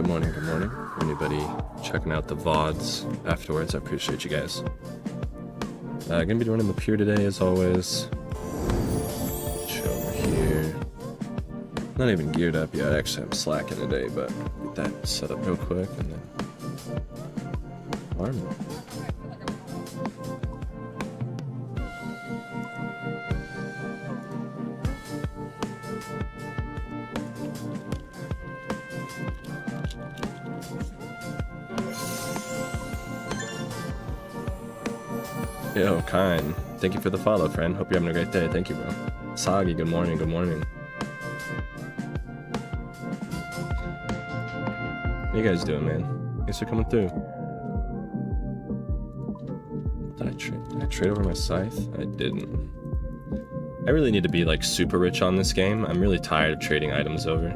Good morning, good morning. Anybody checking out the VODs afterwards, I appreciate you guys. Gonna be running the pier today, as always. Chill over here. Not even geared up yet, actually I'm slacking today, but get that set up real quick and then farm. Yo, Kine. Thank you for the follow, friend. Hope you're having a great day. Thank you, bro. Sagi, good morning, good morning. How you guys doing, man? Thanks for coming through. Did I trade over my scythe? I didn't. I really need to be, like, super rich on this game. I'm really tired of trading items over.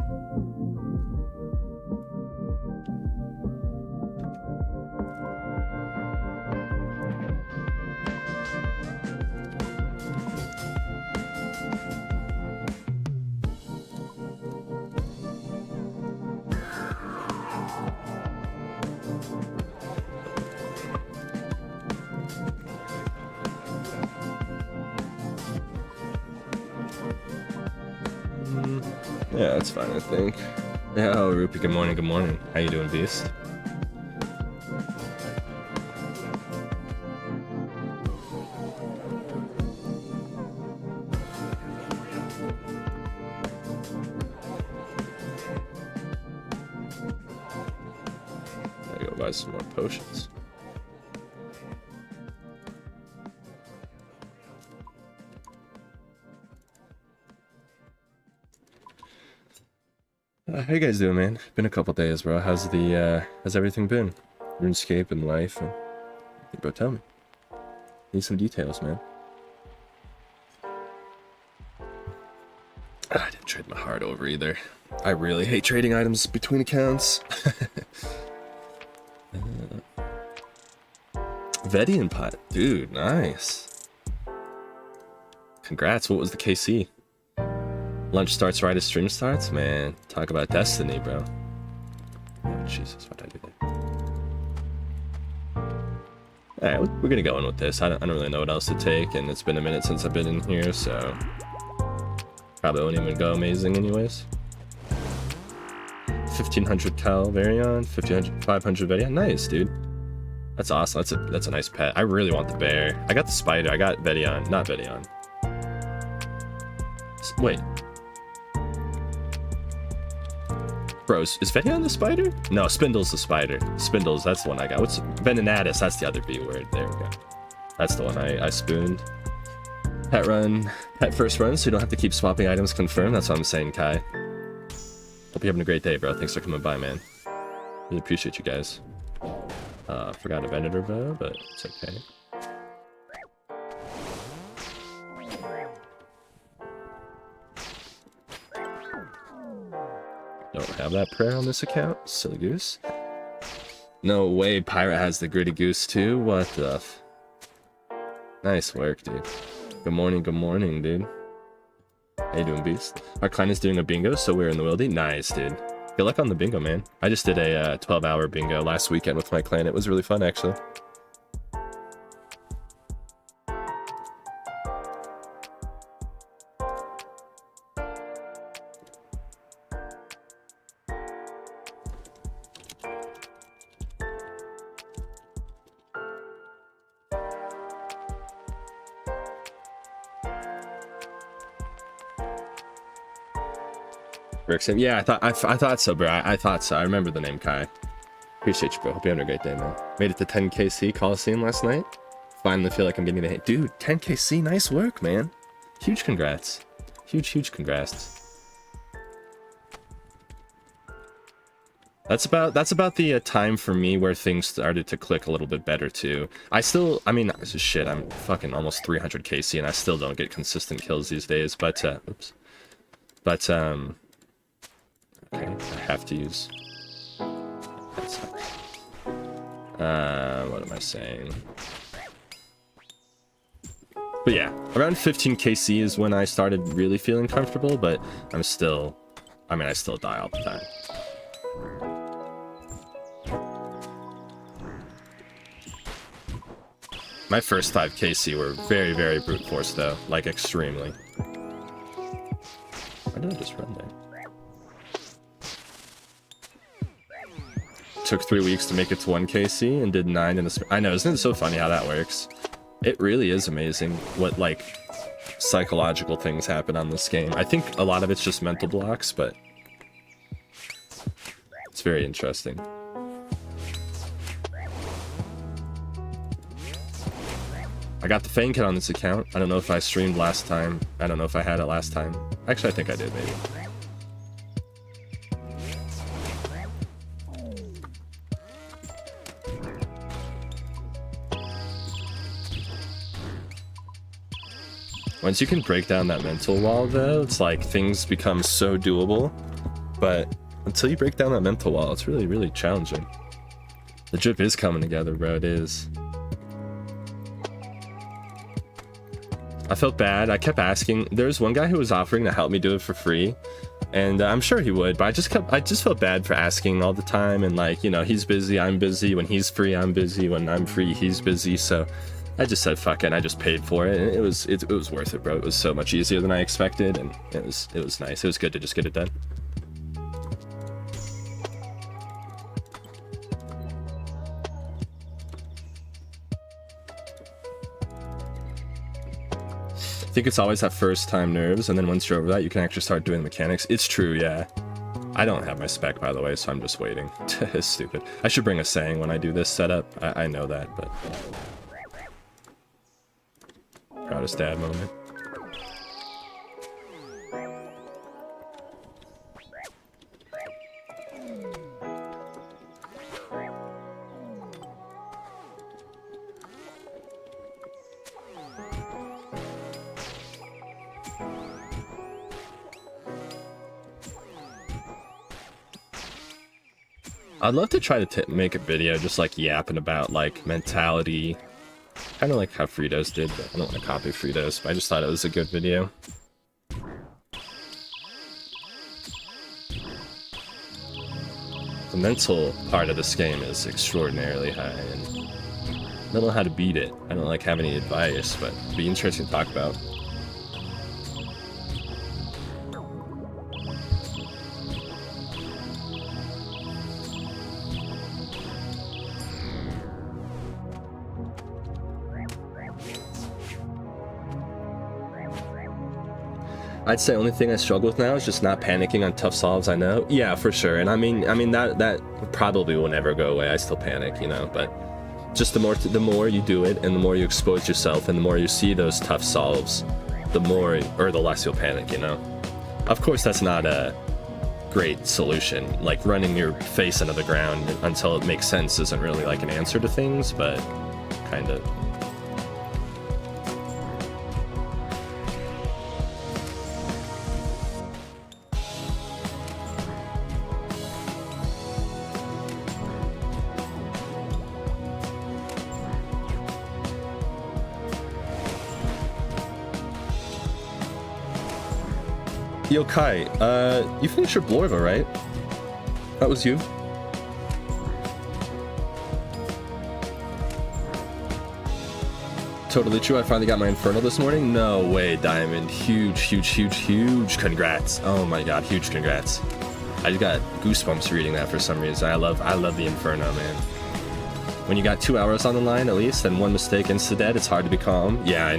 Yeah, that's fine, I think. Yeah, oh, Rupee, good morning, good morning. How you doing, Beast? I gotta go buy some more potions. How you guys doing, man? Been a couple days, bro. How's everything been? RuneScape and life and... Bro, tell me. Need some details, man. I didn't trade my heart over either. I really hate trading items between accounts. Vedian pot. Dude, nice. Congrats, what was the KC? Lunch starts right as stream starts? Man, talk about destiny, bro. Oh, Jesus, why'd I do that? Alright, we're gonna go in with this. I don't really know what else to take, and it's been a minute since I've been in here, so... Probably won't even go amazing anyways. 1500 Cal Varion, 500 Varion. Nice, dude. That's awesome. That's a nice pet. I really want the bear. I got the spider. I got Vedion. Not Vedion. Wait. Bros, is Vedion the spider? No, Spindle's the spider. Spindles, that's the one I got. What's Venenatus? That's the other B word. There we go. That's the one I spooned. Pet run. Pet first run, so you don't have to keep swapping items confirmed. That's what I'm saying, Kai. Hope you're having a great day, bro. Thanks for coming by, man. Really appreciate you guys. Forgot a Venator bow, but it's okay. Don't have that prayer on this account, silly goose. No way, Pirate has the gritty goose too? What the f... Nice work, dude. Good morning, dude. How you doing, Beast? Our client is doing a bingo, so we're in the wildy. Nice, dude. Good luck on the bingo, man. I just did a 12-hour bingo last weekend with my clan. It was really fun, actually. Yeah, I thought so, bro. I thought so. I remember the name Kai. Appreciate you, bro. Hope you're having a great day, man. Made it to 10kc Colosseum last night. Finally feel like I'm getting the hit. Dude, 10kc, nice work, man. Huge congrats. Huge congrats. That's about the time for me where things started to click a little bit better too. I mean, shit, I'm fucking almost 300kc and I still don't get consistent kills these days, but, oops. But, okay, I have to use... That sucks. What am I saying? But yeah, around 15kc is when I started really feeling comfortable, but I still die all the time. My first 5 KC were very, very brute force though, like extremely. Why did I just run there? Took 3 weeks to make it to 1 KC and did 9 in a I know, isn't it so funny how that works? It really is amazing what, like, psychological things happen on this game. I think a lot of it's just mental blocks, but it's very interesting. I got the Fang Kit on this account. I don't know if I streamed last time. I don't know if I had it last time. Actually, I think I did, maybe. Once you can break down that mental wall, though, it's like things become so doable. But until you break down that mental wall, it's really, really challenging. The drip is coming together, bro. It is. I felt bad. I kept asking. There was one guy who was offering to help me do it for free, and I'm sure he would. But I just felt bad for asking all the time. And like, you know, he's busy, I'm busy. When he's free, I'm busy. When I'm free, he's busy. So I just said fuck it. And I just paid for it, and it was worth it, bro. It was so much easier than I expected, and it was nice. It was good to just get it done. I think it's always that first time nerves, and then once you're over that, you can actually start doing the mechanics. It's true, yeah. I don't have my spec, by the way, so I'm just waiting. It's stupid. I should bring a saying when I do this setup. I know that, but... Proudest dad moment. I'd love to try to make a video just like yapping about like mentality, kind of like how Fritos did, but I don't want to copy Fritos, but I just thought it was a good video. The mental part of this game is extraordinarily high, and I don't know how to beat it. I don't like have any advice, but it'd be interesting to talk about. I'd say only thing I struggle with now is just not panicking on tough solves. I know, yeah, for sure. And I mean that probably will never go away. I still panic, you know. But just the more you do it, and the more you expose yourself, and the more you see those tough solves, the more or the less you'll panic, you know. Of course, that's not a great solution. Like running your face into the ground until it makes sense isn't really like an answer to things, but kind of. Yo, Kai, you finished your Blorva, right? That was you? Totally true, I finally got my Infernal this morning. No way, Diamond. Huge congrats. Oh my god, huge congrats. I just got goosebumps reading that for some reason. I love the Inferno, man. When you got 2 hours on the line at least, and one mistake insta-dead, it's hard to be calm. Yeah, I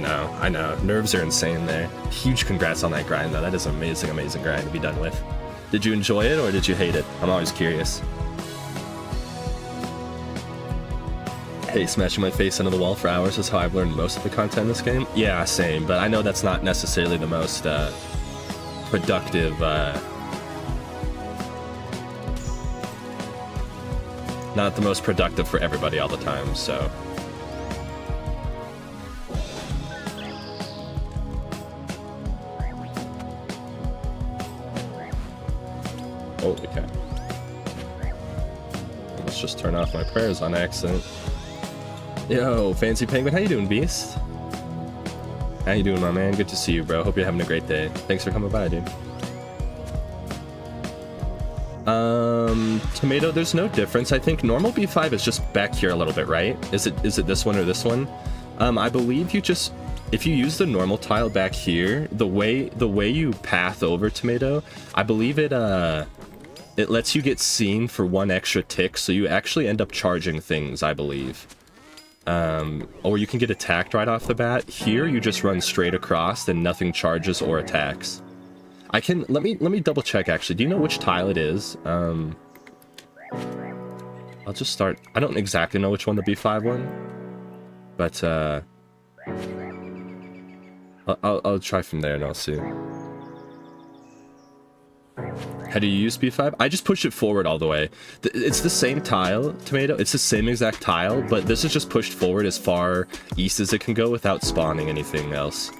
know. Nerves are insane there. Huge congrats on that grind, though. That is an amazing grind to be done with. Did you enjoy it, or did you hate it? I'm always curious. Hey, smashing my face into the wall for hours is how I've learned most of the content in this game. Yeah, same, but I know that's not necessarily the most productive... not the most productive for everybody all the time, so... Holy cow. Let's just turn off my prayers on accident. Yo, Fancy Penguin, how you doing, Beast? How you doing, my man? Good to see you, bro. Hope you're having a great day. Thanks for coming by, dude. Tomato, there's no difference. I think normal B5 is just back here a little bit, right? Is it this one or this one? I believe you just, if you use the normal tile back here, the way you path over Tomato, I believe it lets you get seen for 1 extra tick, so you actually end up charging things, I believe. Or you can get attacked right off the bat. Here you just run straight across and nothing charges or attacks. I can, let me double check actually. Do you know which tile it is? I'll just start, I don't exactly know which one the B5 one, but I'll try from there and I'll see. How do you use B5? I just push it forward all the way. It's the same tile, Tomato. It's the same exact tile, but this is just pushed forward as far east as it can go without spawning anything else.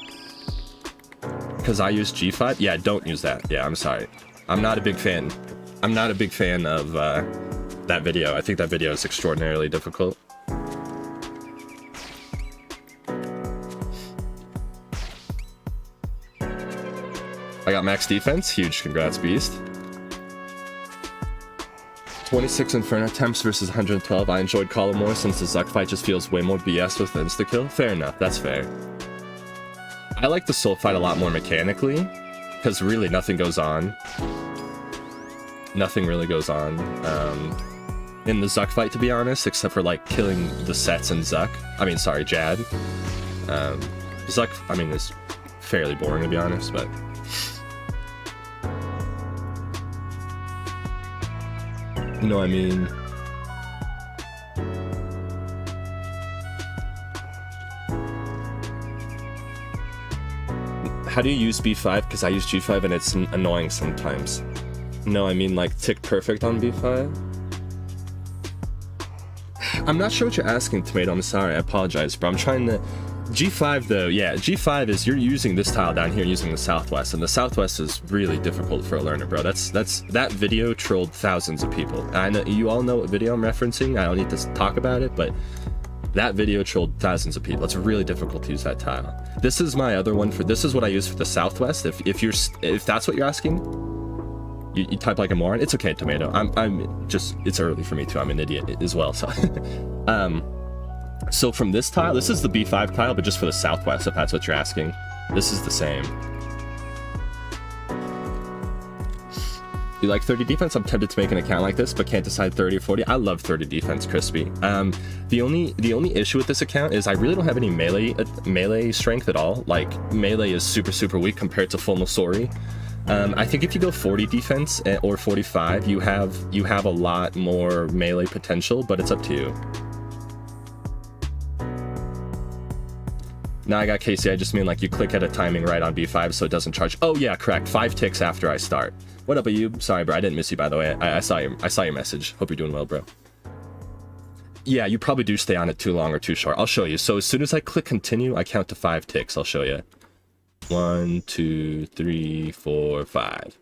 Because I use G5? Yeah, don't use that. Yeah, I'm sorry. I'm not a big fan. I'm not a big fan of that video. I think that video is extraordinarily difficult. I got max defense. Huge congrats, Beast. 26 Inferno attempts versus 112. I enjoyed Call more since the Zuck fight just feels way more BS with insta-kill. Fair enough, that's fair. I like the Soul fight a lot more mechanically, because really nothing goes on. Nothing really goes on in the Zuck fight, to be honest, except for like killing the sets and Zuck. I mean, sorry, Jad. Zuck, I mean, is fairly boring to be honest, but... You know what I mean? How do you use B5? Because I use G5 and it's annoying sometimes. No, I mean like tick perfect on B5? I'm not sure what you're asking, Tomato. I'm sorry. I apologize, but I'm trying to... G5 though, yeah, G5 is you're using this tile down here using the southwest, and the southwest is really difficult for a learner, bro. That video trolled thousands of people. I know you all know what video I'm referencing. I don't need to talk about it, but that video trolled thousands of people. It's really difficult to use that tile. This is my other one for this is what I use for the southwest. If that's what you're asking, you type like a moron. It's okay, Tomato. I'm just, it's early for me too. I'm an idiot as well, so So from this tile, this is the B5 tile, but just for the southwest, if that's what you're asking. This is the same. You like 30 defense? I'm tempted to make an account like this, but can't decide 30 or 40. I love 30 defense, Crispy. The only issue with this account is I really don't have any melee strength at all. Like, melee is super weak compared to full Nosori. I think if you go 40 defense or 45, you have a lot more melee potential, but it's up to you. Now I got Casey, I just mean like you click at a timing right on B5 so it doesn't charge. Oh yeah, correct. 5 ticks after I start. What up, Ayub? Sorry, bro. I didn't miss you, by the way. I saw your message. Hope you're doing well, bro. Yeah, you probably do stay on it too long or too short. I'll show you. So as soon as I click continue, I count to 5 ticks. I'll show you. 1, 2, 3, 4, 5.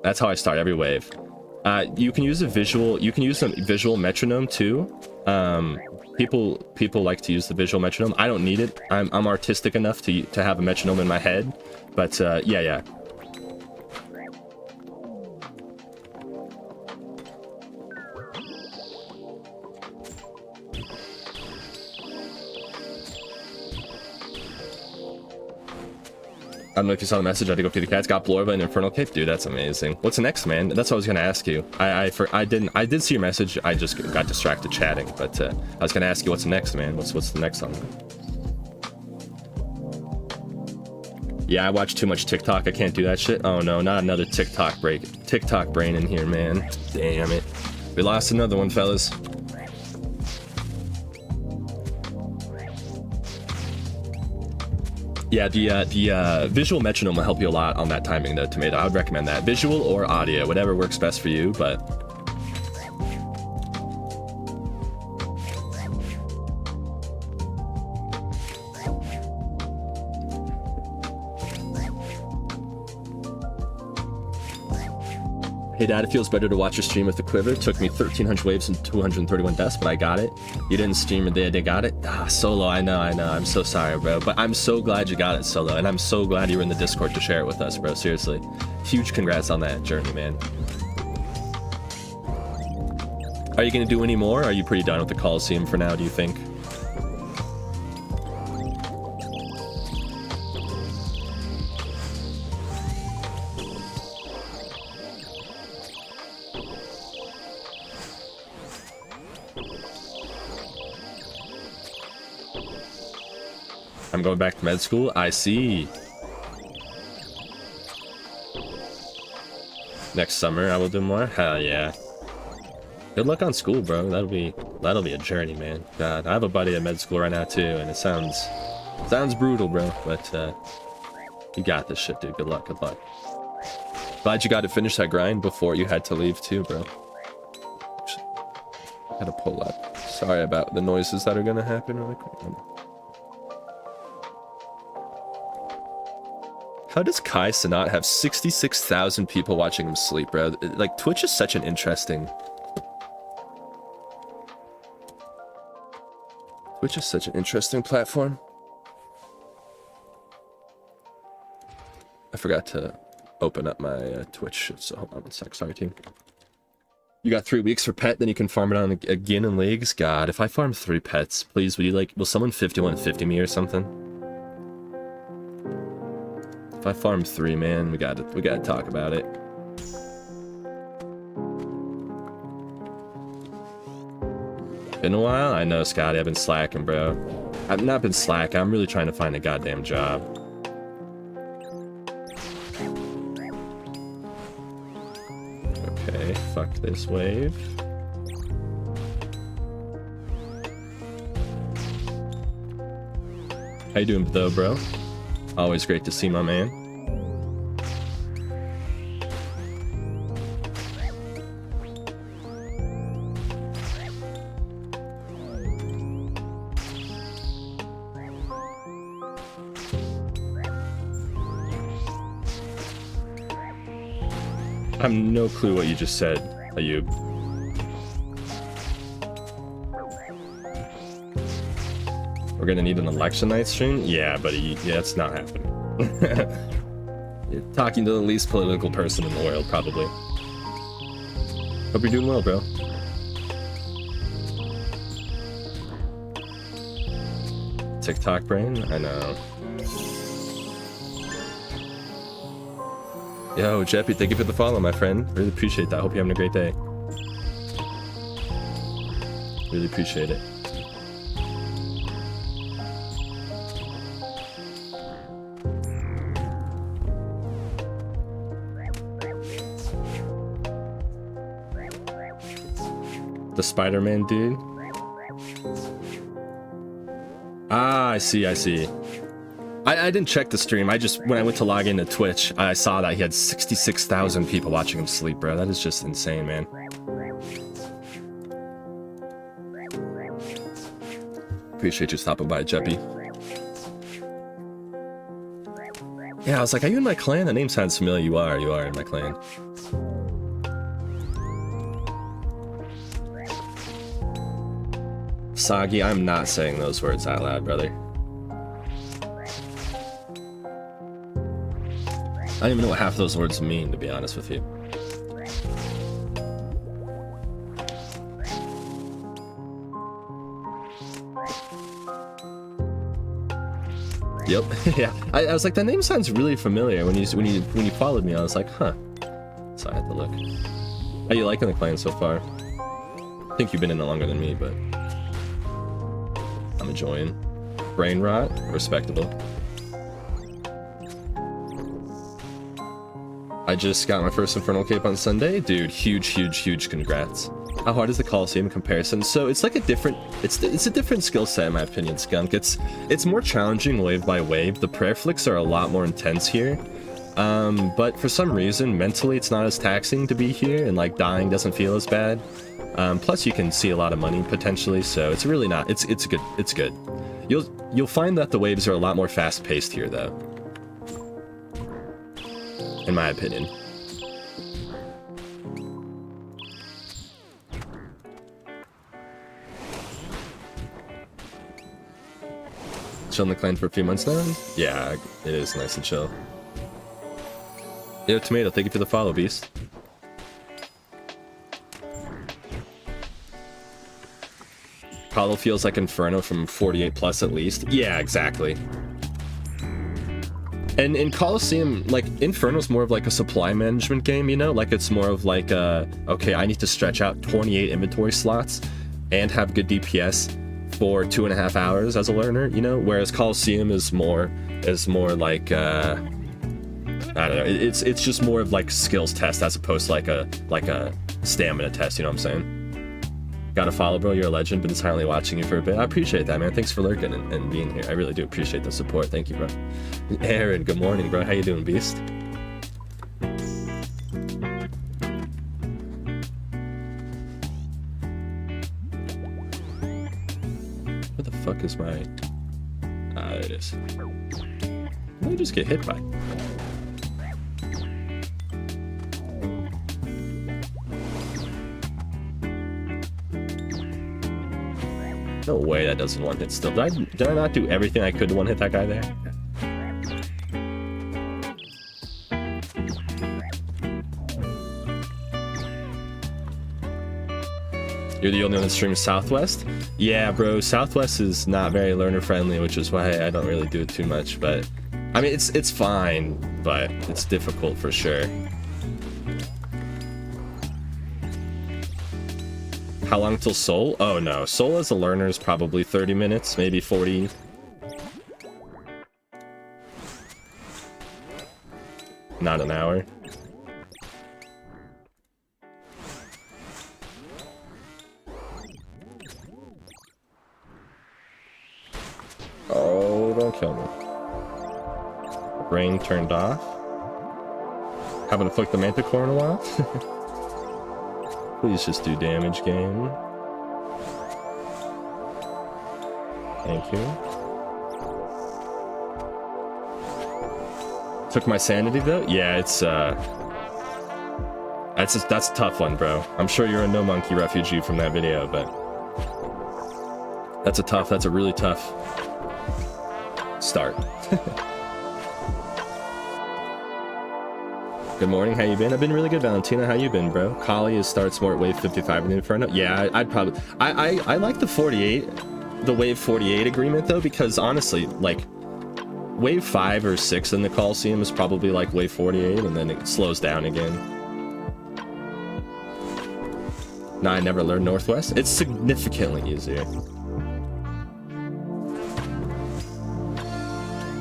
That's how I start every wave. You can use a visual. You can use a visual metronome too. People like to use the visual metronome. I don't need it. I'm artistic enough to have a metronome in my head. But yeah. I don't know if you saw the message. I had to go feed the cats. Got Blorba and Infernal Cave. Dude, that's amazing. What's next, man? That's what I was gonna ask you. I did see your message. I just got distracted chatting. But I was gonna ask you what's next, man. What's the next song? Yeah, I watch too much TikTok. I can't do that shit. Oh no, not another TikTok brain in here, man. Damn it. We lost another one, fellas. Yeah, the visual metronome will help you a lot on that timing, though, Tomato. I would recommend that. Visual or audio, whatever works best for you, but... Hey Dad, it feels better to watch your stream with the quiver. It took me 1,300 waves and 231 deaths, but I got it. You didn't stream it, they got it? Ah, Solo, I know. I'm so sorry, bro. But I'm so glad you got it, Solo. And I'm so glad you were in the Discord to share it with us, bro. Seriously. Huge congrats on that journey, man. Are you going to do any more? Or are you pretty done with the Colosseum for now, do you think? I'm going back to med school. I see. Next summer I will do more. Hell yeah. Good luck on school, bro. That'll be a journey, man. God, I have a buddy at med school right now too, and it sounds brutal, bro. But you got this shit, dude. Good luck. Good luck. Glad you got to finish that grind before you had to leave too, bro. Gotta pull up. Sorry about the noises that are gonna happen really quick. How does Kai Cenat have 66,000 people watching him sleep, bro? Like, Twitch is such an interesting... Twitch is such an interesting platform. I forgot to open up my Twitch, so hold on one sec. Sorry, team. You got 3 weeks for pet, then you can farm it on again in leagues? God, if I farm 3 pets, please, will someone 5150 me or something? If I farm 3, man, we gotta talk about it. Been a while? I know, Scotty, I've been slacking, bro. I've not been slacking, I'm really trying to find a goddamn job. Okay, fuck this wave. How you doing though, bro? Always great to see my man. I have no clue what you just said, Ayub. We're gonna need an election night stream? Yeah, buddy, yeah, it's not happening. You're talking to the least political person in the world, probably. Hope you're doing well, bro. TikTok brain? I know. Yo, Jeppy, thank you for the follow, my friend. Really appreciate that. Hope you're having a great day. Really appreciate it. The Spider-Man dude? Ah, I see. I didn't check the stream. When I went to log into Twitch, I saw that he had 66,000 people watching him sleep, bro. That is just insane, man. Appreciate you stopping by, Jeppy. Yeah, I was like, are you in my clan? That name sounds familiar. You are in my clan. Sagi, I'm not saying those words out loud, brother. I don't even know what half of those words mean, to be honest with you. Yep. Yeah. I was like, that name sounds really familiar. When you followed me, I was like, huh. So I had to look. How you liking the clan so far? I think you've been in it longer than me, but I'm enjoying. Brain rot, respectable. I just got my first Infernal Cape on Sunday. Dude, huge congrats. How hard is the Colosseum in comparison? So it's like a different, it's a different skill set in my opinion, Skunk. It's more challenging wave by wave. The prayer flicks are a lot more intense here. But for some reason, mentally it's not as taxing to be here, and like dying doesn't feel as bad. Plus you can see a lot of money potentially, so it's really not, it's good. You'll find that the waves are a lot more fast paced here though. In my opinion. Chill in the clan for a few months now? Yeah, it is nice and chill. Yo, Tomato, thank you for the follow, Beast. Hollow feels like Inferno from 48 plus at least. Yeah, exactly. And in Colosseum, like, Inferno's more of like a supply management game, you know? Like, it's more of like, okay, I need to stretch out 28 inventory slots and have good DPS for 2.5 hours as a learner, you know, whereas Colosseum is more like I don't know, it's just more of like skills test as opposed to like a stamina test, you know what I'm saying? Gotta follow, bro, you're a legend. Been silently watching you for a bit. I appreciate that, man. Thanks for lurking and being here. I really do appreciate the support. Thank you, bro. Aaron, good morning, bro. How you doing, beast? What the fuck is my... Ah, there it is. What did I just get hit by? No way that doesn't one hit still. Did I not do everything I could to one hit that guy there? You're the only one that streams Southwest? Yeah, bro, Southwest is not very learner friendly, which is why I don't really do it too much, but I mean it's fine, but it's difficult for sure. How long till Seoul? Oh no, Seoul as a learner is probably 30 minutes, maybe 40. Not an hour. Oh, don't kill me. Brain turned off. Haven't afflicted the Manticore in a while. Please just do damage, game. Thank you. Took my sanity though? Yeah, it's that's a tough one, bro. I'm sure you're a no monkey refugee from that video, but that's a really tough start. Good morning, how you been? I've been really good, Valentina. How you been, bro? Kali starts more at wave 55 in the Inferno. Yeah, I'd probably... I like the 48, the wave 48 agreement, though, because honestly, like, wave 5 or 6 in the Colosseum is probably like wave 48, and then it slows down again. Nah, I never learned Northwest. It's significantly easier.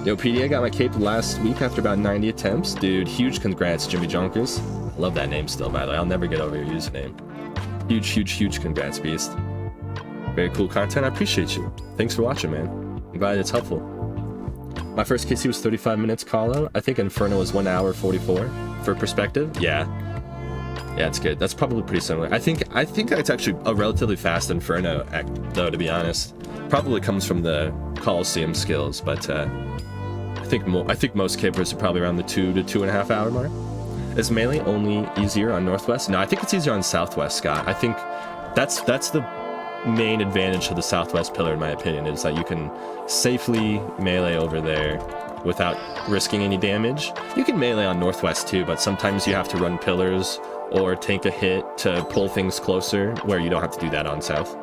Yo, PD, I got my cape last week after about 90 attempts. Dude, huge congrats, Jimmy Jonkers. I love that name still, by the way. I'll never get over your username. Huge congrats, beast. Very cool content. I appreciate you. Thanks for watching, man. I'm glad it's helpful. My first KC was 35 minutes call-out. I think Inferno was 1 hour 44. For perspective, yeah. Yeah, it's good. That's probably pretty similar. I think it's actually a relatively fast Inferno act, though, to be honest. Probably comes from the Colosseum skills, but I think most capers are probably around the 2 to 2.5 hour mark. Is melee only easier on Northwest? No, I think it's easier on Southwest, Scott. I think that's the main advantage of the Southwest pillar, in my opinion, is that you can safely melee over there without risking any damage. You can melee on Northwest too, but sometimes you have to run pillars or take a hit to pull things closer, where you don't have to do that on South.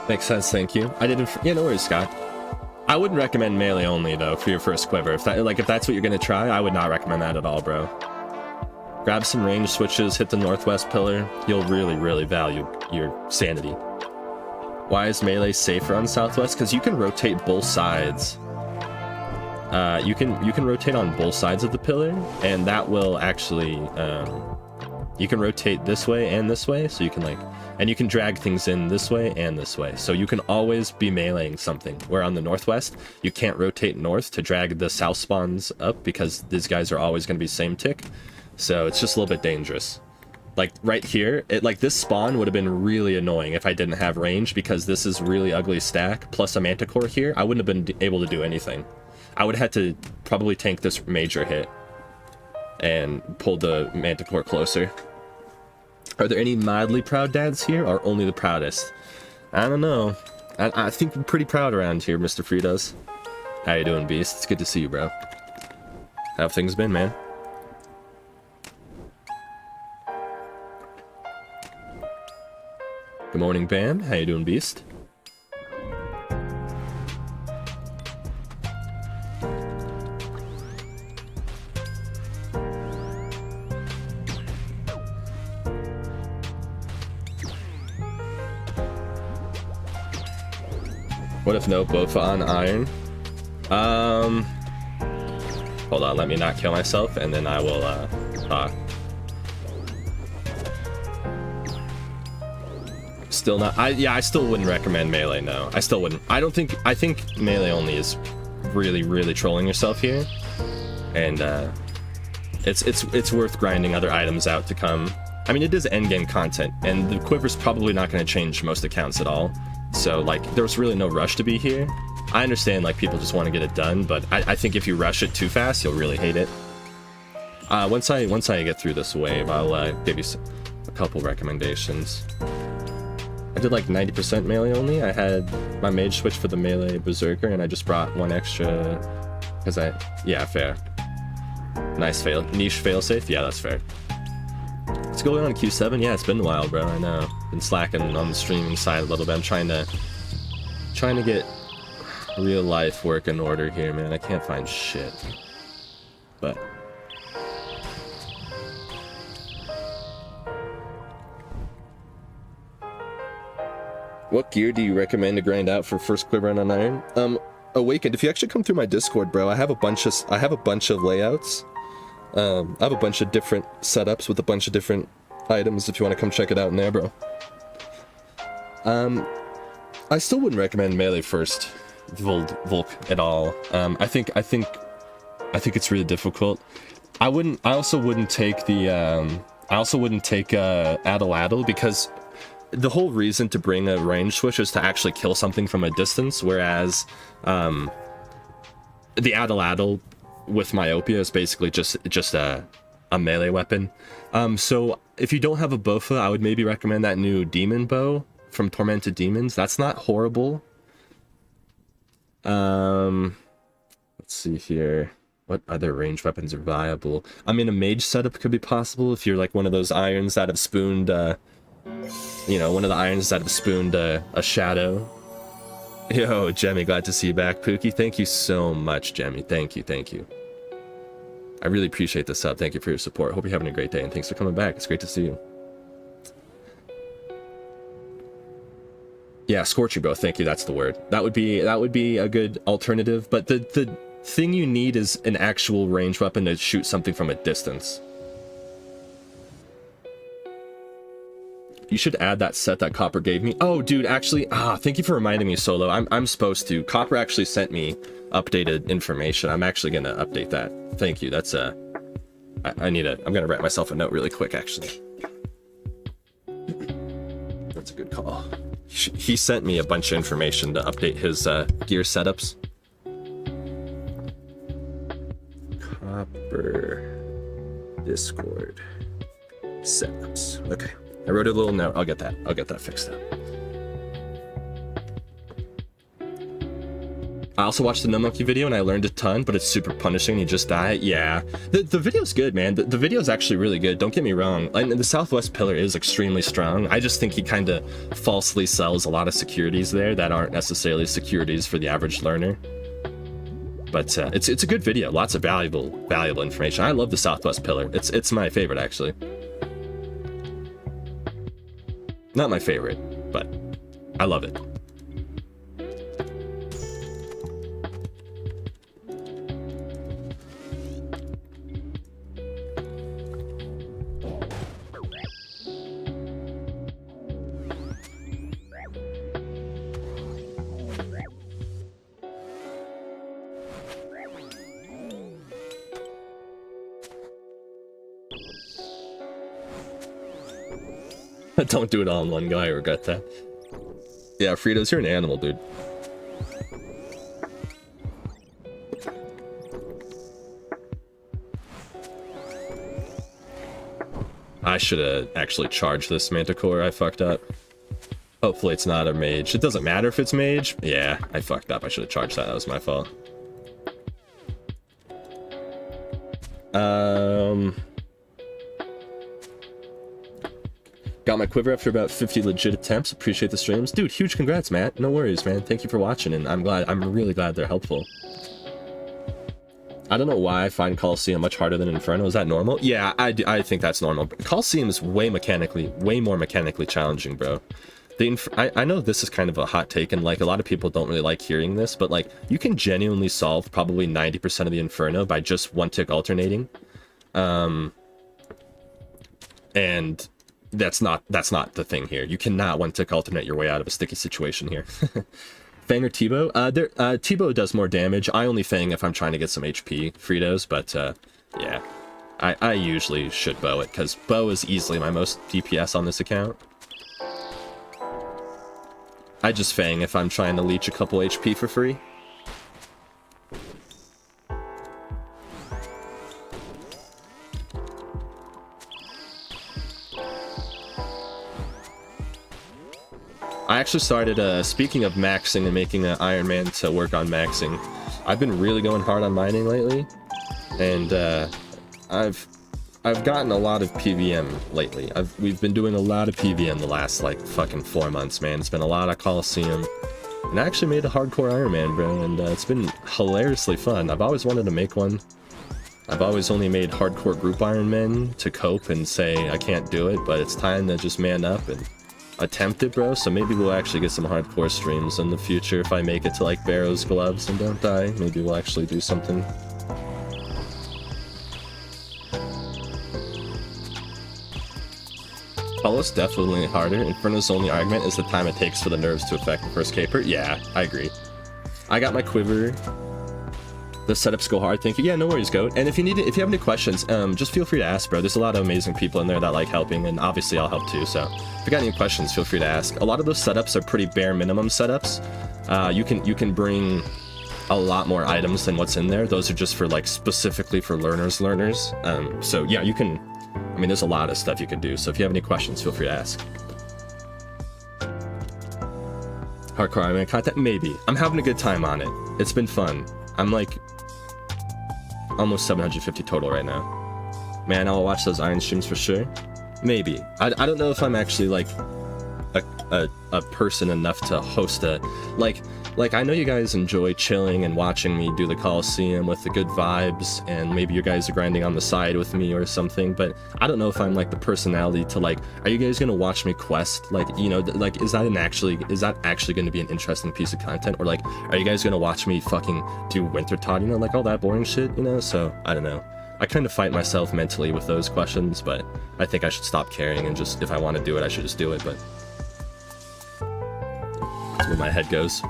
Makes sense, thank you. I didn't... Yeah, no worries, Scott. I wouldn't recommend melee only, though, for your first quiver. If that's what you're gonna try, I would not recommend that at all, bro. Grab some range switches, hit the Northwest pillar. You'll really value your sanity. Why is melee safer on Southwest? Because you can rotate both sides. You can rotate on both sides of the pillar, and that will actually... you can rotate this way, so you can like... And you can drag things in this way and this way. So you can always be meleeing something. Where on the Northwest, you can't rotate north to drag the south spawns up because these guys are always going to be same tick. So it's just a little bit dangerous. Like right here, like this spawn would have been really annoying if I didn't have range, because this is really ugly stack plus a Manticore here. I wouldn't have been able to do anything. I would have had to probably tank this major hit and pull the Manticore closer. Are there any mildly proud dads here, or only the proudest? I don't know. I think we're pretty proud around here, Mr. Fritos. How you doing, Beast? It's good to see you, bro. How have things been, man? Good morning, Bam. How you doing, Beast? What if no Bofa on iron? Hold on, let me not kill myself, and then I will, talk. Still not, I still wouldn't recommend melee, no. I still wouldn't. I think melee only is really, really trolling yourself here. And, it's worth grinding other items out to come. I mean, it is endgame content, and the quiver's probably not going to change most accounts at all. So, like, there's really no rush to be here. I understand, like, people just want to get it done, but I think if you rush it too fast, you'll really hate it. Once I get through this wave, I'll give you a couple recommendations. I did like 90% melee only. I had my mage switch for the melee berserker, and I just brought one extra because yeah, fair. Nice niche failsafe. Yeah, that's fair. Let's go in on Q7. Yeah, it's been a while, bro. I know. Been slacking on the streaming side a little bit. I'm trying to get real life work in order here, man. I can't find shit. But what gear do you recommend to grind out for first quiver on iron? Awakened. If you actually come through my Discord, bro, I have a bunch of layouts. I have a bunch of different setups with a bunch of different items if you want to come check it out in there, bro. I still wouldn't recommend melee first Volk at all. I think it's really difficult. I also wouldn't take Addle because the whole reason to bring a range switch is to actually kill something from a distance, whereas the Addle with Myopia is basically just a melee weapon. So if you don't have a Bofa, I would maybe recommend that new Demon Bow from Tormented Demons. That's not horrible. Let's see here. What other range weapons are viable? I mean, a mage setup could be possible if you're like one of those irons that have spooned, one of the irons that have spooned a shadow. Yo, Jemmy, glad to see you back. Pookie, thank you so much, Jemmy. Thank you. I really appreciate the sub. Thank you for your support. Hope you're having a great day, and thanks for coming back. It's great to see you. Yeah, Scorchy Bow, thank you, that's the word. That would be a good alternative, but the thing you need is an actual range weapon to shoot something from a distance. You should add that set that Copper gave me. Oh, dude, actually, thank you for reminding me, Solo. I'm supposed to. Copper actually sent me updated information. I'm actually gonna update that. Thank you. That's I'm gonna write myself a note really quick, actually. That's a good call. He sent me a bunch of information to update his gear setups. Copper Discord setups. Okay. I wrote a little note. I'll get that fixed up. I also watched the No Monkey video and I learned a ton, but it's super punishing. You just die. Yeah, the video's good, man. The video's actually really good. Don't get me wrong. And the Southwest Pillar is extremely strong. I just think he kind of falsely sells a lot of securities there that aren't necessarily securities for the average learner. But it's a good video. Lots of valuable information. I love the Southwest Pillar. It's my favorite, actually. Not my favorite, but I love it. Don't do it all in one go, I regret that. Yeah, Fritos, you're an animal, dude. I should have actually charged this Manticore. I fucked up. Hopefully it's not a mage. It doesn't matter if it's mage. Yeah, I fucked up. I should have charged that. That was my fault. Got my quiver after about 50 legit attempts. Appreciate the streams. Dude, huge congrats, Matt. No worries, man. Thank you for watching, and I'm really glad they're helpful. I don't know why I find Colosseum much harder than Inferno. Is that normal? Yeah, I think that's normal. Colosseum is way more mechanically challenging, bro. I know this is kind of a hot take, and like a lot of people don't really like hearing this, but like you can genuinely solve probably 90% of the Inferno by just one tick alternating. And that's not the thing here. You cannot one tick alternate your way out of a sticky situation here. Fang or Tebow? Tebow does more damage. I only Fang if I'm trying to get some HP Fritos, but yeah. I usually should bow it, because bow is easily my most DPS on this account. I just Fang if I'm trying to leech a couple HP for free. I actually started, speaking of maxing and making an Iron Man to work on maxing, I've been really going hard on mining lately, and I've gotten a lot of PVM lately. We've been doing a lot of PVM the last, like, fucking 4 months, man. It's been a lot of Colosseum, and I actually made a hardcore Iron Man, bro, and it's been hilariously fun. I've always wanted to make one. I've always only made hardcore group Iron Men to cope and say I can't do it, but it's time to just man up and attempt it, bro. So maybe we'll actually get some hardcore streams in the future if I make it to like Barrow's gloves and don't die. Maybe we'll actually do something. Apollo's definitely harder. Inferno's only argument is the time it takes for the nerves to affect the first caper. Yeah, I agree. I got my quiver. The setups go hard, thank you. Yeah, no worries, Goat. And if you have any questions, just feel free to ask, bro. There's a lot of amazing people in there that like helping, and obviously I'll help too. So if you got any questions, feel free to ask. A lot of those setups are pretty bare minimum setups. You can bring a lot more items than what's in there. Those are just for like specifically for learners. So yeah, you can. I mean, there's a lot of stuff you can do. So if you have any questions, feel free to ask. Hardcore Iron Man content? Maybe. I'm having a good time on it. It's been fun. I'm like almost 750 total right now. Man, I'll watch those Iron streams for sure. Maybe. I don't know if I'm actually like a person enough to host a like I know you guys enjoy chilling and watching me do the Colosseum with the good vibes, and maybe you guys are grinding on the side with me or something, but I don't know if I'm like the personality to like, are you guys gonna watch me quest? Like, you know, like is that actually gonna be an interesting piece of content? Or like, are you guys gonna watch me fucking do Wintertod, you know, like all that boring shit, you know? So I don't know. I kind of fight myself mentally with those questions, but I think I should stop caring and just, if I want to do it, I should just do it, but that's where my head goes.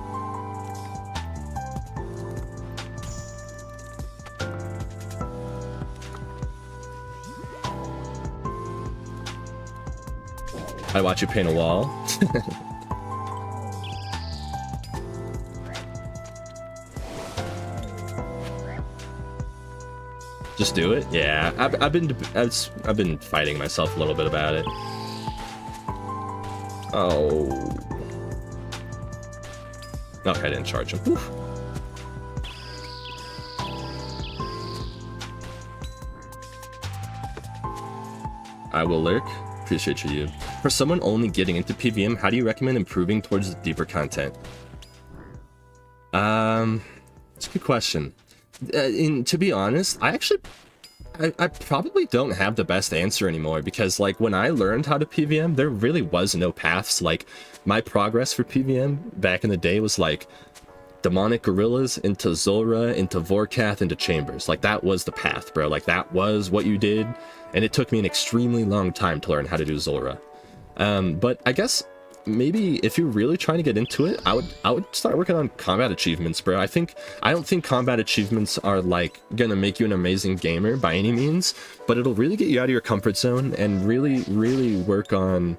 I watch you paint a wall. Just do it? Yeah, I've been fighting myself a little bit about it. Oh. Okay, I didn't charge him. Oof. I will lurk. Appreciate you. For someone only getting into PVM, how do you recommend improving towards the deeper content? It's a good question. To be honest, I probably don't have the best answer anymore, because like when I learned how to PVM, there really was no paths. Like my progress for PVM back in the day was like demonic gorillas into Zulrah, into Vorkath, into Chambers. Like that was the path, bro. Like that was what you did. And it took me an extremely long time to learn how to do Zulrah. But I guess maybe if you're really trying to get into it, I would start working on combat achievements, bro. I don't think combat achievements are like gonna make you an amazing gamer by any means, but it'll really get you out of your comfort zone and really work on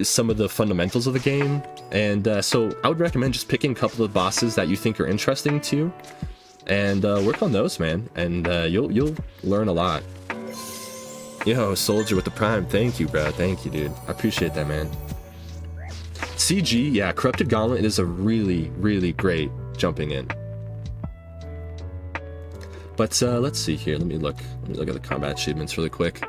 some of the fundamentals of the game. And so I would recommend just picking a couple of bosses that you think are interesting to you, and work on those, man. And you'll learn a lot. Yo, Soldier with the Prime. Thank you, bro. Thank you, dude. I appreciate that, man. CG, yeah, Corrupted Gauntlet is a really, really great jumping in. But let's see here. Let me look at the combat achievements really quick.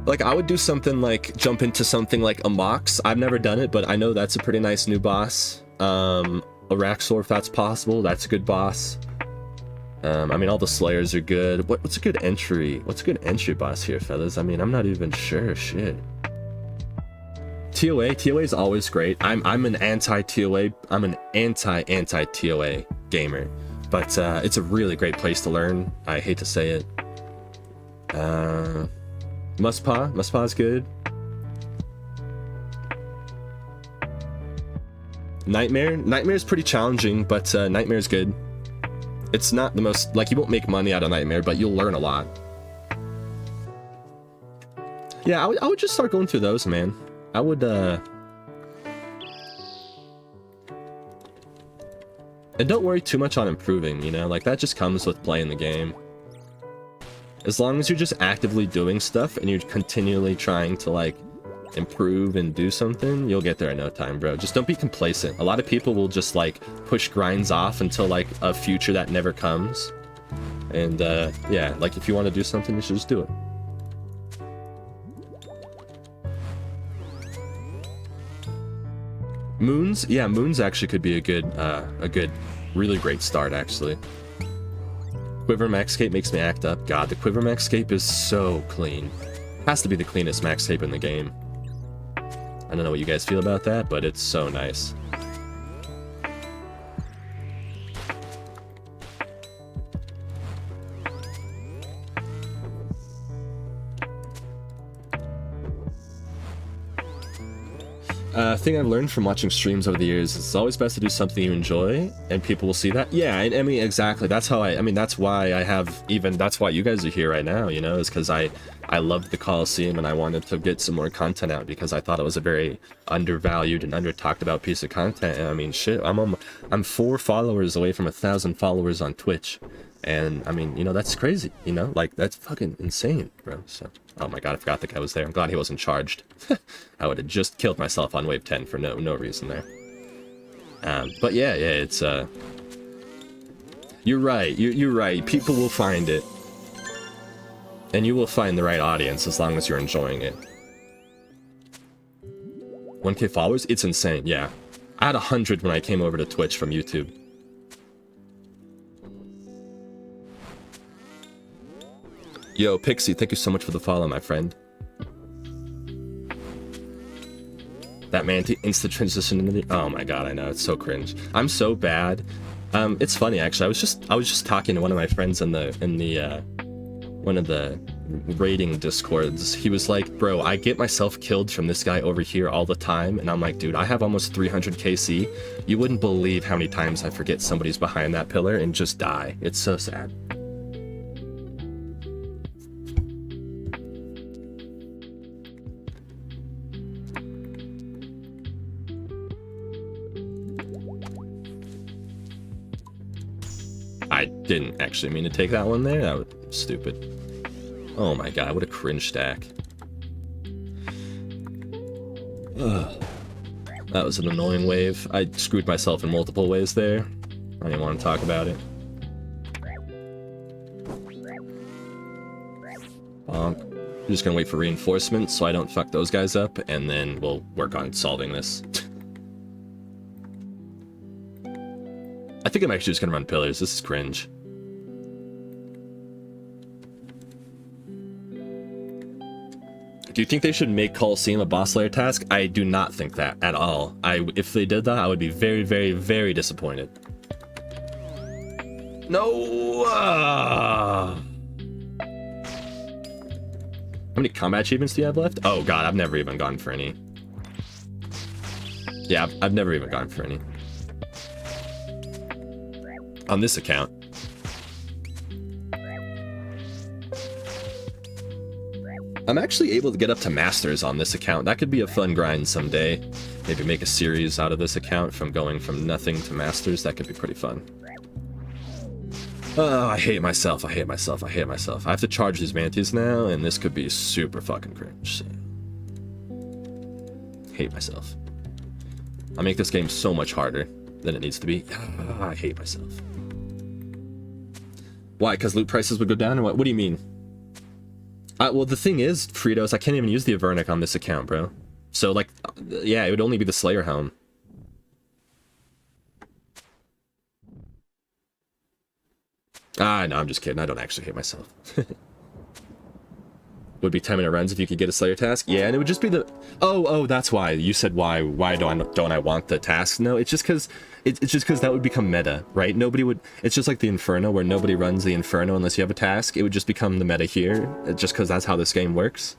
Like, I would do something like jump into something like a Mox. I've never done it, but I know that's a pretty nice new boss. A Raxor, if that's possible. That's a good boss. I mean, all the Slayers are good. What's a good entry? What's a good entry boss here, fellas? I mean, I'm not even sure. Shit. TOA is always great. I'm an anti-TOA. I'm an anti-TOA gamer. But it's a really great place to learn. I hate to say it. Muspa is good. Nightmare is pretty challenging, but Nightmare is good. It's not the most, like, you won't make money out of Nightmare, but you'll learn a lot. Yeah, I would just start going through those, man. I would, and don't worry too much on improving, you know? Like, that just comes with playing the game. As long as you're just actively doing stuff and you're continually trying to, like, improve and do something, you'll get there in no time, bro. Just don't be complacent. A lot of people will just, like, push grinds off until, like, a future that never comes. And, yeah, like, if you want to do something, you should just do it. Moons? Yeah, Moons actually could be a good, really great start, actually. Quiver Maxscape makes me act up. God, the Quiver Maxscape is so clean. Has to be the cleanest Maxscape in the game. I don't know what you guys feel about that, but it's so nice. Thing I've learned from watching streams over the years is it's always best to do something you enjoy, and people will see that. Yeah, I mean, exactly. That's how I mean, that's why I have that's why you guys are here right now, you know, is because I loved the Colosseum and I wanted to get some more content out because I thought it was a very undervalued and under talked about piece of content. And I mean, shit, I'm 4 followers away from 1,000 followers on Twitch. And I mean, you know, that's crazy, you know, like, that's fucking insane, bro. So, oh my god, I forgot the guy was there. I'm glad he wasn't charged. I would have just killed myself on wave 10 for no reason there. But yeah, it's you're right, you're right. People will find it, and you will find the right audience as long as you're enjoying it. 1K followers? It's insane. Yeah, I had 100 when I came over to Twitch from YouTube. Yo, Pixie, thank you so much for the follow, my friend. That man to instant transition into the... Oh my god, I know, it's so cringe. I'm so bad. It's funny actually. I was just talking to one of my friends in the one of the raiding discords. He was like, "Bro, I get myself killed from this guy over here all the time," and I'm like, "Dude, I have almost 300 KC. You wouldn't believe how many times I forget somebody's behind that pillar and just die. It's so sad." I didn't actually mean to take that one there. That was stupid. Oh my god, what a cringe stack. Ugh. That was an annoying wave. I screwed myself in multiple ways there. I didn't want to talk about it. I'm just gonna wait for reinforcements so I don't fuck those guys up, and then we'll work on solving this. I think I'm actually just gonna run pillars. This is cringe. Do you think they should make Colosseum a boss layer task? I do not think that at all. If they did that, I would be very, very, very disappointed. No! How many combat achievements do you have left? Oh god, I've never even gone for any. Yeah, I've never even gone for any. On this account. I'm actually able to get up to Masters on this account. That could be a fun grind someday. Maybe make a series out of this account from going from nothing to Masters. That could be pretty fun. Oh, I hate myself. I hate myself. I hate myself. I have to charge these mantis now, and this could be super fucking cringe. So. Hate myself. I make this game so much harder than it needs to be. I hate myself. Why? Because loot prices would go down, or what? What do you mean? Well, the thing is, Fritos, I can't even use the Avernic on this account, bro. So, like, yeah, it would only be the Slayer Helm. No, I'm just kidding. I don't actually hate myself. Would be 10-minute runs if you could get a Slayer task. Yeah, and it would just be the... Oh, that's why. You said why don't I want the task? No, it's just because that would become meta, right? Nobody would... It's just like the Inferno, where nobody runs the Inferno unless you have a task. It would just become the meta here, just because that's how this game works.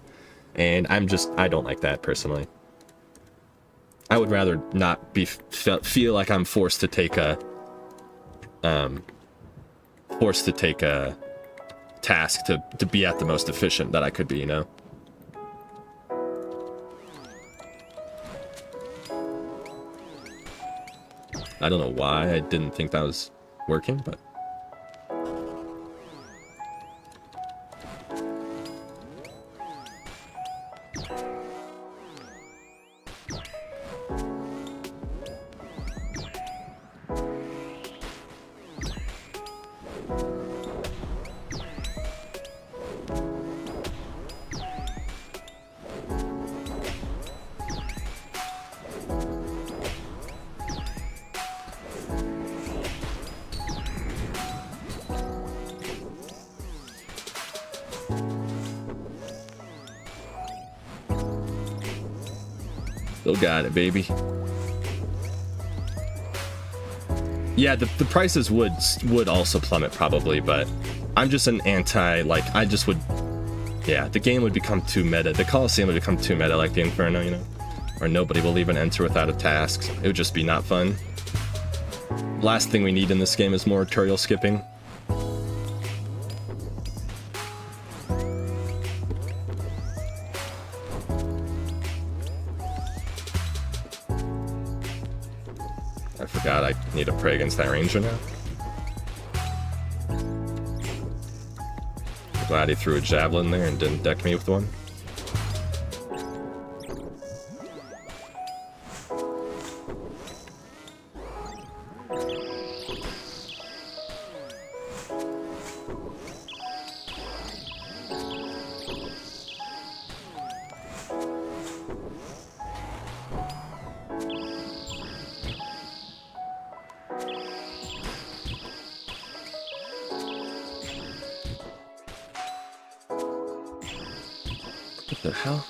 And I don't like that, personally. I would rather not feel like I'm forced to take a task to be at the most efficient that I could be, you know? I don't know why I didn't think that was working, but... Still got it, baby. Yeah, the prices would also plummet probably, but I'm just an anti, like, I just would... Yeah, the game would become too meta. The Colosseum would become too meta, like the Inferno, you know? Or nobody will even enter without a task. It would just be not fun. Last thing we need in this game is more tutorial skipping. I forgot I need to pray against that ranger now. Glad he threw a javelin there and didn't deck me with one. What the hell?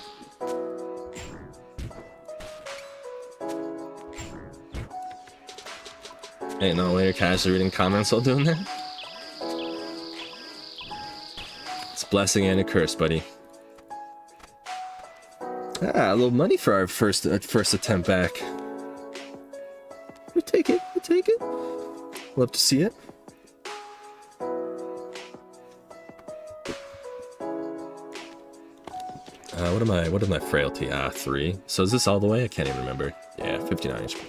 Ain't no way you're casually reading comments while doing that. It's a blessing and a curse, buddy. Ah, a little money for our first attempt back. We'll take it. We'll take it. Love to see it. What is my frailty? 3. So is this all the way? I can't even remember. Yeah, 59 HP.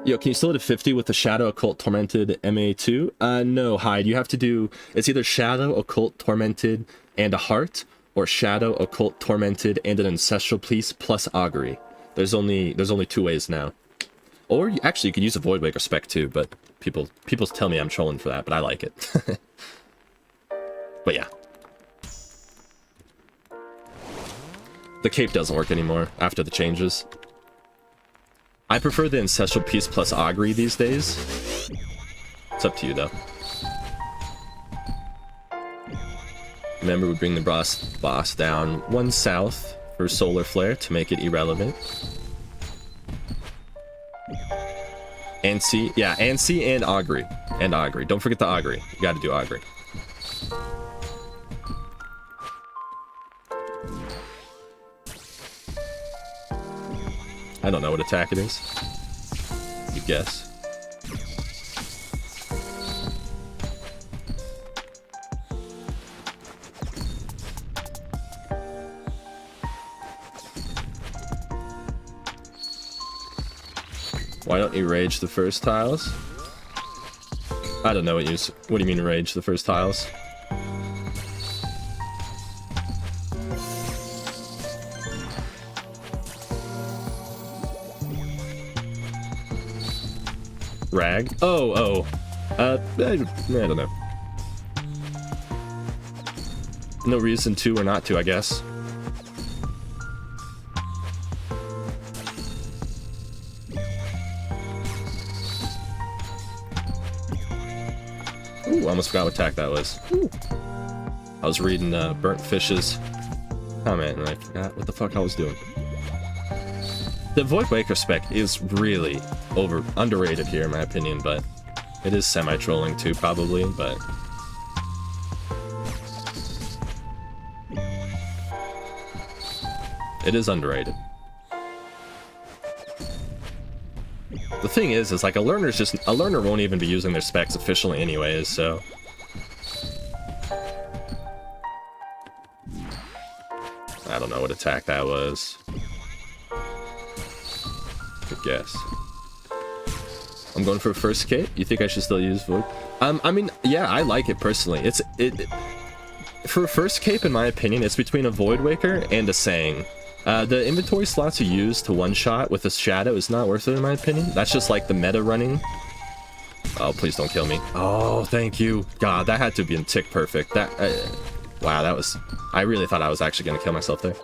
Yo, can you still hit a 50 with the Shadow Occult Tormented MA2? No, Hyde. You have to do... It's either Shadow Occult Tormented and a Heart, or Shadow Occult Tormented and an Ancestral Piece plus Augury. There's only 2 ways now. Or, actually, you could use a Voidwaker spec too, but people tell me I'm trolling for that, but I like it. But yeah. The cape doesn't work anymore after the changes. I prefer the Ancestral Piece plus Augury these days. It's up to you, though. Remember, we bring the boss down 1 south for Solar Flare to make it irrelevant. Ansi, yeah, Ansi and Augury. And Augury. Don't forget the Augury. You gotta do Augury. I don't know what attack it is. You guess. Why don't you rage the first tiles? I don't know what do you mean rage the first tiles? Rag? Oh. I don't know. No reason to or not to, I guess. Ooh, almost forgot what attack that was. Ooh. I was reading Burnt Fish's comment and I forgot what the fuck I was doing. The Void Waker spec is really underrated here in my opinion, but it is semi-trolling too, probably, but... it is underrated. The thing is like a learner won't even be using their specs efficiently anyways, so... I don't know what attack that was. Good guess. I'm going for a first cape. You think I should still use Void? I mean, yeah, I like it personally. For a first cape, in my opinion, it's between a Void Waker and a Saying. The inventory slots you use to one-shot with a Shadow is not worth it, in my opinion. That's just like the meta running. Oh, please don't kill me. Oh, thank you. God, that had to be in tick perfect. That, wow, that was... I really thought I was actually going to kill myself there.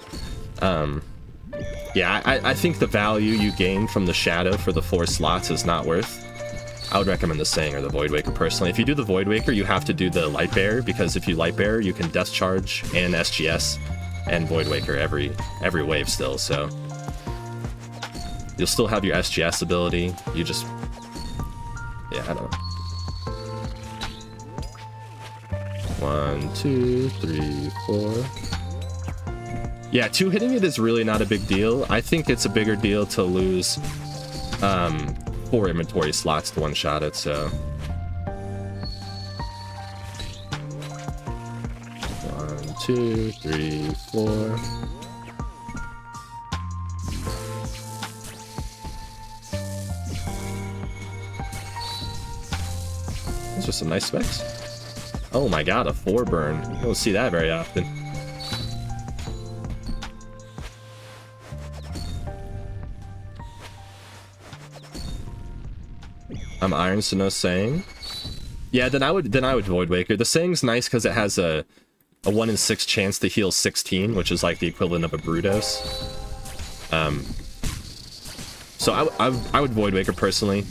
Yeah, I think the value you gain from the Shadow for the 4 slots is not worth. I would recommend the Saying or the Void Waker personally. If you do the Void Waker, you have to do the Light Bearer, because if you Light Bearer, you can Death Charge and SGS and Void Waker every wave still, so... you'll still have your SGS ability, you just... yeah, I don't know. 1, 2, 3, 4... yeah, 2 hitting it is really not a big deal. I think it's a bigger deal to lose 4 inventory slots to one-shot it, so... 1, 2, 3, 4... Those are some nice specs. Oh my god, a 4 burn. You don't see that very often. I'm Iron, so no Saying. Yeah, then I would Void Waker. The Saying's nice because it has a 1 in 6 chance to heal 16, which is like the equivalent of a Brutos. So I would Void Waker personally.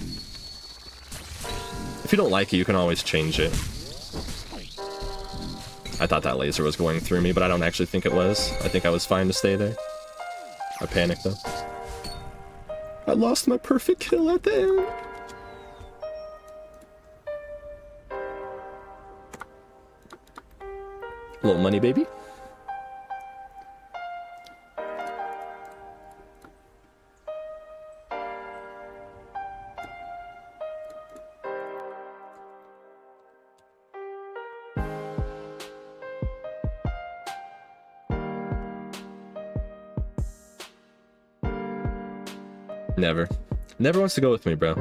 If you don't like it, you can always change it. I thought that laser was going through me, but I don't actually think it was. I think I was fine to stay there. I panicked though. I lost my perfect kill at the end. Little money, baby. Never. Never wants to go with me, bro.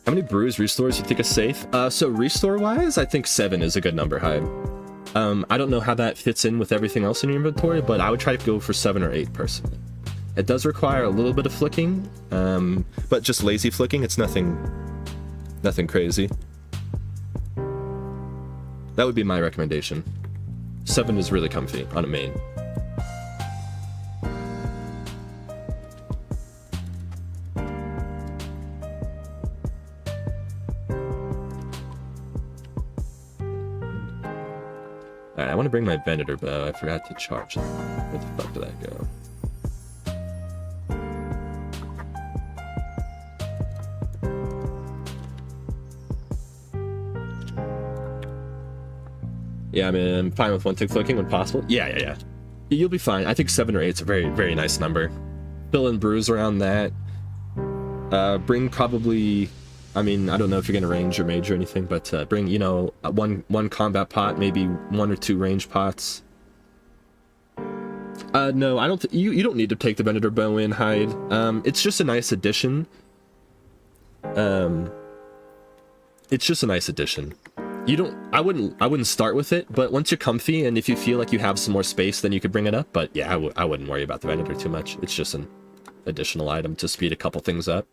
How many brews restores you think is safe? So restore wise, I think 7 is a good number, Hyde. I don't know how that fits in with everything else in your inventory, but I would try to go for 7 or 8 personally. It does require a little bit of flicking, but just lazy flicking. It's nothing crazy. That would be my recommendation. 7 is really comfy on a main. Alright, I want to bring my Venator bow. I forgot to charge it. Where the fuck did that go? Yeah, I mean, I'm fine with 1 tick flicking when possible. Yeah. You'll be fine. I think 7 or 8 is a very, very nice number. Fill in brews around that. Bring probably I mean, I don't know if you're gonna range or mage or anything, but bring, you know, one combat pot, maybe 1 or 2 range pots. No, I don't. You don't need to take the Venator bow in, Hyde. It's just a nice addition. It's just a nice addition. You don't. I wouldn't start with it, but once you're comfy and if you feel like you have some more space, then you could bring it up. But yeah, I wouldn't worry about the Venator too much. It's just an additional item to speed a couple things up.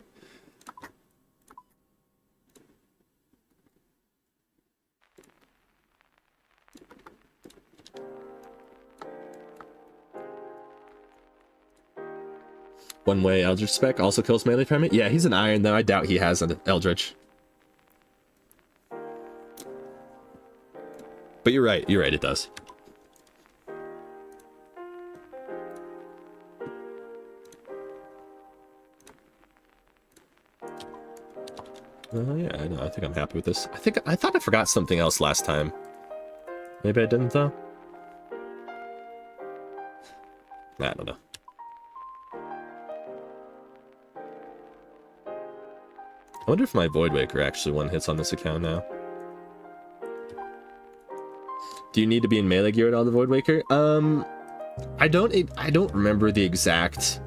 One way Eldritch spec also kills melee permit. Yeah, he's an iron though. I doubt he has an Eldritch. But you're right, it does. Oh yeah, I know. I think I'm happy with this. I thought I forgot something else last time. Maybe I didn't though. I don't know. I wonder if my Void Waker actually one hits on this account now. Do you need to be in melee gear at all, the Void Waker? I don't remember the exact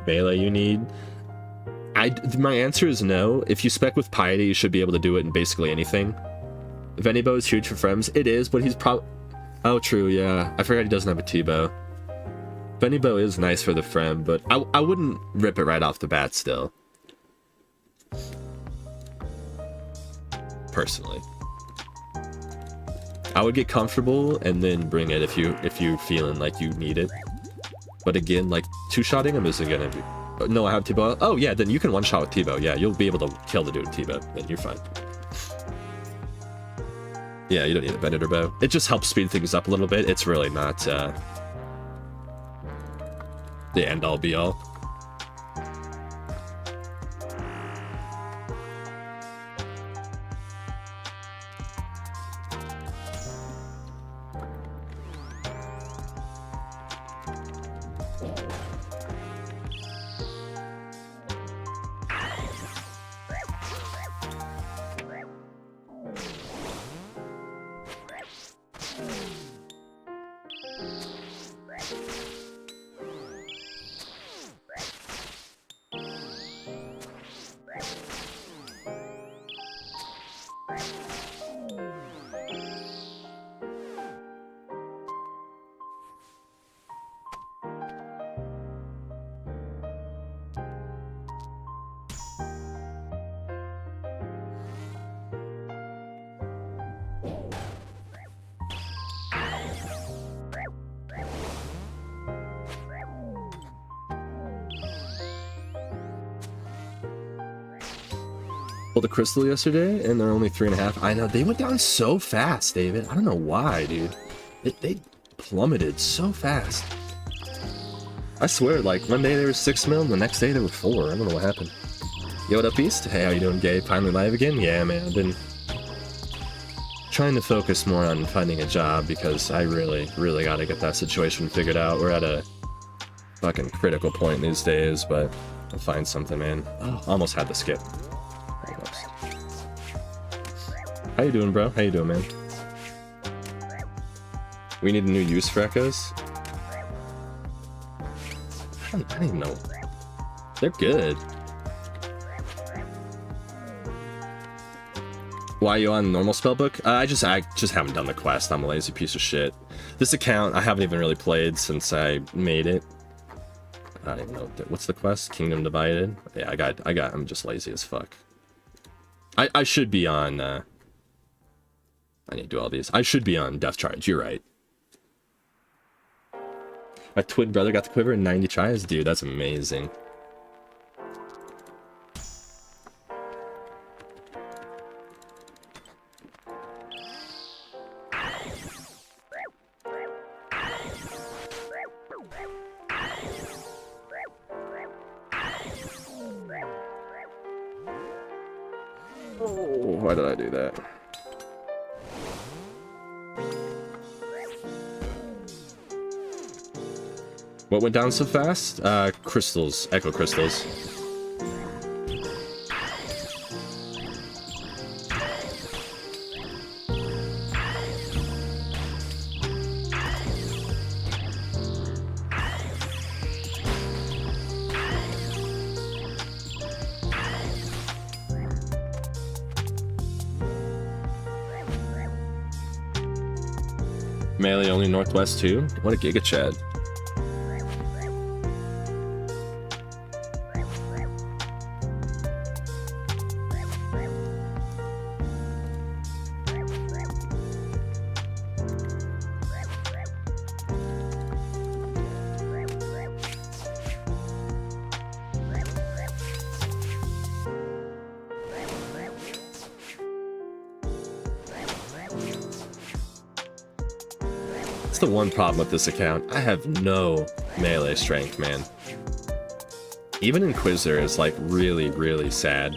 melee you need. My answer is no. If you spec with Piety, you should be able to do it in basically anything. Venibo is huge for Frems. It is, but he's probably... Oh, true, yeah. I forgot he doesn't have a T-bow. Venibo is nice for the Frem, but I wouldn't rip it right off the bat still. Personally. I would get comfortable and then bring it if you're feeling like you need it. But again, like, two-shotting him isn't gonna be... No, I have T-bow. Oh, yeah, then you can one-shot with T-bow. Yeah, you'll be able to kill the dude with T-bow. Then you're fine. Yeah, you don't need a Venator bow. It just helps speed things up a little bit. It's really not, the end-all, be-all. The crystal yesterday and they're only 3.5. I know, they went down so fast, David. I don't know why, dude. They plummeted so fast. I swear, like, one day they were 6 mil and the next day they were 4. I don't know what happened. Yo, what up, Beast? Hey, how you doing, Gabe? Finally live again? Yeah, man, I've been trying to focus more on finding a job because I really gotta get that situation figured out. We're at a fucking critical point these days, but I'll find something, man. Oh, almost had to skip. How you doing, bro? How you doing, man? We need a new use for echoes. I don't even know. They're good. Why are you on normal spellbook? I just haven't done the quest. I'm a lazy piece of shit. This account I haven't even really played since I made it. I don't even know what's the quest. Kingdom Divided. Yeah, I'm just lazy as fuck. I should be on. I need to do all these. I should be on Death Charge. You're right. My twin brother got the quiver in 90 tries? Dude, that's amazing. Oh, why did I do that? What went down so fast? Crystals. Echo crystals. Melee only Northwest too? What a Giga Chad. The one problem with this account, I have no melee strength, man. Even Inquisitor is like really, really sad.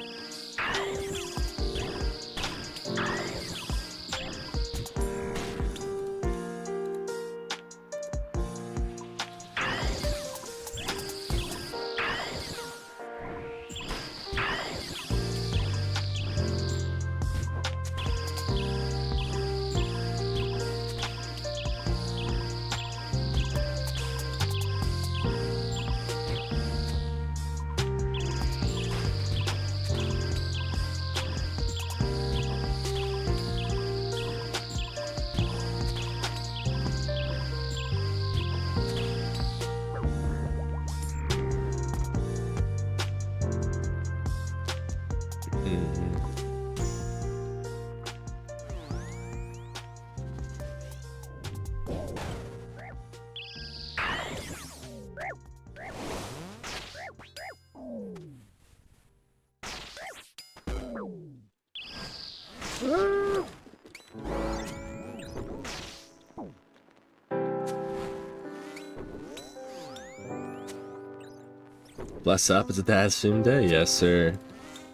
Bless up, it's a dad soon day. Yes, sir.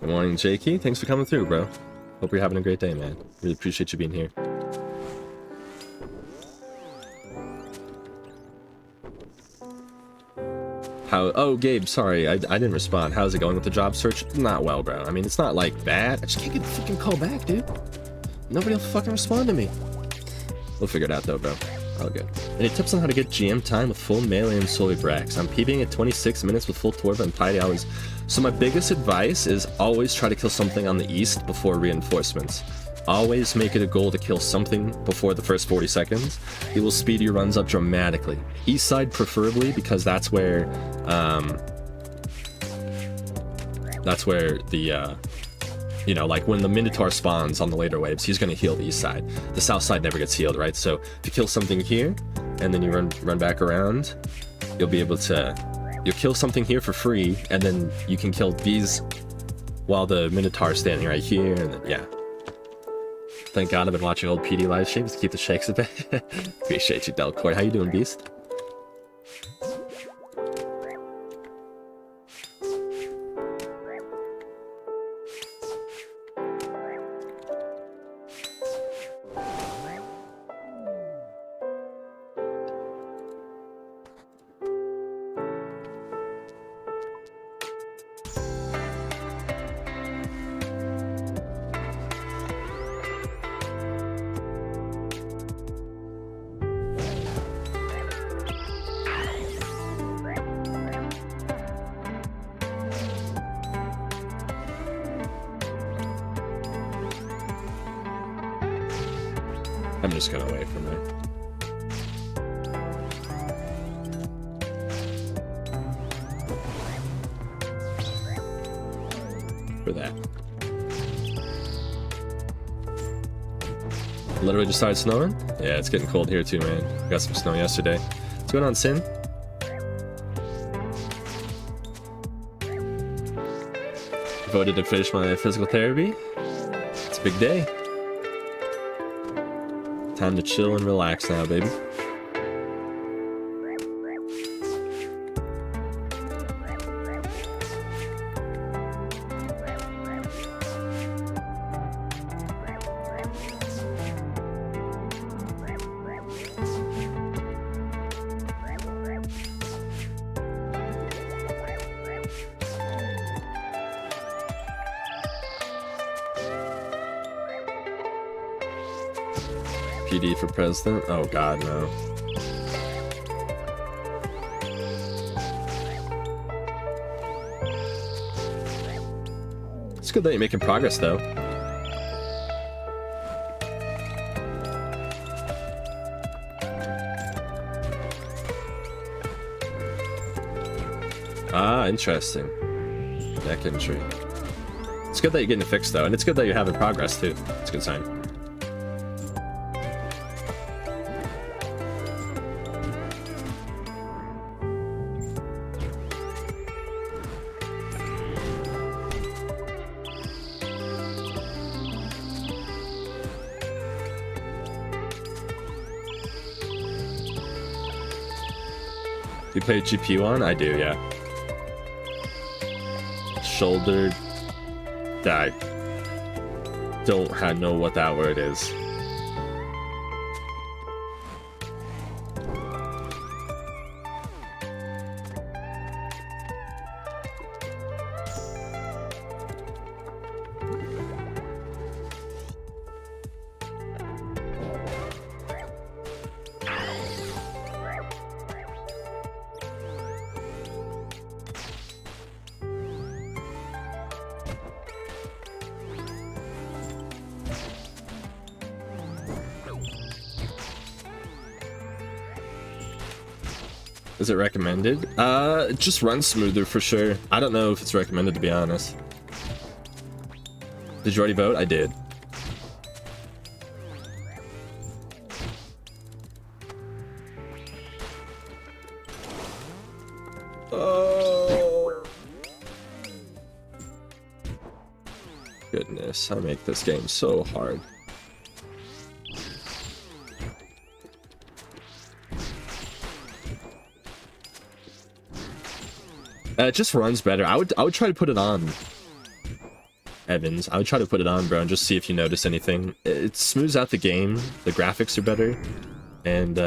Good morning, Jakey. Thanks for coming through, bro. Hope you're having a great day, man. Really appreciate you being here. How? Oh, Gabe, sorry, I didn't respond. How's it going with the job search? Not well, bro. I mean, it's not like bad. I just can't get a fucking call back, dude. Nobody will fucking respond to me. We'll figure it out, though, bro. All good. Any tips on how to get GM time with full melee and Solar Brax? I'm peeping at 26 minutes with full Torva and Piety hours. So my biggest advice is always try to kill something on the east before reinforcements. Always make it a goal to kill something before the first 40 seconds. It will speed your runs up dramatically. East side preferably, because that's where the you know, like when the Minotaur spawns on the later waves, he's gonna heal the east side. The south side never gets healed, right? So if you kill something here, and then you run back around, you'll be able to, you'll kill something here for free, and then you can kill these while the Minotaur's standing right here, and then, yeah. Thank God I've been watching old PD live streams to keep the shakes a bit. Appreciate you, Delcoy. How you doing, Beast? I'm just gonna wait from there. For that. Literally just started snowing? Yeah, it's getting cold here too, man. Got some snow yesterday. What's going on, Sin? Voted to finish my physical therapy. It's a big day. Time to chill and relax now, baby. PD for president? Oh god, no. It's good that you're making progress, though. interesting. Neck injury. It's good that you're getting it fixed though, and it's good that you're having progress too. It's a good sign. You play GPU on? I do, yeah. Shoulder. I don't know what that word is. Is it recommended? It just runs smoother for sure. I don't know if it's recommended, to be honest. Did you already vote? I did. Oh. Goodness, I make this game so hard. It just runs better. I would try to put it on, Evans. I would try to put it on, bro, and just see if you notice anything. It smooths out the game. The graphics are better, and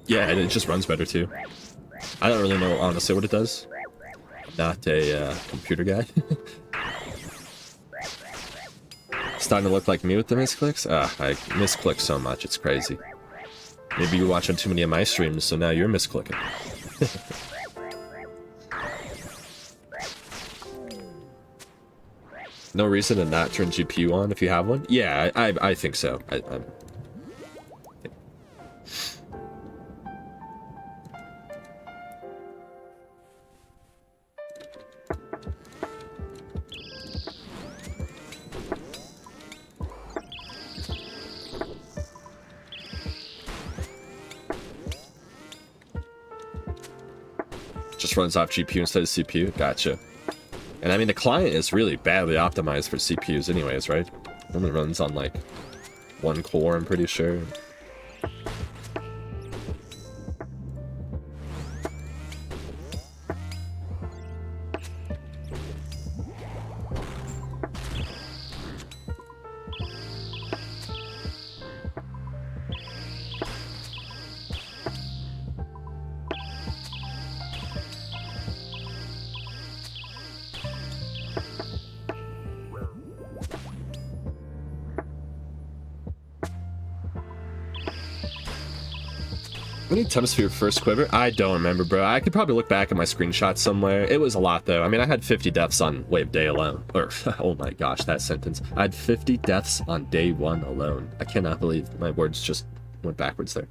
yeah, and it just runs better too. I don't really know honestly what it does. Not a computer guy. Starting to look like me with the misclicks. I misclick so much, it's crazy. Maybe you're watching too many of my streams, so now you're misclicking. No reason to not turn GPU on if you have one? Yeah, I think so. Just runs off GPU instead of CPU. Gotcha. And I mean, the client is really badly optimized for CPUs anyways, right? It only runs on like one core, I'm pretty sure. How many attempts for your first quiver? I don't remember, bro. I could probably look back at my screenshots somewhere. It was a lot, though. I mean, I had 50 deaths on wave day alone. Or, oh my gosh, that sentence. I had 50 deaths on day one alone. I cannot believe my words just went backwards there.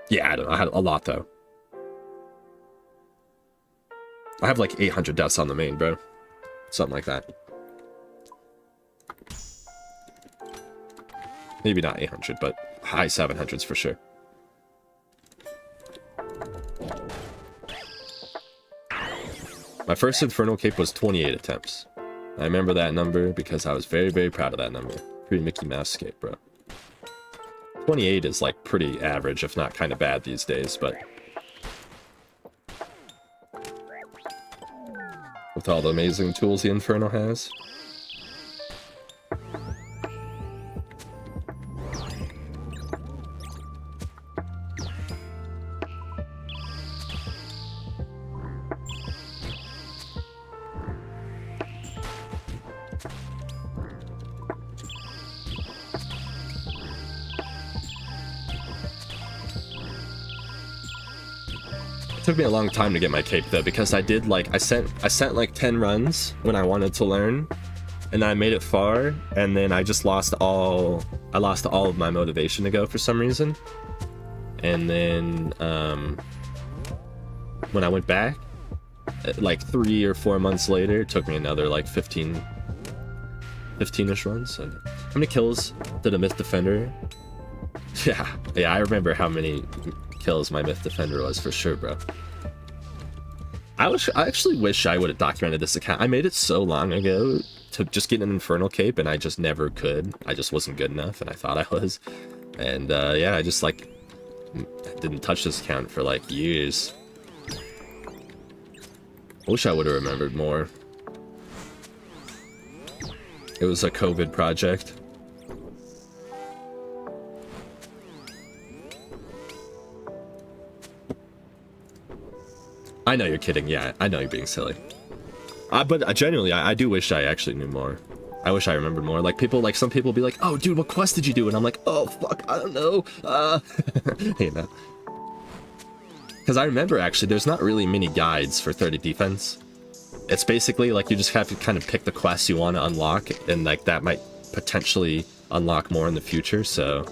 Yeah, I don't know. I had a lot, though. I have like 800 deaths on the main, bro. Something like that. Maybe not 800, but high 700s for sure. My first Infernal Cape was 28 attempts. I remember that number because I was very, very proud of that number. Pretty Mickey Mouse Cape, bro. 28 is like pretty average, if not kind of bad these days, but with all the amazing tools the Inferno has. It took me a long time to get my cape though, because I did like I sent like 10 runs when I wanted to learn, and I made it far, and then I just lost all of my motivation to go for some reason. And then when I went back, like 3 or 4 months later, it took me another like 15-ish runs. So how many kills did a Myth Defender? Yeah, I remember how many kills my Myth Defender was for sure, bro. I actually wish I would have documented this account. I made it so long ago to just get an Infernal Cape, and I just never could. I just wasn't good enough, and I thought I was. And yeah, I just like didn't touch this account for like years. I wish I would have remembered more. It was a COVID project. I know you're kidding. Yeah, I know you're being silly. But genuinely, I do wish I actually knew more. I wish I remembered more. Like some people be like, "Oh, dude, what quest did you do?" And I'm like, "Oh, fuck, I don't know." You know. Because I remember actually, there's not really many guides for 30 defense. It's basically like you just have to kind of pick the quests you want to unlock, and like that might potentially unlock more in the future. So.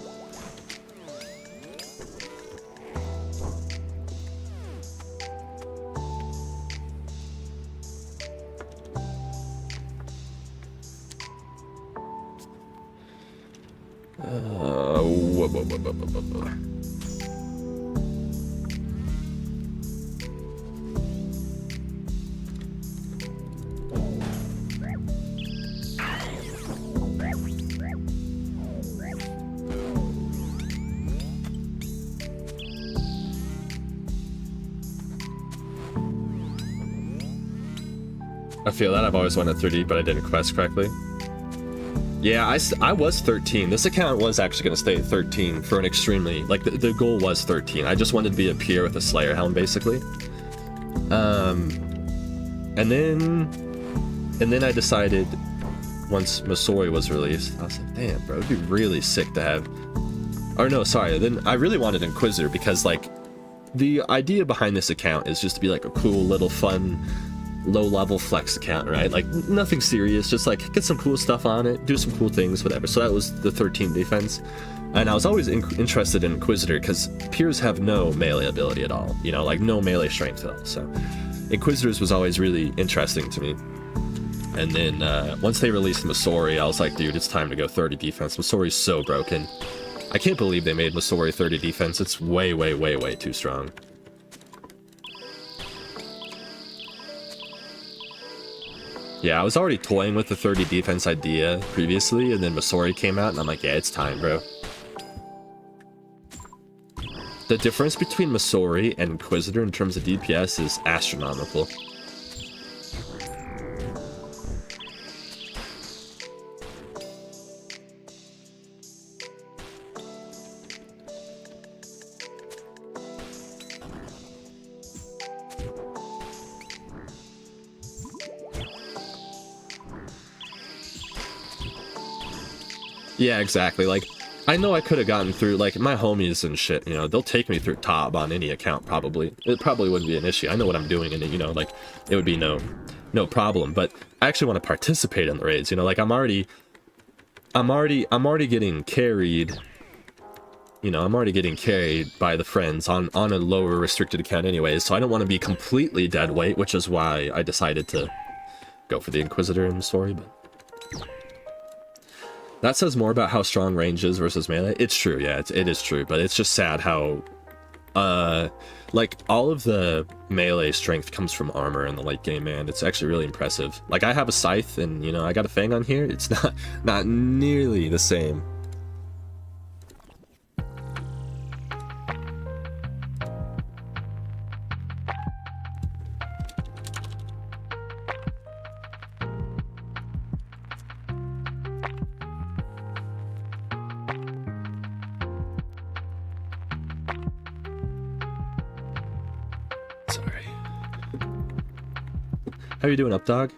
I feel that. I've always wanted 3D, but I didn't quest correctly. Yeah, I was 13. This account was actually going to stay at 13 for an extremely... Like, the goal was 13. I just wanted to be a peer with a Slayer Helm, basically. And then I decided, once Masori was released, I was like, damn, bro, it'd be really sick to have... Or no, sorry, then I really wanted Inquisitor, because, like, the idea behind this account is just to be, like, a cool, little, fun... low-level flex account, right? Like, nothing serious, just like get some cool stuff on it, do some cool things, whatever. So that was the 13 defense. And I was always interested in Inquisitor because Peers have no melee ability at all, you know, like no melee strength at all. So Inquisitors was always really interesting to me. And then once they released Masori, I was like, dude, it's time to go 30 defense. Masori's so broken. I can't believe they made Masori 30 defense. It's way, way, way, way too strong. Yeah, I was already toying with the 30 defense idea previously, and then Masori came out, and I'm like, yeah, it's time, bro. The difference between Masori and Inquisitor in terms of DPS is astronomical. Yeah, exactly. Like, I know I could have gotten through, like, my homies and shit, you know, they'll take me through top on any account, probably. It probably wouldn't be an issue. I know what I'm doing in it, you know, like, it would be no problem. But I actually want to participate in the raids, you know, like, I'm already getting carried, you know, I'm already getting carried by the friends on a lower restricted account anyways, so I don't want to be completely dead weight, which is why I decided to go for the Inquisitor in the story, but... That says more about how strong range is versus melee. It's true, yeah, it is true, but it's just sad how, like, all of the melee strength comes from armor in the late game, man. It's actually really impressive. Like, I have a scythe, and, you know, I got a fang on here. It's not nearly the same. How you doing, up dog?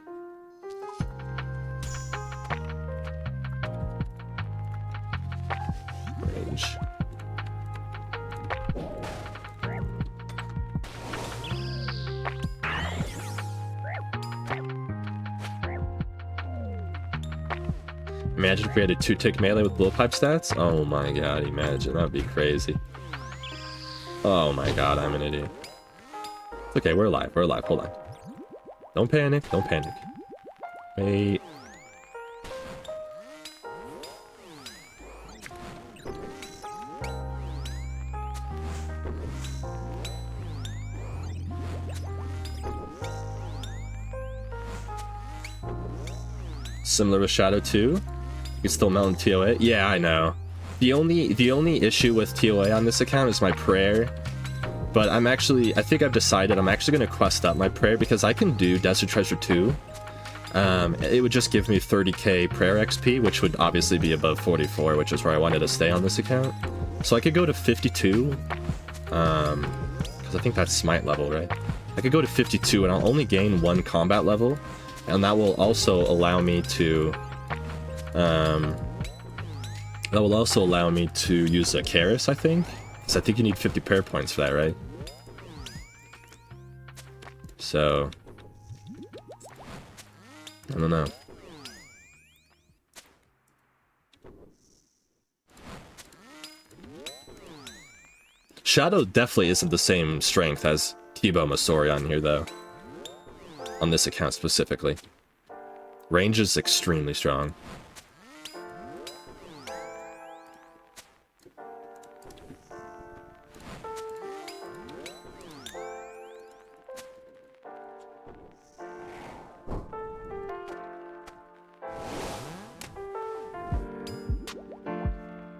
Range. Imagine if we had a 2-tick melee with blowpipe stats. Oh my god, imagine. That would be crazy. Oh my god, I'm an idiot. Okay, we're alive. We're alive. Hold on. Don't panic. Don't panic. Wait. Similar with Shadow 2. You can still melt in TOA. Yeah, I know. The only issue with TOA on this account is my prayer. But I think I've decided I'm actually going to quest up my prayer because I can do Desert Treasure 2. It would just give me 30k prayer XP, which would obviously be above 44, which is where I wanted to stay on this account. So I could go to 52, because I think that's smite level, right? I could go to 52 and I'll only gain 1 combat level, and that will also allow me to, use a Karis, I think. So I think you need 50 prayer points for that, right? So I don't know. Shadow definitely isn't the same strength as Kibo Masori on here, though. On this account specifically. Range is extremely strong.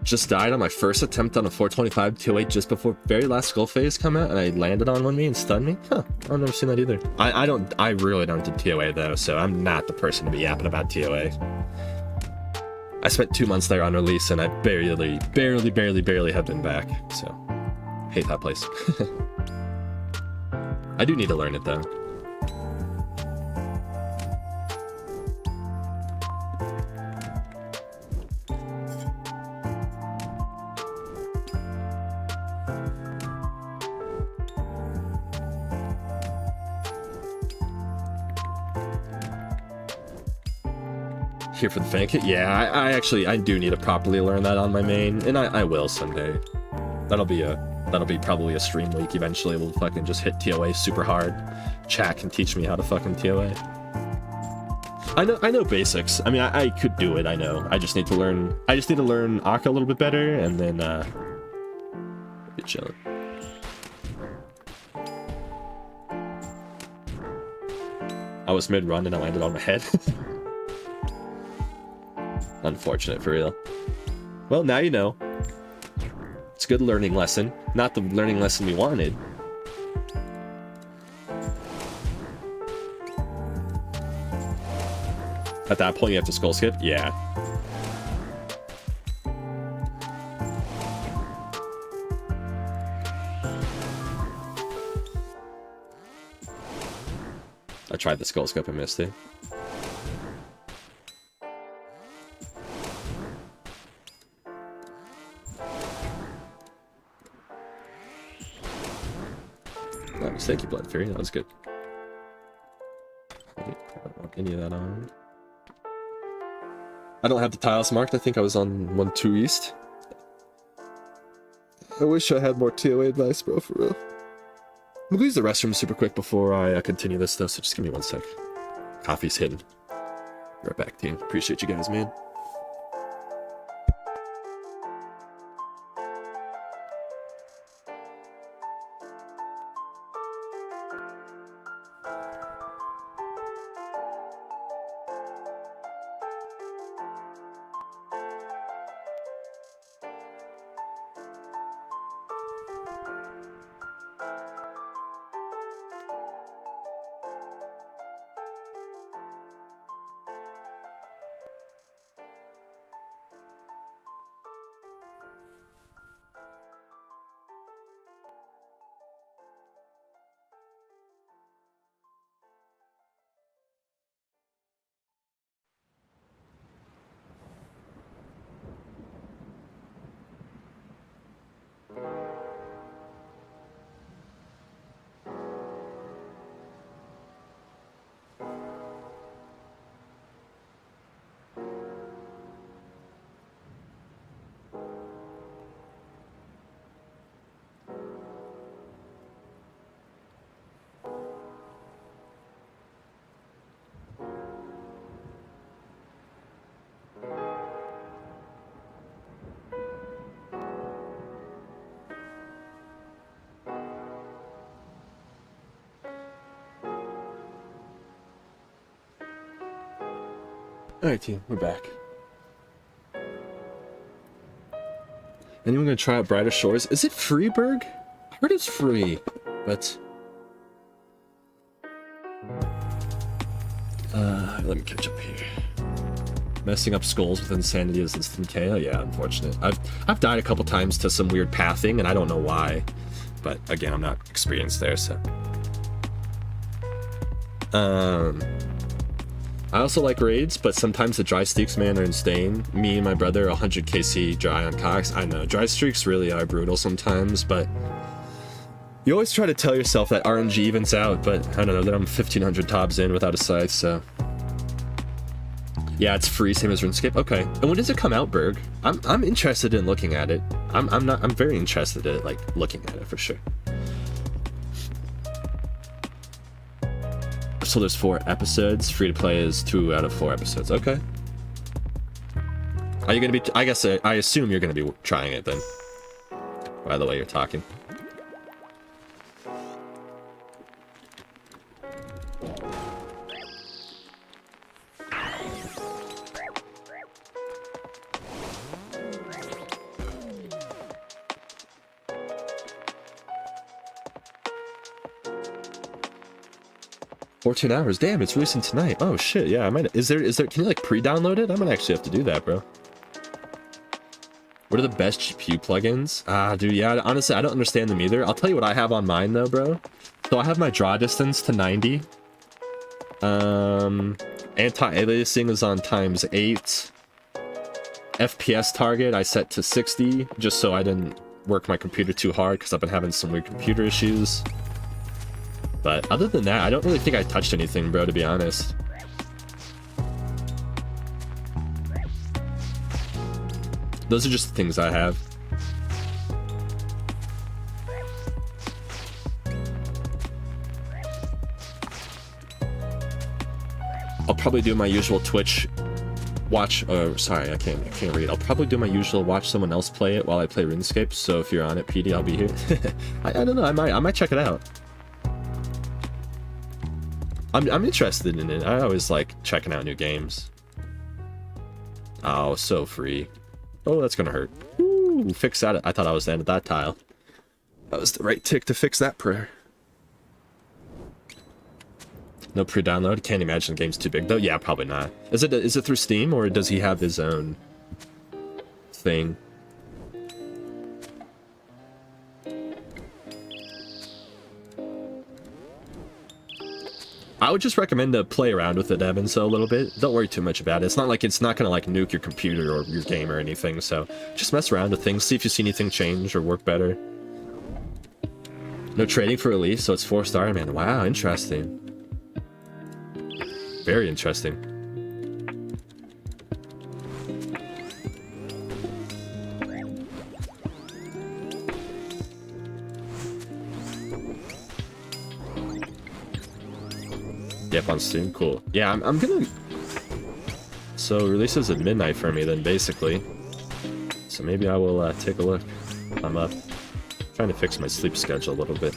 Just died on my first attempt on a 425 208 just before very last skull phase come out, and I landed on one me and stunned me. Huh, I've never seen that either. I really don't do TOA though, so I'm not the person to be yapping about TOA. I spent 2 months there on release, and I barely have been back, so hate that place. I do need to learn it though. Here for the fan kit? Yeah, I do need to properly learn that on my main, and I will someday. That'll be probably a stream week eventually. We'll fucking just hit TOA super hard. Chat can teach me how to fucking TOA. I know basics. I mean, I could do it, I know. I just need to learn Akka a little bit better, and then be chilling. I was mid-run and I landed on my head. Unfortunate, for real. Well, now you know. It's a good learning lesson. Not the learning lesson we wanted. At that point, you have to skull skip? Yeah. I tried the skull skip and missed it. Nice, thank you, Blood Fury. That was good. I don't want any of that on. I don't have the tiles marked. I think I was on 1-2 East. I wish I had more TOA advice, bro, for real. I'm gonna use the restroom super quick before I continue this stuff, so just give me 1 sec. Coffee's hidden. Right back, team. Appreciate you guys, man. Alright, team, we're back. Anyone gonna try out Brighter Shores? Is it free, Berg? I heard it's free, but... let me catch up here. Messing up skulls with insanity is instant KO? Yeah, unfortunate. I've died a couple times to some weird pathing, and I don't know why. But, again, I'm not experienced there, so... I also like raids, but sometimes the dry streaks, man, are insane. Me and my brother are 100 KC dry on Cox. I know, dry streaks really are brutal sometimes, but you always try to tell yourself that RNG evens out, but I don't know, then I'm 1500 tobs in without a scythe, so... Yeah, it's free, same as RuneScape. Okay, and when does it come out, Berg? I'm interested in looking at it. I'm very interested in, like, looking at it for sure. So there's 4 episodes. Free to play is 2 out of 4 episodes. Okay. Are you gonna be? I guess I assume you're gonna be trying it then. By the way you're talking. $14 hours. Damn, it's releasing tonight. Oh shit, yeah, I might. Is there? Can you like pre-download it? I might actually have to do that, bro. What are the best GPU plugins? Ah, dude, yeah, honestly, I don't understand them either. I'll tell you what I have on mine though, bro. So I have my draw distance to 90. Anti-aliasing is on ×8. FPS target I set to 60, just so I didn't work my computer too hard, because I've been having some weird computer issues. But other than that, I don't really think I touched anything, bro, to be honest. Those are just the things I have. I'll probably do my usual Twitch watch, sorry, I can't read. I'll probably do my usual watch someone else play it while I play RuneScape, so if you're on it, PD, I'll be here. I don't know, I might check it out. I'm interested in it. I always like checking out new games. Oh, so free. Oh, that's gonna hurt. Ooh, fix that. I thought I was the end of that tile. That was the right tick to fix that prayer. No pre-download? Can't imagine the game's too big though. Yeah, probably not. Is it through Steam, or does he have his own thing? I would just recommend to play around with it, Evan, so a little bit. Don't worry too much about it. It's not like it's not gonna like nuke your computer or your game or anything, so just mess around with things, see if you see anything change or work better. No trading for release, so it's 4-star, man. Wow, interesting. Very interesting. Yep, on Steam, cool. Yeah, I'm gonna... So, releases at midnight for me then, basically. So maybe I will take a look. I'm up. Trying to fix my sleep schedule a little bit.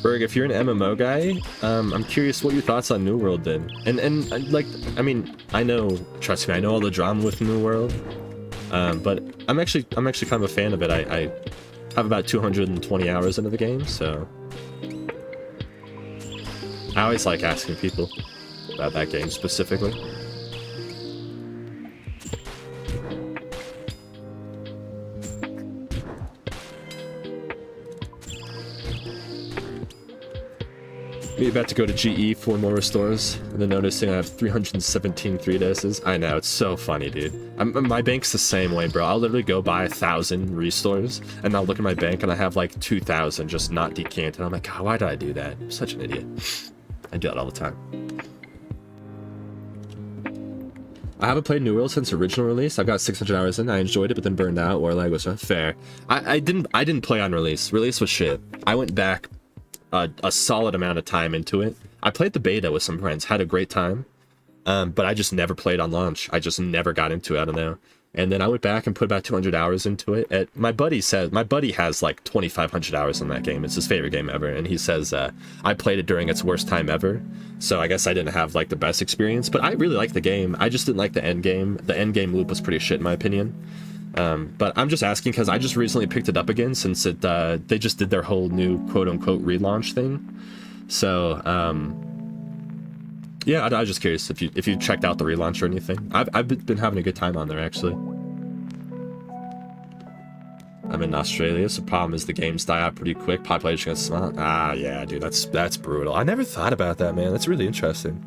Berg, if you're an MMO guy, I'm curious what your thoughts on New World then. And like, I mean, I know, trust me, I know all the drama with New World, but I'm actually kind of a fan of it. I have about 220 hours into the game, so I always like asking people about that game specifically. We about to go to GE for more restores, and then noticing I have 317 3DSs. I know, it's so funny, dude. My bank's the same way, bro. I'll literally go buy 1,000 restores, and I'll look at my bank and I have like 2,000 just not decanted. I'm like, God, why did I do that? I'm such an idiot. I do that all the time. I haven't played New World since original release. I've got 600 hours in. I enjoyed it, but then burned out. Warlag was fair. I didn't play on release. Release was shit. I went back a solid amount of time into it. I played the beta with some friends, had a great time, but I just never played on launch. I just never got into it. I don't know. And then I went back and put about 200 hours into it. My buddy has like 2,500 hours in that game. It's his favorite game ever, and he says I played it during its worst time ever. So I guess I didn't have like the best experience, but I really liked the game. I just didn't like the end game. The end game loop was pretty shit in my opinion. But I'm just asking because I just recently picked it up again since they just did their whole new quote-unquote relaunch thing. So yeah, I was just curious if you checked out the relaunch or anything. I've been having a good time on there actually. I'm in Australia, so the problem is the games die out pretty quick. Population gets small. Ah, yeah, dude, that's brutal. I never thought about that, man. That's really interesting.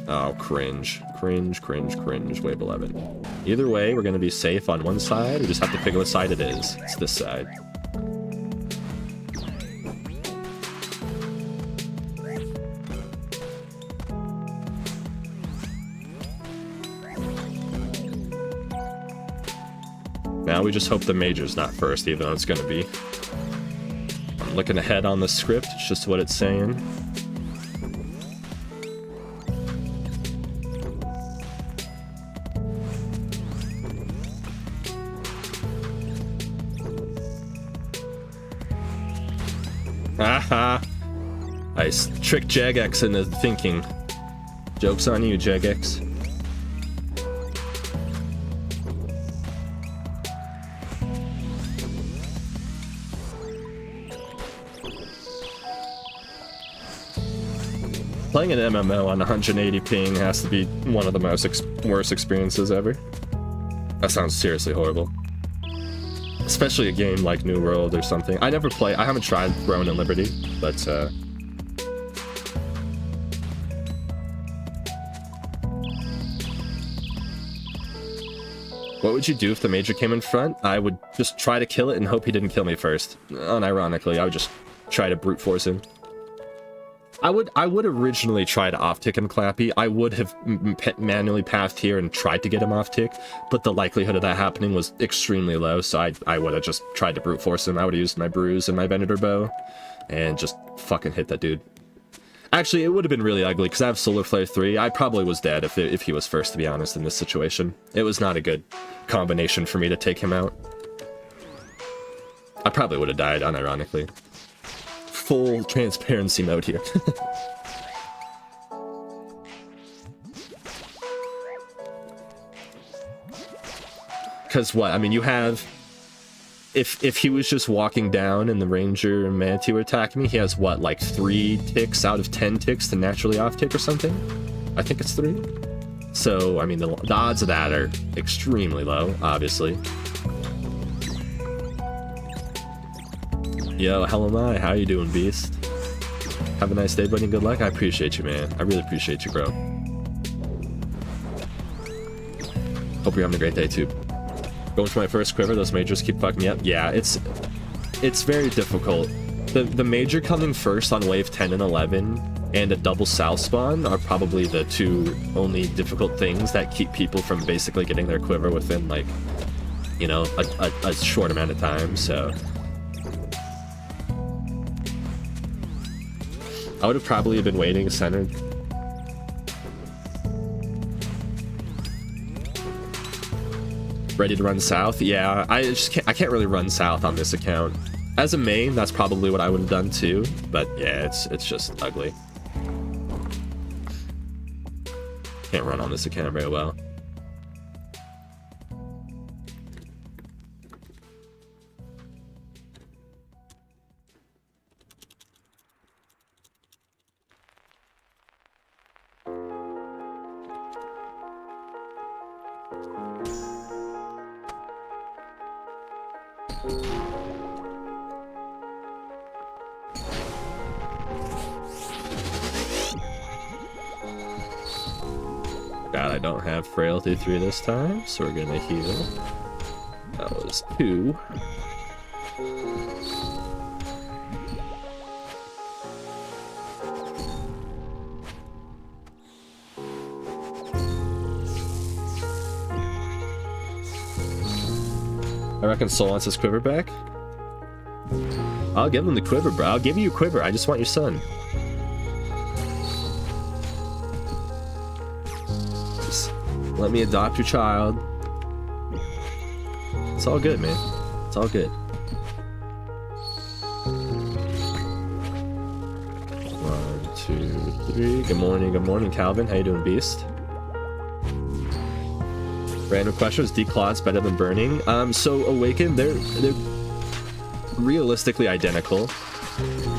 Oh, cringe. Cringe, cringe, cringe. Wave 11. Either way, we're going to be safe on one side. We just have to pick what side it is. It's this side. Now we just hope the major's not first, even though it's going to be. I'm looking ahead on the script. It's just what it's saying. Aha! I tricked Jagex into thinking. Joke's on you, Jagex. Playing an MMO on 180 ping has to be one of the worst experiences ever. That sounds seriously horrible. Especially a game like New World or something. I haven't tried Throne and Liberty, but what would you do if the major came in front? I would just try to kill it and hope he didn't kill me first. Unironically, I would just try to brute force him. I would originally try to off-tick him, Clappy. I would have manually pathed here and tried to get him off-tick, but the likelihood of that happening was extremely low, so I would have just tried to brute force him. I would have used my bruise and my Venator bow, and just fucking hit that dude. Actually, it would have been really ugly, because I have Solar Flare 3. I probably was dead if he was first, to be honest, in this situation. It was not a good combination for me to take him out. I probably would have died, unironically. Full transparency mode here. Because what? I mean, you have... If he was just walking down and the Ranger and Manatee were attacking me, he has what, like 3 ticks out of 10 ticks to naturally off-tick or something? I think it's 3. So, I mean, the odds of that are extremely low, obviously. Yo, hell am I? How you doing, Beast? Have a nice day, buddy, and good luck. I appreciate you, man. I really appreciate you, bro. Hope you're having a great day, too. Going for my first quiver, those majors keep fucking me up. Yeah, it's very difficult. The major coming first on wave 10 and 11 and a double south spawn are probably the 2 only difficult things that keep people from basically getting their quiver within, like, you know, a short amount of time, so... I would have probably been waiting centered. Ready to run south? Yeah, I can't really run south on this account. As a main, that's probably what I would have done too, but yeah, it's just ugly. Can't run on this account very well. God, I don't have frailty 3 this time, so we're gonna heal. That was 2. I reckon Soul wants his quiver back. I'll give him the quiver, bro. I'll give you a quiver. I just want your son. Just let me adopt your child. It's all good, man. It's all good. 1, 2, 3. Good morning, Calvin. How you doing, Beast? Random question: is declaw's better than burning? So Awaken, they're realistically identical.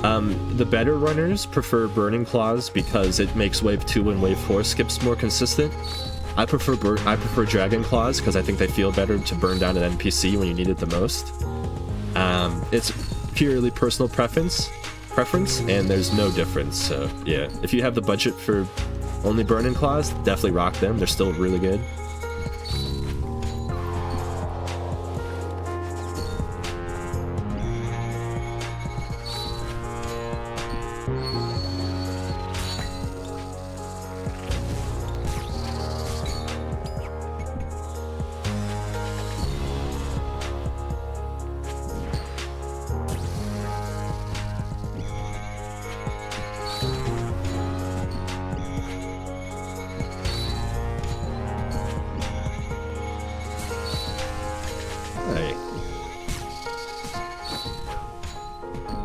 The better runners prefer burning claws because it makes wave 2 and wave 4 skips more consistent. I prefer dragon claws because I think they feel better to burn down an NPC when you need it the most. It's purely personal preference, and there's no difference. So yeah, if you have the budget for only burning claws, definitely rock them. They're still really good.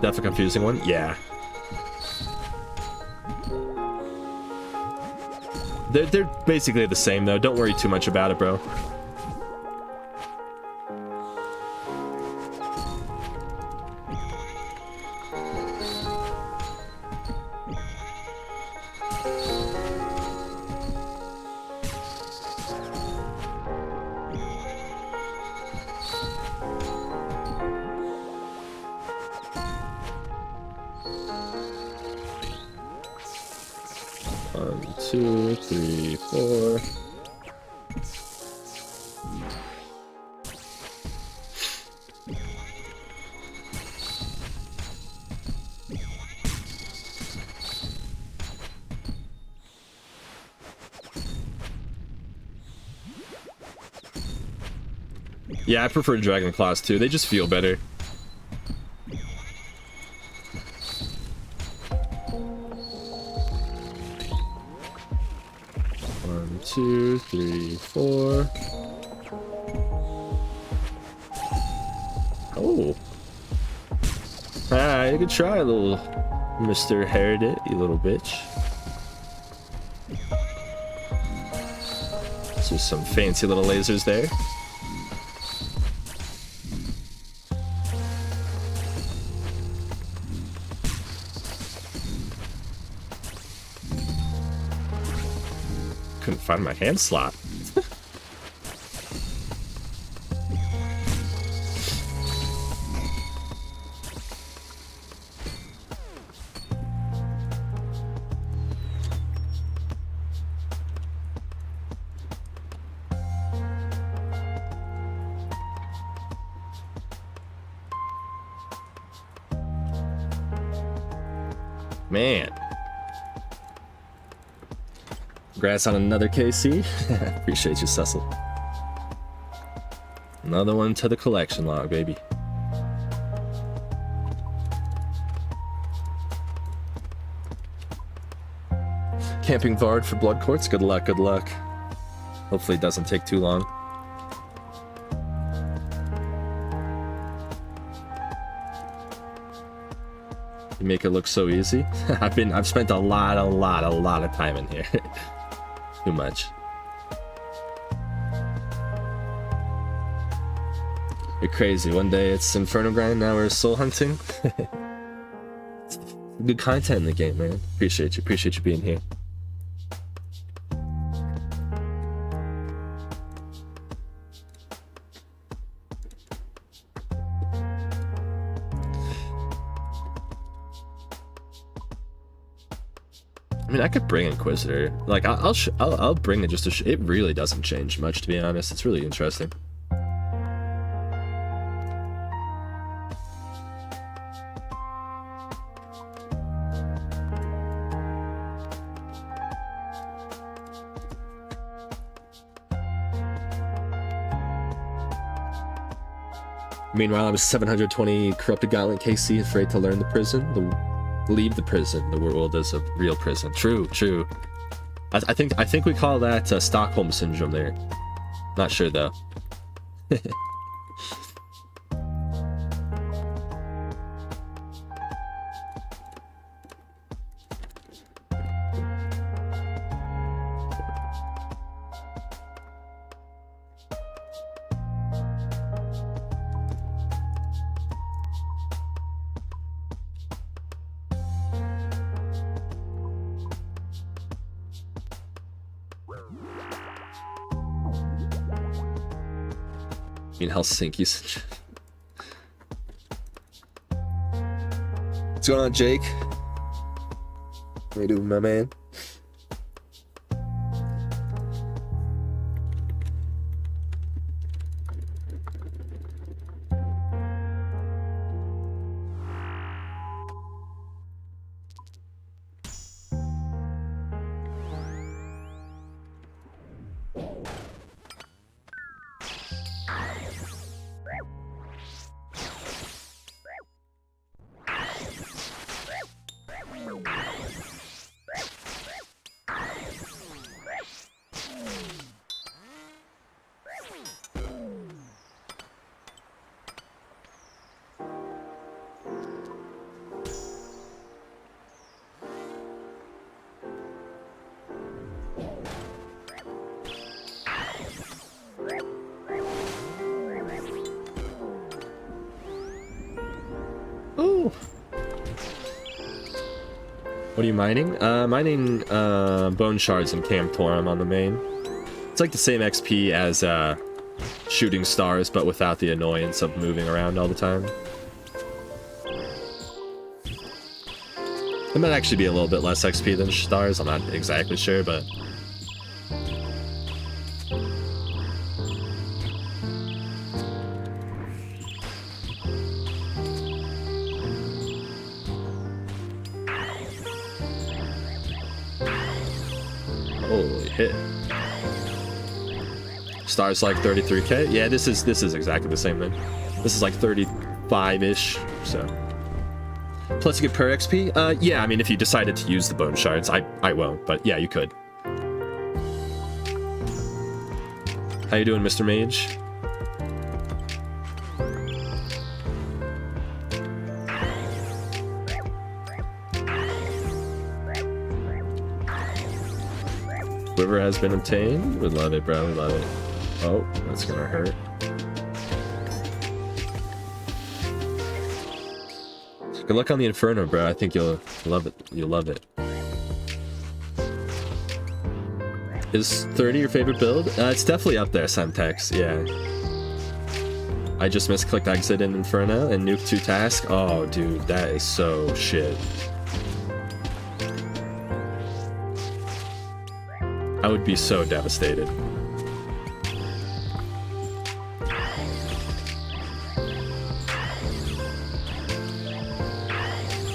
That's a confusing one. Yeah. They're basically the same though. Don't worry too much about it, bro. Yeah, I prefer Dragon Claws too. They just feel better. One, two, three, 4. Oh. Alright, good try, little Mr. Heredit, you little bitch. So some fancy little lasers there. Couldn't find my hand slot. Man. Congrats on another KC. Appreciate you, Cecil. Another one to the collection log, baby. Camping Vard for Blood Courts. Good luck, good luck. Hopefully it doesn't take too long. You make it look so easy. I've spent a lot of time in here. Too much. You're crazy. One day it's Inferno Grind, now we're soul hunting. Good content in the game, man. Appreciate you being here. I mean, I could bring Inquisitor. Like, I'll bring it just to. It really doesn't change much, to be honest. It's really interesting. Meanwhile, I'm 720 corrupted gauntlet KC, afraid to learn the prison. Leave the prison. The world is a real prison. True, true. I think we call that Stockholm syndrome there. Not sure though. In Helsinki. What's going on, Jake? How you doing, my man? What are you mining? Mining bone shards and Camtorum on the main. It's like the same XP as shooting stars, but without the annoyance of moving around all the time. It might actually be a little bit less XP than stars, I'm not exactly sure, but... Holy hit. Stars like 33k? Yeah, this is exactly the same then. This is like 35-ish, so. Plus you get per XP? Yeah, I mean if you decided to use the bone shards, I won't, but yeah, you could. How you doing, Mr. Mage? Quiver has been obtained. We love it, bro. We love it. Oh, that's gonna hurt. Good luck on the Inferno, bro. I think you'll love it. You'll love it. Is 30 your favorite build? It's definitely up there, Semtex. Yeah. I just misclicked exit in Inferno and nuke 2 task. Oh, dude, that is so shit. I would be so devastated.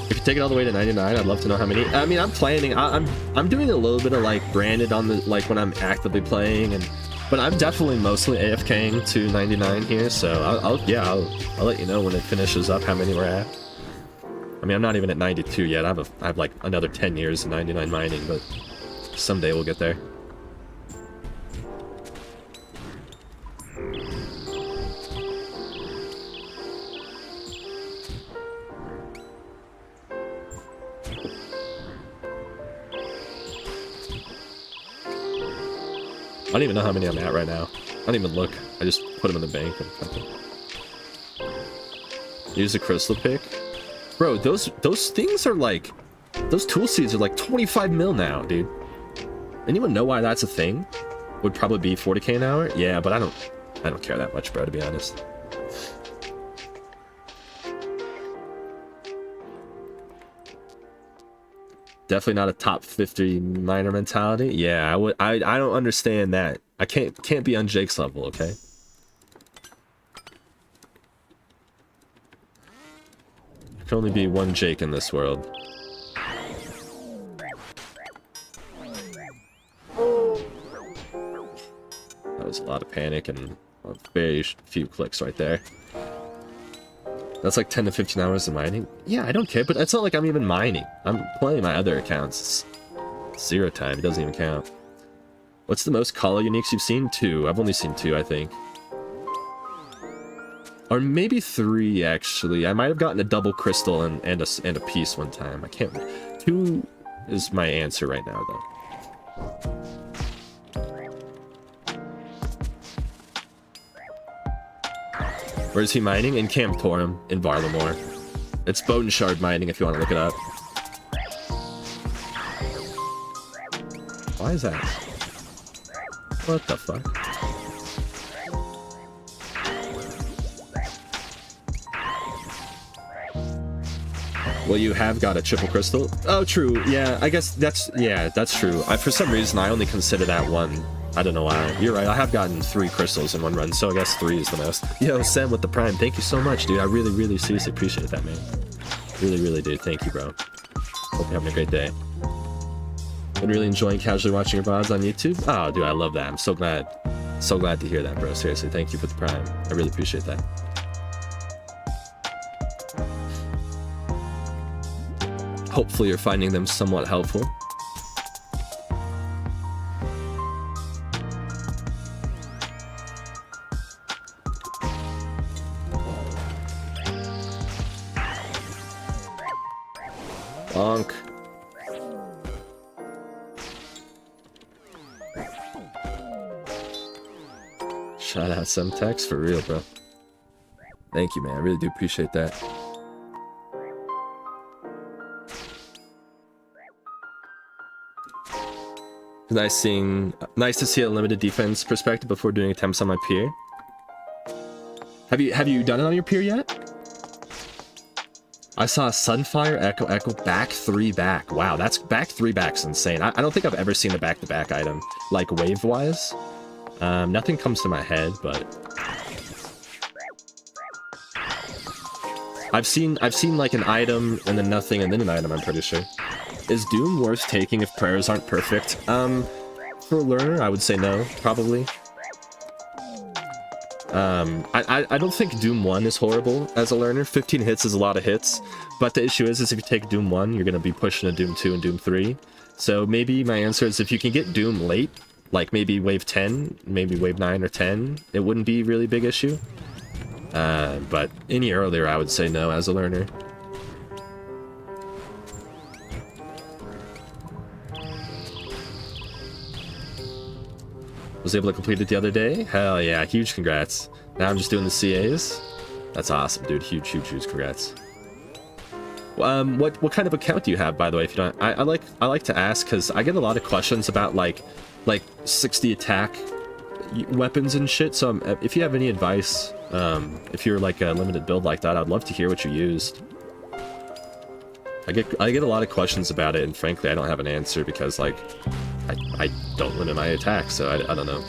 If you take it all the way to 99, I'd love to know how many. I mean, I'm planning. I'm doing a little bit of like branded on the like when I'm actively playing, but I'm definitely mostly AFKing to 99 here. So I'll let you know when it finishes up how many we're at. I mean, I'm not even at 92 yet. I have like another 10 years of 99 mining, but someday we'll get there. I don't even know how many I'm at right now. I don't even look. I just put them in the bank and fucking use a crystal pick. Bro, those things are like, those tool seeds are like 25 mil now, dude. Anyone know why that's a thing? Would probably be 40k an hour. Yeah, but I don't care that much, bro, to be honest. Definitely not a top 50 miner mentality. Yeah, I don't understand that. I can't be on Jake's level, okay? There can only be one Jake in this world. That was a lot of panic and a very few clicks right there. That's like 10 to 15 hours of mining. Yeah, I don't care, but it's not like I'm even mining. I'm playing my other accounts. It's 0 time, it doesn't even count. What's the most Colo uniques you've seen? 2. I've only seen 2, I think. Or maybe 3, actually. I might have gotten a double crystal and a piece one time. I can't... 2 is my answer right now, though. Where is he mining? In Camp Torum, in Varlamore. It's Bone Shard mining if you want to look it up. Why is that? What the fuck? Well, you have got a triple crystal. Oh, true. Yeah, I guess that's true. For some reason, I only consider that one. I don't know why. You're right, I have gotten 3 crystals in one run, so I guess 3 is the most. Yo, Sam with the Prime, thank you so much, dude. I really, really seriously appreciate that, man. Really, really do. Thank you, bro. Hope you're having a great day. Been really enjoying casually watching your VODs on YouTube. Oh, dude, I love that. I'm so glad. So glad to hear that, bro. Seriously, thank you for the Prime. I really appreciate that. Hopefully you're finding them somewhat helpful. Bonk. Shout out Semtex, for real, bro. Thank you, man. I really do appreciate that. Nice to see a limited defense perspective before doing attempts on my peer. Have you done it on your peer yet? I saw a Sunfire, Echo, back 3 back. Wow, that's back 3 back's insane. I don't think I've ever seen a back-to-back item, like wave-wise. Nothing comes to my head, but... I've seen like an item, and then nothing, and then an item, I'm pretty sure. Is Doom worth taking if prayers aren't perfect? For a learner, I would say no, probably. I don't think Doom 1 is horrible as a learner. 15 hits is a lot of hits, but the issue is if you take Doom 1, you're going to be pushing a Doom 2 and Doom 3. So maybe my answer is if you can get Doom late, like maybe wave 10, maybe wave 9 or 10, it wouldn't be a really big issue. But any earlier, I would say no as a learner. Was able to complete it the other day? Hell yeah, huge congrats. Now I'm just doing the CAs. That's awesome, dude. Huge congrats. What kind of account do you have, by the way? If you don't, I like to ask because I get a lot of questions about like 60 attack weapons and shit. So if you have any advice, if you're like a limited build like that, I'd love to hear what you used. I get a lot of questions about it, and frankly, I don't have an answer because like I don't limit my attack, so I don't know.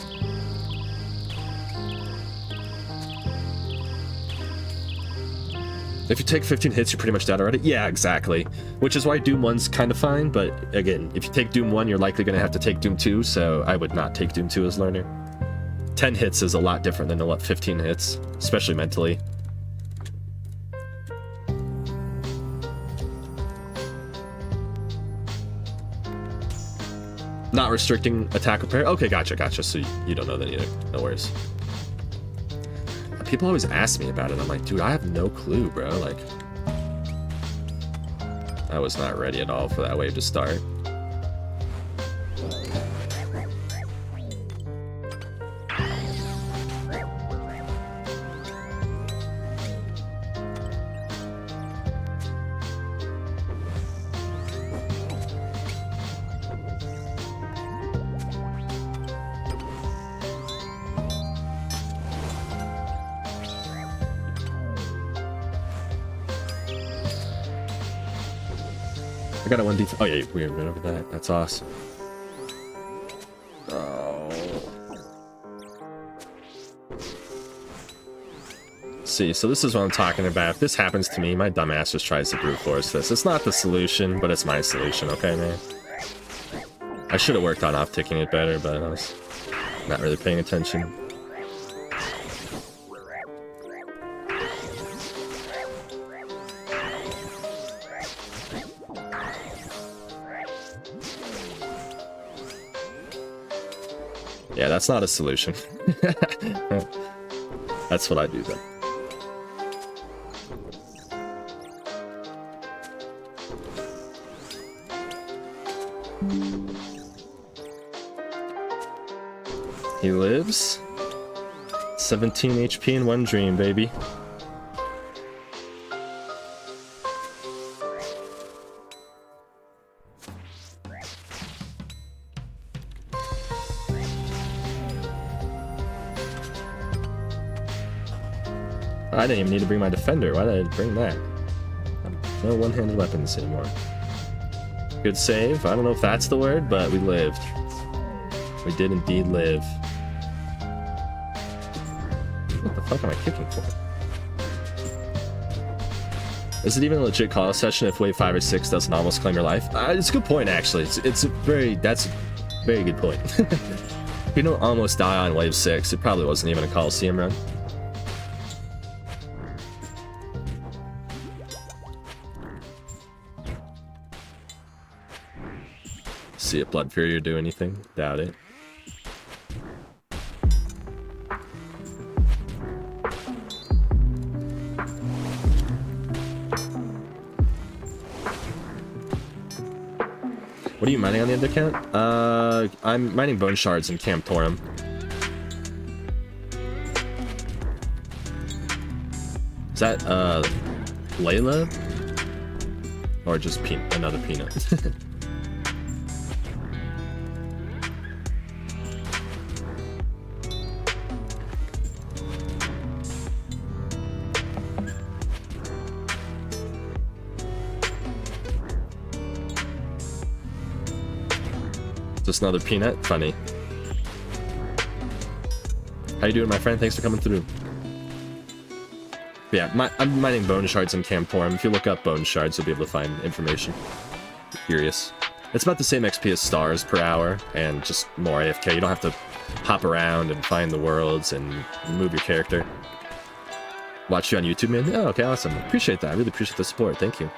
If you take 15 hits, you're pretty much dead already? Yeah, exactly. Which is why Doom 1's kind of fine, but again, if you take Doom 1, you're likely going to have to take Doom 2, so I would not take Doom 2 as learner. 10 hits is a lot different than 15 hits, especially mentally. Not restricting attack repair? Okay, gotcha. So you don't know that either. No worries. People always ask me about it. I'm like, dude, I have no clue, bro. Like, I was not ready at all for that wave to start. I got a 1 defense. Oh yeah, we went over that. That's awesome. Oh. See, so this is what I'm talking about. If this happens to me, my dumbass just tries to brute force this. It's not the solution, but it's my solution, okay, man? I should have worked on off-ticking it better, but I was not really paying attention. Yeah, that's not a solution. That's what I do, though. He lives. 17 HP in 1 dream, baby. I didn't even need to bring my defender. Why did I bring that? No one-handed weapons anymore. Good save. I don't know if that's the word, but we lived. We did indeed live. What the fuck am I kicking for? Is it even a legit call session if wave 5 or 6 doesn't almost claim your life? It's a good point, actually. That's a very good point. If you don't almost die on wave 6, it probably wasn't even a Colosseum run. See if Blood Fury do anything? Doubt it. What are you mining on the other account? I'm mining bone shards in Camp Torum. Is that Layla? Or just another peanut? Just another peanut? Funny. How you doing, my friend? Thanks for coming through. But yeah, I'm mining bone shards in Camp Torum. If you look up bone shards, you'll be able to find information. Curious. It's about the same XP as stars per hour, and just more AFK. You don't have to hop around and find the worlds and move your character. Watch you on YouTube, man? Oh, okay, awesome. Appreciate that. I really appreciate the support. Thank you.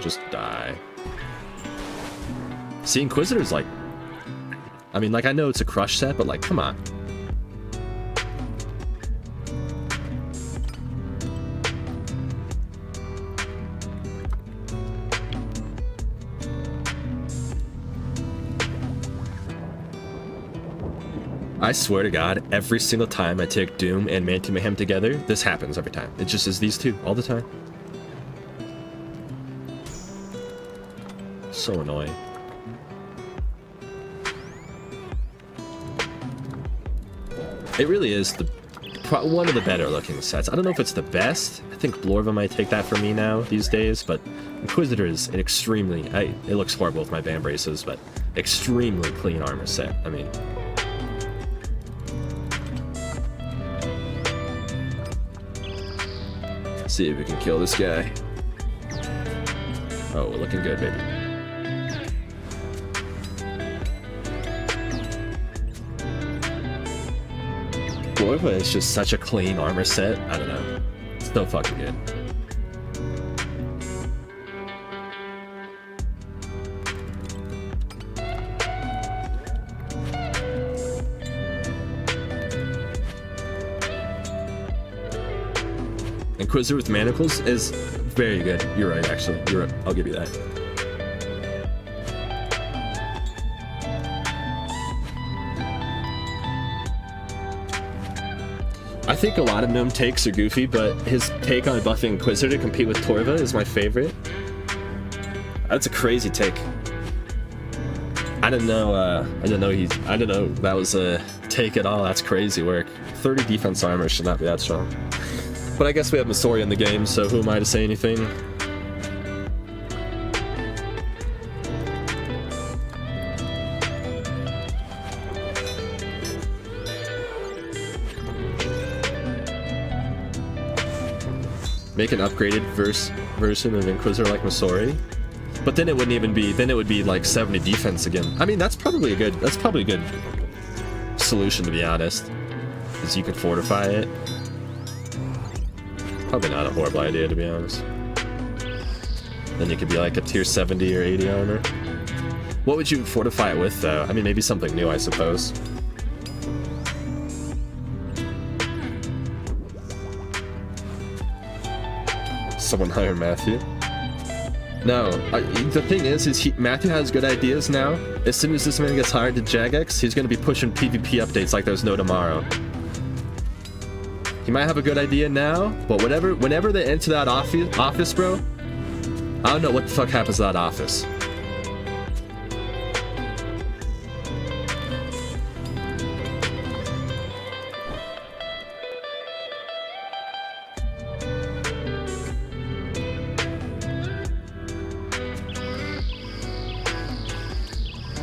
Just die. See, Inquisitor's like... I mean, like, I know it's a crush set, but like, come on. I swear to God, every single time I take Doom and Manti Mayhem together, this happens every time. It just is these two, all the time. So annoying. It really is one of the better looking sets. I don't know if it's the best. I think Blorva might take that for me now these days, but Inquisitor is an extremely... it looks horrible with my band braces, but extremely clean armor set. I mean... see if we can kill this guy. Oh, we're looking good, baby. Blorva is just such a clean armor set. I don't know. It's so fucking good. Inquisitor with manacles is very good. You're right, actually. You're right. I'll give you that. I think a lot of Gnome takes are goofy, but his take on buffing Inquisitor to compete with Torva is my favorite. That's a crazy take. I didn't know that was a take at all. That's crazy work. 30 defense armor should not be that strong. But I guess we have Masori in the game, so who am I to say anything? Make an upgraded version of Inquisitor like Masori. But then it wouldn't even be, then it would be like 70 defense again. I mean, that's probably a good solution, to be honest. Is you could fortify it. Probably not a horrible idea, to be honest. Then you could be like a tier 70 or 80 armor. What would you fortify it with, though? I mean, maybe something new, I suppose. Someone hire Matthew. No, the thing is Matthew has good ideas now. As soon as this man gets hired to Jagex, he's going to be pushing PvP updates like there's no tomorrow. He might have a good idea now, but whenever they enter that office, bro, I don't know what the fuck happens to that office.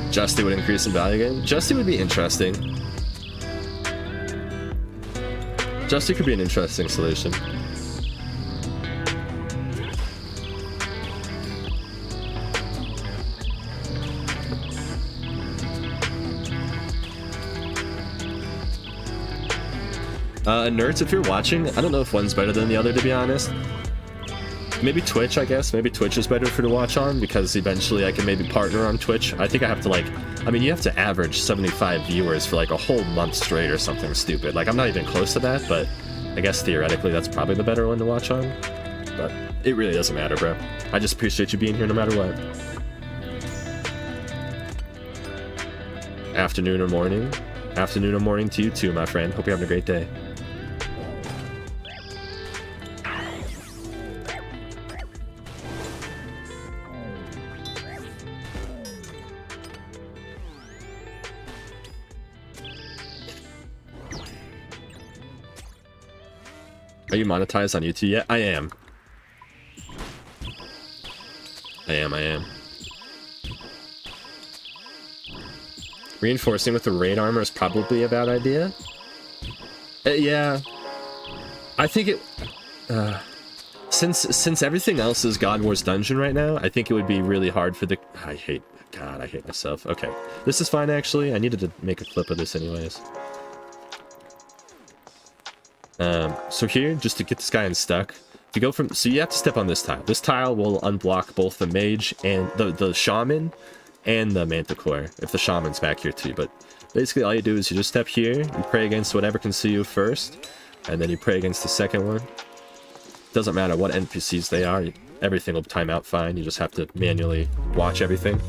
Justy would increase in value again. Justy would be interesting. Justy could be an interesting solution. Nerds, if you're watching, I don't know if one's better than the other, to be honest. Maybe Twitch, I guess. Maybe Twitch is better for to watch on, because eventually I can maybe partner on Twitch. I think I have to, like, I mean, you have to average 75 viewers for like a whole month straight or something stupid. Like, I'm not even close to that, but I guess theoretically that's probably the better one to watch on. But it really doesn't matter, bro. I just appreciate you being here no matter what. Afternoon or morning? Afternoon or morning to you too, my friend. Hope you're having a great day. Are you monetized on YouTube yet? I am. I am. Reinforcing with the raid armor is probably a bad idea. Yeah. I think it... Since everything else is God Wars Dungeon right now, I think it would be really hard for the... God, I hate myself. Okay. This is fine, actually. I needed to make a clip of this anyways. So here, just to get this guy unstuck, to go from, so you have to step on this tile. This tile will unblock both the mage and the shaman and the manticore, if the shaman's back here too. But basically all you do is you just step here, you pray against whatever can see you first, and then you pray against the second one. Doesn't matter what NPCs they are, everything will time out fine. You just have to manually watch everything.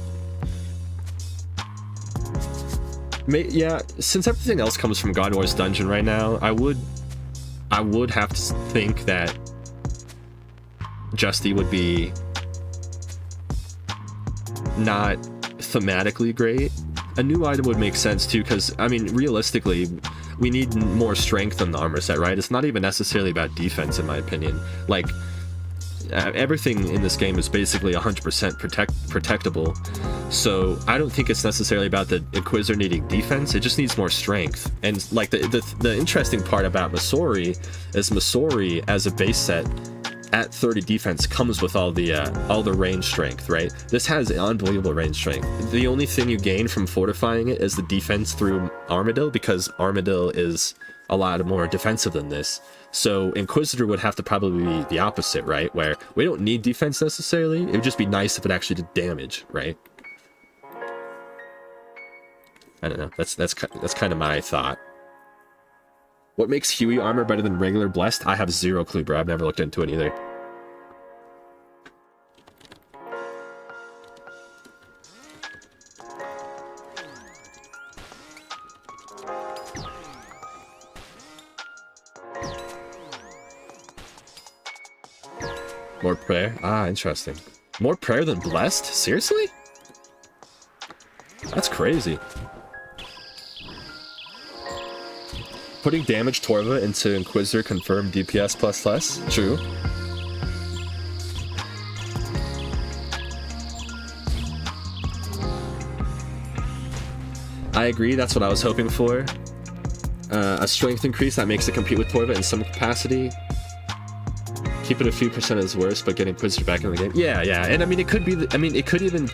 Yeah, since everything else comes from God Wars Dungeon right now, I would have to think that Justy would be not thematically great. A new item would make sense too, because, I mean, realistically, we need more strength on the armor set, right? It's not even necessarily about defense, in my opinion. Like, everything in this game is basically 100% protectable. So I don't think it's necessarily about the Inquisitor needing defense. It just needs more strength. And like the interesting part about Masori is Masori as a base set at 30 defense comes with all the range strength, right? This has unbelievable range strength. The only thing you gain from fortifying it is the defense through Armadillo, because Armadillo is a lot more defensive than this. So Inquisitor would have to probably be the opposite, right? Where we don't need defense necessarily. It would just be nice if it actually did damage, right? I don't know. That's kind of my thought. What makes Huey armor better than regular Blessed? I have zero clue, bro. I've never looked into it either. More prayer? Ah, interesting. More prayer than Blessed? Seriously? That's crazy. putting damage Torva into Inquisitor confirmed DPS plus less. True. I agree, that's what I was hoping for. A strength increase that makes it compete with Torva in some capacity. Keep it a few percent as worse, but get Inquisitor back in the game. Yeah, yeah, and I mean, it could be, I mean, it could even...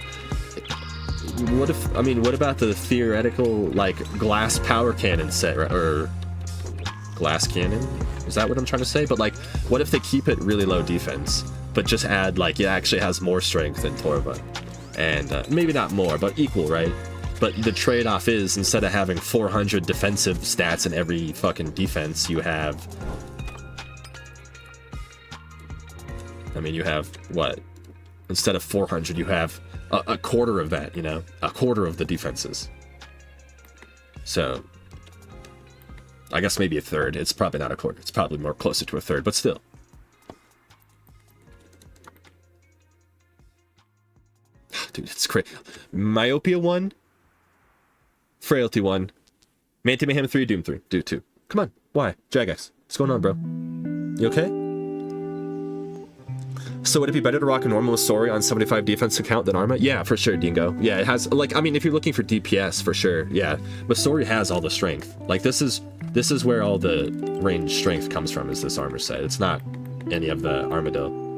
What if, I mean, what about the theoretical, like, glass power cannon set, or glass cannon? Is that what I'm trying to say? But, like, what if they keep it really low defense, but just add, like, it actually has more strength than Torva? And maybe not more, but equal, right? But the trade-off is, instead of having 400 defensive stats in every fucking defense, you have... I mean, you have, what? Instead of 400, you have a quarter of that, you know? A quarter of the defenses. So, I guess maybe a third. It's probably not a quarter. It's probably more closer to a third, but still. Dude, it's crazy. Myopia 1. Frailty 1. Manti Mayhem 3, Doom 3. Do 2. Come on. Why? Jagex. What's going on, bro? You okay? So would it be better to rock a normal Masori on 75 defense account than Arma? Yeah, for sure, Dingo. Yeah, it has, like, I mean, if you're looking for DPS, for sure, yeah. Masori has all the strength. Like, this is where all the range strength comes from, is this armor set. It's not any of the Armadillo.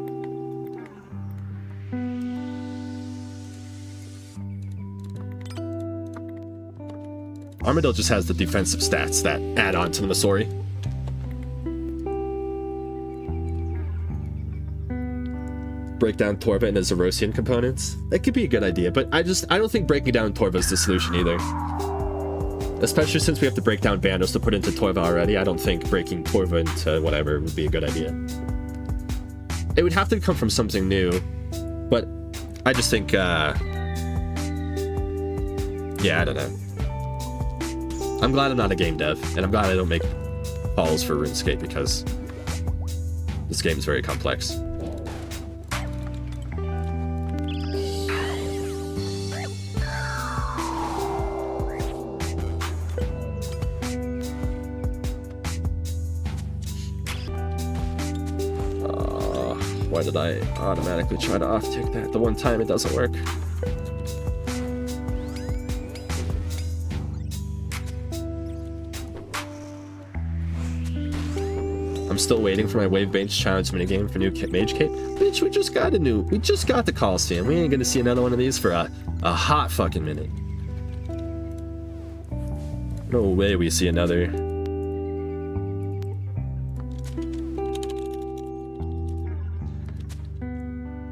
Armadillo just has the defensive stats that add on to the Masori. Break down Torva into Zerosian components. That could be a good idea, but I don't think breaking down Torva is the solution either. Especially since we have to break down Vandals to put into Torva already, I don't think breaking Torva into whatever would be a good idea. It would have to come from something new, but I just think, yeah, I don't know. I'm glad I'm not a game dev, and I'm glad I don't make calls for RuneScape because this game is very complex. Why did I automatically try to off-tick that? The one time it doesn't work. I'm still waiting for my Wave Bench Challenge minigame for new Mage Cape. Bitch, we just got the Colosseum. We ain't gonna see another one of these for a hot fucking minute. No way we see another.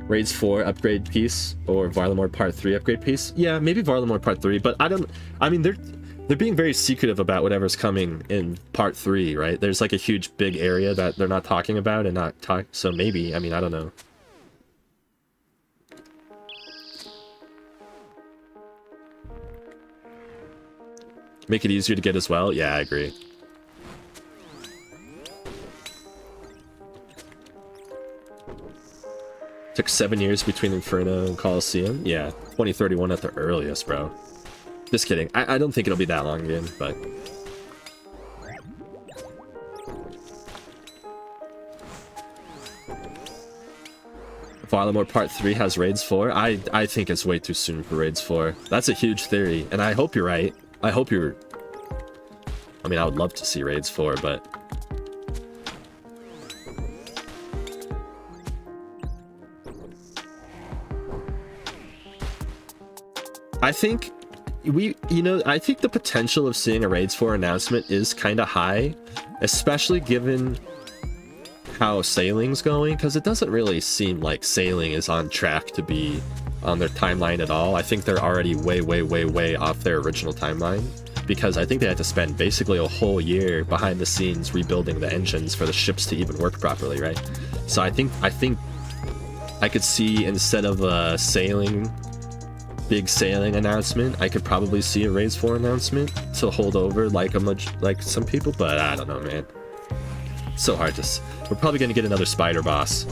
Raids 4 upgrade piece or Varlamore Part 3 upgrade piece. Yeah, maybe Varlamore Part 3, but I mean they're being very secretive about whatever's coming in Part 3, right? There's like a huge big area that they're not talking about and so maybe, I mean, I don't know. Make it easier to get as well? Yeah, I agree. Took 7 years between Inferno and Colosseum. Yeah, 2031 at the earliest, bro. Just kidding. I don't think it'll be that long again, but... Varlamore Part 3 has Raids 4? I think it's way too soon for Raids 4. That's a huge theory, and I hope you're right. I hope you're... I mean, I would love to see Raids 4, but... I think I think the potential of seeing a Raids 4 announcement is kind of high, especially given how Sailing's going, because it doesn't really seem like Sailing is on track to be on their timeline at all. I think they're already way off their original timeline, because I think they had to spend basically a whole year behind the scenes rebuilding the engines for the ships to even work properly, right? So I think I could see, instead of a big Sailing announcement, I could probably see a Raids 4 announcement to hold over like some people, but I don't know, man. So hard to... We're probably gonna get another spider boss.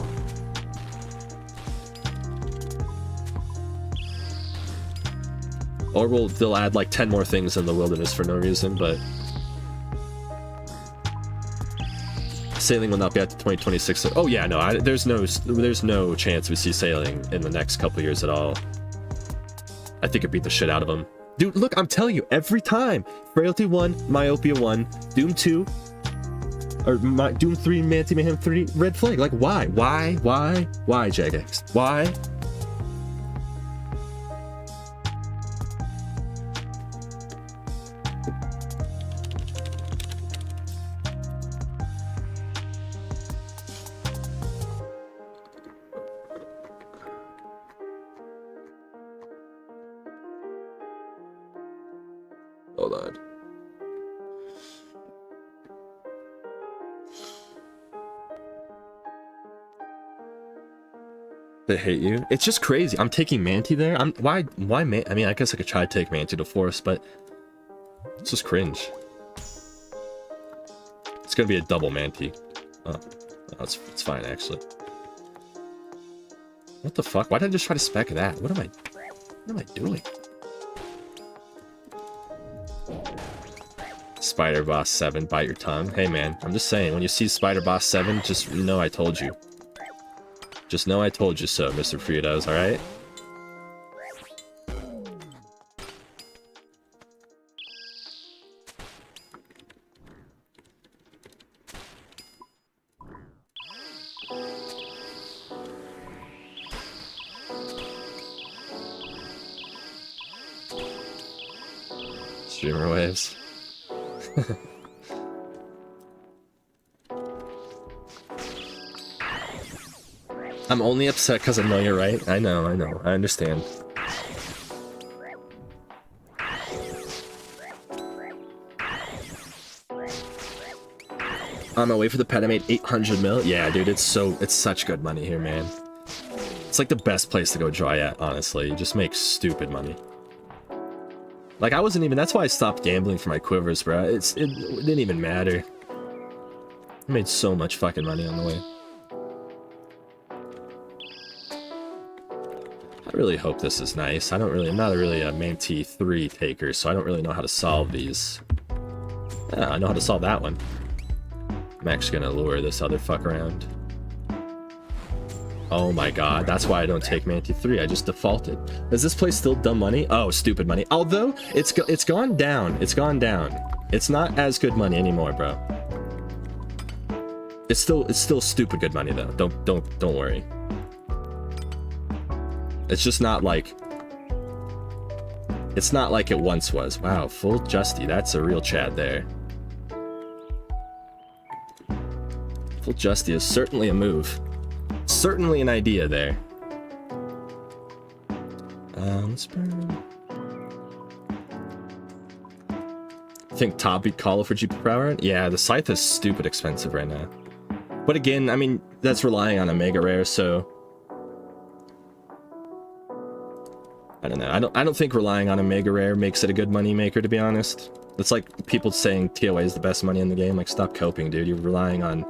Or they'll add like 10 more things in the wilderness for no reason, but... Sailing will not be at the 2026. Oh yeah, no, there's no chance we see sailing in the next couple years at all. I think it beat the shit out of them. Dude, look, I'm telling you, every time. Frailty 1, Myopia 1, Doom 2, or Doom 3, Manti Mayhem 3, Red Flag. Like, why? Why, Jagex? Why? Hold on. They hate you. It's just crazy. I'm taking Manti there. Why Man? I mean, I guess I could try to take Manti to Force, but it's just cringe. It's gonna be a double Manti. Oh, it's fine actually. What the fuck? Why did I just try to spec that? What am I doing? Spider Boss 7, bite your tongue. Hey man, I'm just saying, when you see Spider Boss 7, just know I told you. Just know I told you so, Mr. Fritos, alright? Streamer waves. I'm only upset because I know you're right. I know, I understand. On my way for the pet, I made 800 mil. Yeah, dude, it's such good money here, man. It's like the best place to go dry at, honestly. You just make stupid money. Like, I wasn't even... That's why I stopped gambling for my quivers, bro. It didn't even matter. I made so much fucking money on the way. I really hope this is nice. I'm not really a Manti 3 taker, so I don't really know how to solve these. Yeah, I know how to solve that one. I'm actually gonna lure this other fuck around. Oh my god, that's why I don't take Manti 3, I just defaulted. Is this place still dumb money? Oh, stupid money. Although, it's gone down. It's gone down. It's not as good money anymore, bro. It's still stupid good money though. Don't worry. It's just not like... It's not like it once was. Wow, full Justy, that's a real Chad there. Full Justy is certainly a move. Certainly an idea there. Let's burn. I think top beat Call for GP per hour? Yeah, the Scythe is stupid expensive right now. But again, I mean, that's relying on a mega rare, so... I don't know. I don't think relying on a mega rare makes it a good money maker, to be honest. It's like people saying TOA is the best money in the game. Like, stop coping, dude. You're relying on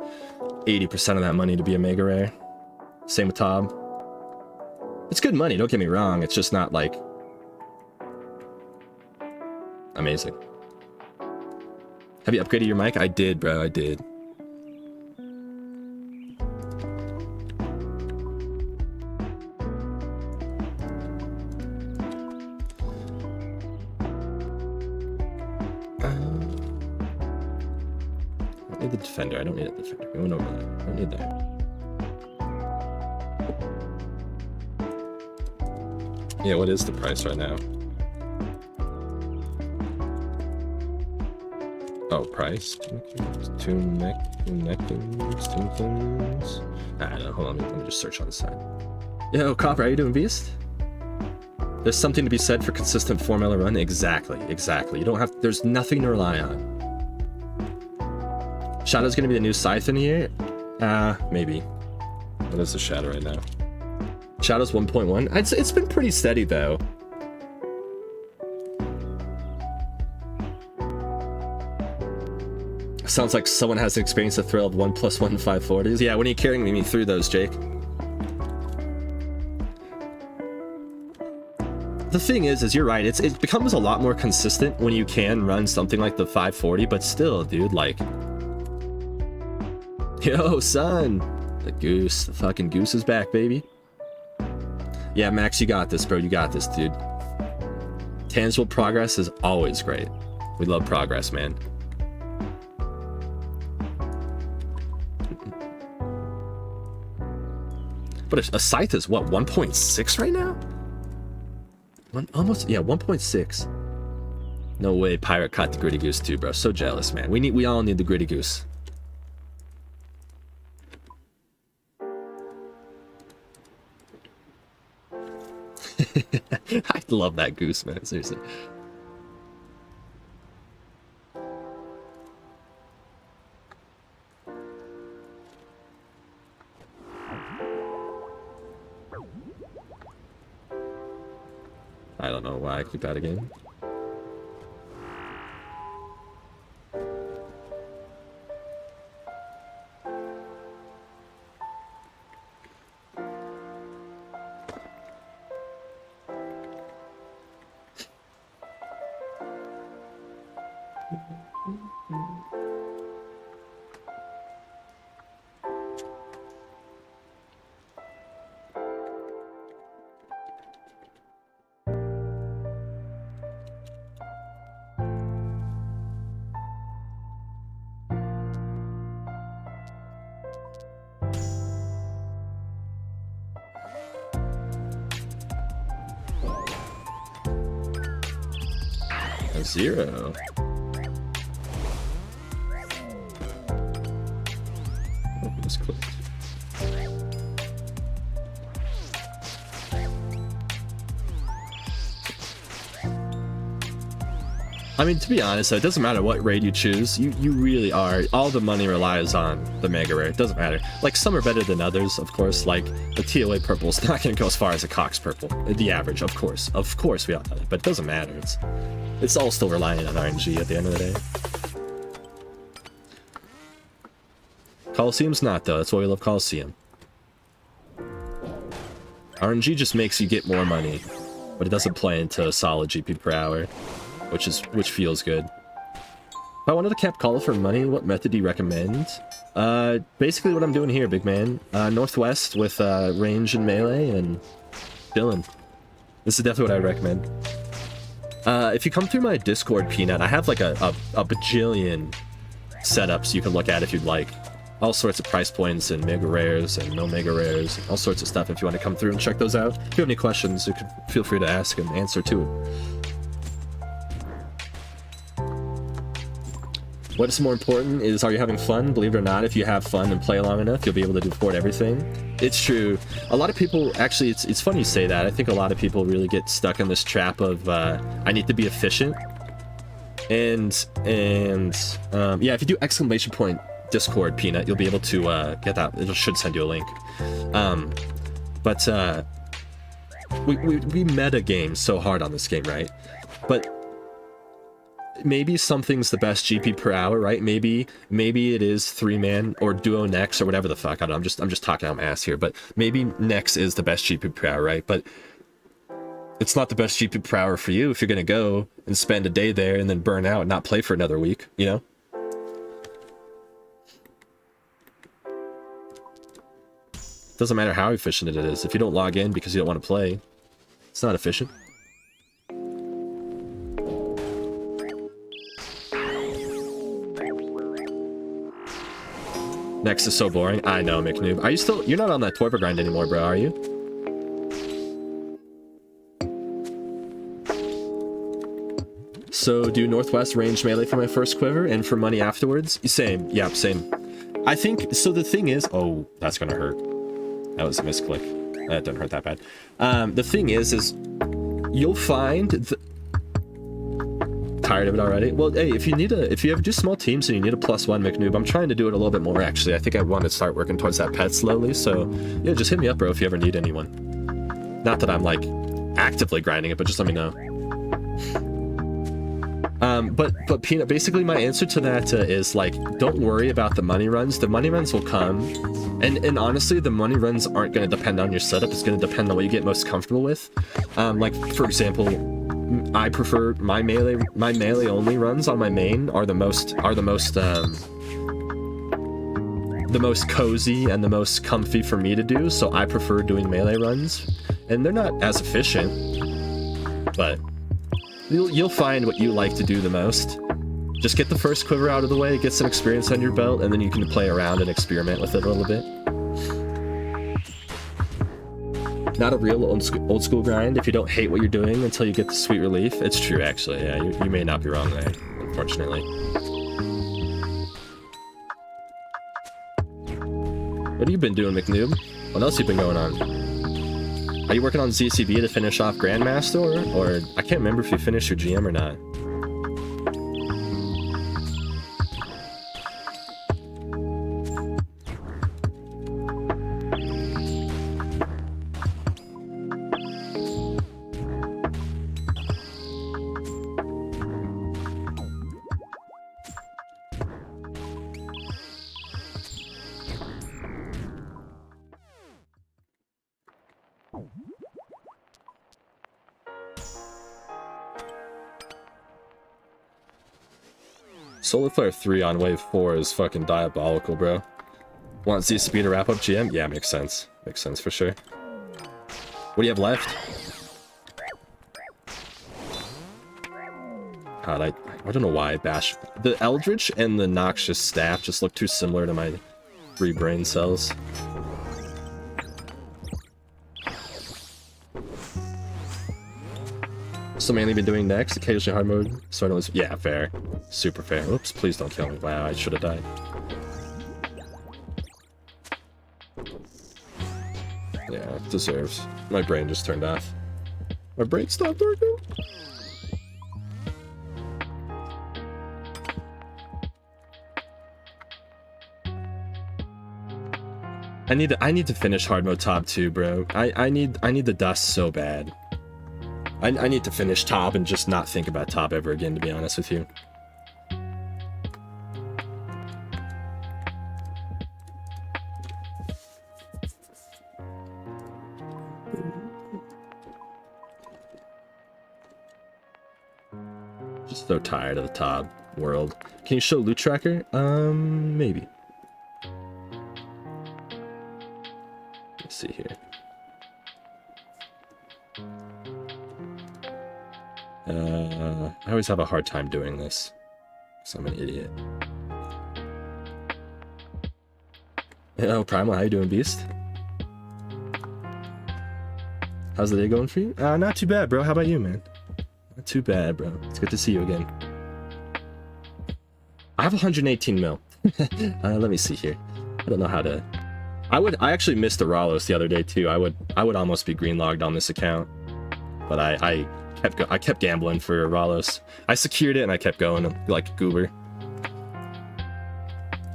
80% of that money to be a mega rare. Same with Tob. It's good money, don't get me wrong. It's just not, like, amazing. Have you upgraded your mic? I did, bro. I did. I don't need the defender. I don't need a defender. We went over that. I don't need that. Yeah, what is the price right now? Oh, price? Tomb neckings. I don't know, hold on, let me just search on the side. Yo, Copper, how you doing, Beast? There's something to be said for consistent formula run. Exactly. You don't have, there's nothing to rely on. Shadow's gonna be the new Scythe in here? Maybe. What is the Shadow right now? Shadow's 1.1. It's been pretty steady though. Sounds like someone has experienced the thrill of 1+1 540s. Yeah, when are you carrying me through those, Jake? The thing is you're right. It becomes a lot more consistent when you can run something like the 540, but still, dude, like, Yo, son! The goose. The fucking goose is back, baby. Yeah, Max, you got this, bro. You got this, dude. Tangible progress is always great. We love progress, man. But a scythe is what, 1.6 right now? Almost, yeah, 1.6. No way, pirate caught the gritty goose too, bro. So jealous, man. We all need the gritty goose. I love that goose, man. Seriously. I don't know why I keep that again. A 0. Oh, this clicked. I mean, to be honest, though, it doesn't matter what raid you choose. You really are. All the money relies on the mega rare. It doesn't matter. Like, some are better than others, of course. Like, the TOA purple's not going to go as far as a Cox purple. The average, of course. Of course, we all know that. But it doesn't matter. It's all still relying on RNG at the end of the day. Colosseum's not, though. That's why we love Colosseum. RNG just makes you get more money, but it doesn't play into a solid GP per hour, which feels good. If I wanted to cap Call for money, what method do you recommend? Basically what I'm doing here, big man. Northwest with range and melee and chillin'. This is definitely what I would recommend. If you come through my Discord, Peanut, I have like a bajillion setups you can look at if you'd like. All sorts of price points and mega rares and no mega rares, and all sorts of stuff if you want to come through and check those out. If you have any questions, you can feel free to ask and answer to it. What is more important is, are you having fun? Believe it or not, if you have fun and play long enough, you'll be able to afford everything. It's true. A lot of people, actually, it's funny you say that. I think a lot of people really get stuck in this trap of, I need to be efficient. And yeah, if you do exclamation point Discord, Peanut, you'll be able to get that. It should send you a link. We meta game so hard on this game, right? But maybe something's the best GP per hour, right? Maybe it is 3-man or duo Nex or whatever the fuck. I don't know. I'm just talking out my ass here, but maybe Nex is the best GP per hour, right? But it's not the best GP per hour for you if you're gonna go and spend a day there and then burn out and not play for another week, you know? Doesn't matter how efficient it is. If you don't log in because you don't want to play, it's not efficient. Next is so boring. I know, McNoob. Are you still... You're not on that Torva grind anymore, bro, are you? So, do Northwest range melee for my first quiver and for money afterwards? Same. Yep, same. I think... So the thing is... Oh, that's gonna hurt. That was a misclick. That didn't hurt that bad. The thing is you'll find... Tired of it already? Well, hey, if you have just small teams and you need a +1 McNoob, I'm trying to do it a little bit more, actually. I think I want to start working towards that pet slowly, so yeah, just hit me up, bro, if you ever need anyone. Not that I'm, like, actively grinding it, but just let me know. But Peanut, basically my answer to that is, like, don't worry about the money runs. The money runs will come. And honestly, the money runs aren't going to depend on your setup. It's going to depend on what you get most comfortable with. Like, for example, I prefer my melee only runs on my main are the most the most cozy and the most comfy for me to do, so I prefer doing melee runs. And they're not as efficient, but you'll find what you like to do the most. Just get the first quiver out of the way, get some experience on your belt, and then you can play around and experiment with it a little bit. Not a real old school grind if you don't hate what you're doing until you get the sweet relief. It's true, actually. Yeah, you may not be wrong there, unfortunately. What have you been doing, McNoob? What else have you been going on? Are you working on ZCB to finish off Grandmaster, or I can't remember if you finished your GM or not. Solar Flare 3 on wave 4 is fucking diabolical, bro. Want ZCB to wrap up GM? Yeah, makes sense. Makes sense for sure. What do you have left? God, I don't know why I bash... The Eldritch and the Noxious Staff just look too similar to my 3 brain cells. So mainly been doing next, occasionally hard mode, so I don't lose. Yeah, fair. Super fair. Oops, please don't kill me. Wow, I should have died. Yeah, it deserves. My brain just turned off. My brain stopped working. I need to finish hard mode top 2, bro. I need the dust so bad. I need to finish top and just not think about top ever again, to be honest with you. Just so tired of the top world. Can you show loot tracker? Maybe. Let's see here. I always have a hard time doing this, because I'm an idiot. Hello, Primal, how you doing, Beast? How's the day going for you? Not too bad, bro. How about you, man? Not too bad, bro. It's good to see you again. I have 118 mil. Let me see here. I don't know how to... I actually missed the Ralos the other day, too. I would almost be green logged on this account, but I kept gambling for Ralos. I secured it and I kept going like a goober.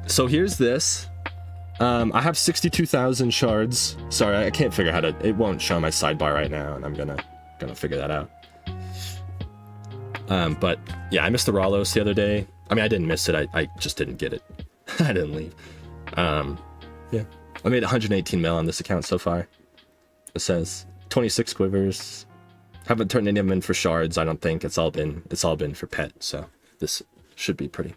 So here's this. I have 62,000 shards. Sorry, I can't figure how to. It won't show my sidebar right now, and I'm gonna figure that out. But yeah, I missed the Ralos the other day. I mean, I didn't miss it. I just didn't get it. I didn't leave. Yeah, I made 118 mil on this account so far. It says 26 quivers. Haven't turned any of them in for shards. I don't think it's all been for pet. So this should be pretty.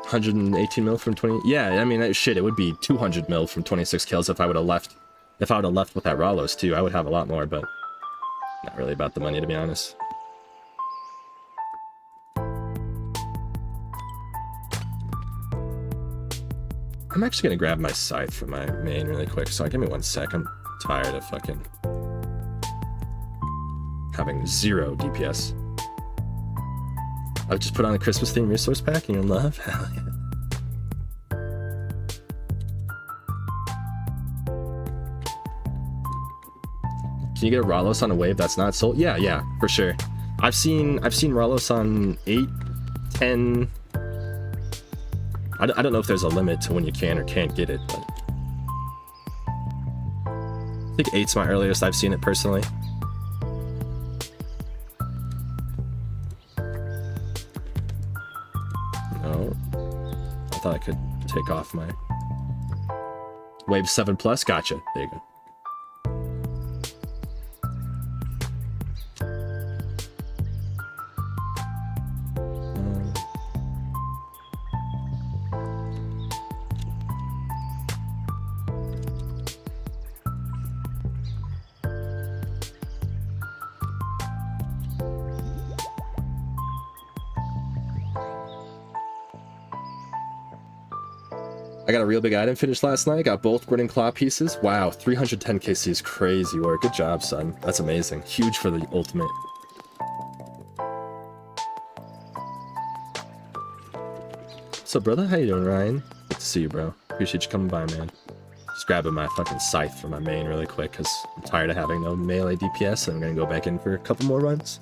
$118 mil from 20. Yeah, I mean, shit, it would be 200 mil from 26 kills if I would have left. If I would have left with that Ralos too, I would have a lot more, but not really about the money, to be honest. I'm actually gonna grab my scythe from my main really quick, so give me 1 sec. I'm tired of fucking having 0 DPS. I've just put on a Christmas theme resource pack and you're in love? Hell yeah. Can you get a Ralos on a wave that's not sold? Yeah, for sure. I've seen Ralos on 8, 10. I don't know if there's a limit to when you can or can't get it, but I think 8's my earliest I've seen it personally. No, thought I could take off my wave 7 plus. Gotcha. There you go. I got a real big item finished last night. Got both Grin and Claw pieces. Wow, 310 KC is crazy work. Good job, son. That's amazing. Huge for the ultimate. So, brother, how you doing, Ryan? Good to see you, bro. Appreciate you coming by, man. Just grabbing my fucking scythe for my main really quick, because I'm tired of having no melee DPS, so I'm gonna go back in for a couple more runs.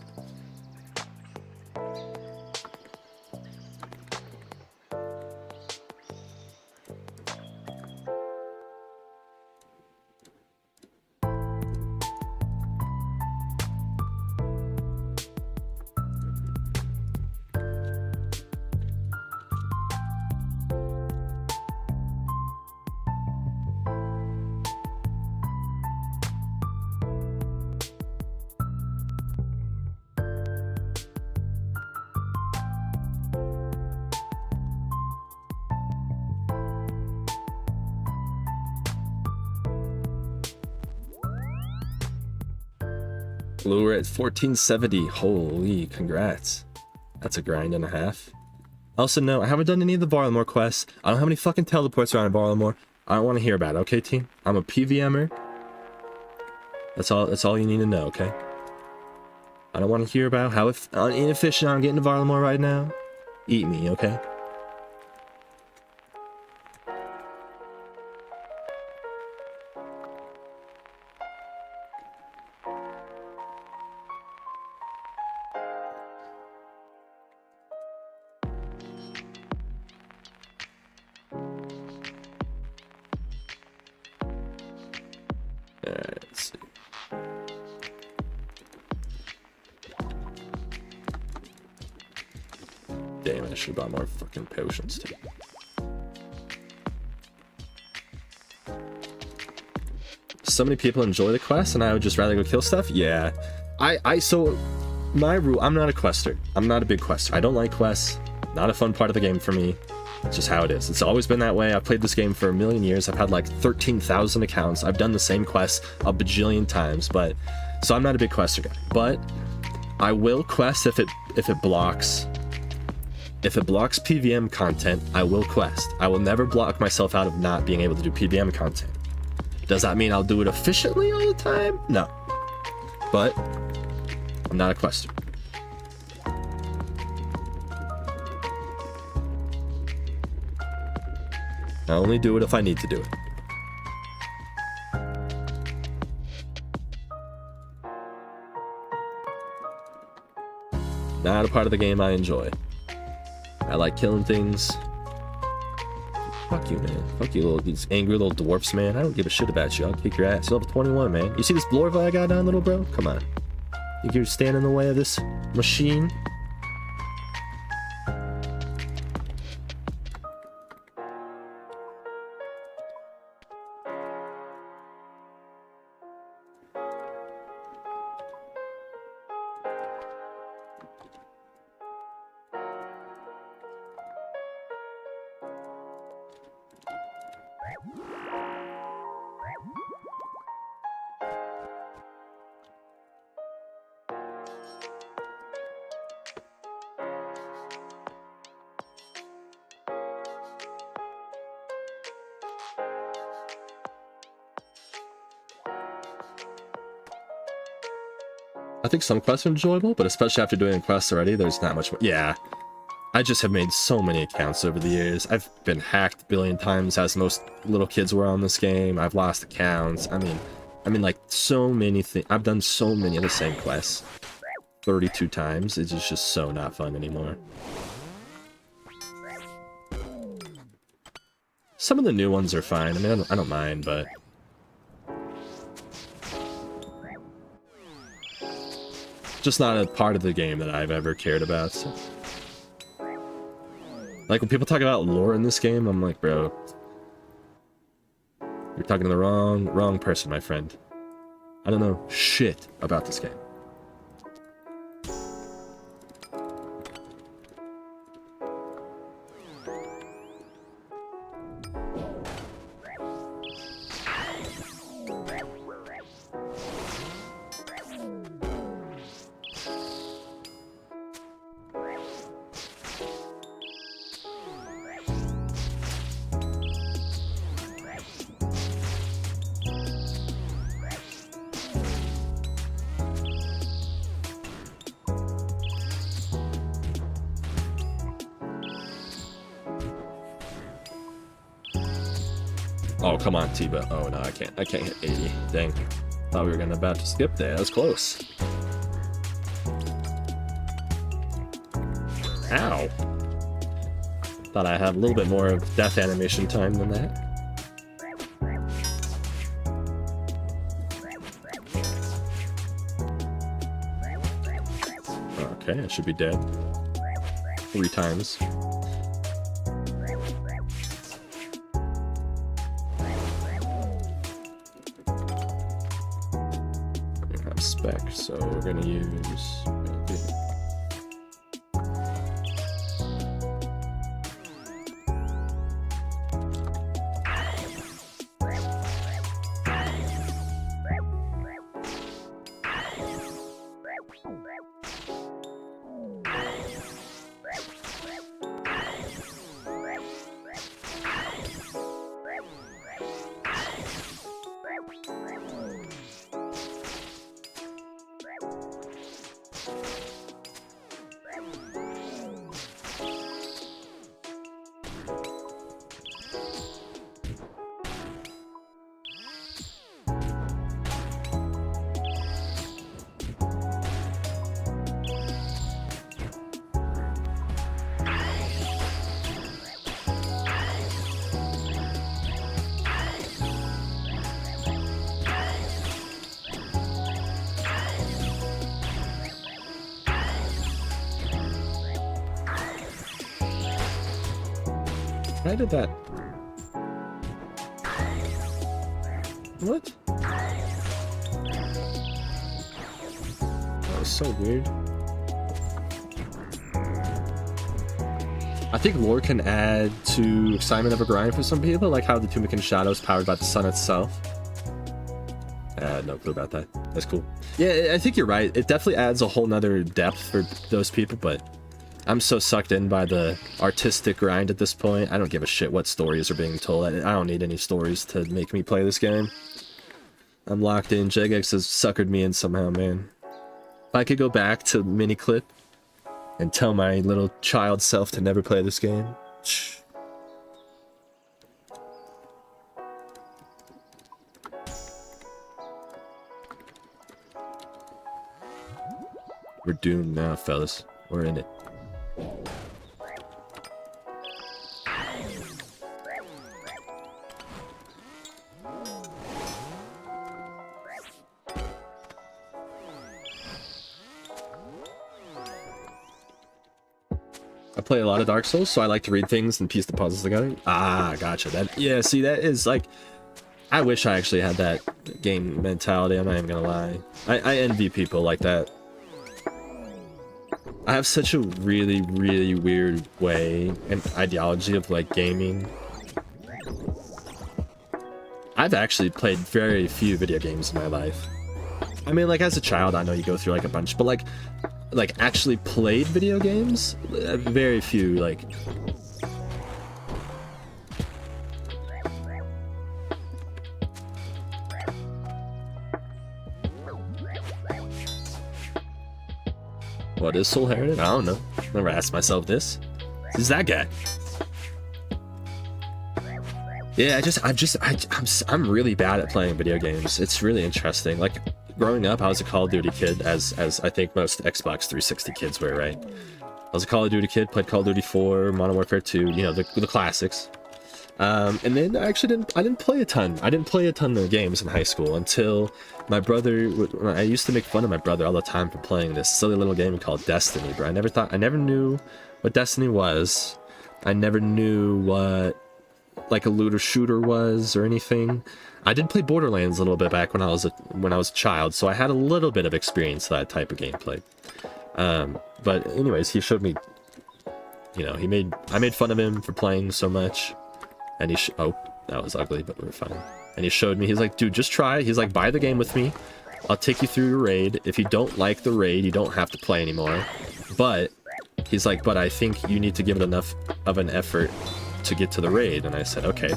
Blue, we're at 1470. Holy, congrats. That's a grind and a half. Also, no, I haven't done any of the Varlamore quests. I don't have any fucking teleports around Varlamore. I don't want to hear about it, okay, team? I'm a PVMer. That's all you need to know, okay? I don't want to hear about how inefficient I'm getting to Varlamore right now. Eat me, okay? Damn, I should have bought more fucking potions too. So many people enjoy the quest and I would just rather go kill stuff? Yeah. So my rule, I'm not a quester. I'm not a big quester. I don't like quests. Not a fun part of the game for me. It's just how it is. It's always been that way. I've played this game for a million years. I've had like 13,000 accounts. I've done the same quests a bajillion times, so I'm not a big quester guy. But I will quest if it blocks. If it blocks PVM content, I will quest. I will never block myself out of not being able to do PVM content. Does that mean I'll do it efficiently all the time? No. But I'm not a quester. I only do it if I need to do it. Not a part of the game I enjoy. I like killing things. Fuck you, man. Fuck you, these angry little dwarfs, man. I don't give a shit about you. I'll kick your ass. You're level 21, man. You see this Blorva I got down, little bro? Come on. You can stand in the way of this machine? I think some quests are enjoyable, but especially after doing quests already, there's not much more. Yeah. I just have made so many accounts over the years. I've been hacked a billion times, as most little kids were on this game. I've lost accounts. I mean, like, so many things. I've done so many of the same quests 32 times. It's just so not fun anymore. Some of the new ones are fine. I mean, I don't mind, but... just not a part of the game that I've ever cared about. So. Like, when people talk about lore in this game, I'm like, bro, you're talking to the wrong person, my friend. I don't know shit about this game. Oh, come on, Tiba. Oh, no, I can't hit 80. Dang. Thought we were about to skip there. That was close. Ow. Thought I had a little bit more of death animation time than that. Okay, I should be dead. 3 times. Spec, so we're gonna use. I did that. What? That was so weird. I think lore can add to excitement of a grind for some people, like how the Tumican Shadow is powered by the sun itself. I had no clue about that. That's cool. Yeah, I think you're right. It definitely adds a whole nother depth for those people, but I'm so sucked in by the artistic grind at this point. I don't give a shit what stories are being told. I don't need any stories to make me play this game. I'm locked in. Jagex has suckered me in somehow, man. If I could go back to Miniclip and tell my little child self to never play this game. We're doomed now, fellas. We're in it. I play a lot of Dark Souls, so I like to read things and piece the puzzles together. Ah, gotcha. That, yeah, see, that is like, I wish I actually had that game mentality. I'm not even gonna lie. I envy people like that. I have such a really, really weird way and ideology of like gaming. I've actually played very few video games in my life. I mean, like as a child, I know you go through like a bunch, but like actually played video games, very few. Like, what is Soul Heritage? I don't know. Never asked myself this. Who's that guy? Yeah, I'm really bad at playing video games. It's really interesting. Like, growing up, I was a Call of Duty kid, as I think most Xbox 360 kids were, right? I was a Call of Duty kid, played Call of Duty 4, Modern Warfare 2, you know, the classics. And then I didn't play a ton. I didn't play a ton of games in high school until my brother. I used to make fun of my brother all the time for playing this silly little game called Destiny, bro. I never knew what Destiny was. I never knew what like a looter shooter was or anything. I did play Borderlands a little bit back when I was a child, so I had a little bit of experience with that type of gameplay. But anyways, he showed me, you know, I made fun of him for playing so much, and oh, that was ugly, but we're fine. And he showed me, he's like, dude, just try. He's like, buy the game with me. I'll take you through your raid. If you don't like the raid, you don't have to play anymore. But he's like, but I think you need to give it enough of an effort to get to the raid. And I said, okay.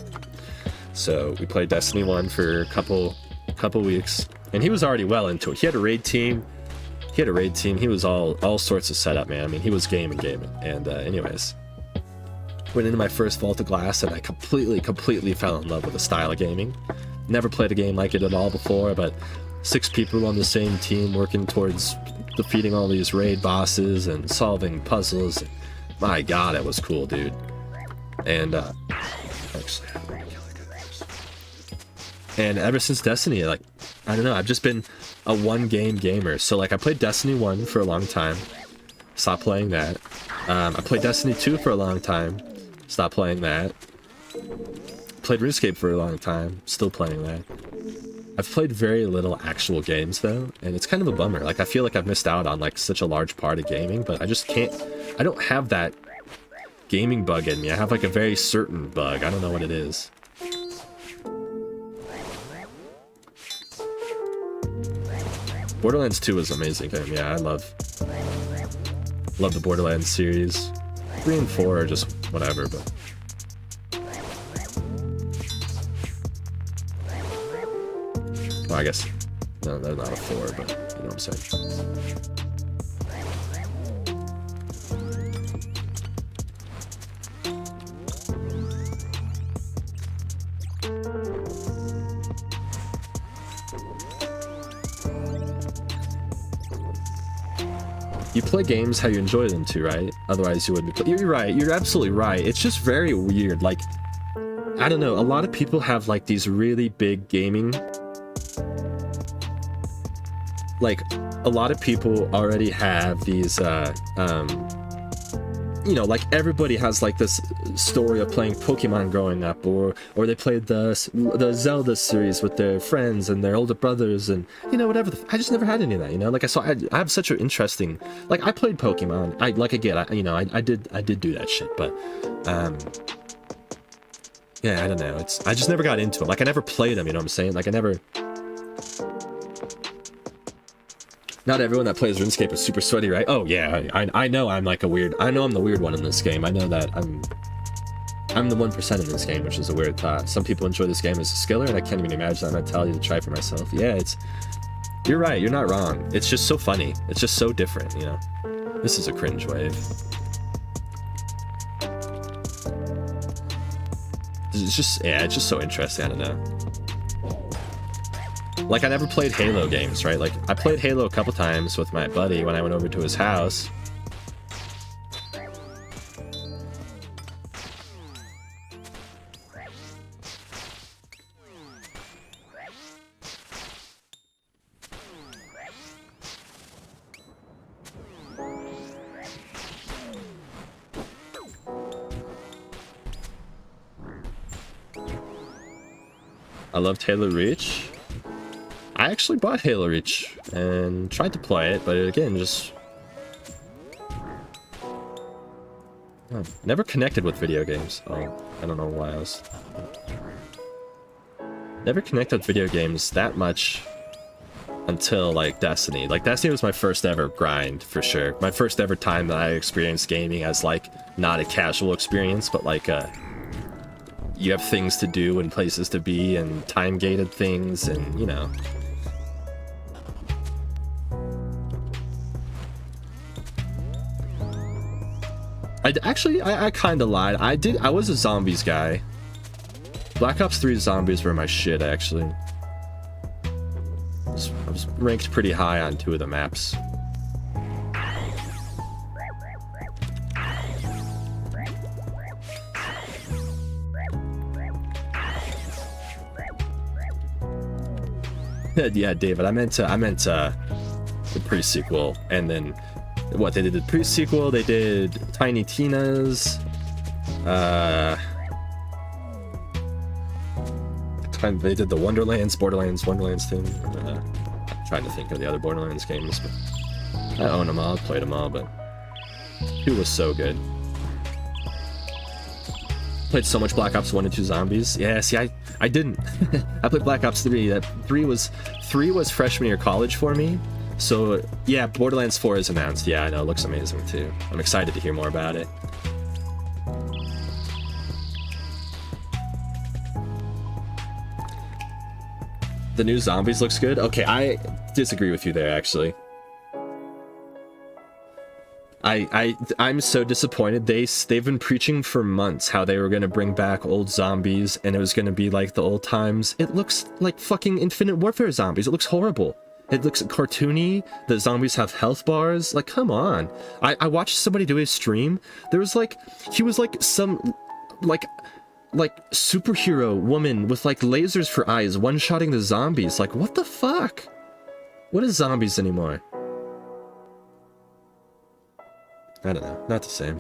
So we played Destiny 1 for a couple weeks, and he was already well into it. He had a raid team. He was all sorts of setup, man. I mean, he was gaming. And anyways, went into my first Vault of Glass, and I completely fell in love with the style of gaming. Never played a game like it at all before, but 6 people on the same team working towards defeating all these raid bosses and solving puzzles. My God, it was cool, dude. And actually, and ever since Destiny, like, I don't know, I've just been a one-game gamer. So, like, I played Destiny 1 for a long time, stopped playing that. I played Destiny 2 for a long time, stopped playing that. Played RuneScape for a long time, still playing that. I've played very little actual games, though, and it's kind of a bummer. Like, I feel like I've missed out on, like, such a large part of gaming, but I just can't... I don't have that gaming bug in me. I have, like, a very certain bug. I don't know what it is. Borderlands 2 was an amazing game. Yeah, I love the Borderlands series. 3 and 4 are just whatever, but... Well, I guess... No, they're not a 4, but you know what I'm saying. You play games how you enjoy them too, right? Otherwise you wouldn't be You're right, you're absolutely right. It's just very weird. Like, I don't know, a lot of people have like these really big gaming... Like, a lot of people already have these, you know, like everybody has like this story of playing Pokemon growing up, or they played the Zelda series with their friends and their older brothers, and you know, whatever. I just never had any of that, you know. Like I have such an interesting, like I played Pokemon. I did do that shit, but yeah, I don't know. I just never got into it. Like I never played them, you know what I'm saying? Like I never. Not everyone that plays RuneScape is super sweaty, right? Oh yeah, I know I'm like a weird... I know I'm the weird one in this game. I know that I'm the 1% in this game, which is a weird thought. Some people enjoy this game as a skiller, and I can't even imagine that mentality to try for myself. Yeah, you're right, you're not wrong. It's just so funny. It's just so different, you know? This is a cringe wave. It's just so interesting, I don't know. Like, I never played Halo games, right? Like, I played Halo a couple times with my buddy when I went over to his house. I loved Halo Reach. I actually bought Halo Reach and tried to play it, but again, just... never connected with video games. Oh, I don't know why I was... Never connected with video games that much until, like, Destiny. Like, Destiny was my first ever grind, for sure. My first ever time that I experienced gaming as, like, not a casual experience, but, like, you have things to do and places to be and time-gated things and, you know... I kind of lied. I was a zombies guy. Black Ops 3 zombies were my shit, actually. I was ranked pretty high on 2 of the maps. Yeah, David, I meant the pre-sequel, and then what they did the pre-sequel, they did Tiny Tina's, Uh, they did the Borderlands thing. I'm trying to think of the other Borderlands games, but I own them all, played them all, but 2 was so good. Played so much Black Ops 1 and 2 Zombies. Yeah, see, I didn't. I played Black Ops 3. That 3 was freshman year college for me. So yeah, Borderlands 4 is announced. Yeah, I know, it looks amazing too. I'm excited to hear more about it. The new Zombies looks good. Okay, I disagree with you there, actually. I'm so disappointed. They've been preaching for months how they were gonna bring back old zombies and it was gonna be like the old times. It looks like fucking Infinite Warfare zombies. It looks horrible. It looks cartoony. The zombies have health bars. Like, come on. I watched somebody do a stream. There was like, he was like some like superhero woman with like lasers for eyes, one-shotting the zombies. Like, what the fuck? What is zombies anymore? I don't know, not the same.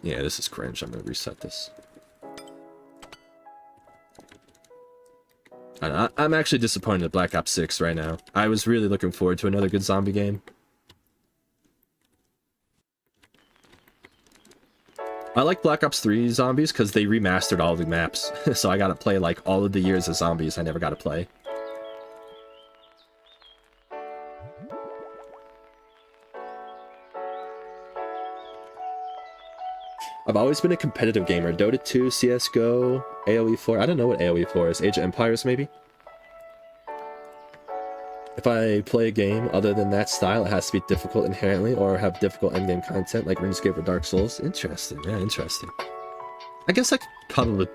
Yeah, this is cringe. I'm gonna reset this. I'm actually disappointed at Black Ops 6 right now. I was really looking forward to another good zombie game. I like Black Ops 3 Zombies because they remastered all the maps. So I gotta play like all of the years of zombies I never got to play. I've always been a competitive gamer. Dota 2, CSGO, AoE 4. I don't know what AoE 4 is. Age of Empires, maybe? If I play a game other than that style, it has to be difficult inherently or have difficult endgame content like RuneScape or Dark Souls. Interesting. Yeah, interesting. I guess I could probably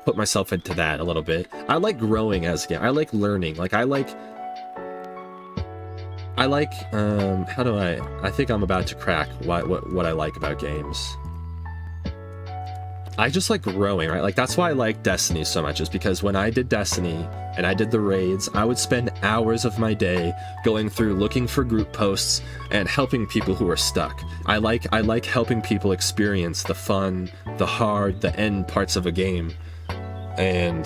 put myself into that a little bit. I like growing as a game. I like learning. Like, I think I'm about to crack what I like about games. I just like growing, right? Like, that's why I like Destiny so much, is because when I did Destiny and I did the raids, I would spend hours of my day going through looking for group posts and helping people who are stuck. I like helping people experience the fun, the hard, the end parts of a game. And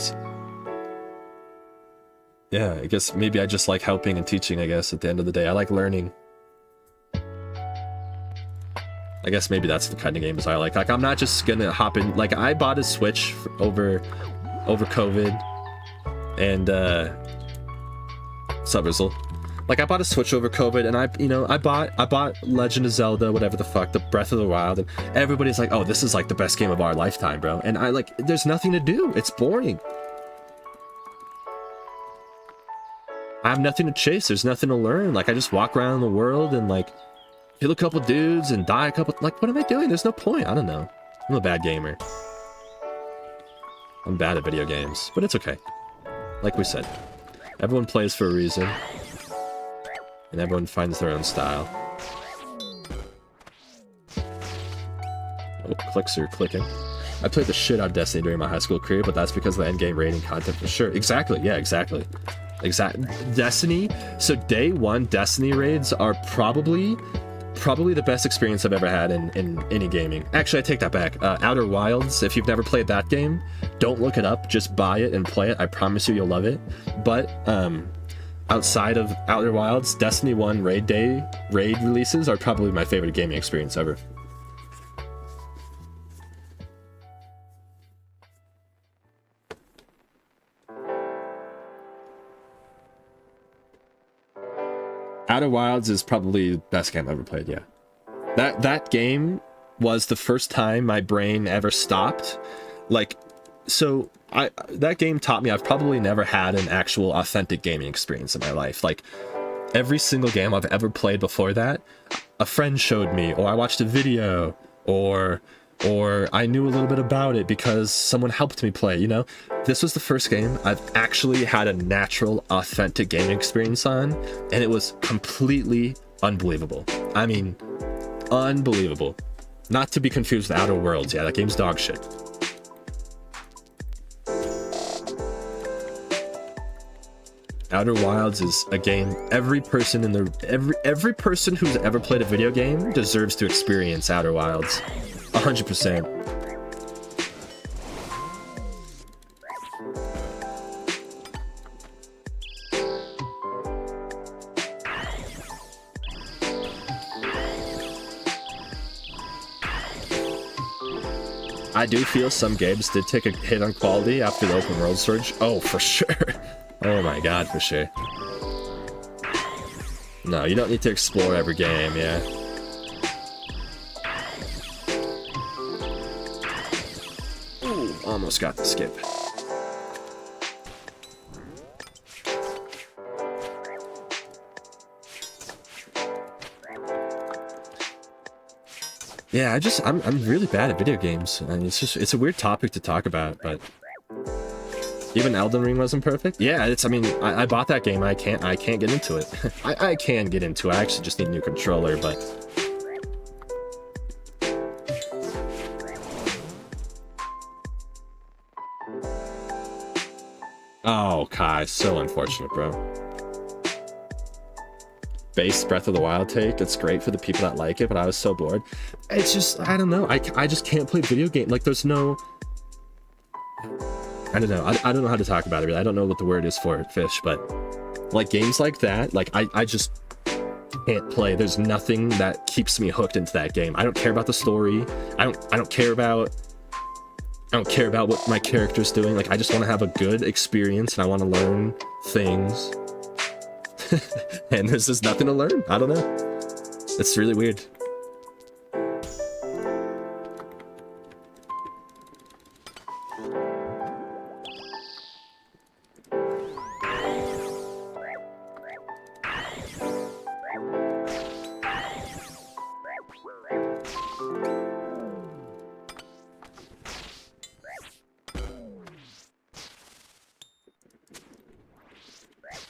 yeah, I guess maybe I just like helping and teaching, I guess, at the end of the day. I like learning. I guess maybe that's the kind of games I like. Like, I'm not just gonna hop in. Like, I bought a Switch over COVID, and Subrizzle. Like, I bought a Switch over COVID, and I bought Legend of Zelda, whatever the fuck, the Breath of the Wild, and everybody's like, oh, this is like the best game of our lifetime, bro. And I like, there's nothing to do. It's boring. I have nothing to chase. There's nothing to learn. Like, I just walk around the world and like kill a couple dudes and die a couple. Like, what am I doing? There's no point. I don't know. I'm a bad gamer. I'm bad at video games, but it's okay. Like we said, everyone plays for a reason, and everyone finds their own style. Oh, clicks are clicking. I played the shit out of Destiny during my high school career, but that's because of the endgame raiding content for sure. Exactly. Yeah, exactly. Destiny. So day one Destiny raids are probably the best experience I've ever had in any gaming. Actually, I take that back. Outer Wilds, if you've never played that game, don't look it up, just buy it and play it. I promise you, you'll love it. But outside of Outer Wilds, Destiny 1 raid releases are probably my favorite gaming experience ever. Outer Wilds is probably the best game I've ever played, yeah. That game was the first time my brain ever stopped. Like, so that game taught me I've probably never had an actual authentic gaming experience in my life. Like, every single game I've ever played before that, a friend showed me, or I watched a video, or I knew a little bit about it because someone helped me play, you know? This was the first game I've actually had a natural, authentic gaming experience on, and it was completely unbelievable. I mean, unbelievable. Not to be confused with Outer Worlds. Yeah, that game's dog shit. Outer Wilds is a game every person in the every person who's ever played a video game deserves to experience Outer Wilds. 100%. I do feel some games did take a hit on quality after the open world surge. Oh, for sure. Oh my god, for sure. No, you don't need to explore every game, yeah. Ooh, almost got the skip. Yeah, I'm really bad at video games, and it's a weird topic to talk about, but even Elden Ring wasn't perfect. Yeah, I bought that game. I can't get into it. I can get into it. I actually just need a new controller, but oh, Kai, so unfortunate, bro. Base Breath of the Wild take, it's great for the people that like it, but I was so bored. It's just, I don't know, I just can't play video game. Like, there's no, I don't know, I don't know how to talk about it really. I don't know what the word is for it, fish, but like games like that, like I just can't play. There's nothing that keeps me hooked into that game. I don't care about the story. I don't care about what my character's doing. Like, I just want to have a good experience and I want to learn things. And there's just nothing to learn. I don't know. It's really weird.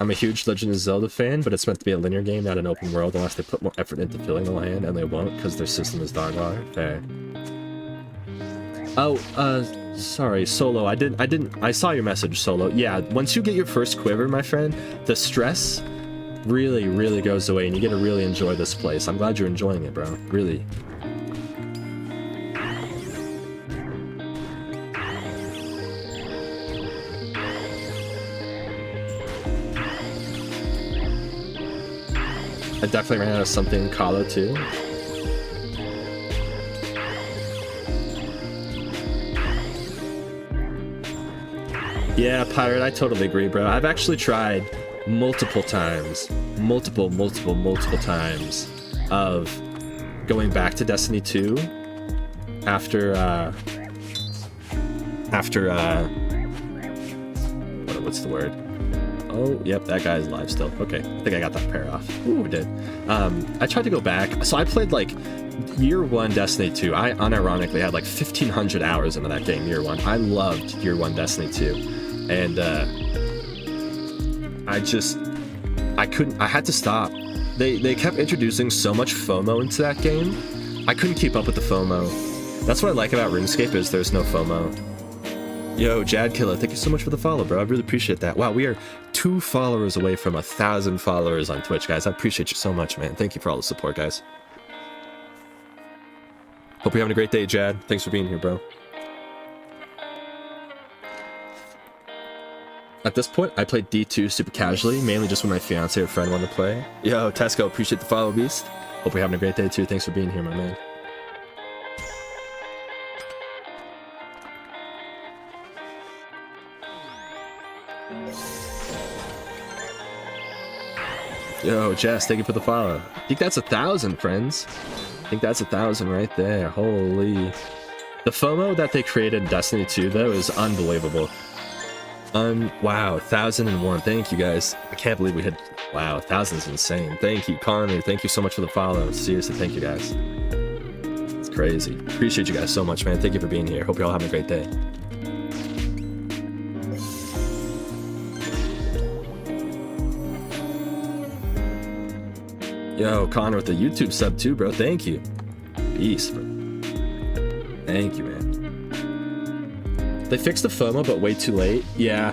I'm a huge Legend of Zelda fan, but it's meant to be a linear game, not an open world, unless they put more effort into filling the land, and they won't, because their system is dog water. Fair. Oh, sorry, Solo, I saw your message, Solo. Yeah, once you get your first quiver, my friend, the stress really, really goes away, and you get to really enjoy this place. I'm glad you're enjoying it, bro. Really. I definitely ran out of something in Calo too. Yeah, Pirate, I totally agree, bro. I've actually tried multiple times of going back to Destiny 2 after what's the word? Oh, yep, that guy's alive still. Okay, I think I got that pair off. Ooh, I did. I tried to go back. So I played, like, Year 1 Destiny 2. I unironically had, like, 1,500 hours into that game, Year 1. I loved Year 1 Destiny 2. And, I had to stop. They kept introducing so much FOMO into that game. I couldn't keep up with the FOMO. That's what I like about RuneScape is there's no FOMO. Yo, Jad Killer, thank you so much for the follow, bro. I really appreciate that. Wow, we are 2 followers away from 1,000 followers on Twitch, guys. I appreciate you so much, man. Thank you for all the support, guys. Hope you're having a great day, Jad. Thanks for being here, bro. At this point, I played D2 super casually, mainly just when my fiance or friend wanted to play. Yo, Tesco, appreciate the follow, Beast. Hope you're having a great day, too. Thanks for being here, my man. Yo, Jess, thank you for the follow. I think that's 1,000, friends. I think that's 1,000 right there. Holy. The FOMO that they created in Destiny 2, though, is unbelievable. Wow, 1,001. Thank you, guys. I can't believe we hit... Wow, 1,000 is insane. Thank you, Connor. Thank you so much for the follow. Seriously, thank you, guys. It's crazy. Appreciate you guys so much, man. Thank you for being here. Hope you're all having a great day. Yo, Connor with the YouTube sub too, bro. Thank you. Beast, bro. Thank you, man. They fixed the FOMO, but way too late. Yeah,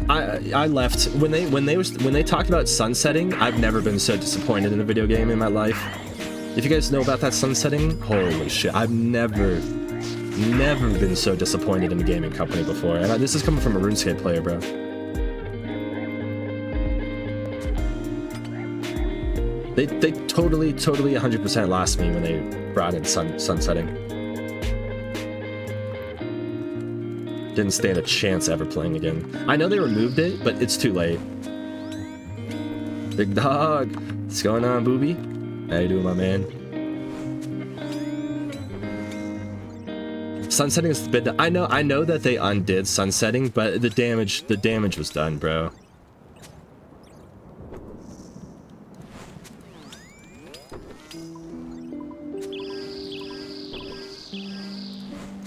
I left when they talked about sunsetting. I've never been so disappointed in a video game in my life. If you guys know about that sunsetting, holy shit, I've never been so disappointed in a gaming company before. And this is coming from a RuneScape player, bro. They totally 100% lost me when they brought in sunsetting. Didn't stand a chance ever playing again. I know they removed it, but it's too late. Big dog, what's going on, booby? How you doing, my man? Sunsetting is the bit that I know that they undid sunsetting, but the damage was done, bro.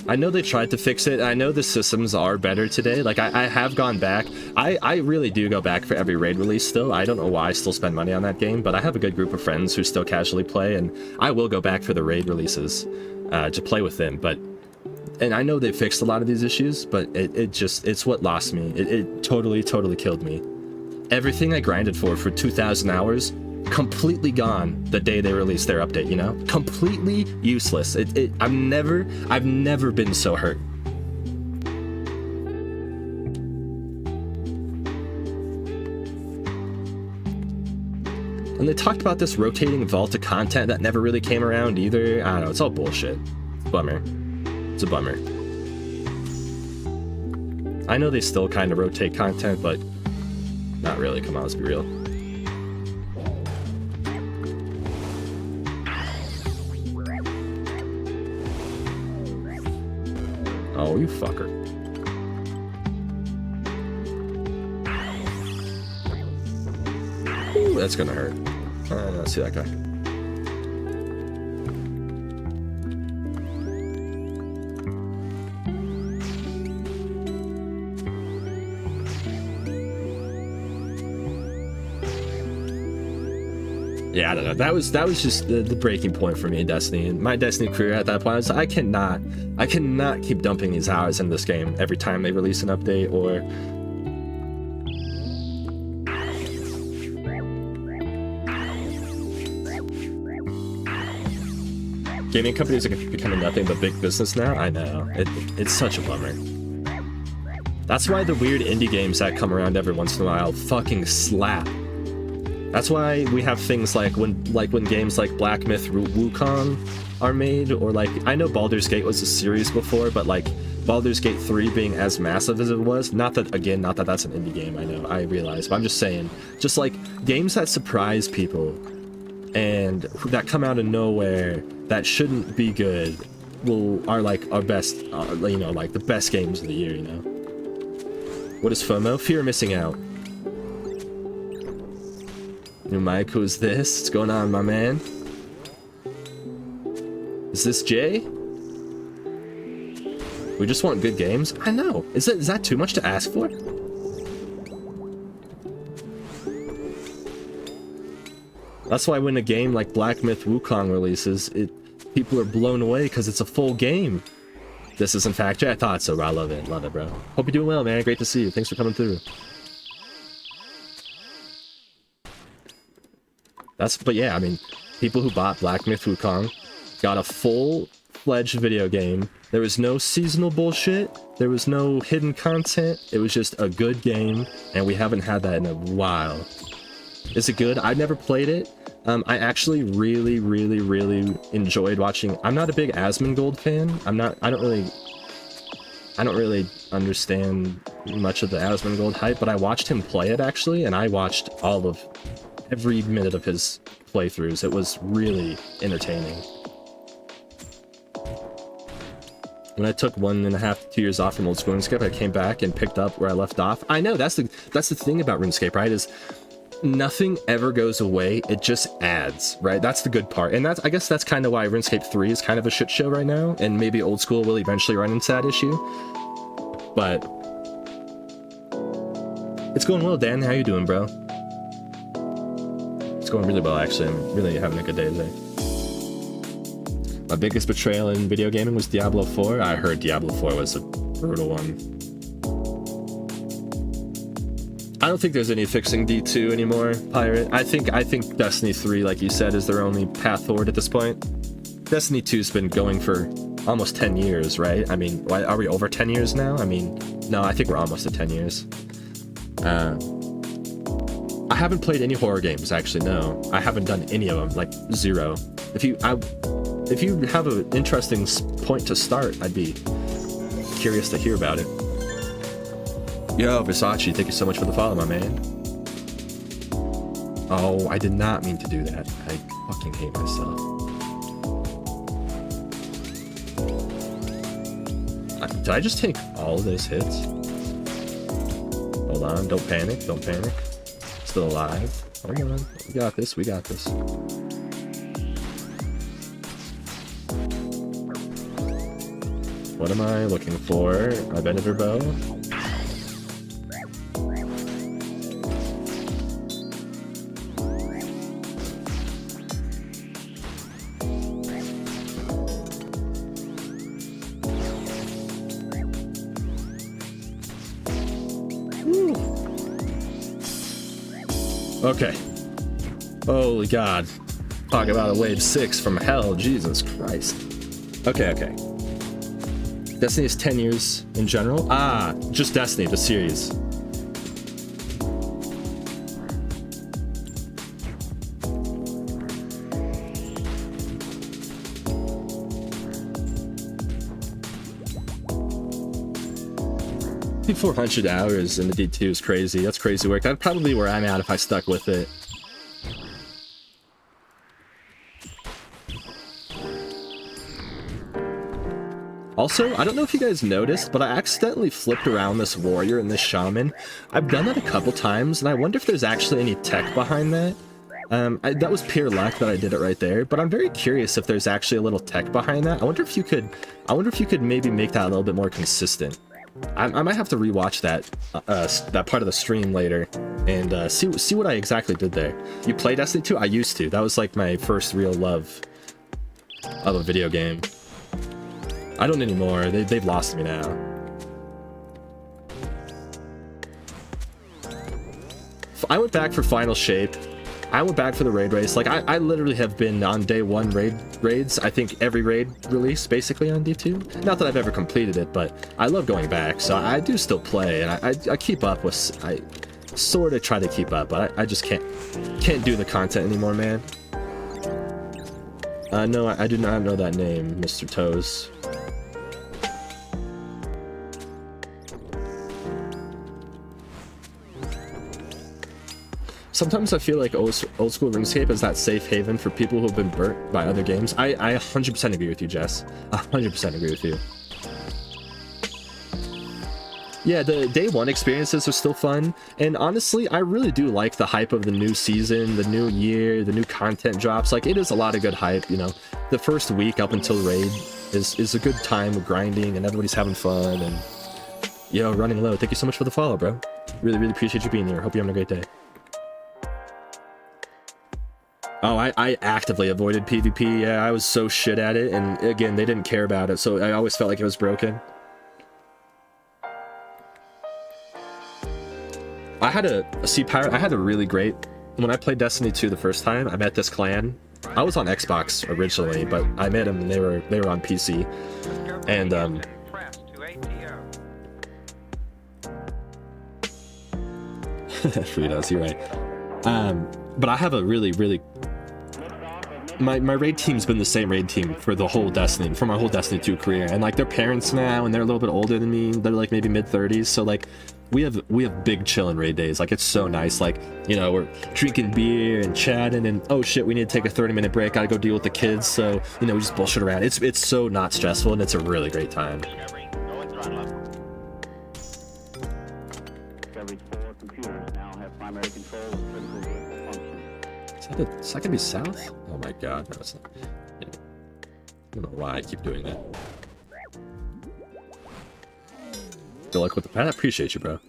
I know they tried to fix it. I know the systems are better today. Like, I have gone back. I really do go back for every raid release still. I don't know why I still spend money on that game, but I have a good group of friends who still casually play, and I will go back for the raid releases to play with them. And I know they fixed a lot of these issues, but it's what lost me. It totally killed me. Everything I grinded for 2,000 hours, completely gone the day they released their update, you know? Completely useless. I've never been so hurt. And they talked about this rotating vault of content that never really came around either. I don't know, it's all bullshit. It's a bummer. It's a bummer. I know they still kind of rotate content, but not really. Come on, let's be real. Oh, you fucker. Ooh, that's gonna hurt. Let's see that guy. Yeah, I don't know. That was just the breaking point for me in Destiny. And my Destiny career at that point, I was like, I cannot keep dumping these hours in this game every time they release an update or... Gaming companies are becoming nothing but big business now. I know. It's such a bummer. That's why the weird indie games that come around every once in a while fucking slap. That's why we have things like when games like Black Myth Wukong are made, or like, I know Baldur's Gate was a series before, but like Baldur's Gate 3 being as massive as it was, not that that's an indie game, I know, I realize, but I'm just saying, just like games that surprise people and that come out of nowhere that shouldn't be good are like our best, you know, like the best games of the year, you know. What is FOMO? Fear of missing out. New mic, who's this? What's going on, my man? Is this Jay? We just want good games? I know. Is that too much to ask for? That's why when a game like Black Myth Wukong releases, people are blown away because it's a full game. This is in fact Jay. I thought so, bro. I love it, bro. Hope you're doing well, man. Great to see you. Thanks for coming through. But yeah, I mean, people who bought Black Myth Wukong got a full-fledged video game. There was no seasonal bullshit. There was no hidden content. It was just a good game, and we haven't had that in a while. Is it good? I've never played it. I actually really enjoyed watching. I'm not a big Asmongold fan. I don't really understand much of the Asmongold hype, but I watched him play it actually, and I watched every minute of his playthroughs. It was really entertaining. When I took 1.5 to 2 years off from old school RuneScape, I came back and picked up where I left off. I know, that's the thing about RuneScape, right? Is nothing ever goes away, it just adds, right? That's the good part. And I guess that's kind of why RuneScape 3 is kind of a shit show right now, and maybe old school will eventually run into that issue. But it's going well, Dan. How you doing, bro? It's going really well, actually. I'm really having a good day today. My biggest betrayal in video gaming was Diablo 4. I heard Diablo 4 was a brutal one. I don't think there's any fixing D2 anymore, Pirate. I think Destiny 3, like you said, is their only path forward at this point. Destiny 2's been going for almost 10 years, right? I mean, are we over 10 years now? I mean, no, I think we're almost at 10 years. I haven't played any horror games, actually, no. I haven't done any of them, like, zero. If you have an interesting point to start, I'd be curious to hear about it. Yo, Versace, thank you so much for the follow, my man. Oh, I did not mean to do that. I fucking hate myself. Did I just take all of those hits? Hold on, don't panic, don't panic. Still alive. Hold on, we got this, we got this. What am I looking for? A Venator bow? Okay. Holy God. Talk about a wave 6 from hell. Jesus Christ. Okay, okay. Destiny is 10 years in general? Ah, just Destiny, the series. $400 hours in the D2 is crazy. That's crazy work. That's probably where I'm at if I stuck with it. Also, I don't know if you guys noticed, but I accidentally flipped around this warrior and this shaman. I've done that a couple times, and I wonder if there's actually any tech behind that. That was pure luck that I did it right there, but I'm very curious if there's actually a little tech behind that. I wonder if you could maybe make that a little bit more consistent. I might have to rewatch that part of the stream later and see what I exactly did there. You play Destiny 2? I used to. That was like my first real love of a video game. I don't anymore. They've lost me now. I went back for Final Shape. I went back for the raid race. Like, I literally have been on day one raids. I think every raid release basically on D2. Not that I've ever completed it, but I love going back. So I do still play, and I keep up with... I sort of try to keep up, but I just can't do the content anymore, man. No, I do not know that name, Mr. Toes. Sometimes I feel like old school RuneScape is that safe haven for people who have been burnt by other games. I 100% agree with you, Jess. 100% agree with you. Yeah, the day one experiences are still fun, and honestly, I really do like the hype of the new season, the new year, the new content drops. Like, it is a lot of good hype, you know. The first week up until raid is a good time of grinding, and everybody's having fun, and... Yo, running low, thank you so much for the follow, bro. Really, really appreciate you being here. Hope you're having a great day. Oh, I actively avoided PvP. Yeah, I was so shit at it, and again, they didn't care about it, so I always felt like it was broken. I had a really great... When I played Destiny 2 the first time, I met this clan. I was on Xbox originally, but I met them and they were on PC. And Fritos, you're right. But I have a really my raid team's been the same raid team for the whole Destiny, for my whole Destiny 2 career, and like they're parents now, and they're a little bit older than me. They're like maybe mid-30s, so like we have big chillin' raid days. Like, it's so nice. Like, you know, we're drinking beer and chatting, and oh shit, we need to take a 30-minute break. Gotta go deal with the kids. So, you know, we just bullshit around. It's so not stressful, and it's a really great time. Is that gonna be south? Oh my god, no, it's not. Yeah. I don't know why I keep doing that. Good luck with the pet. I appreciate you, bro.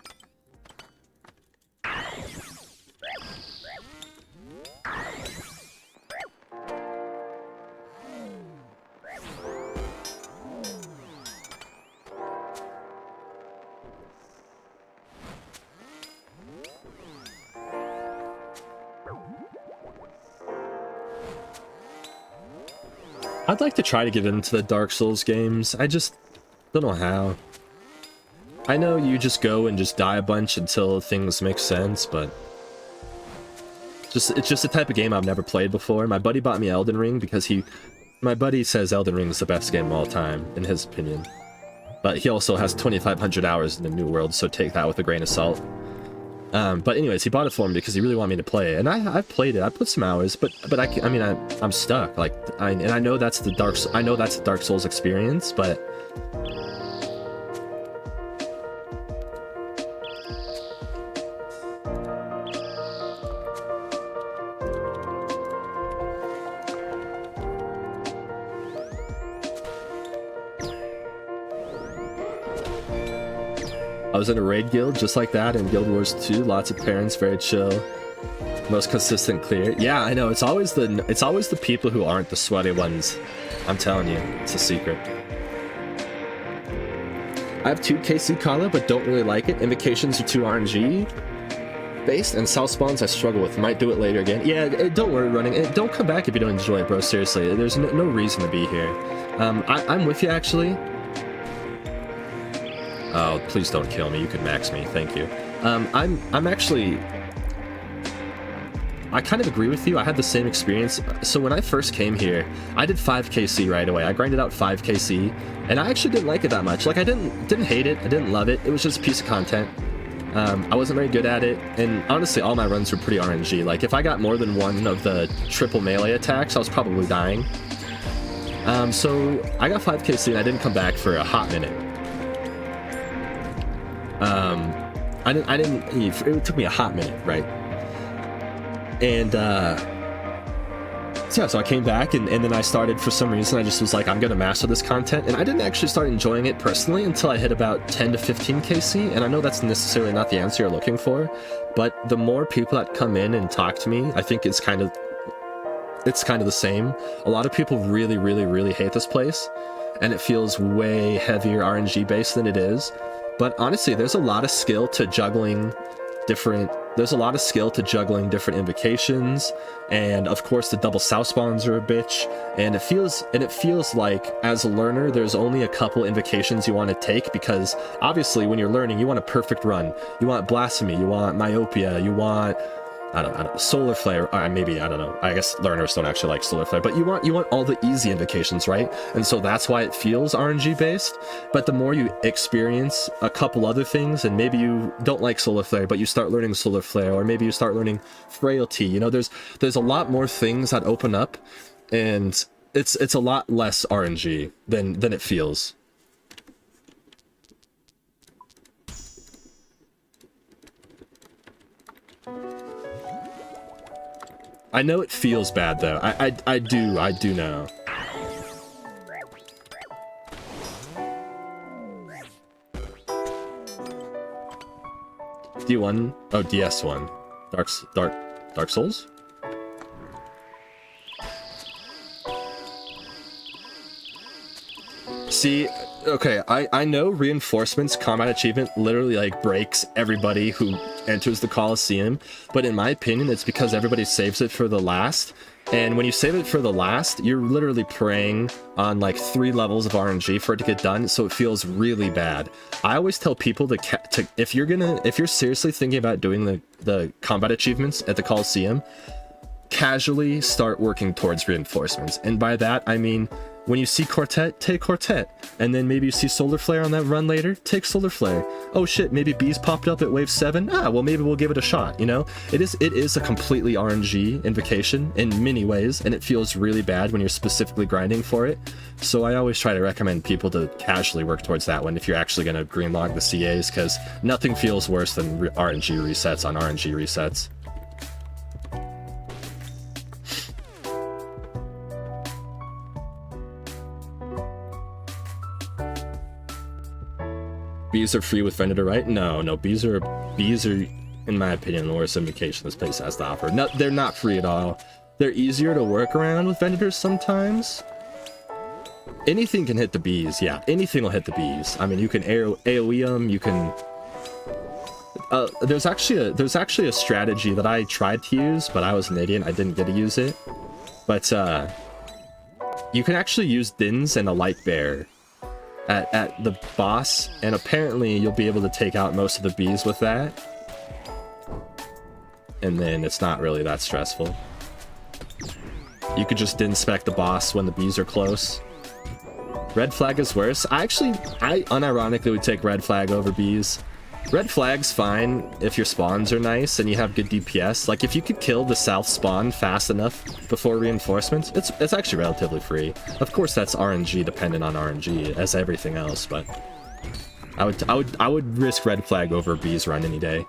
I'd like to try to get into the Dark Souls games. I just don't know how. I know you just go and just die a bunch until things make sense, but it's just the type of game I've never played before. My buddy bought me Elden Ring because my buddy says Elden Ring is the best game of all time, in his opinion. But he also has 2,500 hours in the New World, so take that with a grain of salt. But anyways, he bought it for me because he really wanted me to play it, and I've played it. I put some hours, but I'm stuck. Like, I know that's the Dark Souls experience, but I was in a raid guild just like that in Guild Wars 2. Lots of parents, very chill. Most consistent clear. Yeah, I know. It's always the people who aren't the sweaty ones. I'm telling you, it's a secret. I have 2 KC Kala, but don't really like it. Invocations are too RNG based, and South Spawns I struggle with. Might do it later again. Yeah, don't worry, running. Don't come back if you don't enjoy it, bro. Seriously, there's no reason to be here. I'm with you actually. Oh, please don't kill me. You could max me. Thank you. I'm actually... I kind of agree with you. I had the same experience. So when I first came here, I did 5 KC right away. I grinded out 5 KC, and I actually didn't like it that much. Like, I didn't hate it. I didn't love it. It was just a piece of content. I wasn't very good at it, and honestly, all my runs were pretty RNG. Like, if I got more than one of the triple melee attacks, I was probably dying. So I got 5 KC, and I didn't come back for a hot minute. It took me a hot minute, right? And so yeah, so I came back and then I started, for some reason I just was like, I'm gonna master this content, and I didn't actually start enjoying it personally until I hit about 10 to 15 KC, and I know that's necessarily not the answer you're looking for, but the more people that come in and talk to me, I think it's kind of the same. A lot of people really, really, really hate this place, and it feels way heavier RNG based than it is. But honestly, there's a lot of skill to juggling different invocations, and of course the double south spawns are a bitch, and it feels like as a learner there's only a couple invocations you want to take, because obviously when you're learning you want a perfect run. You want blasphemy, you want myopia, you want I don't know, solar flare, maybe, I don't know, I guess learners don't actually like solar flare, but you want all the easy invocations, right? And so that's why it feels RNG based. But the more you experience a couple other things, and maybe you don't like solar flare, but you start learning solar flare, or maybe you start learning frailty, you know, there's a lot more things that open up, and it's a lot less RNG than it feels. I know it feels bad though. I do know. D1? Oh, DS1. Dark Souls? See, okay, I know Reinforcements combat achievement literally like breaks everybody who enters the Colosseum, but in my opinion it's because everybody saves it for the last, and when you save it for the last, you're literally preying on like 3 levels of RNG for it to get done, so it feels really bad. I always tell people to if you're seriously thinking about doing the combat achievements at the Colosseum, casually start working towards Reinforcements, and by that I mean, when you see Quartet, take Quartet. And then maybe you see Solar Flare on that run later, take Solar Flare. Oh shit, maybe Bees popped up at wave 7? Ah, well maybe we'll give it a shot, you know? It is a completely RNG invocation in many ways, and it feels really bad when you're specifically grinding for it. So I always try to recommend people to casually work towards that one if you're actually going to greenlog the CAs, because nothing feels worse than RNG resets on RNG resets. Bees are free with Vendor, right? No, bees are, in my opinion, the worst invocation this place has to offer. No, they're not free at all. They're easier to work around with vendors sometimes. Anything can hit the bees, yeah. Anything will hit the bees. I mean, you can AoE them, you can... there's actually a strategy that I tried to use, but I was an idiot, I didn't get to use it. But, you can actually use Dins and a light bear at the boss, and apparently you'll be able to take out most of the bees with that. And then it's not really that stressful. You could just inspect the boss when the bees are close. Red flag is worse. I unironically would take red flag over bees. Red flag's fine if your spawns are nice and you have good DPS. Like, if you could kill the south spawn fast enough before reinforcements, it's actually relatively free. Of course, that's RNG dependent on RNG, as everything else, but I would risk red flag over bees run any day.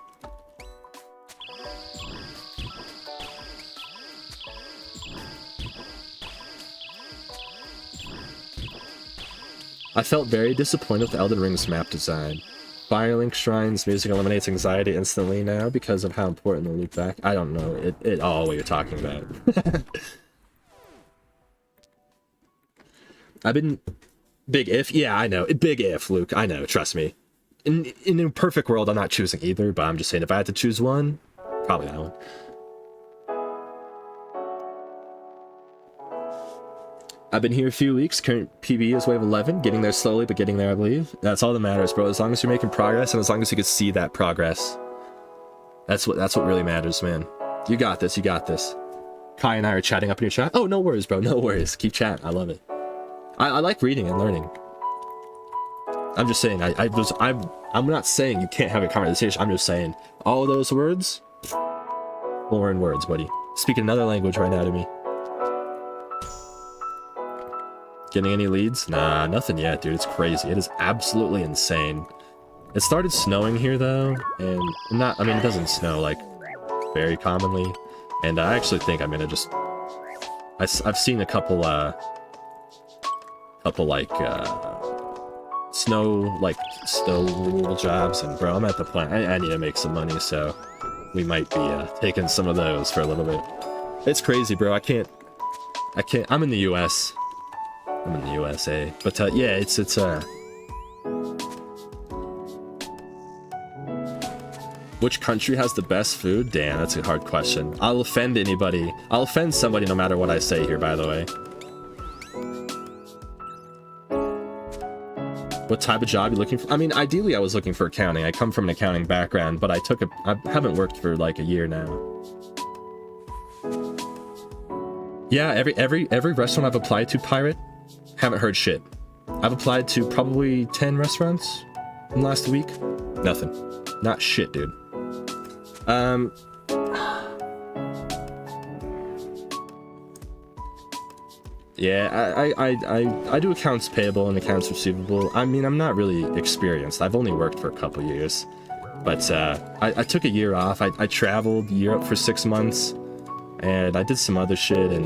I felt very disappointed with Elden Ring's map design. Firelink Shrines music eliminates anxiety instantly now because of how important the loop back. I don't know what you're talking about. I've been big if. Yeah, I know. Big if, Luke. I know. Trust me. In a perfect world, I'm not choosing either, but I'm just saying if I had to choose one, probably that one. I've been here a few weeks. Current PB is wave 11. Getting there slowly, but getting there, I believe. That's all that matters, bro. As long as you're making progress, and as long as you can see that progress. That's what really matters, man. You got this. You got this. Kai and I are chatting up in your chat. Oh, no worries, bro. No worries. Keep chatting. I love it. I like reading and learning. I'm just saying. I'm not saying you can't have a conversation. I'm just saying all of those words, foreign words, buddy. Speak another language right now to me. Getting any leads? Nah, nothing yet, dude. It's crazy. It is absolutely insane. It started snowing here, though, and it doesn't snow, like, very commonly. And I actually think I'm gonna just... I've seen a couple snow jobs, and, bro, I'm at the point. I need to make some money, so we might be taking some of those for a little bit. It's crazy, bro. I can't... I'm in the US. I'm in the USA, but yeah, it's which country has the best food? Damn, that's a hard question. I'll offend anybody. I'll offend somebody no matter what I say here, by the way. What type of job are you looking for? I mean, ideally I was looking for accounting. I come from an accounting background, but I haven't worked for like a year now. Yeah, every restaurant I've applied to, Pirate, haven't heard shit. I've applied to probably 10 restaurants in the last week. Nothing. Not shit, dude. Yeah, I do accounts payable and accounts receivable. I mean, I'm not really experienced. I've only worked for a couple years. But I took a year off. I traveled Europe for 6 months, and I did some other shit, and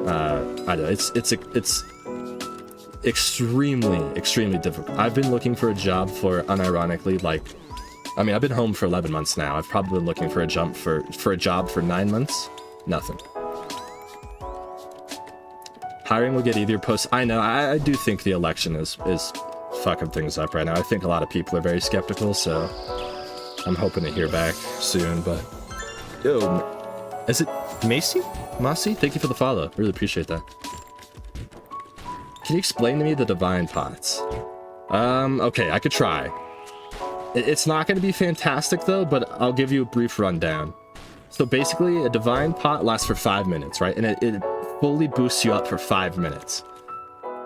I don't know, it's extremely difficult. I've been looking for a job for, unironically, like, I mean, I've been home for 11 months now. I've probably been looking for a job for 9 months. Nothing. Hiring will get easier post. I know. I do think the election is fucking things up right now. I think a lot of people are very skeptical, so I'm hoping to hear back soon. But yo, is it Macy? Thank you for the follow. Really appreciate that. Can you explain to me the divine pots? Okay, I could try. It's not going to be fantastic, though, but I'll give you a brief rundown. So basically, a divine pot lasts for 5 minutes, right? And it fully boosts you up for 5 minutes.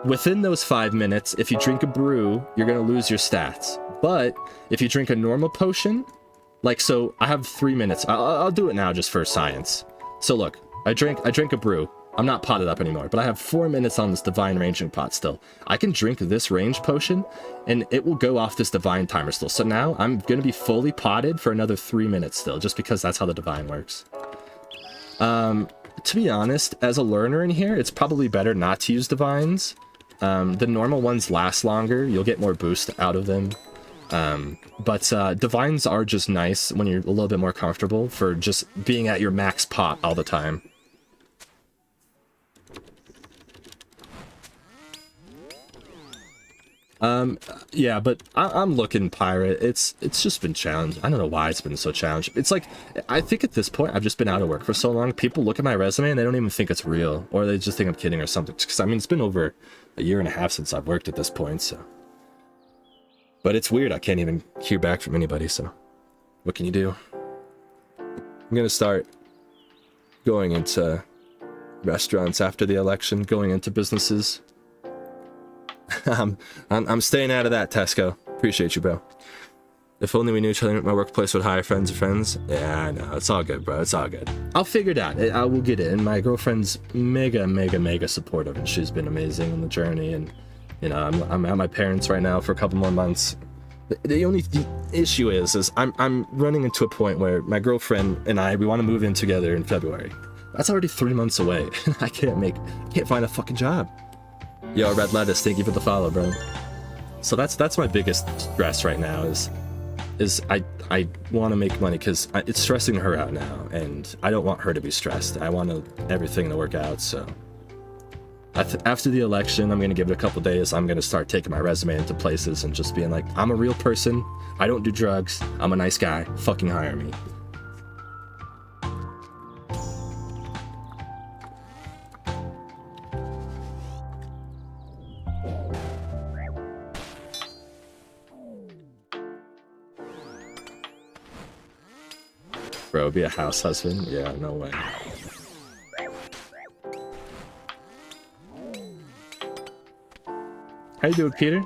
Within those 5 minutes, if you drink a brew, you're going to lose your stats. But if you drink a normal potion, like, so I have 3 minutes. I'll do it now just for science. So look, I drink a brew. I'm not potted up anymore, but I have 4 minutes on this divine ranging pot still. I can drink this range potion, and it will go off this divine timer still. So now I'm going to be fully potted for another 3 minutes still, just because that's how the divine works. To be honest, as a learner in here, it's probably better not to use divines. The normal ones last longer. You'll get more boost out of them. But divines are just nice when you're a little bit more comfortable for just being at your max pot all the time. Yeah, but I'm looking pirate. It's just been challenged. I don't know why it's been so challenged. It's like, I think at this point, I've just been out of work for so long. People look at my resume and they don't even think it's real, or they just think I'm kidding or something. Because I mean, it's been over a year and a half since I've worked at this point, so. But it's weird. I can't even hear back from anybody. So, what can you do? I'm gonna start going into restaurants after the election, going into businesses. I'm staying out of that, Tesco. Appreciate you, bro. If only we knew each other, my workplace would hire friends of friends. Yeah, I know. It's all good, bro. It's all good. I'll figure it out. I will get it. And my girlfriend's mega supportive, and she's been amazing in the journey. And, you know, I'm at my parents' right now for a couple more months. The only issue is I'm running into a point where my girlfriend and we want to move in together in February. That's already 3 months away. I can't find a fucking job. Yo, Red Lettuce, thank you for the follow, bro. So that's my biggest stress right now is I want to make money because it's stressing her out now, and I don't want her to be stressed. I want everything to work out. So after the election, I'm gonna give it a couple days. I'm gonna start taking my resume into places and just being like, I'm a real person. I don't do drugs. I'm a nice guy. Fucking hire me. Bro, be a house husband? Yeah, no way. How you doing, Peter?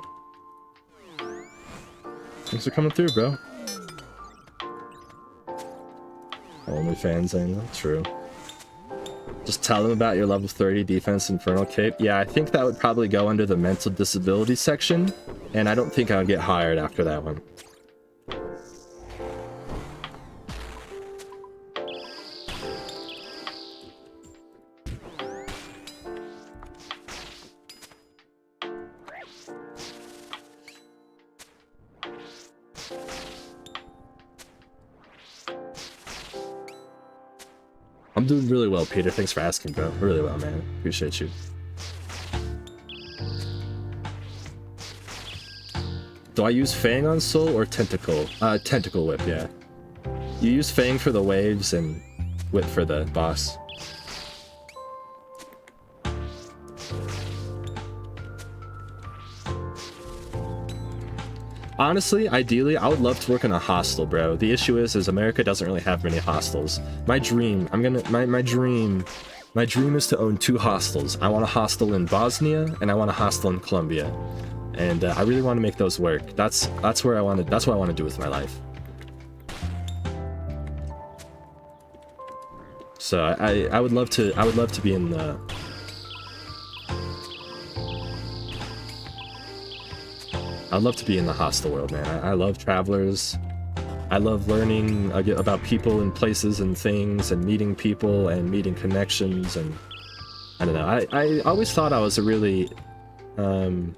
Thanks for coming through, bro. OnlyFans angle, true. Just tell them about your level 30 defense infernal cape. Yeah, I think that would probably go under the mental disability section, and I don't think I would get hired after that one. I'm doing really well, Peter. Thanks for asking, bro. Really well, man. Appreciate you. Do I use Fang on Soul or Tentacle? Tentacle Whip, yeah. You use Fang for the waves and Whip for the boss. Honestly, ideally, I would love to work in a hostel, bro. The issue is America doesn't really have many hostels. My dream is to own 2 hostels. I want a hostel in Bosnia and I want a hostel in Colombia. And I really want to make those work. That's what I want to do with my life. So I would love to be in the I'd love to be in the hostel world, man. I love travelers. I love learning about people and places and things and meeting people and meeting connections, and I don't know. I always thought I was a really long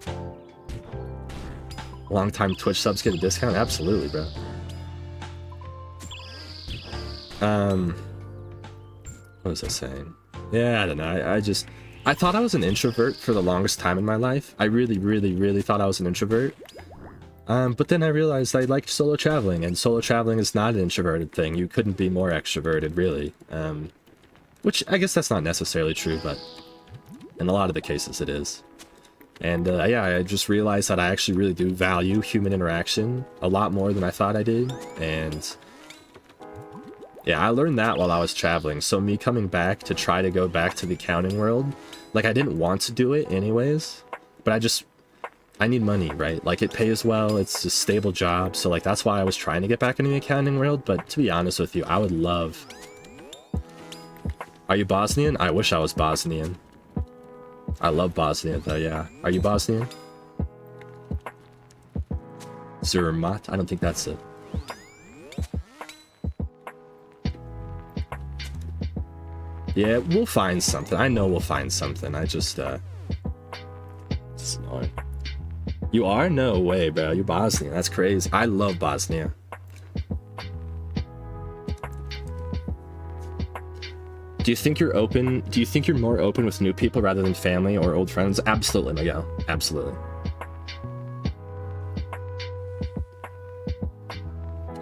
time Twitch subs get a discount. Absolutely, bro. What was I saying? Yeah, I don't know. I thought I was an introvert for the longest time in my life. I really thought I was an introvert. But then I realized I liked solo traveling, and solo traveling is not an introverted thing. You couldn't be more extroverted, really. Which I guess that's not necessarily true, but in a lot of the cases it is. And yeah, I just realized that I actually really do value human interaction a lot more than I thought I did. And yeah, I learned that while I was traveling. So me coming back to try to go back to the accounting world, like I didn't want to do it anyways, but I need money, right? Like it pays well, it's a stable job. So like that's why I was trying to get back into the accounting world. But to be honest with you, I would love... Are you Bosnian? I wish I was Bosnian. I love Bosnia though, yeah. Are you Bosnian? Zermatt? I don't think that's it. Yeah, we'll find something. I know we'll find something. I just, it's annoying. You are? No way, bro. You're Bosnian. That's crazy. I love Bosnia. Do you think you're more open with new people rather than family or old friends? Absolutely, Miguel. Absolutely.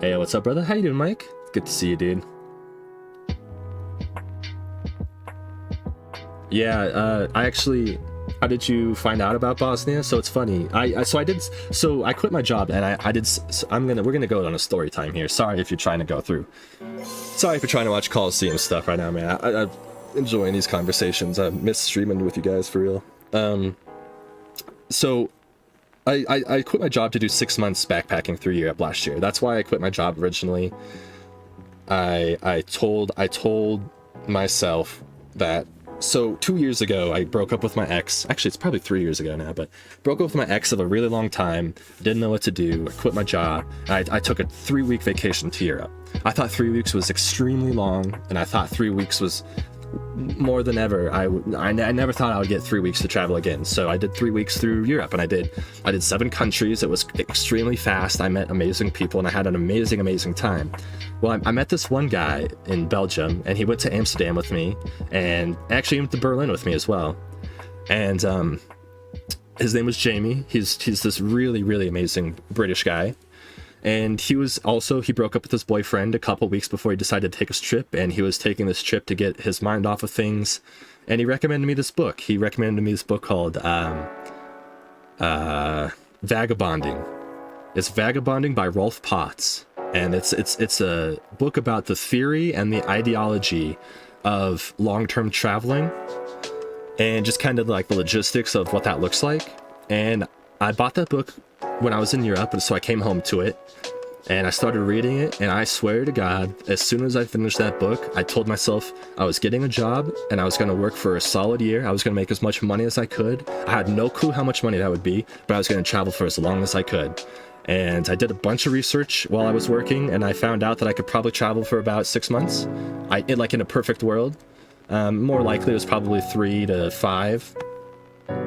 Hey, what's up, brother? How you doing, Mike? Good to see you, dude. Yeah, I actually... How did you find out about Bosnia? So it's funny. So I quit my job and we're gonna go on a story time here. Sorry if you're trying to watch Colosseum stuff right now, man. I'm enjoying these conversations. I miss streaming with you guys for real. So I quit my job to do 6 months backpacking through Europe last year. That's why I quit my job originally. I told myself that. So 2 years ago, I broke up with my ex. Actually, it's probably 3 years ago now, but broke up with my ex of a really long time. Didn't know what to do. I quit my job. I took a 3-week vacation to Europe. I thought 3 weeks was extremely long, and I thought 3 weeks was more than ever. I never thought I would get 3 weeks to travel again. So I did 3 weeks through Europe, and I did 7 countries. It was extremely fast. I met amazing people, and I had an amazing time. Well, I met this one guy in Belgium, and he went to Amsterdam with me, and actually he went to Berlin with me as well. And his name was Jamie. He's this really amazing British guy. And he broke up with his boyfriend a couple weeks before he decided to take his trip, and he was taking this trip to get his mind off of things. And he recommended me this book. He recommended me this book called Vagabonding. It's Vagabonding by Rolf Potts. And it's a book about the theory and the ideology of long-term traveling and just kind of like the logistics of what that looks like. And I bought that book when I was in Europe, and so I came home to it and I started reading it, and I swear to God, as soon as I finished that book, I told myself I was getting a job and I was going to work for a solid year. I was going to make as much money as I could. I had no clue how much money that would be, but I was going to travel for as long as I could. And I did a bunch of research while I was working, and I found out that I could probably travel for about 6 months. In a perfect world. More likely it was probably 3 to 5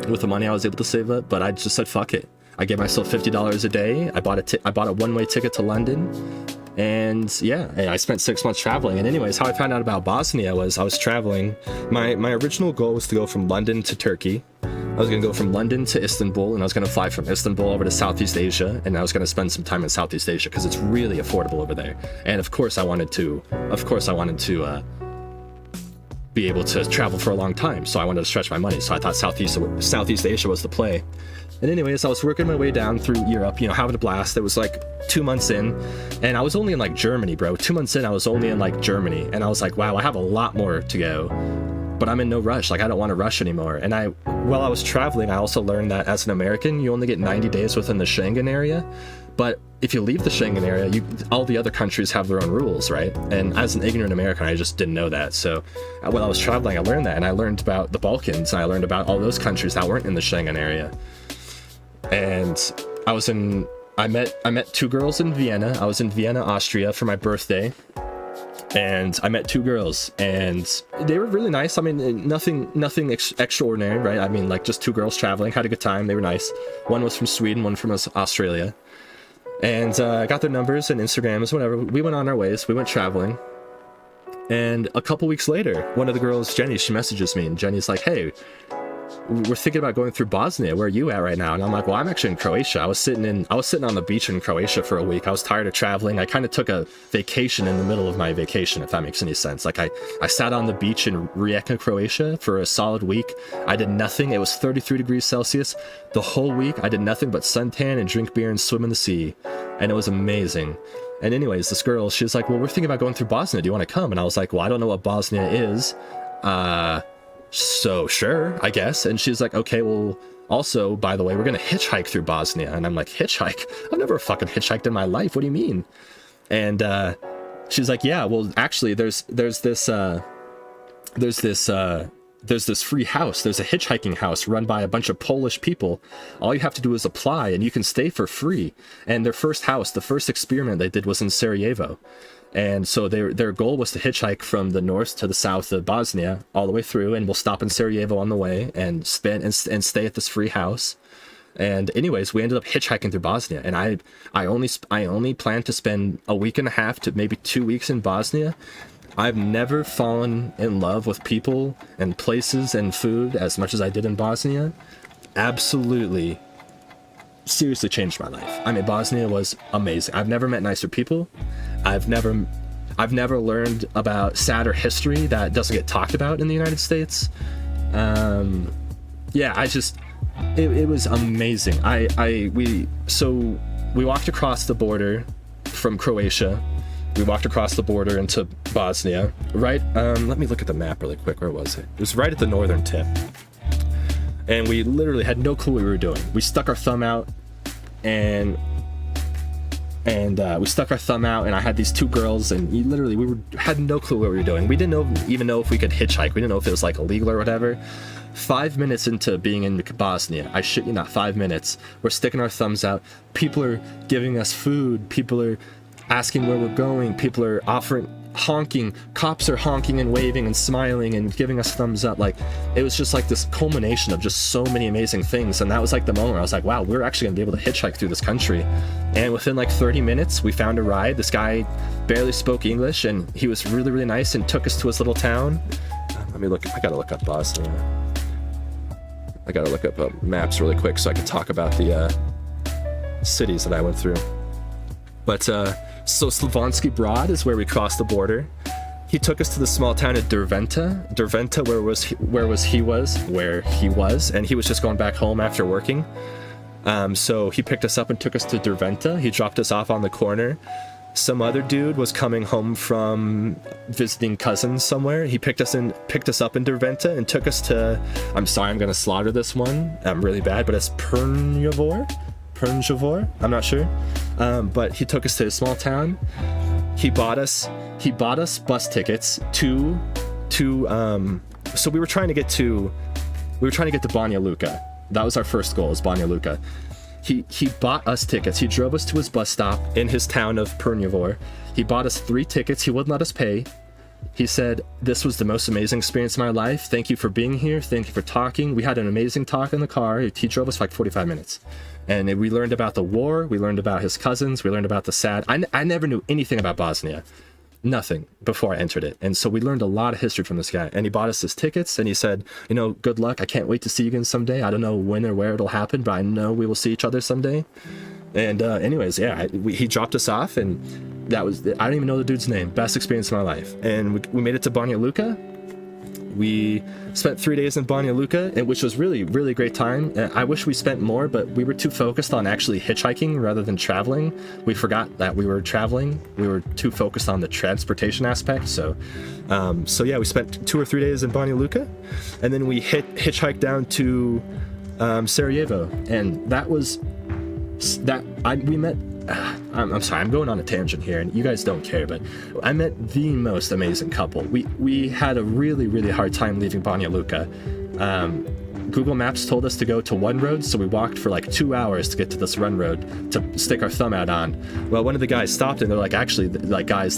with the money I was able to save up, but I just said fuck it. I gave myself $50 a day. I bought a one-way ticket to London, and yeah, I spent 6 months traveling. And anyways, how I found out about Bosnia was I was traveling. My original goal was to go from London to Turkey. I was going to go from London to Istanbul, and I was going to fly from Istanbul over to Southeast Asia, and I was going to spend some time in Southeast Asia because it's really affordable over there. And of course I wanted to be able to travel for a long time, so I wanted to stretch my money. So I thought Southeast Asia was the play. And anyways, I was working my way down through Europe, having a blast. It was like 2 months in, and I was only in like Germany, bro. 2 months in, I was only in like Germany, and I was like, wow, I have a lot more to go, but I'm in no rush. Like, I don't want to rush anymore. And while I was traveling, I also learned that as an American, you only get 90 days within the Schengen area. But if you leave the Schengen area, all the other countries have their own rules, right? And as an ignorant American, I just didn't know that. So while I was traveling, I learned that, and I learned about the Balkans, and I learned about all those countries that weren't in the Schengen area. And I met 2 girls in Vienna. I was in Vienna, Austria for my birthday. And I met 2 girls, and they were really nice. I mean, nothing extraordinary, right? I mean, like, just 2 girls traveling, had a good time. They were nice. One was from Sweden, one from Australia. And I got their numbers and Instagrams, whatever. We went on our ways. We went traveling. And a couple weeks later, one of the girls, Jenny, she messages me, and Jenny's like, hey, we're thinking about going through Bosnia. Where are you at right now? And I'm like, well, I'm actually in Croatia. I was sitting on the beach in Croatia for a week. I was tired of traveling. I kind of took a vacation in the middle of my vacation, if that makes any sense. Like, I sat on the beach in Rijeka, Croatia for a solid week. I did nothing. It was 33 degrees Celsius. The whole week, I did nothing but suntan and drink beer and swim in the sea. And it was amazing. And anyways, this girl, she was like, well, we're thinking about going through Bosnia. Do you want to come? And I was like, well, I don't know what Bosnia is. So sure, I guess. And she's like, okay, well, also, by the way, we're gonna hitchhike through Bosnia. And I'm like, hitchhike? I've never fucking hitchhiked in my life. What do you mean? And she's like, yeah, well, actually, there's this free house. There's a hitchhiking house run by a bunch of Polish people. All you have to do is apply, and you can stay for free. And their first house, the first experiment they did was in Sarajevo. And so their goal was to hitchhike from the north to the south of Bosnia all the way through, and we'll stop in Sarajevo on the way and stay at this free house. And anyways, we ended up hitchhiking through Bosnia, and I only planned to spend a week and a half to maybe 2 weeks in Bosnia. I've never fallen in love with people and places and food as much as I did in Bosnia. Absolutely seriously changed my life. I mean, Bosnia was amazing. I've never met nicer people. I've never learned about sadder history that doesn't get talked about in the United States. It was amazing. We walked across the border from Croatia. We walked across the border into Bosnia. Right, let me look at the map really quick. Where was it? It was right at the northern tip. And we literally had no clue what we were doing. We stuck our thumb out, and and I had these two girls, and we had no clue what we were doing. We didn't even know if we could hitchhike. We didn't know if it was like illegal or whatever. 5 minutes into being in Bosnia, I shit you not, 5 minutes, we're sticking our thumbs out. People are giving us food. People are asking where we're going. People are honking. Cops are honking and waving and smiling and giving us thumbs up. Like, it was just like this culmination of just so many amazing things. And that was like the moment where I was like, wow, we're actually gonna be able to hitchhike through this country. And within like 30 minutes, we found a ride. This guy barely spoke English, and he was really, really nice and took us to his little town. Let me look. I gotta look up Bosnia. I gotta look up maps really quick so I can talk about the cities that I went through. But so Slavonski Brod is where we crossed the border. He took us to the small town of Derventa, where he was, and he was just going back home after working. So he picked us up and took us to Derventa. He dropped us off on the corner. Some other dude was coming home from visiting cousins somewhere. He picked us up in Derventa and took us to, I'm sorry, I'm gonna slaughter this one. I'm really bad, but it's Prnjavor, I'm not sure. But he took us to a small town. He bought us bus tickets to so we were trying to get to Banja Luka. That was our first goal, is Banja Luka. He bought us tickets. He drove us to his bus stop in his town of Prnjavor. He bought us 3 tickets. He wouldn't let us pay. He said, "This was the most amazing experience of my life. Thank you for being here. Thank you for talking." We had an amazing talk in the car. He drove us for like 45 minutes. And we learned about the war. We learned about his cousins. We learned about the sad. I never knew anything about Bosnia. Nothing before I entered it. And so we learned a lot of history from this guy. And he bought us his tickets, and he said, good luck. I can't wait to see you again someday. I don't know when or where it'll happen, but I know we will see each other someday. And he dropped us off, and that was, I don't even know the dude's name. Best experience of my life. And we made it to Banja Luka. We spent 3 days in Banja Luka, which was really, really great time. I wish we spent more, but we were too focused on actually hitchhiking rather than traveling. We forgot that we were traveling. We were too focused on the transportation aspect. So we spent 2 or 3 days in Banja Luka, and then we hitchhiked down to Sarajevo, and we met. I'm sorry, I'm going on a tangent here, and you guys don't care, but I met the most amazing couple. We had a really, really hard time leaving Banja Luka. Google Maps told us to go to one road, so we walked for like 2 hours to get to this one road to stick our thumb out on. Well, one of the guys stopped, and they're like, actually, guys,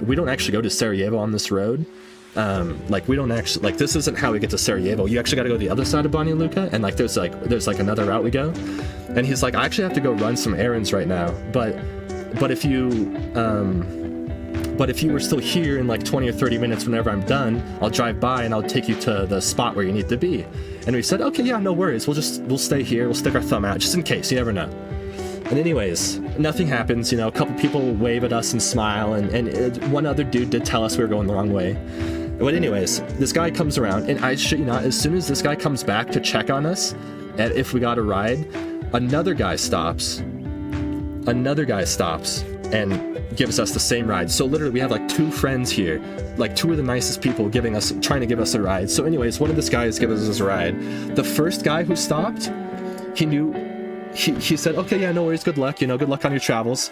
we don't actually go to Sarajevo on this road. We don't actually, this isn't how we get to Sarajevo. You actually got to go the other side of Banja Luka, and there's another route we go. And he's like, I actually have to go run some errands right now, but if you were still here in like 20 or 30 minutes, whenever I'm done, I'll drive by and I'll take you to the spot where you need to be. And we said, okay, yeah, no worries. We'll stay here. We'll stick our thumb out just in case. You never know. And anyways, nothing happens. A couple people wave at us and smile, and one other dude did tell us we were going the wrong way. But anyways, this guy comes around, and I shit you not, as soon as this guy comes back to check on us, and if we got a ride, another guy stops and gives us the same ride. So literally we have like 2 friends here, like 2 of the nicest people trying to give us a ride. So anyways, one of this guys gives us a ride. The first guy who stopped, he said, okay, yeah, no worries, good luck, good luck on your travels.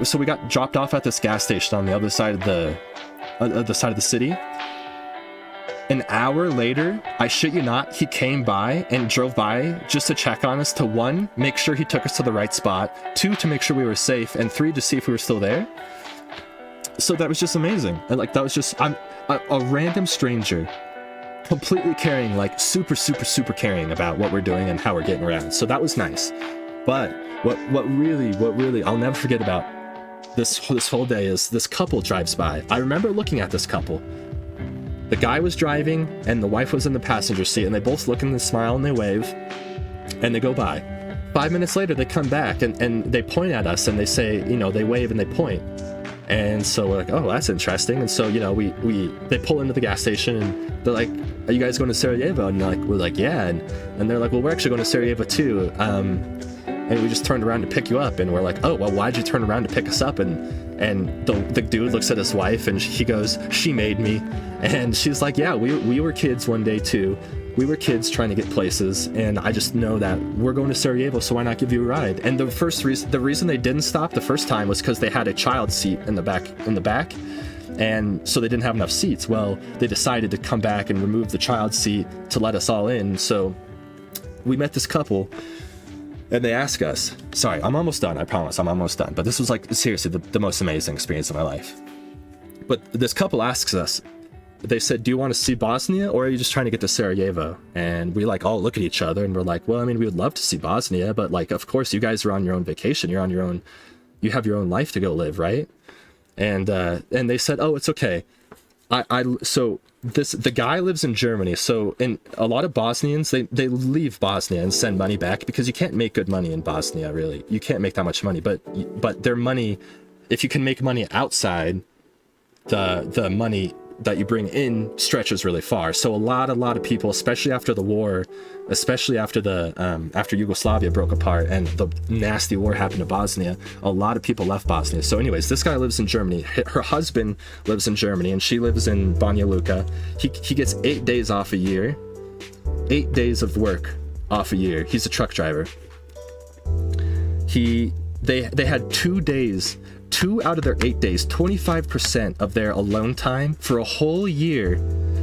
So we got dropped off at this gas station on the other side of the city. An hour later, I shit you not, he came by and drove by just to check on us, to 1, make sure he took us to the right spot, 2, to make sure we were safe, and 3, to see if we were still there. So that was just amazing. And that was just, I'm a random stranger, completely caring, super, super, super caring about what we're doing and how we're getting around. So that was nice. But what really I'll never forget about this whole day is this couple drives by. I remember looking at this couple. The guy was driving and the wife was in the passenger seat, and they both look and they smile and they wave and they go by. 5 minutes later, they come back and they point at us and they say, you know, they wave and they point. And so we're like, oh, that's interesting. And so, you know, they pull into the gas station and they're like, are you guys going to Sarajevo? And we're like, yeah. And they're like, well, we're actually going to Sarajevo too. And we just turned around to pick you up. And we're like, oh, well, why'd you turn around to pick us up? And the dude looks at his wife and he goes, she made me. And she's like, yeah, we were kids one day too. We were kids trying to get places, and I just know that we're going to Sarajevo, so why not give you a ride? And the reason they didn't stop the first time was because they had a child seat in the back, and so they didn't have enough seats. Well, they decided to come back and remove the child seat to let us all in. So we met this couple, and they asked us, sorry, I'm almost done, I promise, I'm almost done. But this was like, seriously, the most amazing experience of my life. But this couple asks us, they said, do you want to see Bosnia or are you just trying to get to Sarajevo? And we like all look at each other and we're like, well, I mean, we would love to see Bosnia, but like, of course, you guys are on your own vacation. You're on your own, you have your own life to go live, right? And they said, oh, it's okay. So the guy lives in Germany. So in a lot of Bosnians, they leave Bosnia and send money back because you can't make good money in Bosnia, really. You can't make that much money, but their money, if you can make money outside, the money that you bring in stretches really far. So a lot of people, especially after the war, especially after after Yugoslavia broke apart and the nasty war happened to Bosnia, a lot of people left Bosnia. So anyways, this guy lives in Germany. Her husband lives in Germany and she lives in Banja Luka. He gets 8 days off a year, 8 days of work off a year. He's a truck driver. They had 2 days, 2 out of their 8 days, 25% of their alone time for a whole year.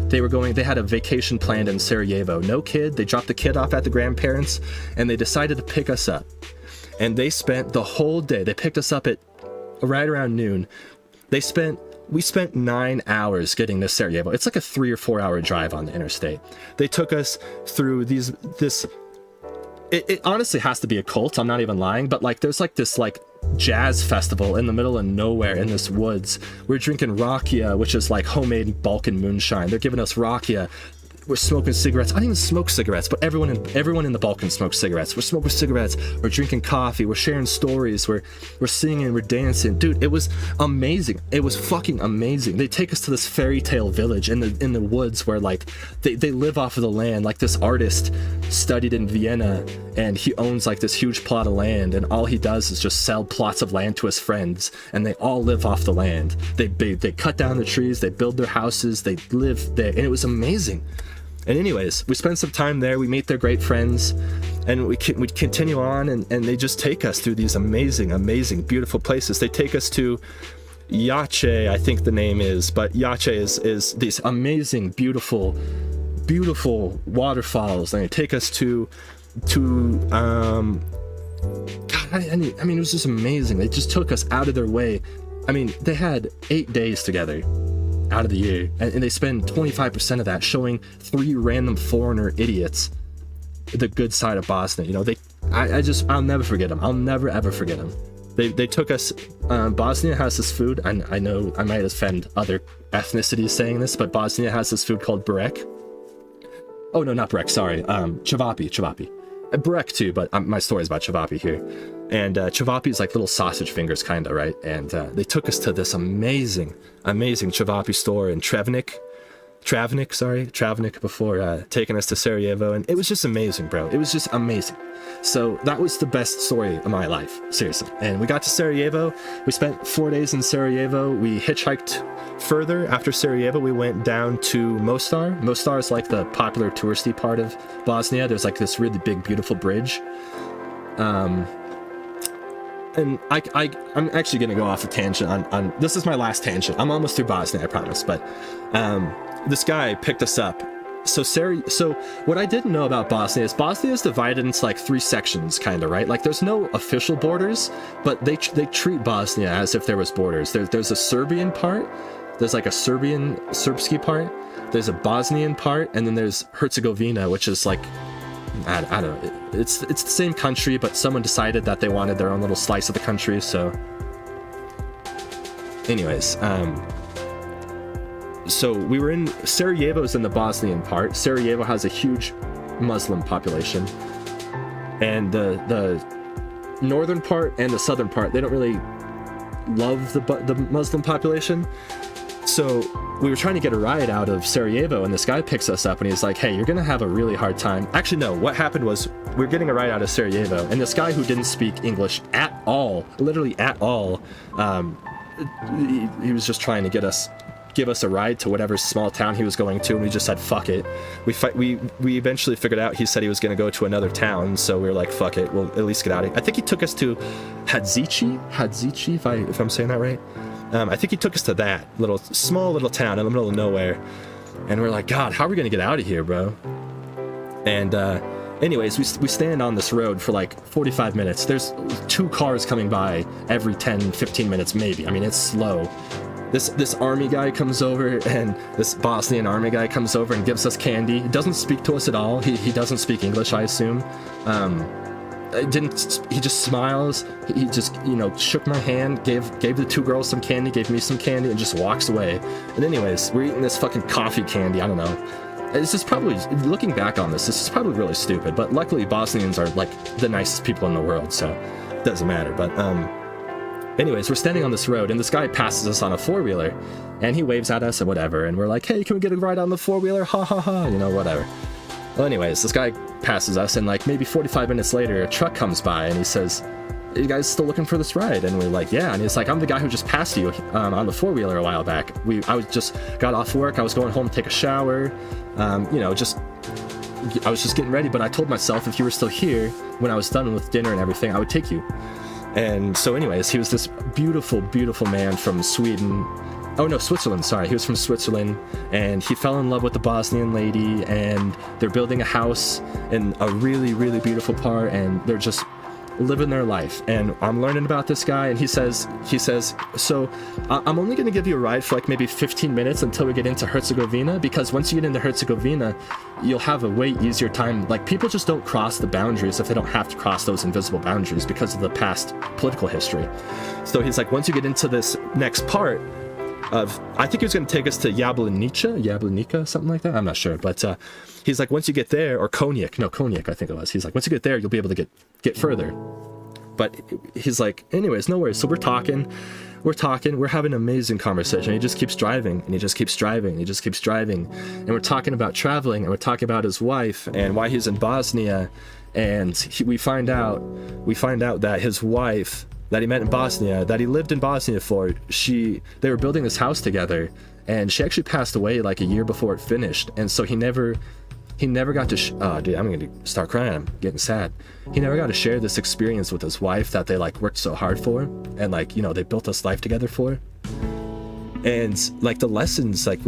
They had a vacation planned in Sarajevo. No kid. They dropped the kid off at the grandparents and they decided to pick us up. And they spent the whole day. They picked us up at right around noon. We spent 9 hours getting to Sarajevo. It's like a 3 or 4 hour drive on the interstate. They took us through it honestly has to be a cult. I'm not even lying, but like there's like this like jazz festival in the middle of nowhere in this woods. We're drinking rakia, which is like homemade Balkan moonshine. They're giving us rakia. We're smoking cigarettes. I don't even smoke cigarettes, but everyone in the Balkans smokes cigarettes. We're smoking cigarettes. We're drinking coffee. We're sharing stories. We're singing. We're dancing. Dude, it was amazing. It was fucking amazing. They take us to this fairy tale village in the woods where like they live off of the land. Like this artist studied in Vienna and he owns like this huge plot of land and all he does is just sell plots of land to his friends and they all live off the land. They cut down the trees. They build their houses. They live there and it was amazing. And anyways, we spend some time there, we meet their great friends, and we continue on, and they just take us through these amazing, amazing, beautiful places. They take us to Yace, I think the name is, but Yace is these amazing, beautiful, beautiful waterfalls, and they take us to God, I mean, it was just amazing. They just took us out of their way. I mean, they had 8 days together out of the year, and they spend 25% of that showing 3 random foreigner idiots the good side of Bosnia. You know, I'll never forget them. I'll never ever forget them. They took us. Bosnia has this food. I know I might offend other ethnicities saying this, but Bosnia has this food called burek. Oh no, not burek. Sorry, cevapi. Burek too, but my story is about cevapi here. And cevapi is like little sausage fingers, kind of, right? And they took us to this amazing cevapi store in Travnik before taking us to Sarajevo. And it was just amazing, bro. It was just amazing. So that was the best story of my life, seriously. And we got to Sarajevo. We spent 4 days in Sarajevo. We hitchhiked further. After Sarajevo, we went down to Mostar. Mostar is like the popular touristy part of Bosnia. There's like this really big, beautiful bridge. And I'm actually going to go off a tangent on this is my last tangent. I'm almost through Bosnia, I promise. But this guy picked us up. So what I didn't know about Bosnia is divided into like 3 sections, kind of, right? Like there's no official borders, but they treat Bosnia as if there was borders. There's a Serbian part. There's like a Serbski part. There's a Bosnian part, and then there's Herzegovina, which is like I don't know. It's the same country, but someone decided that they wanted their own little slice of the country. So, anyways, so we were in Sarajevo's in the Bosnian part. Sarajevo has a huge Muslim population, and the northern part and the southern part, they don't really love the Muslim population. So we were trying to get a ride out of Sarajevo, and this guy picks us up and he's like, hey, you're gonna have a really hard time. Actually, no, what happened was we were getting a ride out of Sarajevo, and this guy who didn't speak English at all, literally at all, he was just trying to give us a ride to whatever small town he was going to, and we just said fuck it. We eventually figured out he said he was going to go to another town, so we were like fuck it, we'll at least get out of here. I think he took us to Hadzici, if I'm saying that right. I think he took us to that small little town in the middle of nowhere, and we're like, God, how are we gonna get out of here, bro? And anyways, we stand on this road for like 45 minutes. There's 2 cars coming by every 10-15 minutes maybe. I mean, it's slow. This army guy comes over, and this Bosnian army guy comes over and gives us candy. He doesn't speak to us at all. He doesn't speak English, I assume. He just smiles. He just, shook my hand, gave the 2 girls some candy, gave me some candy, and just walks away. And anyways, we're eating this fucking coffee candy. I don't know. This is probably, looking back on this is probably really stupid, but luckily Bosnians are like the nicest people in the world, so it doesn't matter. But anyways, we're standing on this road, and this guy passes us on a 4-wheeler, and he waves at us and whatever, and we're like, hey, can we get a ride on the 4-wheeler? Ha ha ha, whatever. Well, anyways, this guy passes us, and like maybe 45 minutes later, a truck comes by, and he says, you guys still looking for this ride? And we're like, yeah. And he's like, I'm the guy who just passed you on the 4-wheeler a while back. I just got off work. I was going home to take a shower. I was just getting ready. But I told myself if you were still here when I was done with dinner and everything, I would take you. And so anyways, he was this beautiful, beautiful man from Sweden. Oh no, Switzerland, sorry. He was from Switzerland, and he fell in love with the Bosnian lady, and they're building a house in a really, really beautiful part, and they're just living their life. And I'm learning about this guy, and he says, so I'm only going to give you a ride for like maybe 15 minutes until we get into Herzegovina, because once you get into Herzegovina, you'll have a way easier time. Like, people just don't cross the boundaries if they don't have to cross those invisible boundaries because of the past political history. So he's like, once you get into this next part of, I think he was going to take us to Jablanica, something like that. I'm not sure, but he's like, once you get there, or Cognac, I think it was. He's like, once you get there, you'll be able to get further. But he's like, anyways, no worries. So we're talking, we're having an amazing conversation. He just keeps driving, and he just keeps driving, and he just keeps driving. And we're talking about traveling, and we're talking about his wife and why he's in Bosnia. And we find out that his wife that he met in Bosnia, that he lived in Bosnia for, they were building this house together, and she actually passed away like a year before it finished. And so he never got to oh dude, I'm gonna start crying, I'm getting sad. He never got to share this experience with his wife that they like worked so hard for, and like, they built this life together for. And like the lessons like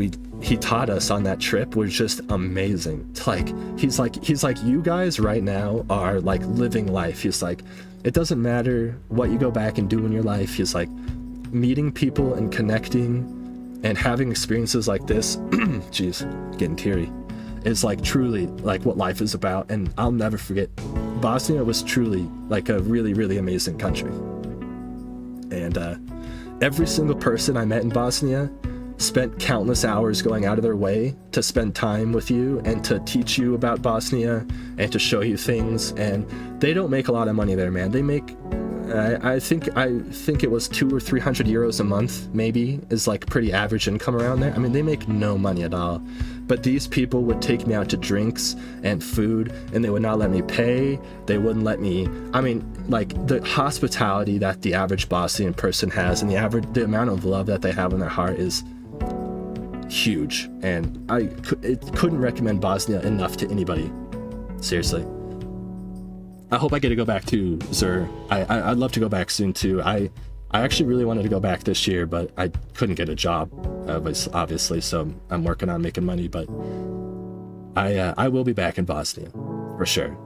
he taught us on that trip were just amazing. Like he's like you guys right now are like living life. He's like, it doesn't matter what you go back and do in your life. He's like, meeting people and connecting and having experiences like this, jeez, getting teary, is like truly like what life is about. And I'll never forget, Bosnia was truly like a really, really amazing country. And every single person I met in Bosnia spent countless hours going out of their way to spend time with you and to teach you about Bosnia and to show you things. And they don't make a lot of money there, man. They make, I think it was 200 or 300 euros a month, maybe, is like pretty average income around there. I mean, they make no money at all. But these people would take me out to drinks and food, and they would not let me pay. They wouldn't let me, I mean, like the hospitality that the average Bosnian person has, and the amount of love that they have in their heart is huge. And I couldn't recommend Bosnia enough to anybody. Seriously. I hope I get to go back to Zur. I'd love to go back soon too. I actually really wanted to go back this year, but I couldn't get a job, obviously, so I'm working on making money. But I will be back in Bosnia for sure.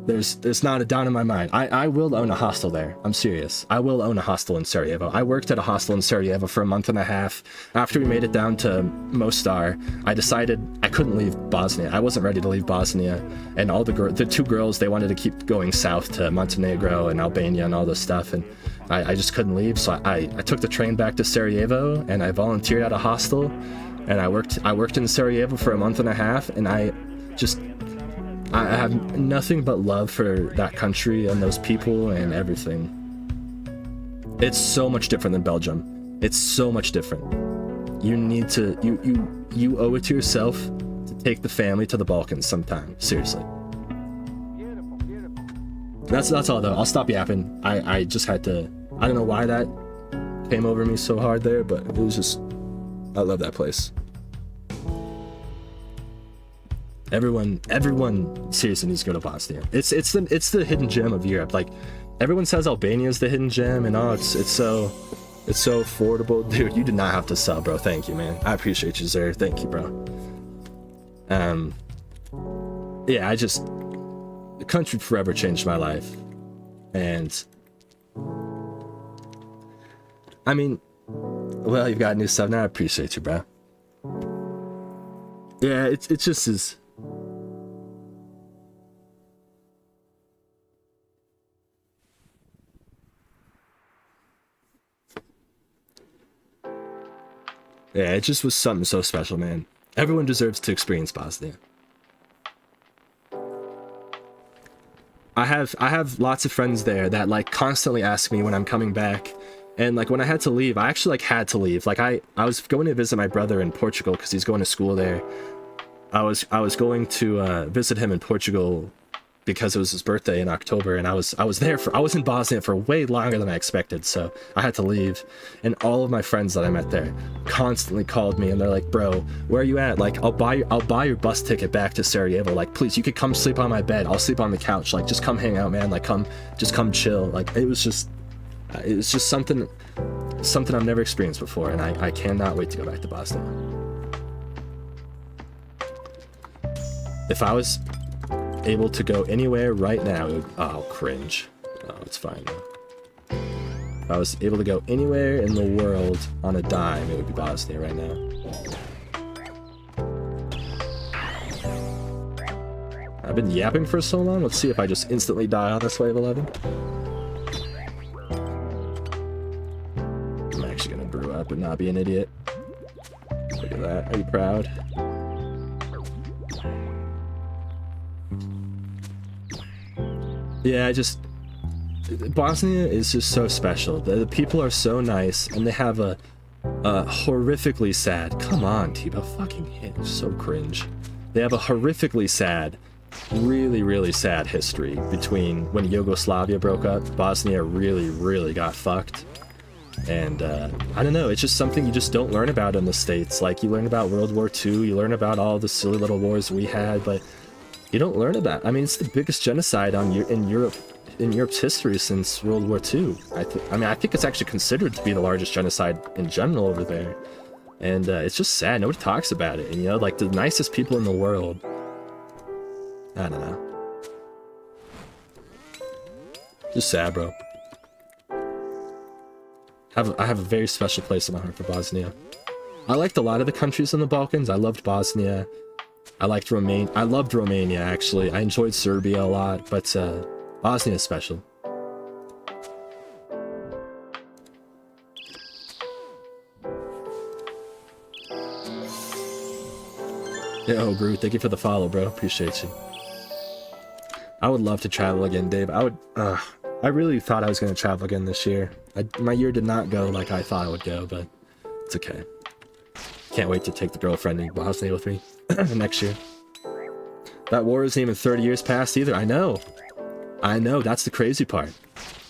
There's not a doubt in my mind. I will own a hostel there. I'm serious. I will own a hostel in Sarajevo. I worked at a hostel in Sarajevo for a month and a half. After we made it down to Mostar, I decided I couldn't leave Bosnia. I wasn't ready to leave Bosnia. And all the 2 girls, they wanted to keep going south to Montenegro and Albania and all this stuff. And I just couldn't leave. So I took the train back to Sarajevo, and I volunteered at a hostel. And I worked in Sarajevo for a month and a half, and I I have nothing but love for that country and those people and everything. It's so much different than Belgium. It's so much different. You need to, you owe it to yourself to take the family to the Balkans sometime. Seriously. Beautiful, beautiful. That's all though. I'll stop yapping. I just had to, I don't know why that came over me so hard there, but it was just, I love that place. Everyone seriously needs to go to Bosnia. It's the hidden gem of Europe. Like, everyone says Albania is the hidden gem, and oh, it's so affordable. Dude, you did not have to sell, bro. Thank you, man. I appreciate you, sir. Thank you, bro. Yeah, the country forever changed my life, and I mean, well, you've got new stuff now. I appreciate you, bro. Yeah, it's just as. Yeah, it just was something so special, man. Everyone deserves to experience Bosnia. I have lots of friends there that like constantly ask me when I'm coming back. And like when I had to leave, I actually like had to leave. Like I was going to visit my brother in Portugal because he's going to school there. I was going to visit him in Portugal because it was his birthday in October, and I was in Bosnia for way longer than I expected, so I had to leave. And all of my friends that I met there constantly called me, and they're like, "Bro, where are you at? Like, I'll buy your bus ticket back to Sarajevo. Like, please, you could come sleep on my bed. I'll sleep on the couch. Like, just come hang out, man. Like, come chill." Like, it was just something I've never experienced before, and I cannot wait to go back to Bosnia. If I was able to go anywhere right now, oh, cringe. Oh, it's fine. If I was able to go anywhere in the world on a dime, it would be Bosnia right now. I've been yapping for so long. Let's see if I just instantly die on this wave 11. I'm actually gonna brew up and not be an idiot. Look at that. Are you proud? Yeah, Bosnia is just so special. The people are so nice, and they have a horrifically sad. Come on, Tiba, fucking hit. So cringe. They have a horrifically sad, really, really sad history between when Yugoslavia broke up. Bosnia really, really got fucked. And I don't know, it's just something you just don't learn about in the States. Like, you learn about World War II, you learn about all the silly little wars we had, but you don't learn about. I mean, it's the biggest genocide in Europe's history since World War II. I think it's actually considered to be the largest genocide in general over there. And it's just sad. Nobody talks about it. And, you know, like, the nicest people in the world. I don't know. Just sad, bro. I have a very special place in my heart for Bosnia. I liked a lot of the countries in the Balkans. I loved Bosnia. I loved Romania, actually. I enjoyed Serbia a lot, but Bosnia is special. Yo, Groot, thank you for the follow, bro. Appreciate you. I would love to travel again, Dave. I really thought I was going to travel again this year. My year did not go like I thought it would go, but it's okay. Can't wait to take the girlfriend to Bosnia with me next year. That war isn't even 30 years past either. I know, that's the crazy part.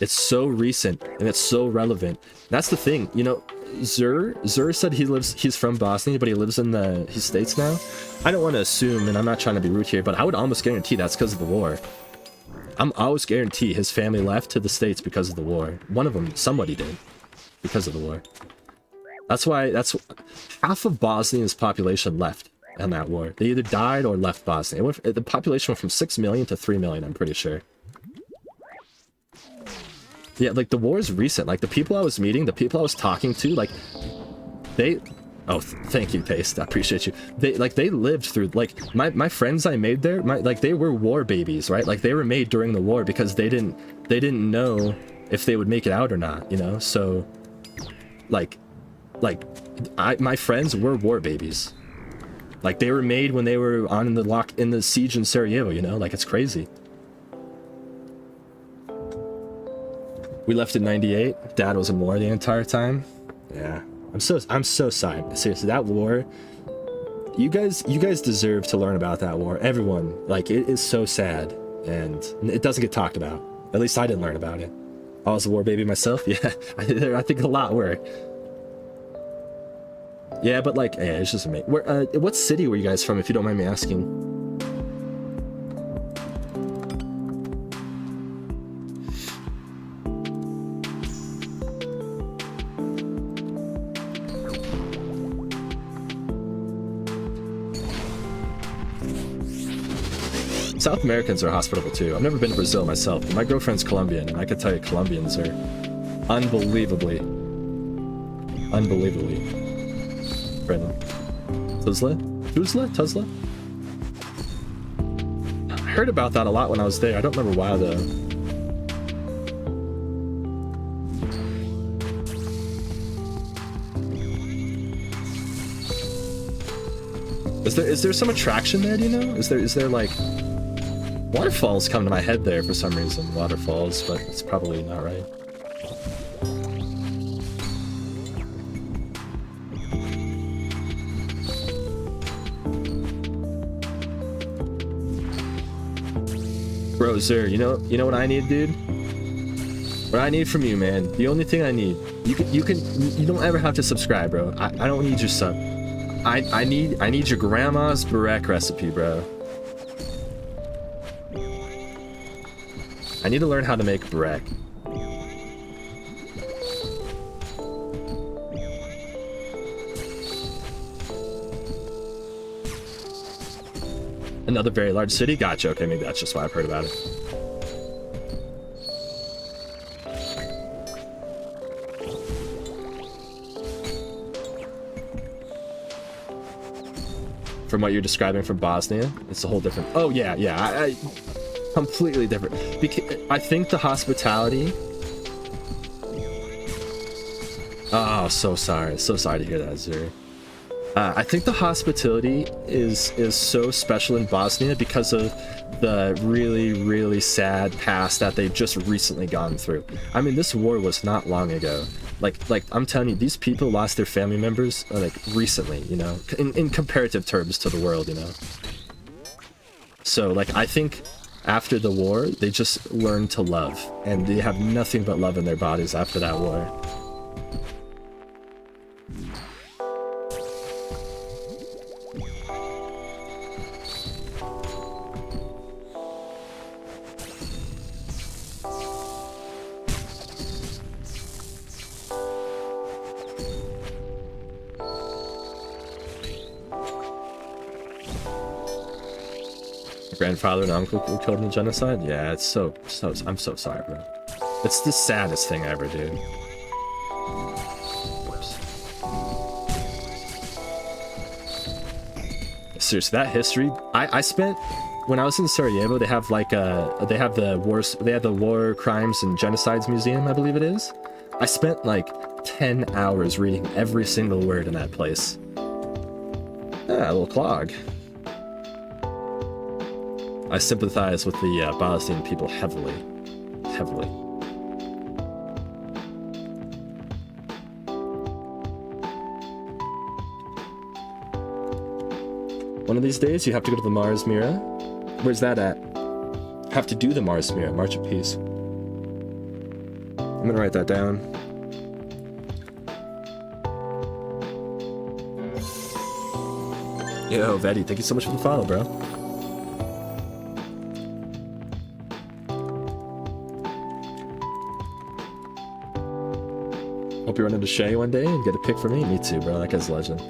It's so recent and it's so relevant. That's the thing, you know. Zur said he's from Bosnia, but he lives in the States now. I don't want to assume, and I'm not trying to be rude here, but I would almost guarantee that's because of the war. I'm always guarantee his family left to the States because of the war. One of them, somebody did, because of the war. That's half of Bosnia's population left in that war. They either died or left Bosnia. The population went from 6 million to 3 million, I'm pretty sure. Yeah, like, the war is recent. Like, the people I was meeting, the people I was talking to, like, they... Oh, thank you, Paste. I appreciate you. They lived through, like, my friends I made there, they were war babies, right? Like, they were made during the war because they didn't know if they would make it out or not, you know? So, my friends were war babies. Like they were made when they were on in the siege in Sarajevo, you know? Like it's crazy. We left in 98. Dad was in war the entire time. Yeah. I'm so sorry. Seriously, that war, you guys deserve to learn about that war. Everyone. Like it is so sad and it doesn't get talked about. At least I didn't learn about it. I was a war baby myself. Yeah. I think a lot were. Yeah, but like, yeah, it's just amazing. What city were you guys from, if you don't mind me asking? South Americans are hospitable too. I've never been to Brazil myself, but my girlfriend's Colombian, and I can tell you Colombians are unbelievably friendly. Tuzla? I heard about that a lot when I was there. I don't remember why though. Is there some attraction there, do you know? Is there like waterfalls come to my head there for some reason, waterfalls, but it's probably not right. Bro, Zer, you know what I need, dude? What I need from you, man. The only thing I need. You don't ever have to subscribe, bro. I don't need your sub. I need your grandma's burek recipe, bro. I need to learn how to make burek. Another very large city? Gotcha. Okay, maybe that's just why I've heard about it. From what you're describing from Bosnia, it's a whole different... Oh, yeah. I completely different. Because I think the hospitality... Oh, so sorry. So sorry to hear that, Zuri. I think the hospitality is so special in Bosnia because of the really, really sad past that they've just recently gone through. I mean, this war was not long ago. Like I'm telling you, these people lost their family members like recently, you know, in comparative terms to the world, you know. So like, I think after the war, they just learned to love, and they have nothing but love in their bodies after that war. Grandfather and uncle were killed in the genocide? Yeah, it's so I'm so sorry, bro. It's the saddest thing ever, dude. Whoops. Seriously, that history, I spent, when I was in Sarajevo, they have like they have the War Crimes and Genocides Museum, I believe it is. I spent like 10 hours reading every single word in that place. Ah, a little clog. I sympathize with the Bosnian people heavily. One of these days, you have to go to the Mars Mira. Where's that at? Have to do the Mars Mira, March of Peace. I'm gonna write that down. Yo, Vetty, thank you so much for the follow, bro. Hope you run into Shay one day and get a pic from me. Me too, bro. That guy's a legend.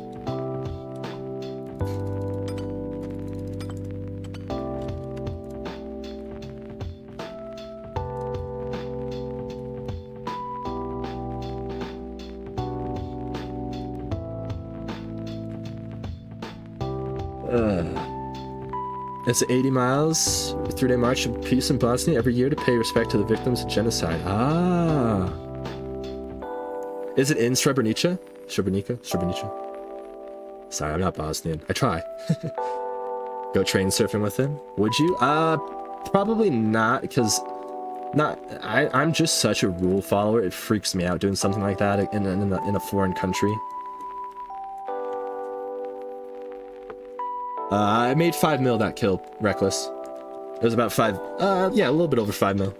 It's 80 miles, 3-day march of peace in Bosnia every year to pay respect to the victims of genocide. Ah. Is it in Srebrenica? Srebrenica? Sorry, I'm not Bosnian. I try. Go train surfing with him? Would you? Probably not, because I'm just such a rule follower. It freaks me out doing something like that in a foreign country. I made 5 mil that kill, Reckless. It was about 5, yeah, a little bit over 5 mil.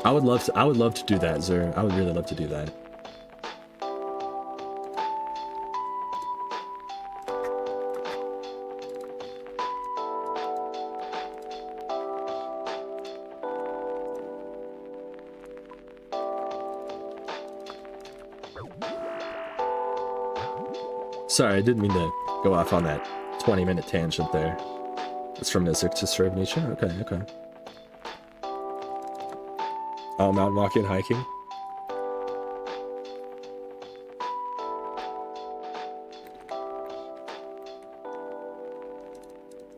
I would love to do that, Zer. I would really love to do that. Sorry, I didn't mean to go off on that 20-minute tangent there. It's from Nizik to Srebrenica? Okay, okay. Oh, mountain walking and hiking?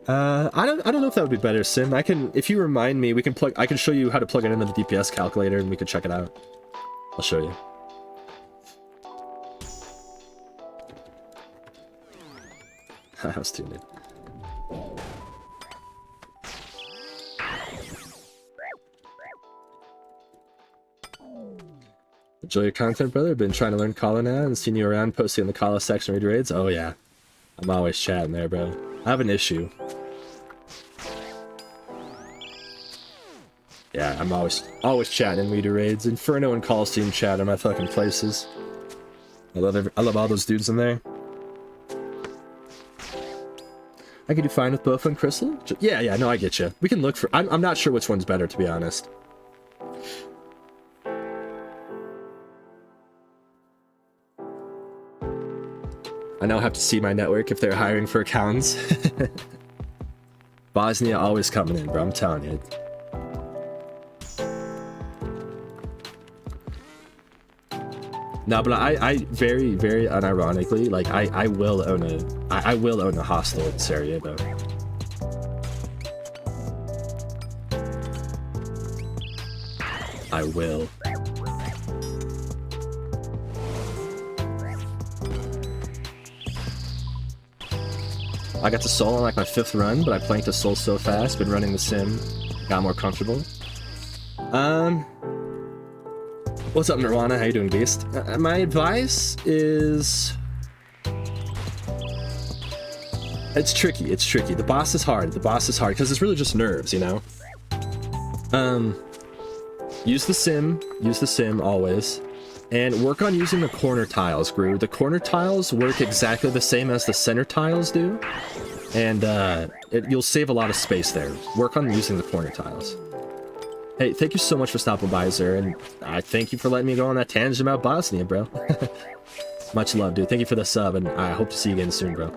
I don't know if that would be better, Sim. If you remind me, I can show you how to plug it into the DPS calculator and we can check it out. I'll show you. I was tuned in. Enjoy your content, brother. Been trying to learn Kala now and seen you around posting in the Kala section read raids. Oh yeah. I'm always chatting there, bro. I have an issue. Yeah, I'm always chatting in reader raids. Inferno and Colosseum chat are my fucking places. I love all those dudes in there. I could do fine with Bofa and Crystal? Yeah, no, I get you. We can look for... I'm not sure which one's better, to be honest. I now have to see my network if they're hiring for accounts. Bosnia always coming in, bro. I'm telling you. No, but I very, very unironically, like, I will own a hostel in Sarajevo. I will. I got to Soul on like my 5th run, but I planked to Soul so fast, been running the sim, got more comfortable. What's up, Nirvana? How you doing, Beast? My advice is... It's tricky. The boss is hard, because it's really just nerves, you know? Use the sim, always. And work on using the corner tiles, Gru. The corner tiles work exactly the same as the center tiles do. And, you'll save a lot of space there. Work on using the corner tiles. Hey, thank you so much for stopping by, Zer, and I thank you for letting me go on that tangent about Bosnia, bro. Much love, dude. Thank you for the sub, and I hope to see you again soon, bro.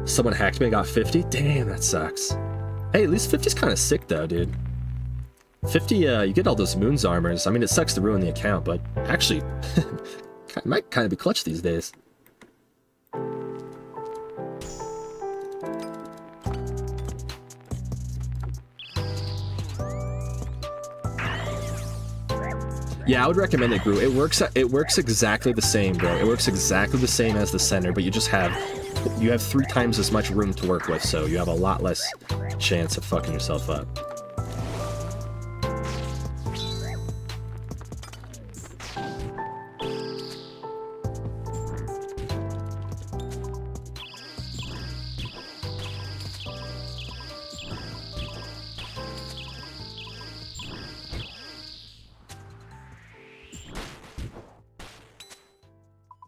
Someone hacked me and got 50? Damn, that sucks. Hey, at least 50's kind of sick, though, dude. 50, you get all those Moon's armors. I mean, it sucks to ruin the account, but actually, it might kind of be clutch these days. Yeah, I would recommend it, Gru. It works exactly the same, bro. It works exactly the same as the center, but you have 3 times as much room to work with, so you have a lot less chance of fucking yourself up.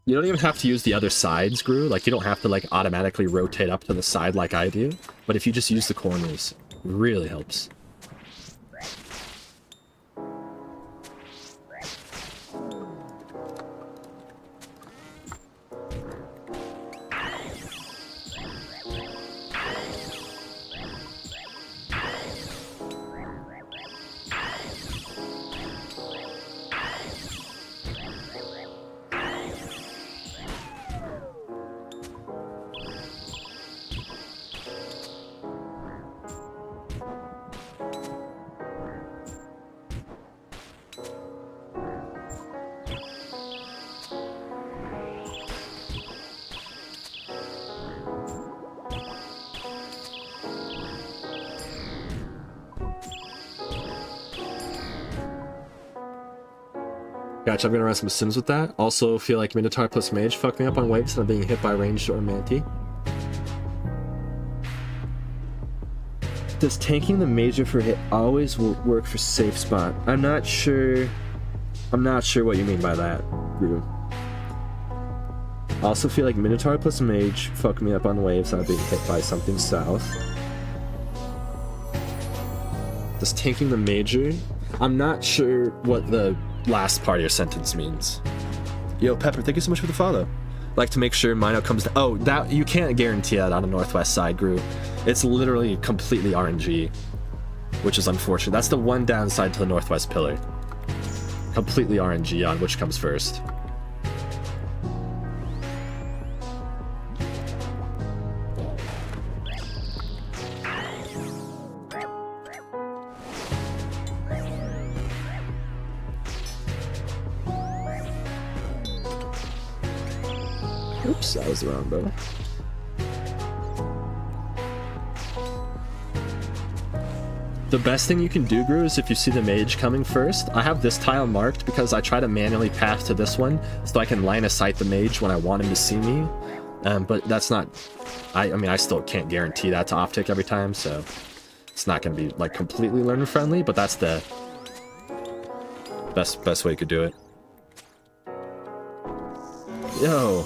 You don't even have to use the other sides, Gru. Like, you don't have to, like, automatically rotate up to the side like I do. But if you just use the corners, it really helps. Gotcha, I'm gonna run some Sims with that. Also feel like Minotaur plus Mage fucked me up on waves and I'm being hit by ranged or Manti. Does tanking the major for hit always work for safe spot? I'm not sure what you mean by that, Rue. I also feel like Minotaur plus Mage fucked me up on waves and I'm being hit by something south. Does tanking the major? I'm not sure what the last part of your sentence means. Yo, Pepper, thank you so much for the follow. Like to make sure Mino comes down. Oh, that you can't guarantee that on the northwest side group. It's literally completely RNG, which is unfortunate. That's the one downside to the northwest pillar. Completely RNG on which comes first. Oops, that was the wrong bow. The best thing you can do, Gru, is if you see the mage coming first. I have this tile marked because I try to manually path to this one so I can line of sight the mage when I want him to see me. But that's not... I mean, I still can't guarantee that to off-tick every time, so... It's not going to be, like, completely learner-friendly, but that's the... Best way you could do it. Yo!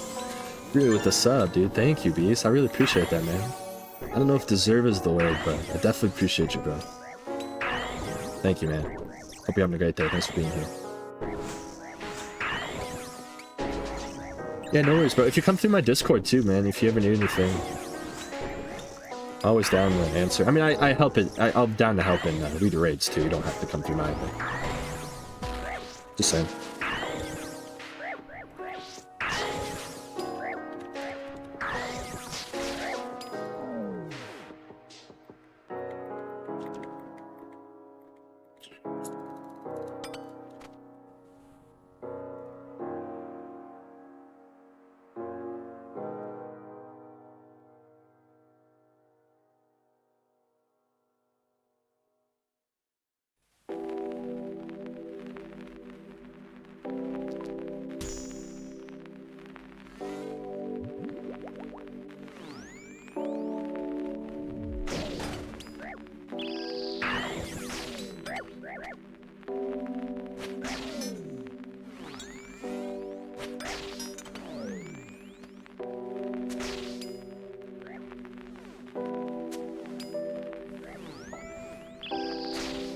Gru with the sub, dude. Thank you, Beast. I really appreciate that, man. I don't know if deserve is the word, but I definitely appreciate you, bro. Thank you, man. Hope you're having a great day. Thanks for being here. Yeah, no worries, bro. If you come through my Discord too, man, if you ever need anything, always down to answer. I mean, I help it. I'm down to help in read raids too. You don't have to come through mine. Just saying.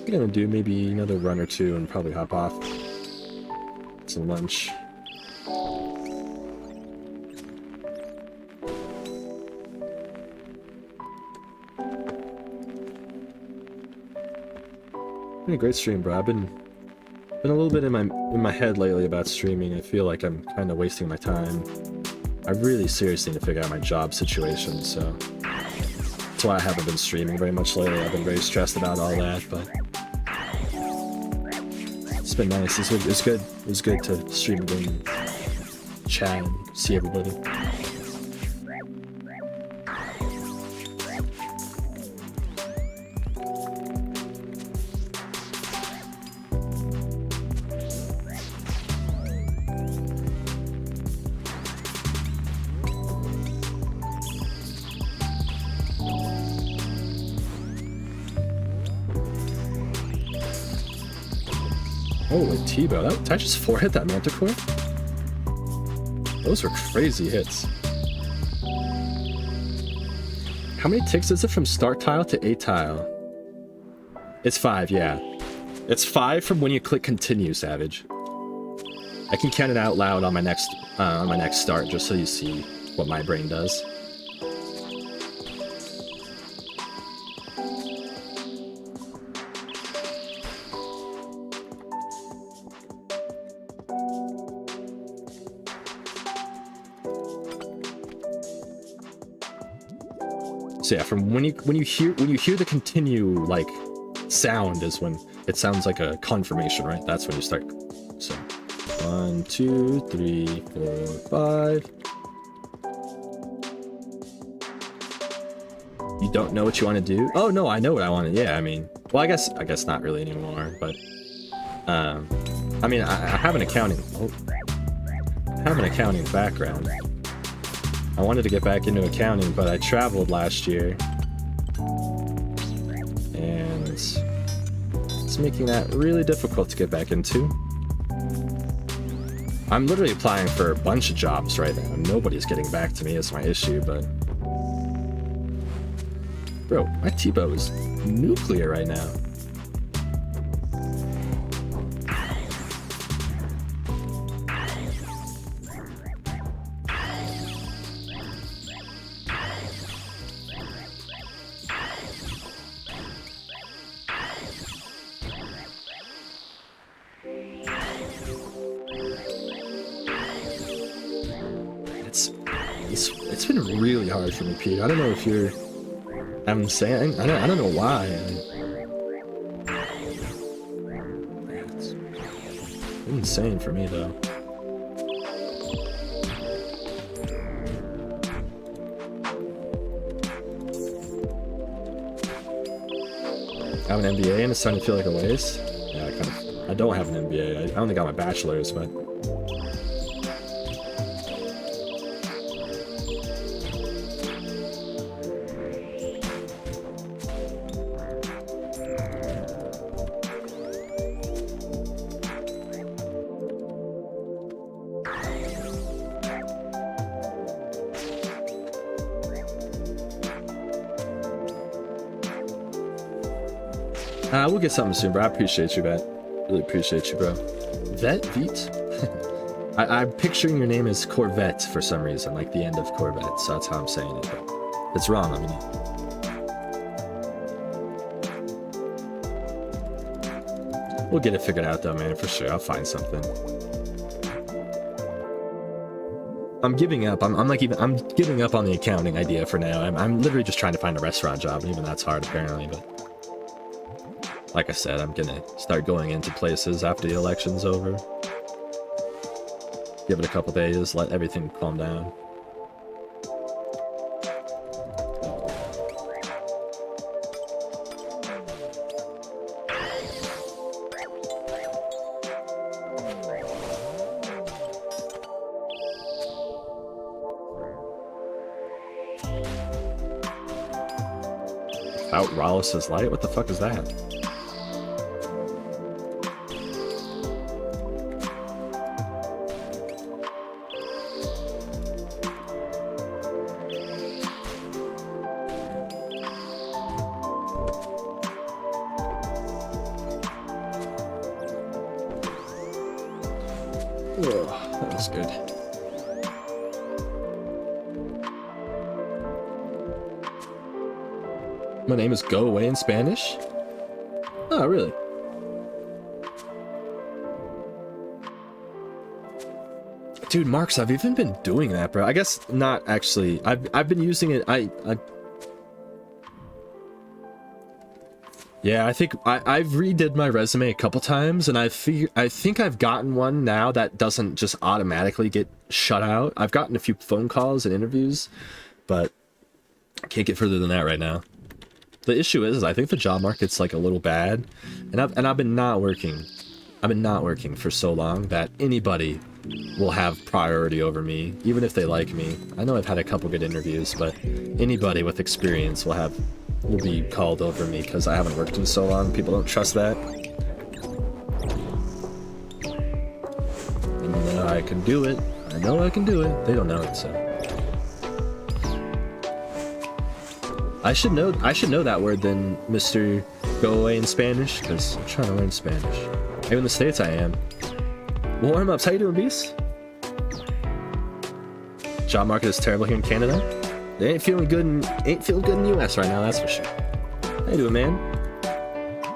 I'm gonna do maybe another run or two and probably hop off. Some lunch. Been a great stream, bro. I've been a little bit in my head lately about streaming. I feel like I'm kind of wasting my time. I really seriously need to figure out my job situation, so that's why I haven't been streaming very much lately. I've been very stressed about all that, but it's been nice. It's good. It was good to stream again, chat, and see everybody. Holy T-bow, did I just 4-hit that Manticore? Those were crazy hits. How many ticks is it from start tile to 8 tile? It's 5, yeah. It's 5 from when you click continue, Savage. I can count it out loud on my next start, just so you see what my brain does. So yeah, from when you hear the continue like sound is when it sounds like a confirmation, right? That's when you start. So 1, 2, 3, 4, 5. You don't know what you want to do? Oh no, I know what I want to. Yeah, I mean, well, I guess not really anymore, but I mean, I have an accounting. I have an accounting background. I wanted to get back into accounting, but I traveled last year, and it's making that really difficult to get back into. I'm literally applying for a bunch of jobs right now. Nobody's getting back to me is my issue, but... Bro, my T-bow is nuclear right now. It's been really hard for me, Pete. I don't know if you're... I'm saying... I don't know why. It's insane for me, though. I have an MBA and it's starting to feel like a waste. Yeah, I don't have an MBA. I only got my bachelor's, but... we'll get something soon, bro. I appreciate you, Vet. Really appreciate you, bro. Vet? Veet? I'm picturing your name as Corvette for some reason, like the end of Corvette, so that's how I'm saying it. But it's wrong, I mean. We'll get it figured out, though, man, for sure. I'll find something. I'm giving up. I'm giving up on the accounting idea for now. I'm literally just trying to find a restaurant job, and even that's hard, apparently, but... Like I said, I'm gonna start going into places after the election's over. Give it a couple days, let everything calm down. Out Rollis's light? What the fuck is that? My name is Go Away in Spanish? Oh, really? Dude, Marks, I've even been doing that, bro. I guess not actually. I've been using it. Yeah, I think I've redid my resume a couple times, and I think I've gotten one now that doesn't just automatically get shut out. I've gotten a few phone calls and interviews, but I can't get further than that right now. The issue is I think the job market's like a little bad, and I've been not working. I've been not working for so long that anybody will have priority over me, even if they like me. I know I've had a couple good interviews, but anybody with experience will be called over me because I haven't worked in so long. People don't trust that. And I can do it. I know I can do it. They don't know it, so. I should know that word then, Mr. Go Away in Spanish, because I'm trying to learn Spanish. Maybe in the States I am. Warm ups, how you doing, Beast? Job market is terrible here in Canada. They ain't feeling good in the US right now, that's for sure. How you doing, man?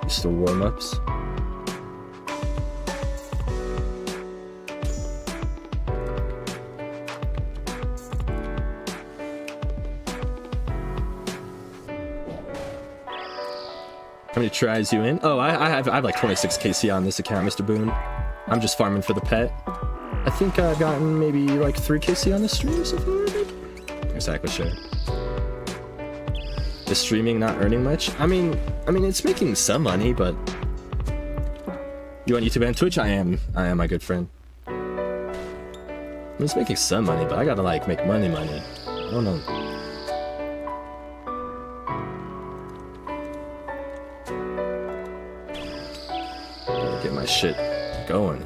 Just the warm ups. How many tries you in? Oh, I have like 26 KC on this account, Mr. Boone. I'm just farming for the pet. I think I've gotten maybe like 3 KC on the stream so far. Exactly sure. Is streaming not earning much? I mean, it's making some money, but You on YouTube and Twitch? I am, my good friend. I was making some money, but I gotta like make money. I don't know. Gotta get my shit going.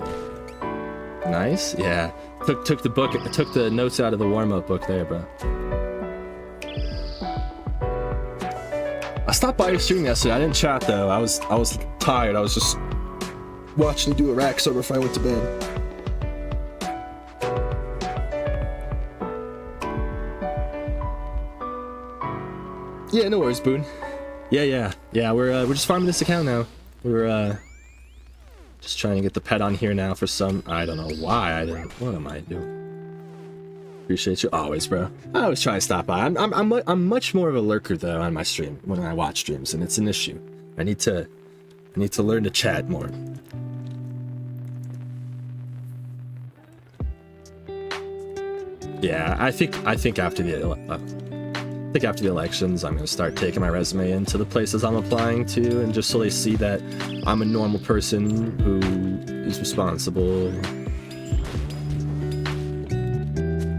Nice, yeah. Took the notes out of the warm-up book there, bro. I stopped by your stream yesterday. I didn't chat though. I was tired. I was just watching you do a rack so before I went to bed. Yeah, no worries, Boone. Yeah. We're just farming this account now. We're just trying to get the pet on here now for some. I don't know why I didn't. What am I doing? Appreciate you always, bro. I always try to stop by. I'm much more of a lurker though on my stream when I watch streams, and it's an issue. I need to learn to chat more. Yeah, I think after the elections, I'm gonna start taking my resume into the places I'm applying to, and just so they see that I'm a normal person who is responsible.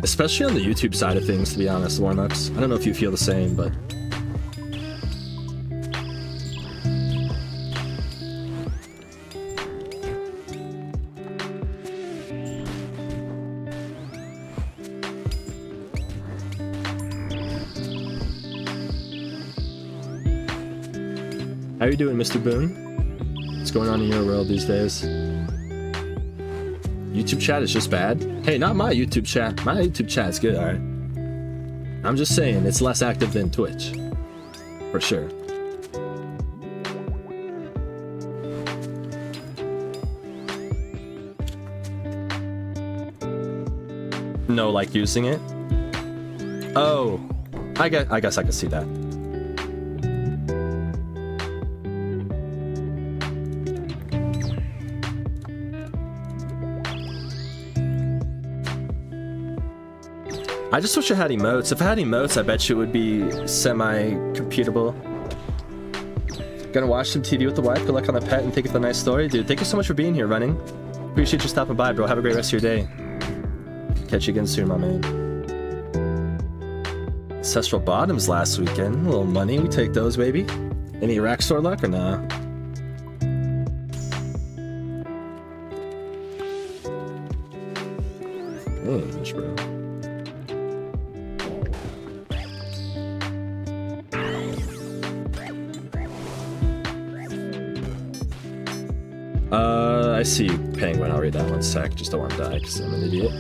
Especially on the YouTube side of things, to be honest, warm-ups. I don't know if you feel the same, but... How you doing, Mr. Boone? What's going on in your world these days? YouTube chat is just bad? Hey, not my YouTube chat. My YouTube chat is good, alright? I'm just saying, it's less active than Twitch. For sure. No, like using it? Oh, I guess I can see that. I just wish I had emotes. If I had emotes, I bet you it would be semi-computable. Gonna watch some TV with the wife. Good luck on the pet and think it's a nice story. Dude, thank you so much for being here, Running. Appreciate you stopping by, bro. Have a great rest of your day. Catch you again soon, my man. Ancestral Bottoms last weekend. A little money. We take those, baby. Any rack store luck or nah? Bro. I see you, Penguin. I'll read that one sec. Just don't want to die because I'm an idiot.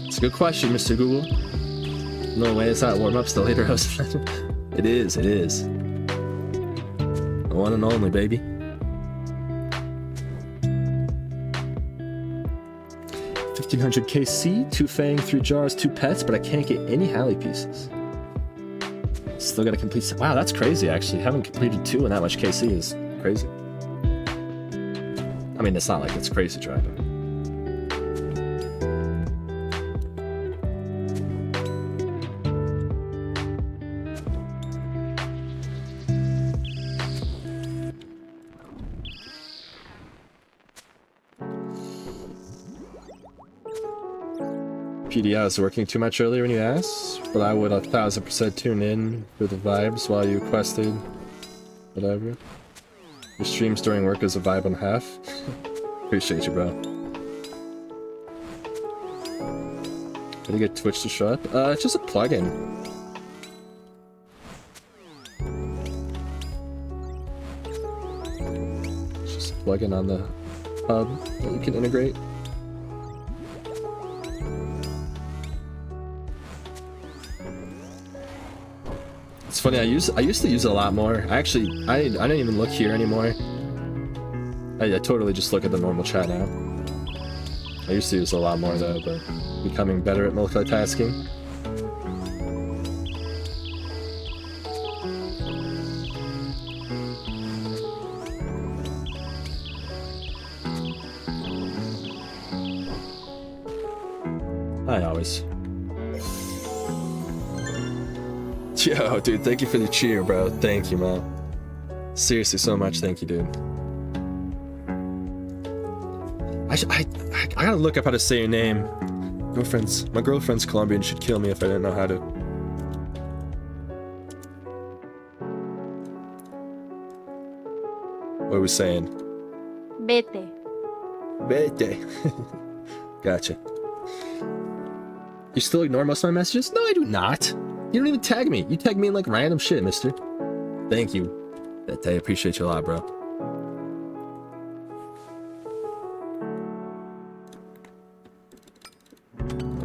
It's a good question, Mr. Google. No way, it's not warm-ups the later host. It is. The one and only, baby. 1500 KC, 2 Fang, 3 jars, 2 pets, but I can't get any Halley pieces. Still gotta complete. Wow, that's crazy, actually. Having completed 2 and that much KC is crazy. I mean, it's not like it's crazy dry, but. PDI was working too much earlier when you asked, but I would 1000% tune in for the vibes while you quested. Whatever. Your streams during work is a vibe and a half. Appreciate you, bro. Did you get Twitch to show up? It's just a plugin. It's just a plugin on the hub that you can integrate. It's funny, I used to use it a lot more. I don't even look here anymore. I totally just look at the normal chat now. I used to use it a lot more though, but becoming better at multitasking. I always. Yo, dude, thank you for the cheer, bro. Thank you, man. Seriously, so much. Thank you, dude. I gotta look up how to say your name. My girlfriend's Colombian. She'd kill me if I didn't know how to. What are we saying? Vete. Vete. Gotcha. You still ignore most of my messages? No, I do not. You don't even tag me. You tag me in like random shit, mister. Thank you. Vete, I appreciate you a lot, bro.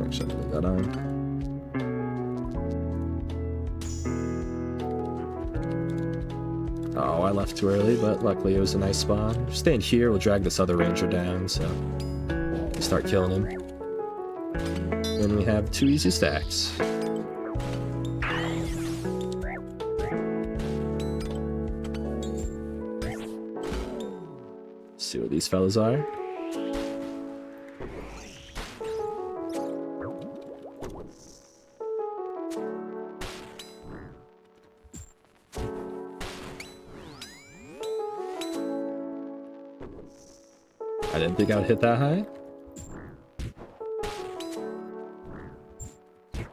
Actually, leave that on. Oh, I left too early, but luckily it was a nice spawn. Staying here will drag this other ranger down, so we start killing him. And we have 2 easy stacks. See what these fellas are. I didn't think I would hit that high.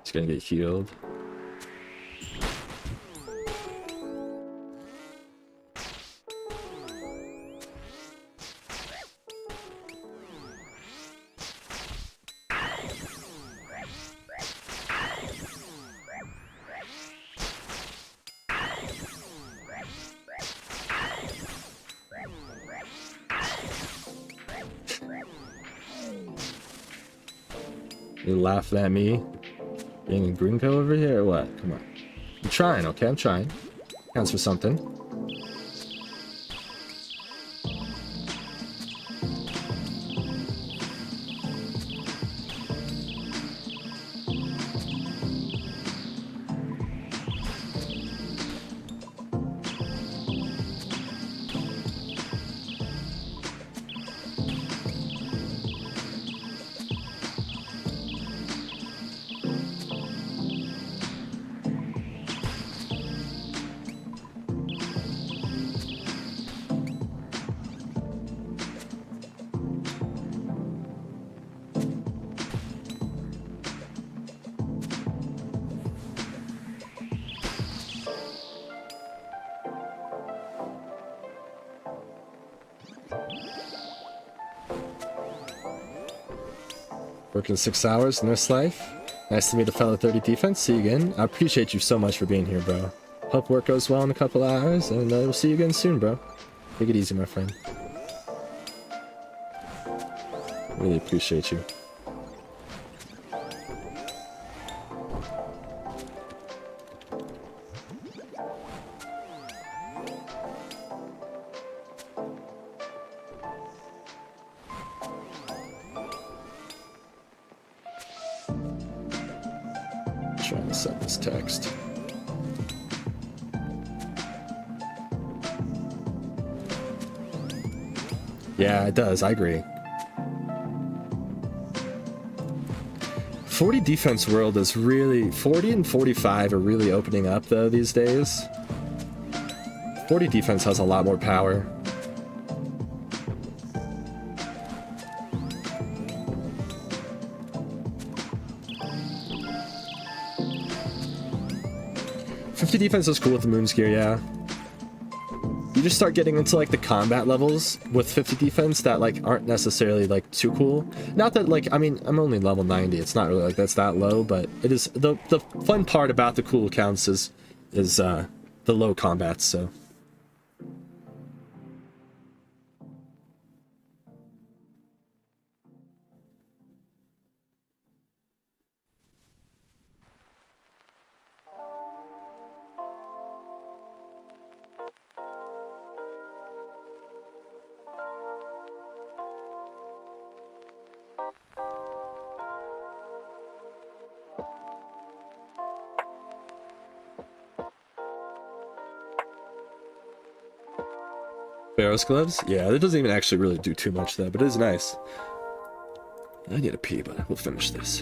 He's gonna get healed. You laughing at me? Being a gringo over here or what? Come on. I'm trying, okay? I'm trying. Counts for something. Working 6 hours in this life. Nice to meet a fellow 30 defense. See you again. I appreciate you so much for being here, bro. Hope work goes well in a couple of hours, and we'll see you again soon, bro. Take it easy, my friend. Really appreciate you. Trying to set this text. Yeah, it does. I agree. 40 defense world is really... 40 and 45 are really opening up, though, these days. 40 defense has a lot more power. Defense is cool with the Moon's Gear, yeah. You just start getting into like the combat levels with 50 defense that like aren't necessarily like too cool. Not that like, I mean, I'm only level 90. It's not really like that's that low, but it is the fun part about the cool accounts is the low combats, so. Pharaoh's gloves? Yeah, that doesn't even actually really do too much though, but it is nice. I need a pee, but we'll finish this.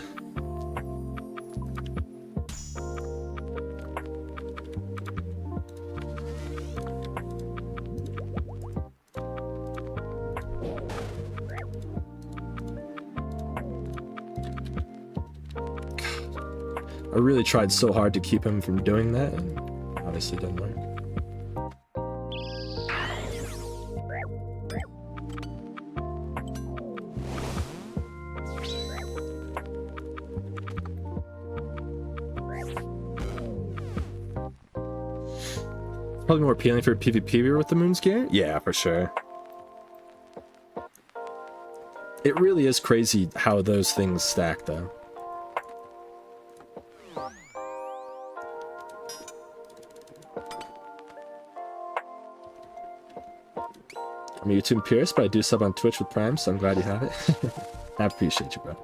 I really tried so hard to keep him from doing that, and obviously didn't work. Probably more appealing for a PvP viewer with the Moon's gear? Yeah, for sure. It really is crazy how those things stack, though. I'm a YouTube purist, but I do sub on Twitch with Prime, so I'm glad you have it. I appreciate you, bro.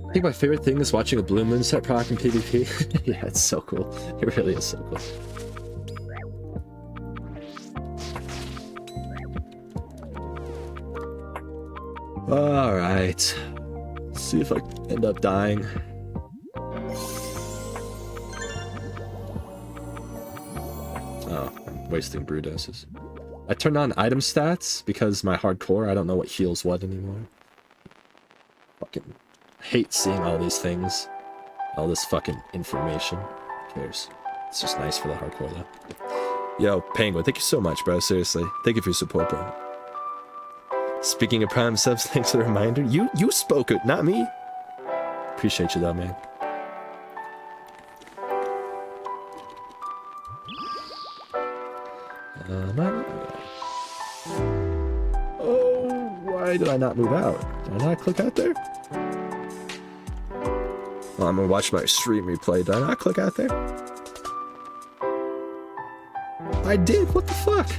I think my favorite thing is watching a blue moon set proc in PvP. Yeah, it's so cool. It really is so cool. Alright. Let's see if I end up dying. Oh, I'm wasting brew doses. I turned on item stats because my hardcore, I don't know what heals what anymore. Fucking hate seeing all these things. All this fucking information. Who cares? It's just nice for the hardcore though. Yo, Penguin, thank you so much, bro. Seriously. Thank you for your support, bro. Speaking of Prime subs, thanks for the reminder. You spoke it, not me. Appreciate you though, man. Oh, why did I not move out? Did I not click out there? Oh, I'm gonna watch my stream replay. Did I not click out there? I did. What the fuck?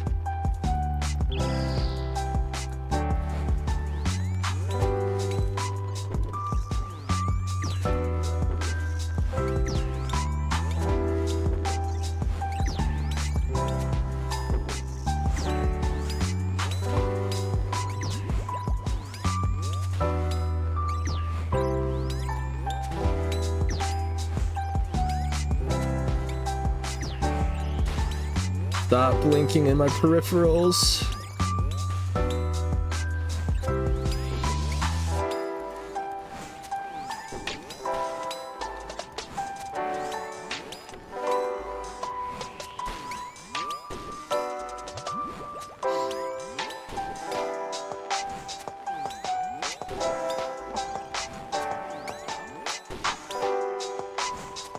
Stop blinking in my peripherals.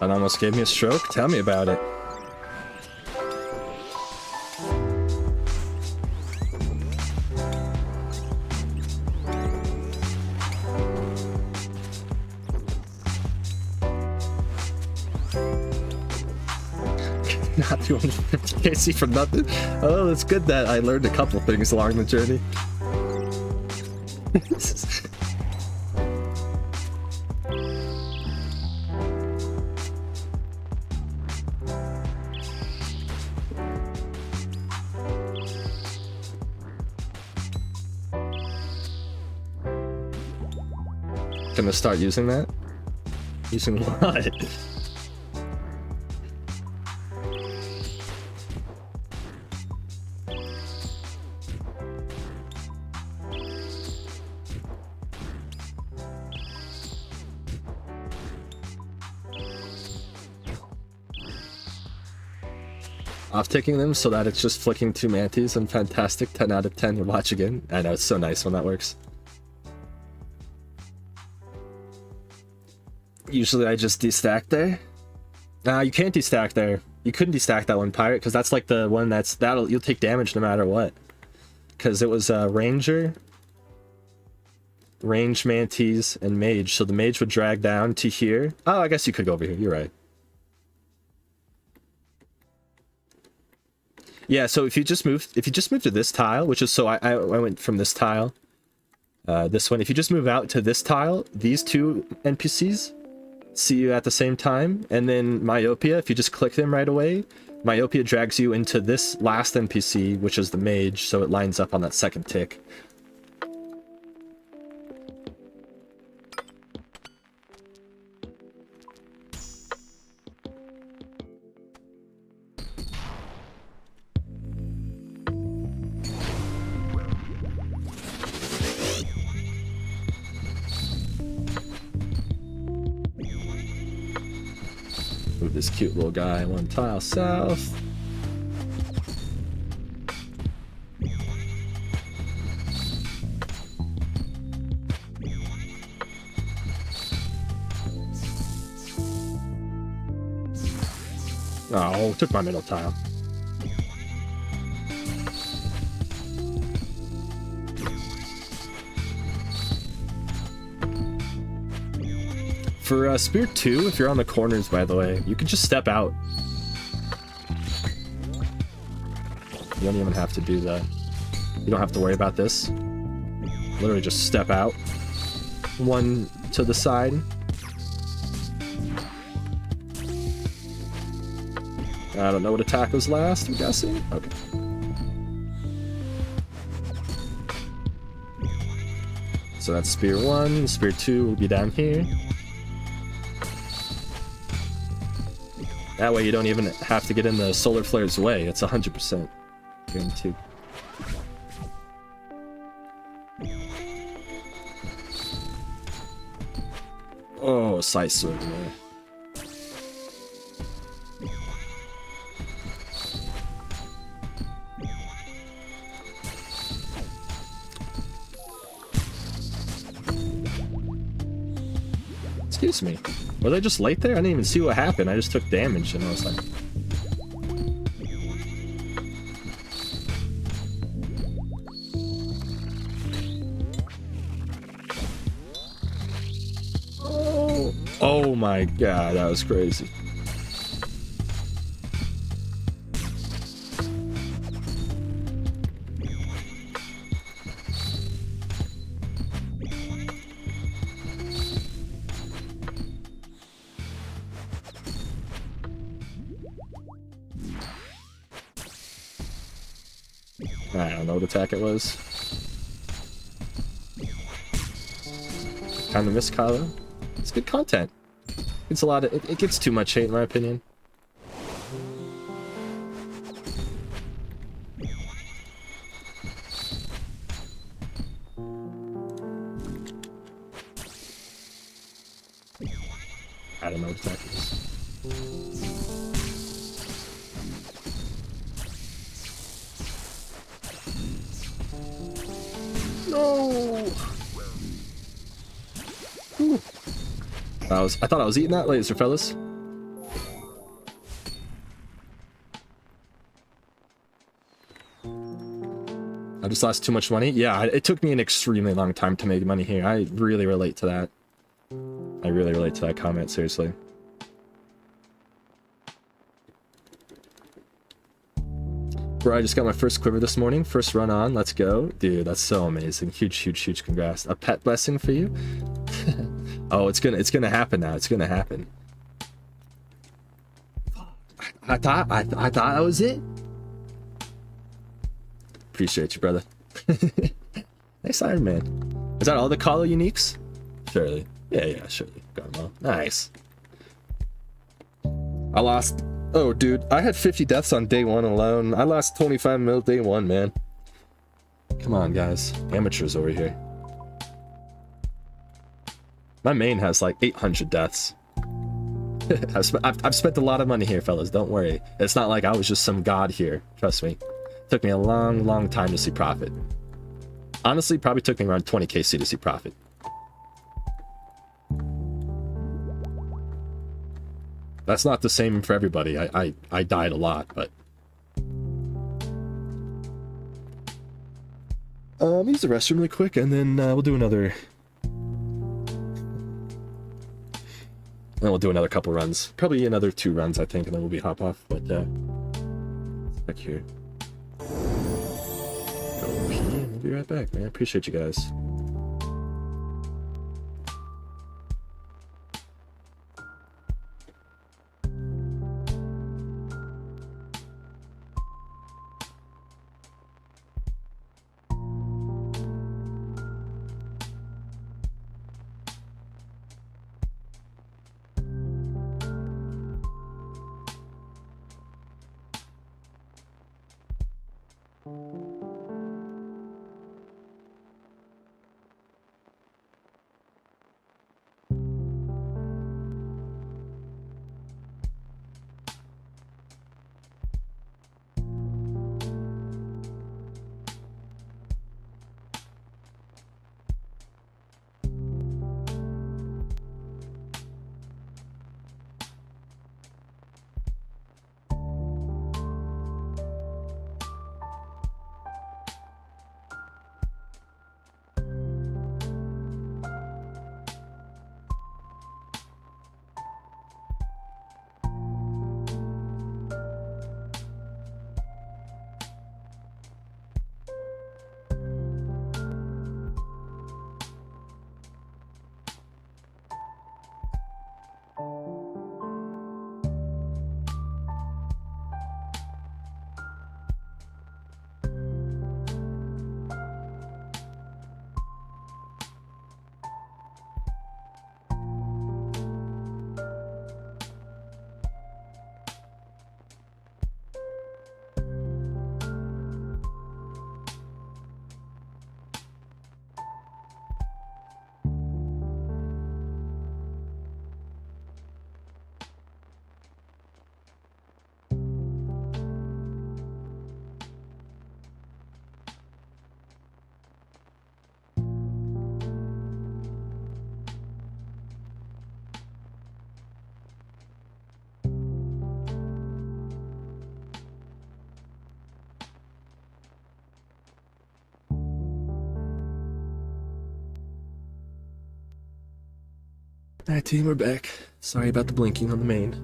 That almost gave me a stroke. Tell me about it. Not 250 KC for nothing. Oh, it's good that I learned a couple things along the journey. Gonna start using that? Using what? Off-ticking them so that it's just flicking two manties and fantastic 10 out of 10 to watch again. I know, it's so nice when that works. Usually I just destack there. You can't destack there. You couldn't destack that one, Pirate, because that's like the one you'll take damage no matter what. Because it was Ranger, Range Mantis, and Mage. So the Mage would drag down to here. Oh, I guess you could go over here. You're right. Yeah, so if you just move to this tile, which is so I went from this tile, this one. If you just move out to this tile, these two NPCs see you at the same time, and then Myopia. If you just click them right away, Myopia drags you into this last NPC, which is the mage, so it lines up on that second tick. Move this cute little guy 1 tile south. Oh, took my middle tile. For Spear 2, if you're on the corners, by the way, you can just step out. You don't even have to do that. You don't have to worry about this. Literally just step out. 1 to the side. I don't know what attack was last, I'm guessing. Okay. So that's Spear 1. Spear 2 will be down here. That way you don't even have to get in the Solar Flare's way. It's 100% guaranteed. Oh, Scythe Sword, man. Excuse me. Were they just late there? I didn't even see what happened. I just took damage and I was like... Oh, oh my god, that was crazy. I don't know what attack it was. Kind of miss Kylo. It's good content. It's a lot of... It gets too much hate, in my opinion. I don't know what attack it is. No! Ooh. I thought I was eating that laser, fellas. I just lost too much money. Yeah, it took me an extremely long time to make money here. I really relate to that. I really relate to that comment, seriously. Bro, I just got my first quiver this morning. First run on. Let's go. Dude, that's so amazing. Huge, huge, huge congrats. A pet blessing for you? Oh, it's gonna happen now. It's gonna happen. I thought that was it. Appreciate you, brother. Nice Iron Man. Is that all the Colo uniques? Surely. Yeah, surely. Got them all. Nice. I lost... Oh, dude, I had 50 deaths on day 1 alone. I lost 25 mil day 1, man. Come on, guys. Amateurs over here. My main has like 800 deaths. I've spent a lot of money here, fellas. Don't worry. It's not like I was just some god here. Trust me. It took me a long, long time to see profit. Honestly, probably took me around 20k to see profit. That's not the same for everybody. I died a lot, but... use the restroom really quick, and then we'll do another... Then we'll do another couple runs. Probably another 2 runs, I think, and then we'll be hop off, but, back here. Go pee, and we'll be right back, man. Appreciate you guys. Alright, team, we're back. Sorry about the blinking on the main.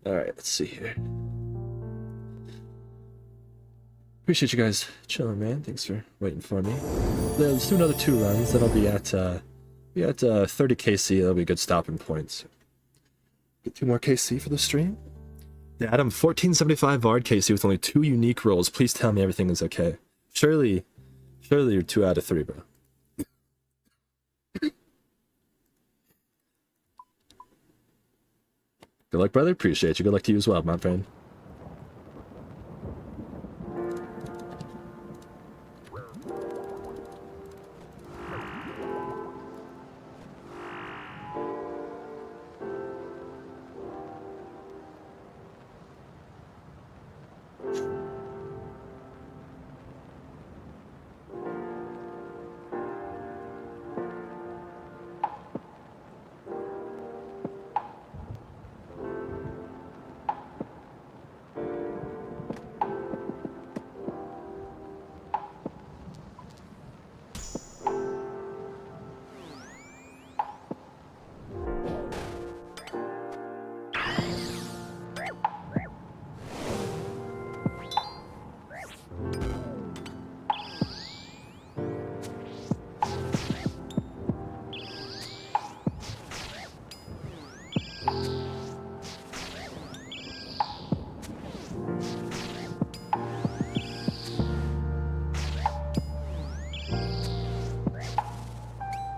Alright, let's see here. Appreciate you guys chilling, man. Thanks for waiting for me. Let's do another 2 runs. That'll be at 30 KC. That'll be a good stopping point. Get 2 more KC for the stream. Yeah, Adam, 1475 Vard KC with only 2 unique rolls. Please tell me everything is okay. Surely you're 2 out of 3, bro. Good luck, brother. Appreciate you. Good luck to you as well, my friend.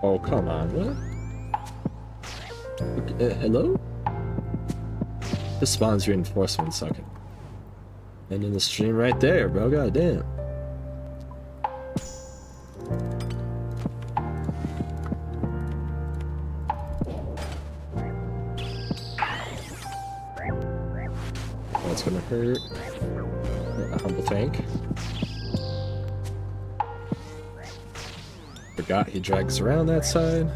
Oh, come on, what? Hello? This spawns reinforcement second. And in the stream right there, bro, goddamn. That's gonna hurt. A humble tank. Forgot he drags around that side.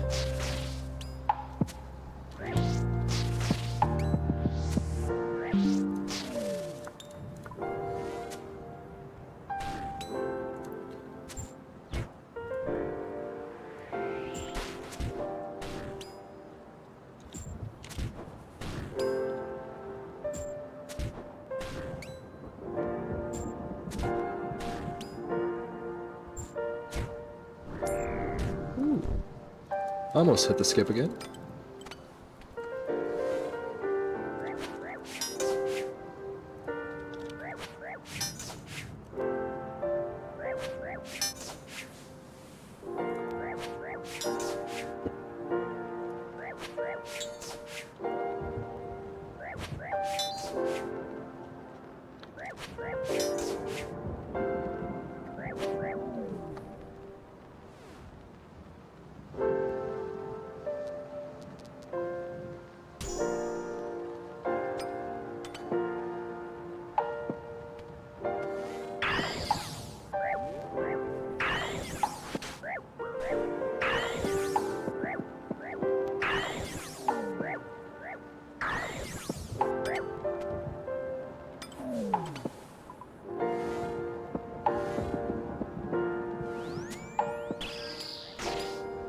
Almost hit the skip again.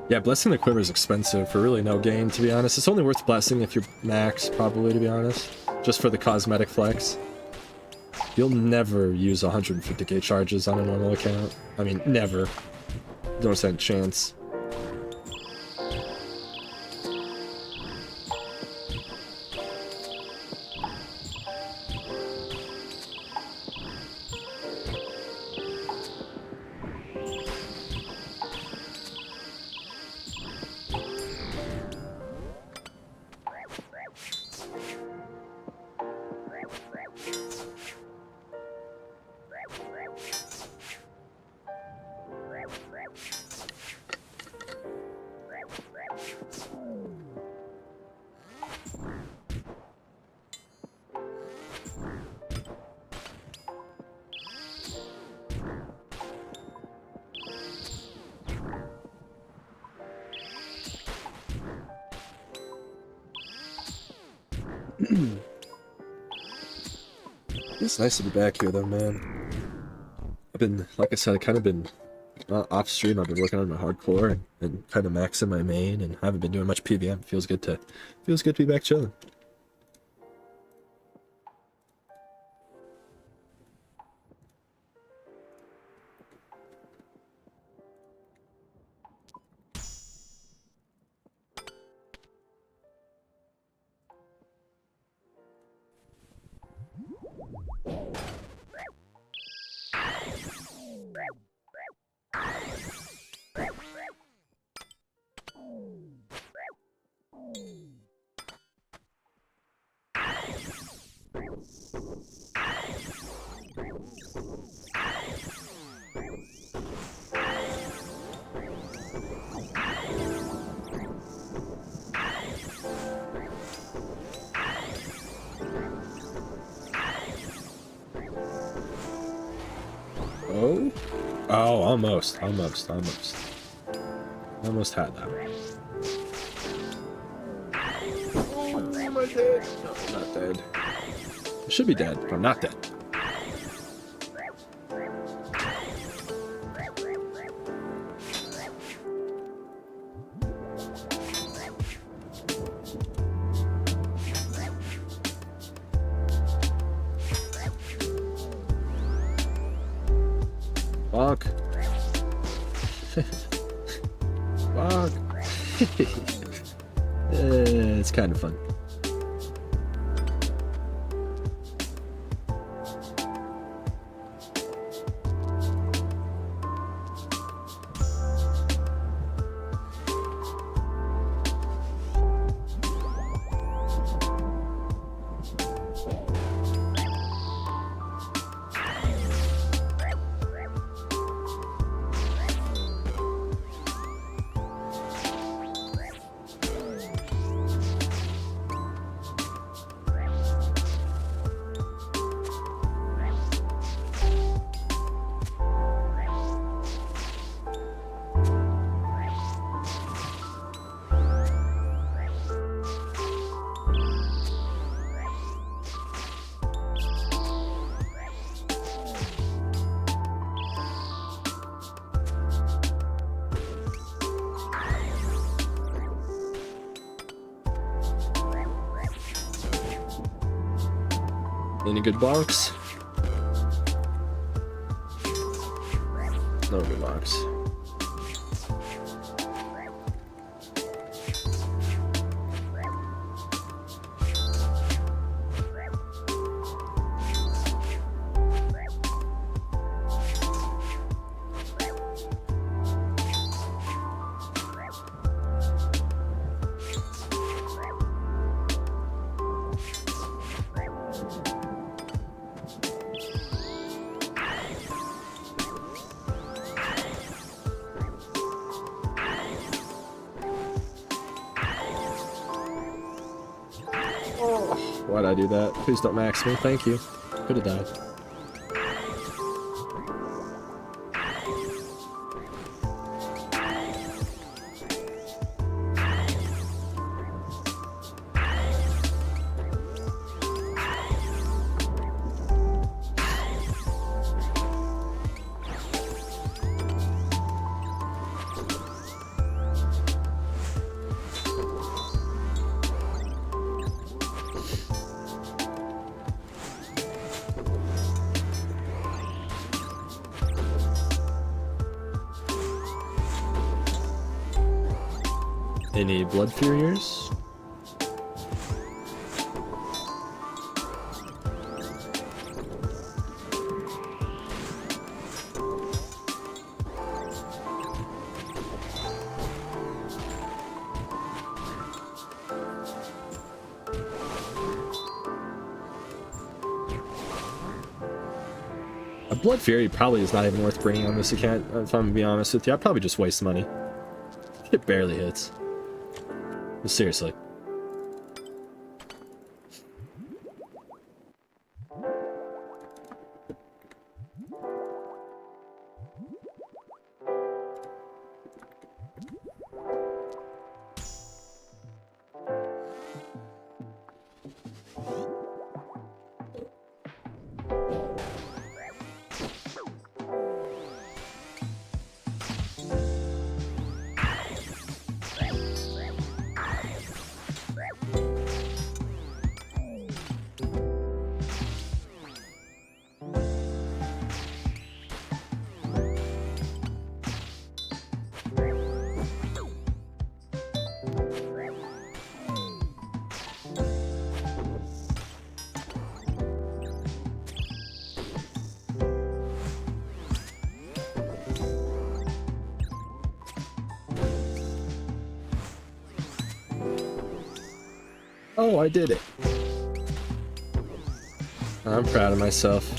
Yeah, blessing the quiver is expensive for really no gain, to be honest. It's only worth blessing if you're max, probably, to be honest. Just for the cosmetic flex. You'll never use 150k charges on a normal account. I mean, never. Don't stand a chance. It's nice to be back here though, man. I've been, like I said, I kind of been Off stream, I've been working on my hardcore and kind of maxing my main, and haven't been doing much PVM. Feels good to be back chilling. Oh? Oh, almost had that. Oh, am I dead? No, I'm not dead. I should be dead, but I'm not dead. Fuck. Fuck. It's kind of fun. Any good blocks? No good blocks. Why'd I do that? Please don't max me, thank you. Could have died. Any Blood Furiers? A Blood Fury probably is not even worth bringing on this account, if I'm gonna be honest with you. I'd probably just waste money. It barely hits. But seriously. Oh, I did it. I'm proud of myself.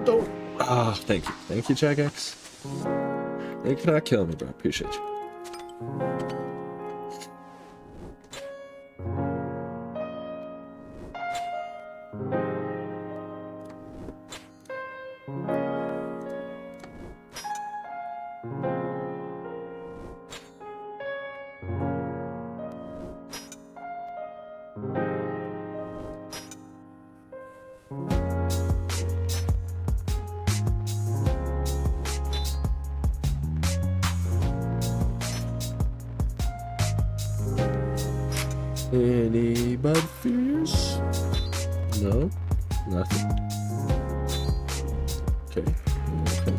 Don't. Ah, thank you. Thank you, Jack X. You cannot kill me, bro. Appreciate you. Any bad fears? No? Nothing. Okay. Okay.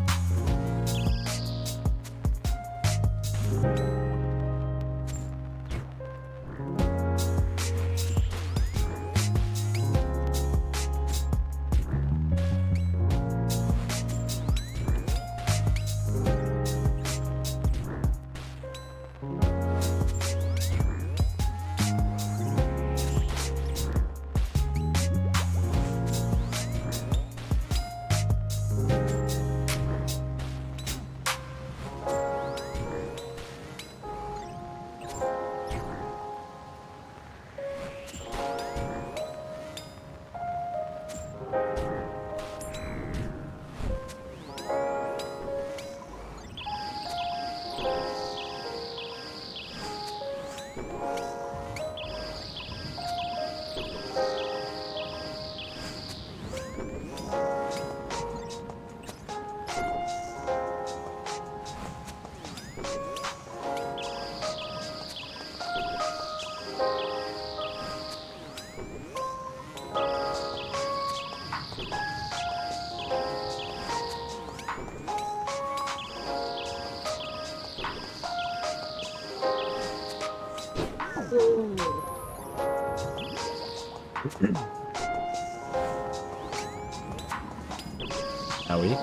Owie.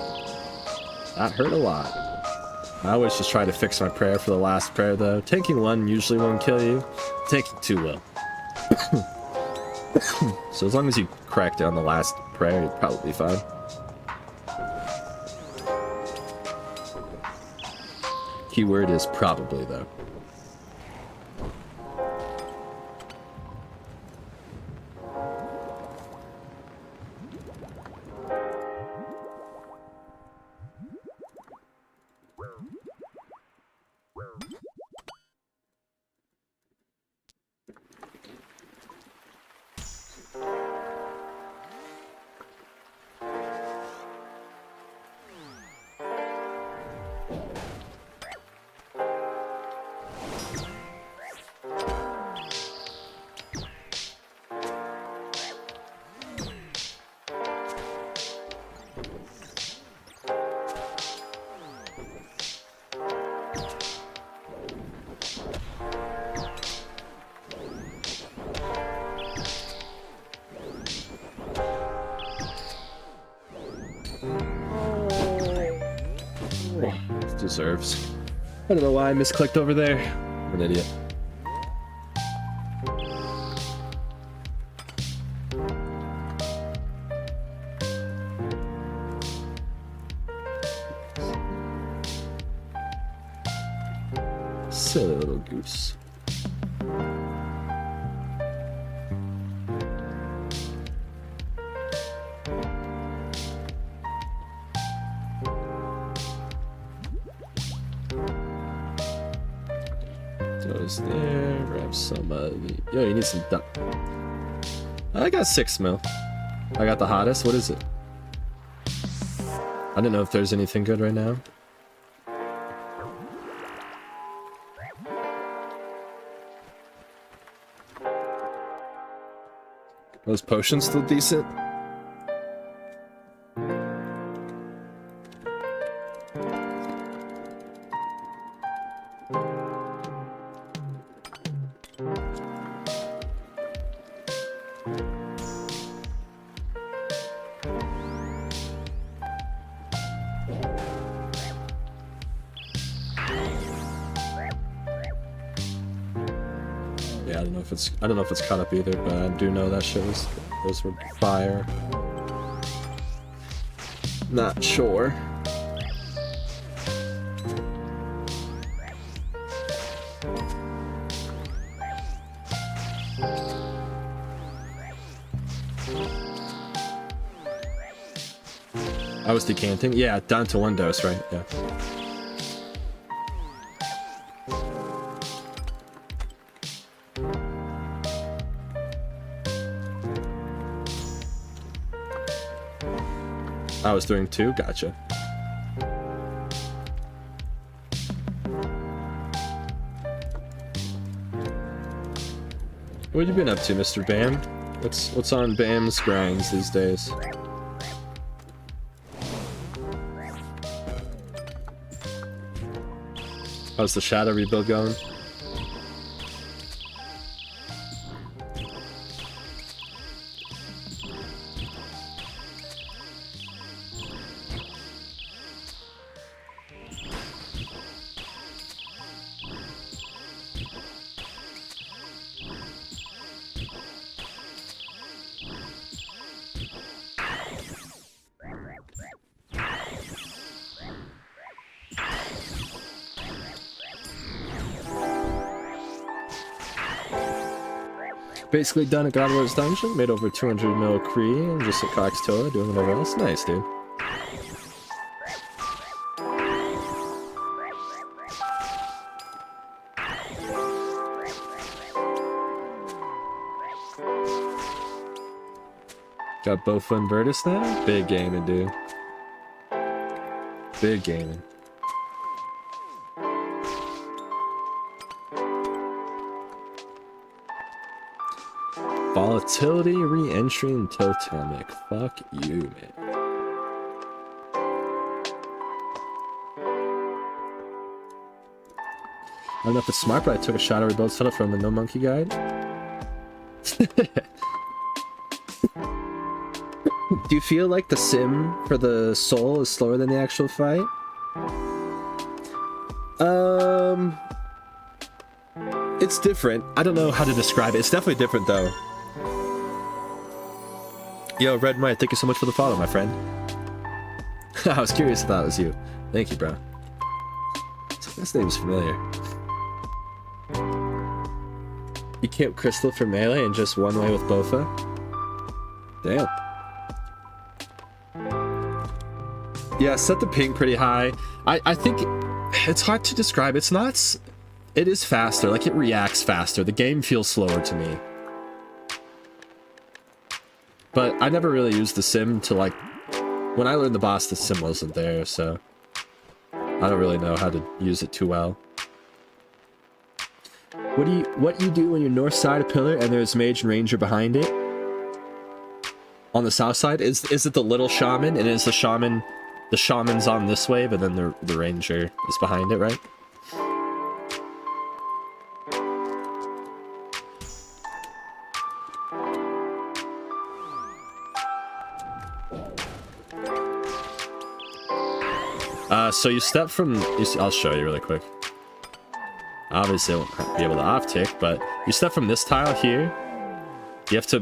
That hurt a lot. I always just try to fix my prayer for the last prayer, though. Taking one usually won't kill you. Taking two will. So as long as you crack down the last prayer, you'd probably be fine. Keyword is probably, though. Deserves. I don't know why I misclicked over there. I'm an idiot. Silly little goose. Those there. Grab some yo, you need some duck. I got 6 mil. I got the hottest. What is it? I don't know if there's anything good right now. Those potions still decent? I don't know if it's caught up either, but I do know that those were fire. Not sure. I was decanting? Yeah, down to 1 dose, right? Yeah. I was doing 2? Gotcha. What have you been up to, Mr. Bam? What's on Bam's grinds these days? How's the shadow rebuild going? Basically done a God Wars dungeon, made over 200 mil Kree, and just a Cox Toa, doing whatever else. Nice, dude. Got Bofa and Virtus now? Big gaming, dude. Big gaming. Volatility, re-entry, and totemic. Fuck you, man. I don't know if it's smart, but I took a shot at rebuild setup from the No Monkey Guide. Do you feel like the sim for the soul is slower than the actual fight? It's different. I don't know how to describe it. It's definitely different, though. Yo, Red Might, thank you so much for the follow, my friend. I was curious if that was you. Thank you, bro. This name's familiar. You can't crystal for melee and just one way with Bofa? Damn. Yeah, set the ping pretty high. I think it's hard to describe. It's not... It is faster. Like, it reacts faster. The game feels slower to me. But I never really used the sim to, like... When I learned the boss, the sim wasn't there, so... I don't really know how to use it too well. What you do when you're north side of pillar and there's mage and ranger behind it? On the south side, is it the little shaman, and is the shaman's on this wave, and then the ranger is behind it, right? So you step from... I'll show you really quick. Obviously, I won't be able to off-tick, but you step from this tile here. You have to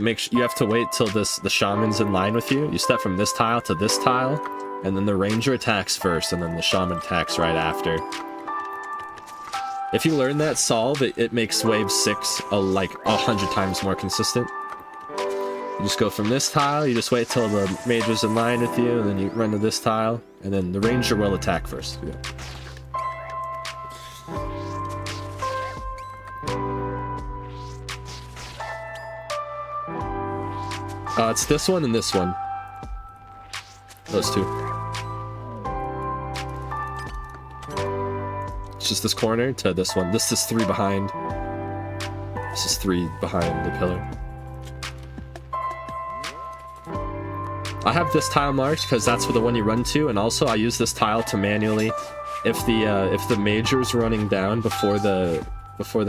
wait till the shaman's in line with you. You step from this tile to this tile, and then the ranger attacks first, and then the shaman attacks right after. If you learn that solve, it makes wave 6 like 100 times more consistent. You just go from this tile, you just wait till the mage is in line with you, and then you run to this tile, and then the ranger will attack first. Yeah. It's this one and this one. Those two. It's just this corner to this one. This is 3 behind. This is 3 behind the pillar. I have this tile marked because that's the one you run to, and also I use this tile to manually, if the major's running down before the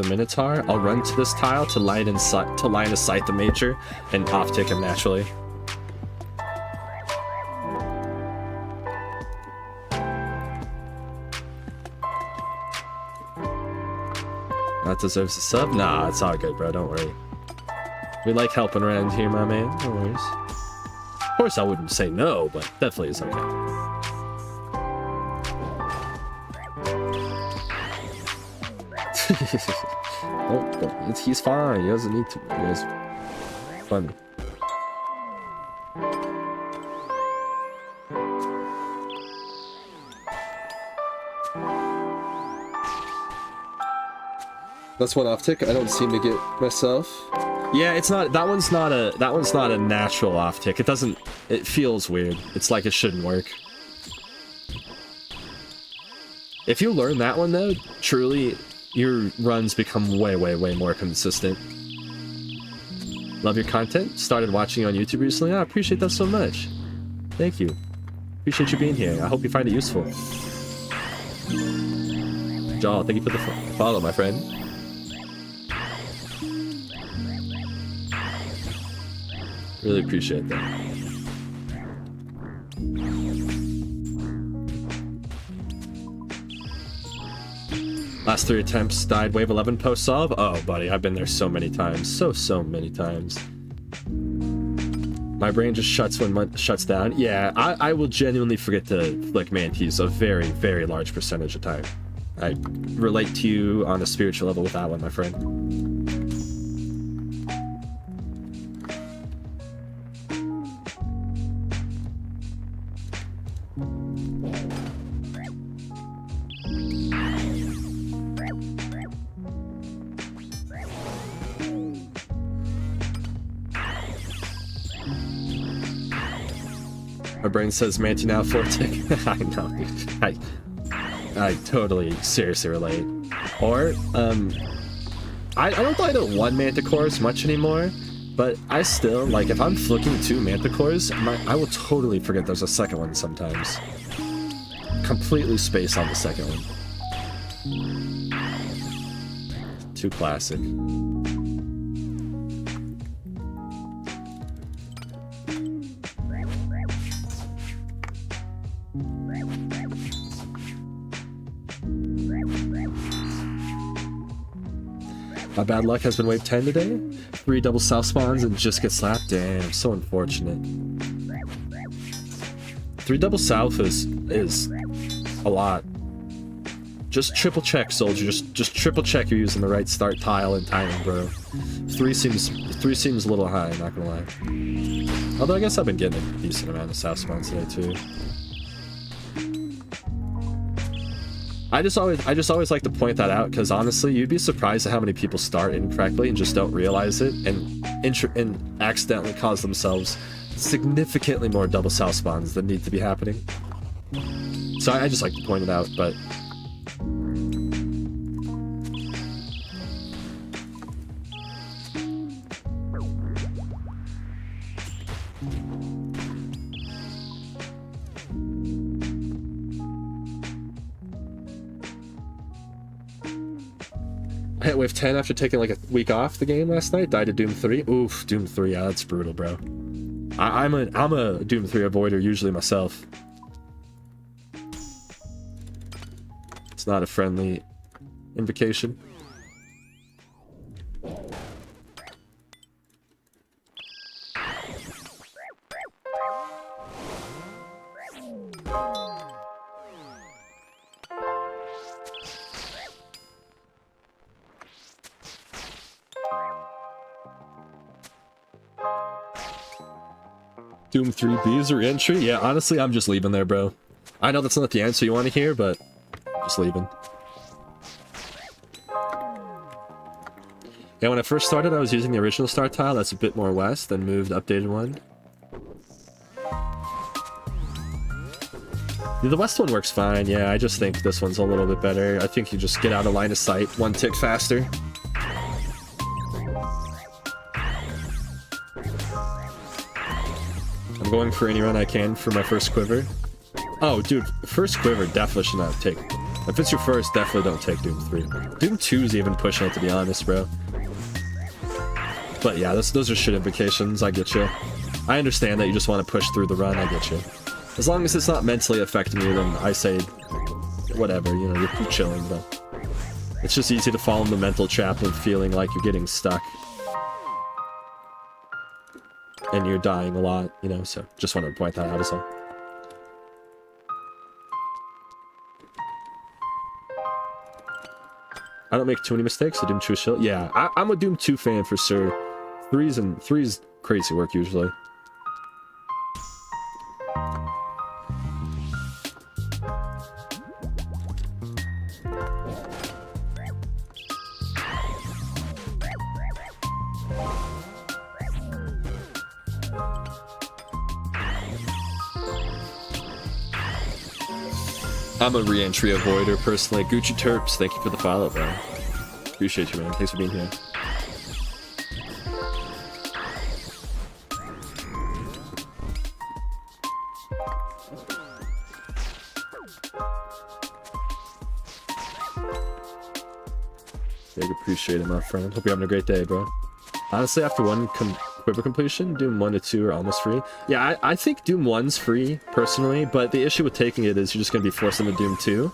Minotaur, I'll run to this tile to line of sight the major and off tick him naturally. That deserves a sub? Nah, it's all good, bro. Don't worry. We like helping around here, my man. No worries. Of course, I wouldn't say no, but definitely is okay. He's fine. He doesn't need to. He is funny. That's one off tick I don't seem to get myself. Yeah, it's not. That one's not a natural off tick. It doesn't. It feels weird. It's like it shouldn't work. If you learn that one though, truly, your runs become way more consistent. Love your content. Started watching you on YouTube recently. I appreciate that so much. Thank you. Appreciate you being here. I hope you find it useful. Jaw, thank you for the follow, my friend. Really appreciate that. Last 3 attempts died wave 11 post solve. Oh, buddy, I've been there so many times. So many times. My brain just shuts when shuts down. Yeah, I will genuinely forget to flick mantis a very large percentage of time. I relate to you on a spiritual level with that one, my friend. My brain says Manti now 4 tick. I know. I totally seriously relate. Or, I don't play the 1 Manticore as much anymore, but I still, like, if I'm flicking 2 Manticores, I will totally forget there's a second one sometimes. Completely space on the second one. Too classic. My bad luck has been wave 10 today. 3 double south spawns and just get slapped. Damn, so unfortunate. 3 double south is a lot. Just triple check, soldier. Just triple check you're using the right start tile and timing, bro. 3 seems a little high, not gonna lie. Although I guess I've been getting a decent amount of south spawns today too. I just always like to point that out because honestly, you'd be surprised at how many people start incorrectly and just don't realize it and accidentally cause themselves significantly more double south spawns that need to be happening. So I just like to point it out, but I hit wave 10 after taking like a week off the game last night. Died to Doom 3. Oof, Doom 3. Yeah, that's brutal, bro. I'm a Doom 3 avoider usually myself. It's not a friendly invocation. Doom 3B is a re-entry? Yeah, honestly, I'm just leaving there, bro. I know that's not the answer you want to hear, but just leaving. Yeah, when I first started, I was using the original start tile. That's a bit more west, then moved updated one. The west one works fine. Yeah, I just think this one's a little bit better. I think you just get out of line of sight one tick faster. I'm going for any run I can for my first quiver. Oh, dude, first quiver definitely should not take. If it's your first, definitely don't take Doom 3. Doom 2 is even pushing it, to be honest, bro. But yeah, those are shit invocations. I get you. I understand that you just want to push through the run. I get you. As long as it's not mentally affecting you, then I say whatever. You know, you're chilling, but it's just easy to fall in the mental trap of feeling like you're getting stuck. And you're dying a lot, you know, so just wanted to point that out as well. I don't make too many mistakes. I Doom 2 shield. Yeah, I'm a Doom 2 fan for sure. 3's crazy work usually. I'm a re-entry avoider, personally. Gucci Terps, thank you for the follow, bro. Appreciate you, man. Thanks for being here. Big appreciate it, my friend. Hope you're having a great day, bro. Honestly, after one quiver completion, Doom 1 to 2 are almost free. Yeah, I think Doom 1's free, personally, but the issue with taking it is you're just going to be forced into Doom 2.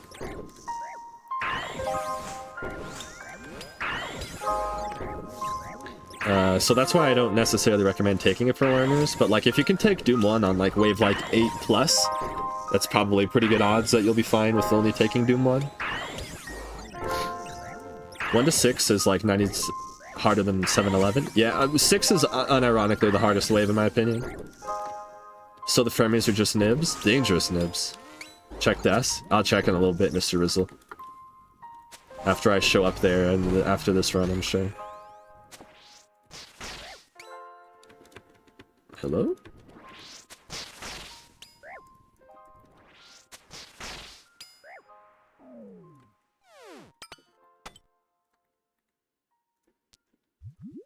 So that's why I don't necessarily recommend taking it for learners, but like if you can take Doom 1 on like wave like 8 plus, that's probably pretty good odds that you'll be fine with only taking Doom 1. 1 to 6 is like 90 harder than 7-11. Yeah, 6 is unironically the hardest wave in my opinion. So the Fremies are just nibs? Dangerous nibs. Check this. I'll check in a little bit, Mr. Rizzle. After I show up there and after this run, I'm sure. Hello?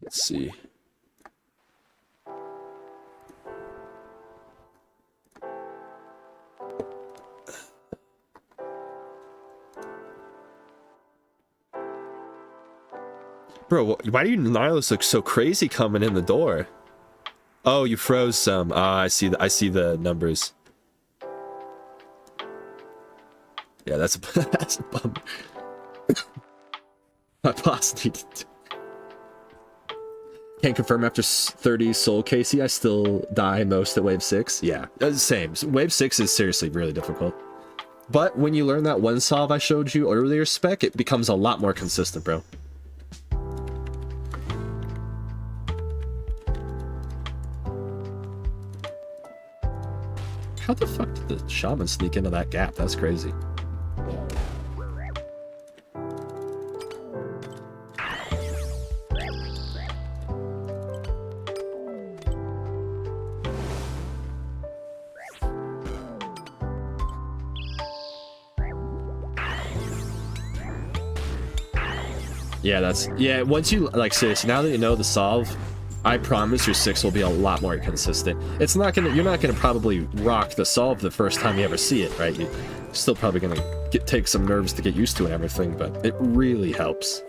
Let's see. Bro, why do you Nihilus look so crazy coming in the door? Oh, you froze some. I see the numbers. Yeah, that's a bummer. My boss needed to... Can't confirm after 30 soul, Casey. I still die most at wave 6. Yeah, same. Wave 6 is seriously really difficult. But when you learn that one solve I showed you earlier, Spec, it becomes a lot more consistent, bro. How the fuck did the shaman sneak into that gap? That's crazy. Yeah, once you, like, seriously, now that you know the solve, I promise your 6 will be a lot more consistent. It's not gonna, you're not gonna probably rock the solve the first time you ever see it, right? You're still probably gonna take some nerves to get used to and everything, but it really helps.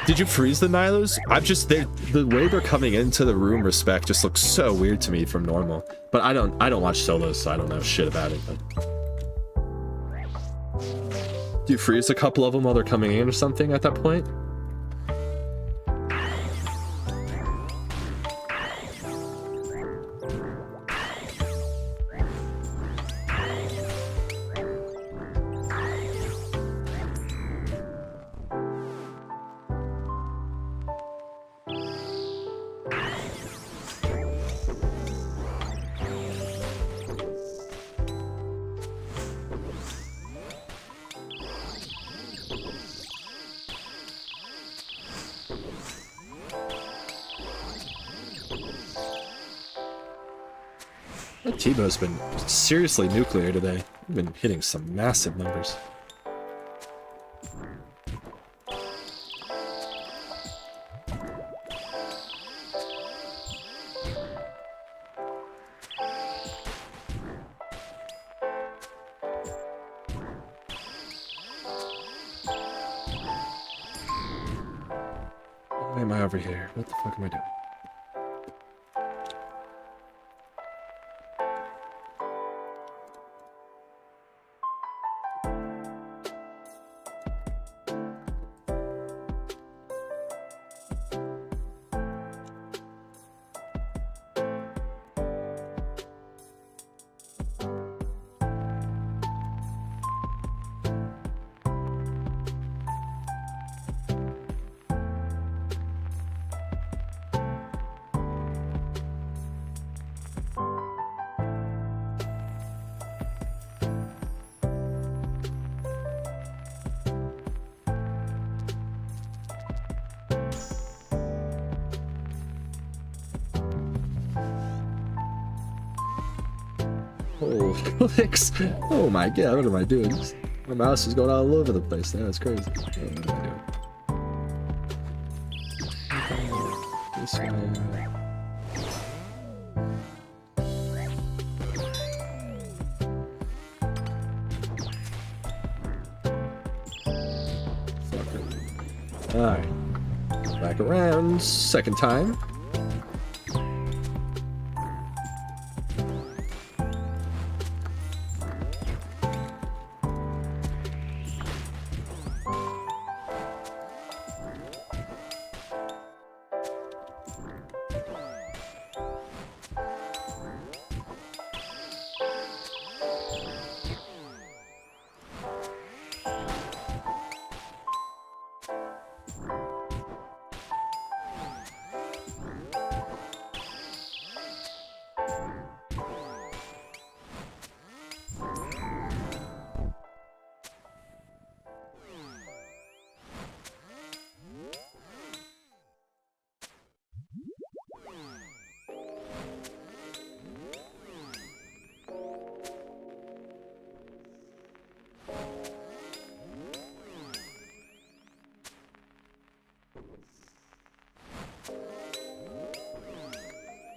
Did you freeze the Nilos? The way they're coming into the room, Respect, just looks so weird to me from normal. But I don't watch solos, so I don't know shit about it. But... Do you freeze a couple of them while they're coming in or something at that point? Tebow's been seriously nuclear today. We've been hitting some massive numbers. Why am I over here? What the fuck am I doing? Oh, clicks! Oh my god, what am I doing? My mouse is going all over the place now, it's crazy. What am I doing? This way. Alright. Back around, second time.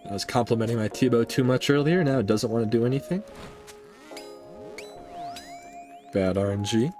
I was complimenting my Tebow too much earlier, now it doesn't want to do anything. Bad RNG.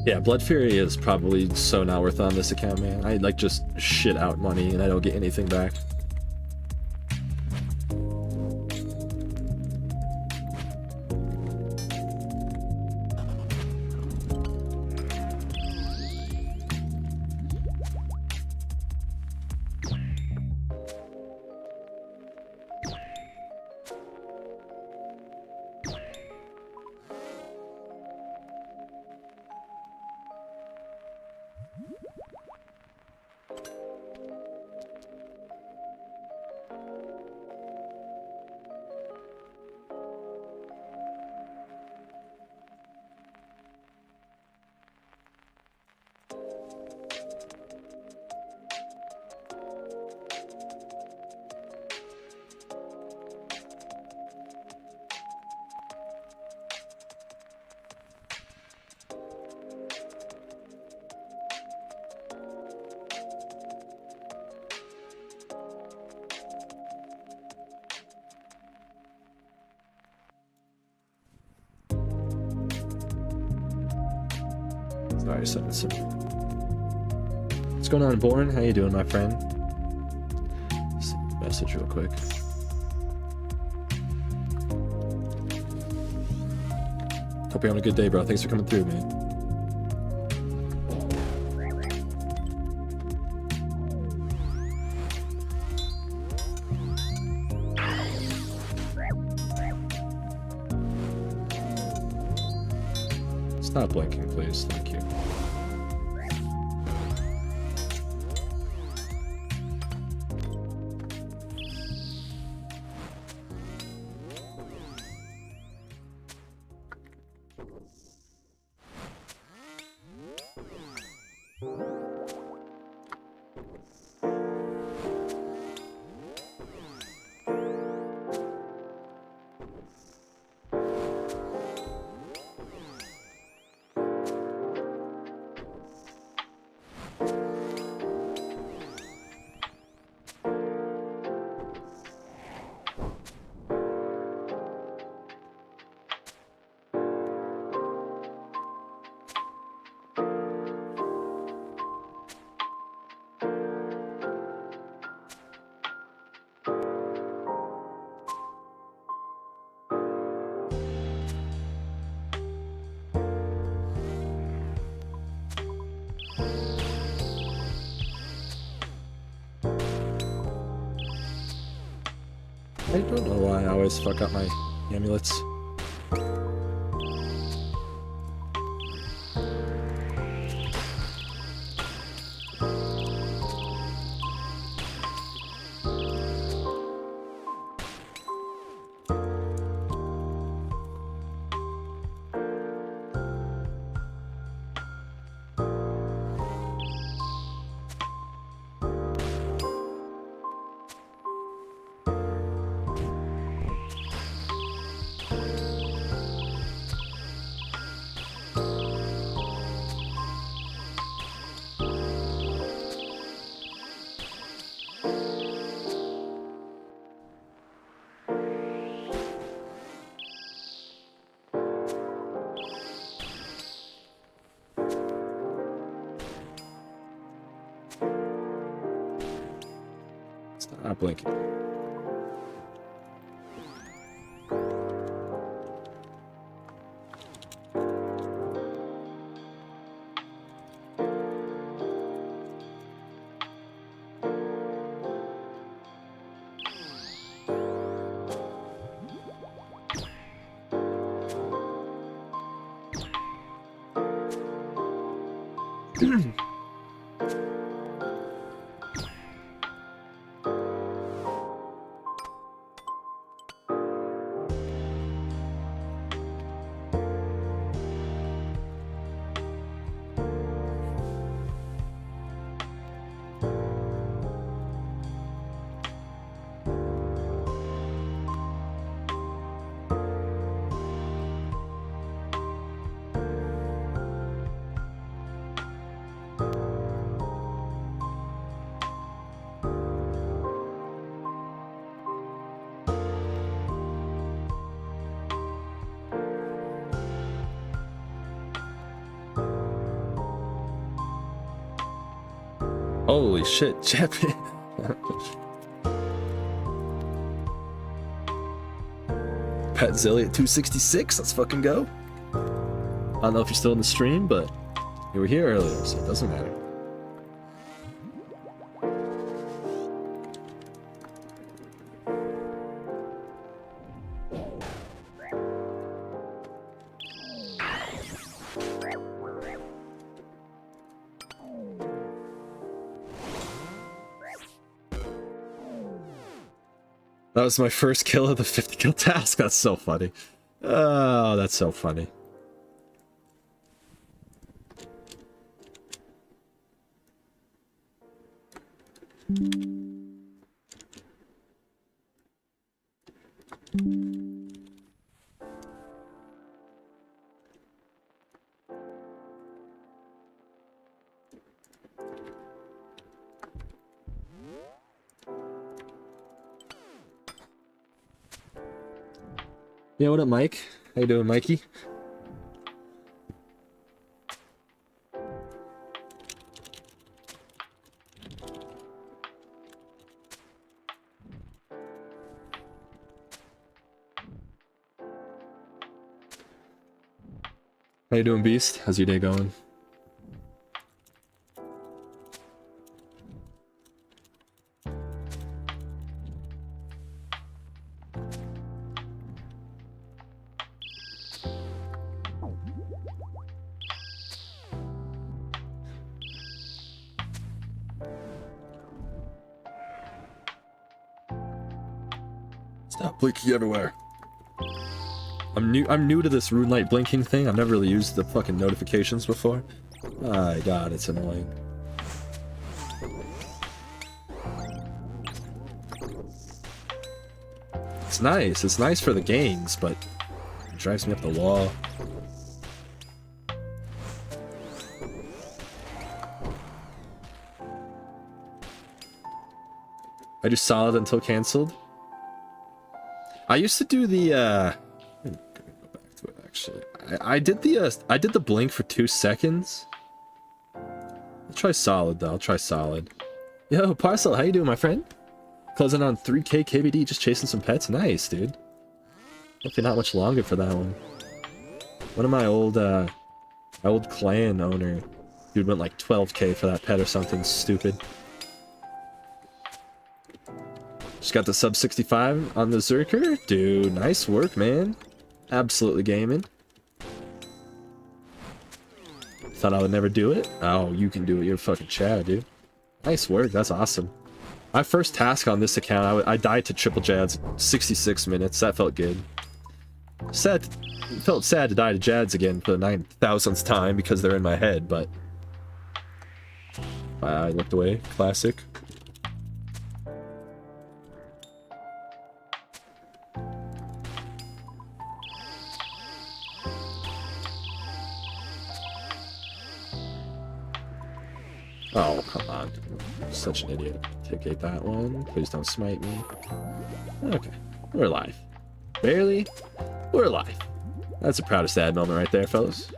Yeah, Blood Fury is probably so not worth it on this account, man. I like just shit out money and I don't get anything back. Sorry, sending some. What's going on, Born? How you doing, my friend? Send a message real quick. Hope you're having a good day, bro. Thanks for coming through, man. Stop blinking, please. Thank you. I don't know why I always fuck up my amulets. Stop blinking. Holy shit, Jeff. Pat Zilly at 266, let's fucking go. I don't know if you're still in the stream, but you were here earlier, so it doesn't matter. That was my first kill of the 50 kill task. That's so funny. Oh, that's so funny. Yeah, what up, Mike? How you doing, Mikey? How you doing, Beast? How's your day going? Stop blinking everywhere. I'm new to this rune light blinking thing. I've never really used the fucking notifications before. My god, it's annoying. It's nice. It's nice for the games, but it drives me up the wall. I do solid until cancelled. I used to do the let me go back to it actually. I did the blink for 2 seconds. I'll try solid though. I'll try solid. Yo, Parcel, how you doing, my friend? Closing on 3K KBD, just chasing some pets. Nice, dude. Hopefully not much longer for that one. One of my old clan owner, dude went like 12K for that pet or something stupid. Just got the sub 65 on the Zerker. Dude, nice work, man. Absolutely gaming. Thought I would never do it? Oh, you can do it. You're fucking Chad, dude. Nice work. That's awesome. My first task on this account, I died to triple Jads 66 minutes. That felt good. Felt sad to die to Jads again for the 9,000th time because they're in my head, but I looked away. Classic. Oh, come on. Such an idiot. Take that one. Please don't smite me. Okay. We're alive. Barely. We're alive. That's a proudest dad moment right there, fellas.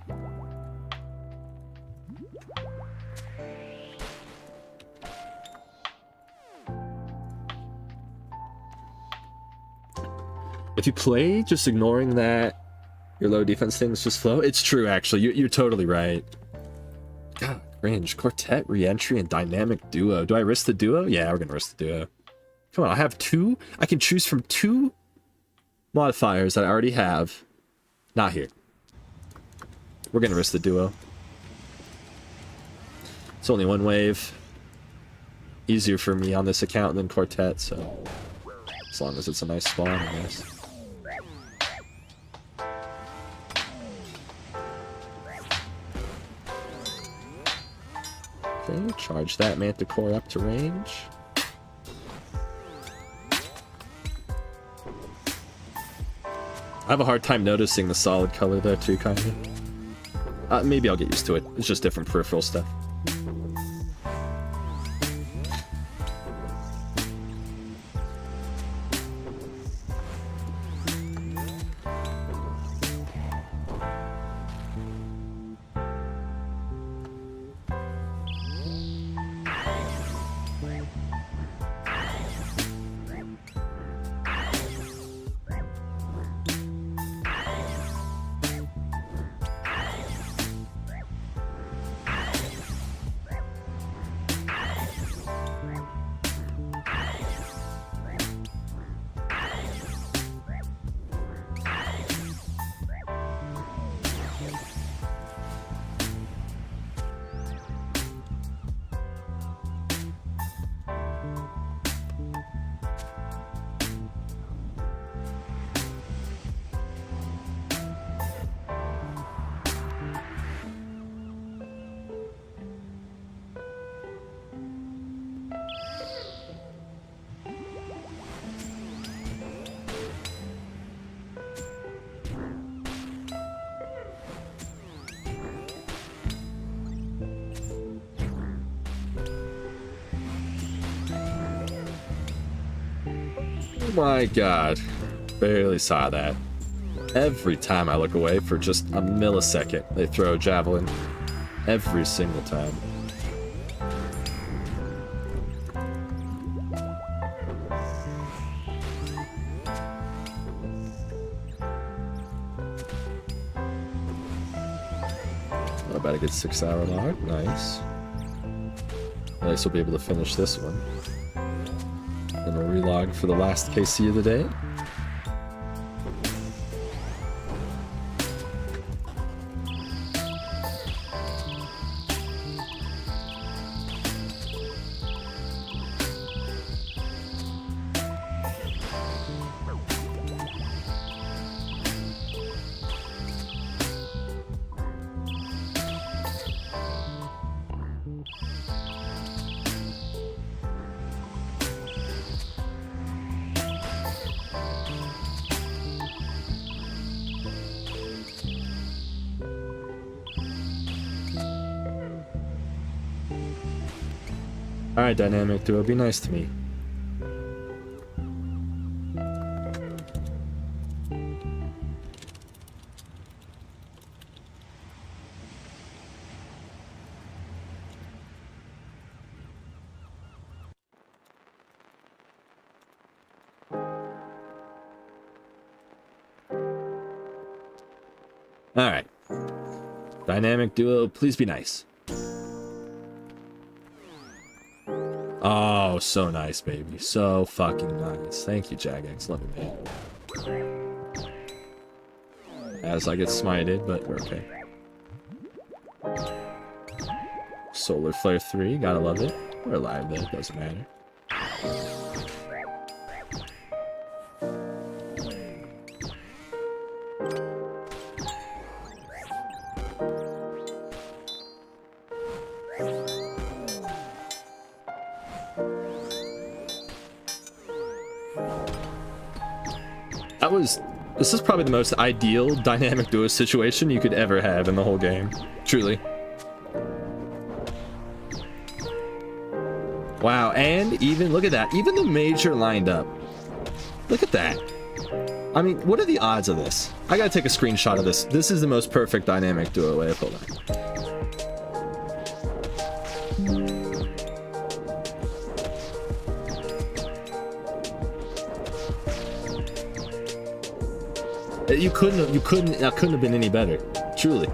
If you play just ignoring that your low defense things just flow, it's true, actually. You're totally right. God. Cringe. Quartet, re-entry, and dynamic duo. Do I risk the duo? Yeah, we're gonna risk the duo. Come on, I have 2. I can choose from 2 modifiers that I already have. Not here. We're gonna risk the duo. It's only 1 wave. Easier for me on this account than Quartet, so as long as it's a nice spawn, I guess. Okay, charge that Manticore up to range. I have a hard time noticing the solid color there too, kind of. Maybe I'll get used to it. It's just different peripheral stuff. my god. Barely saw that. Every time I look away for just a millisecond, they throw a javelin. Every single time. About a good 6-hour log. Nice. At least we'll be able to finish this one. Then we'll relog for the last KC of the day. Alright, Dynamic Duo, be nice to me. Alright. Dynamic Duo, please be nice. Oh, so nice, baby. So fucking nice. Thank you, Jagex. Love you, man. As I get smited, but we're okay. Solar Flare 3, gotta love it. We're alive though, doesn't matter. This is probably the most ideal Dynamic Duo situation you could ever have in the whole game. Truly. Wow, and even, look at that. Even the Major lined up. Look at that. I mean, what are the odds of this? I gotta take a screenshot of this. This is the most perfect Dynamic Duo way. Hold on. That couldn't have been any better. Truly.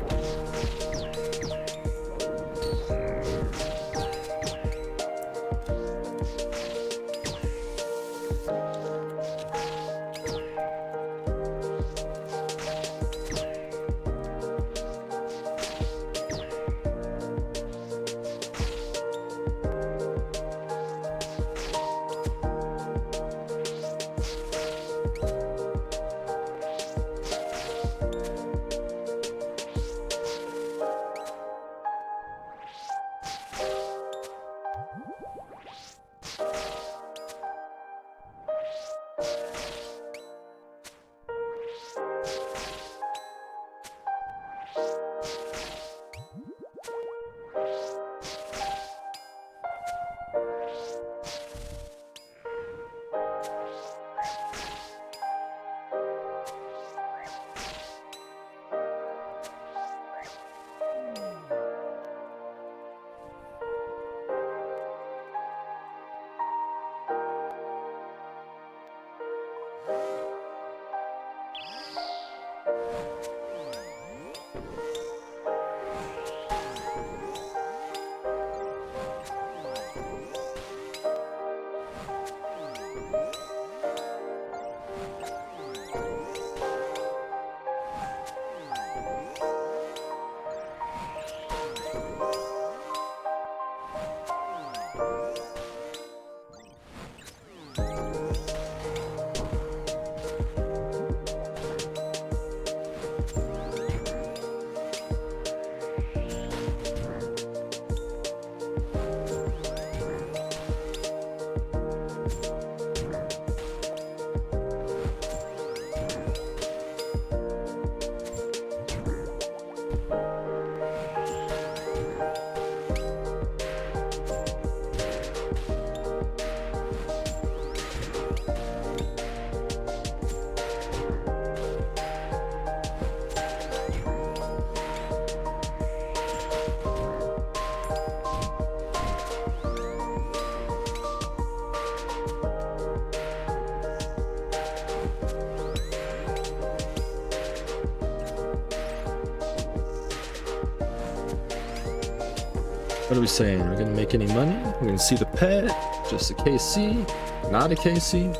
What are we saying? We're gonna make any money? We're gonna see the pet, just a KC, not a KC.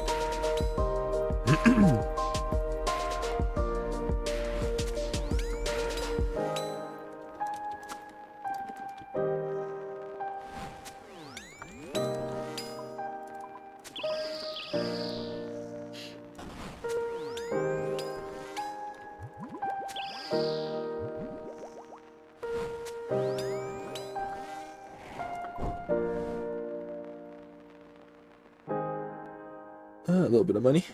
A little bit of money.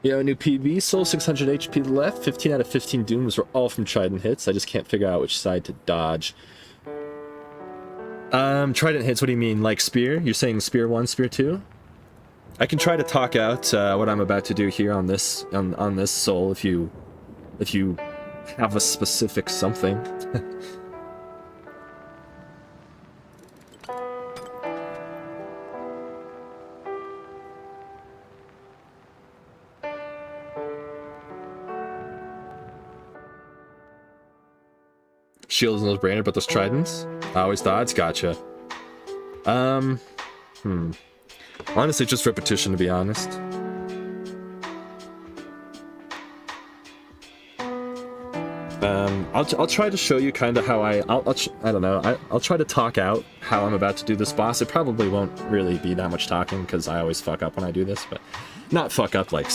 Yeah, new PB, soul 600 HP left, 15 out of 15 dooms were all from Trident hits. I just can't figure out which side to dodge. Trident hits, what do you mean? Like spear? You're saying spear 1, spear 2? I can try to talk out what I'm about to do here on this on this soul if you have a specific something. Shields and those branded, but those tridents? Always dodge? Gotcha. Honestly, just repetition, to be honest. I'll try to show you kind of how I don't know. I'll try to talk out how I'm about to do this boss. It probably won't really be that much talking because I always fuck up when I do this, but not fuck up like,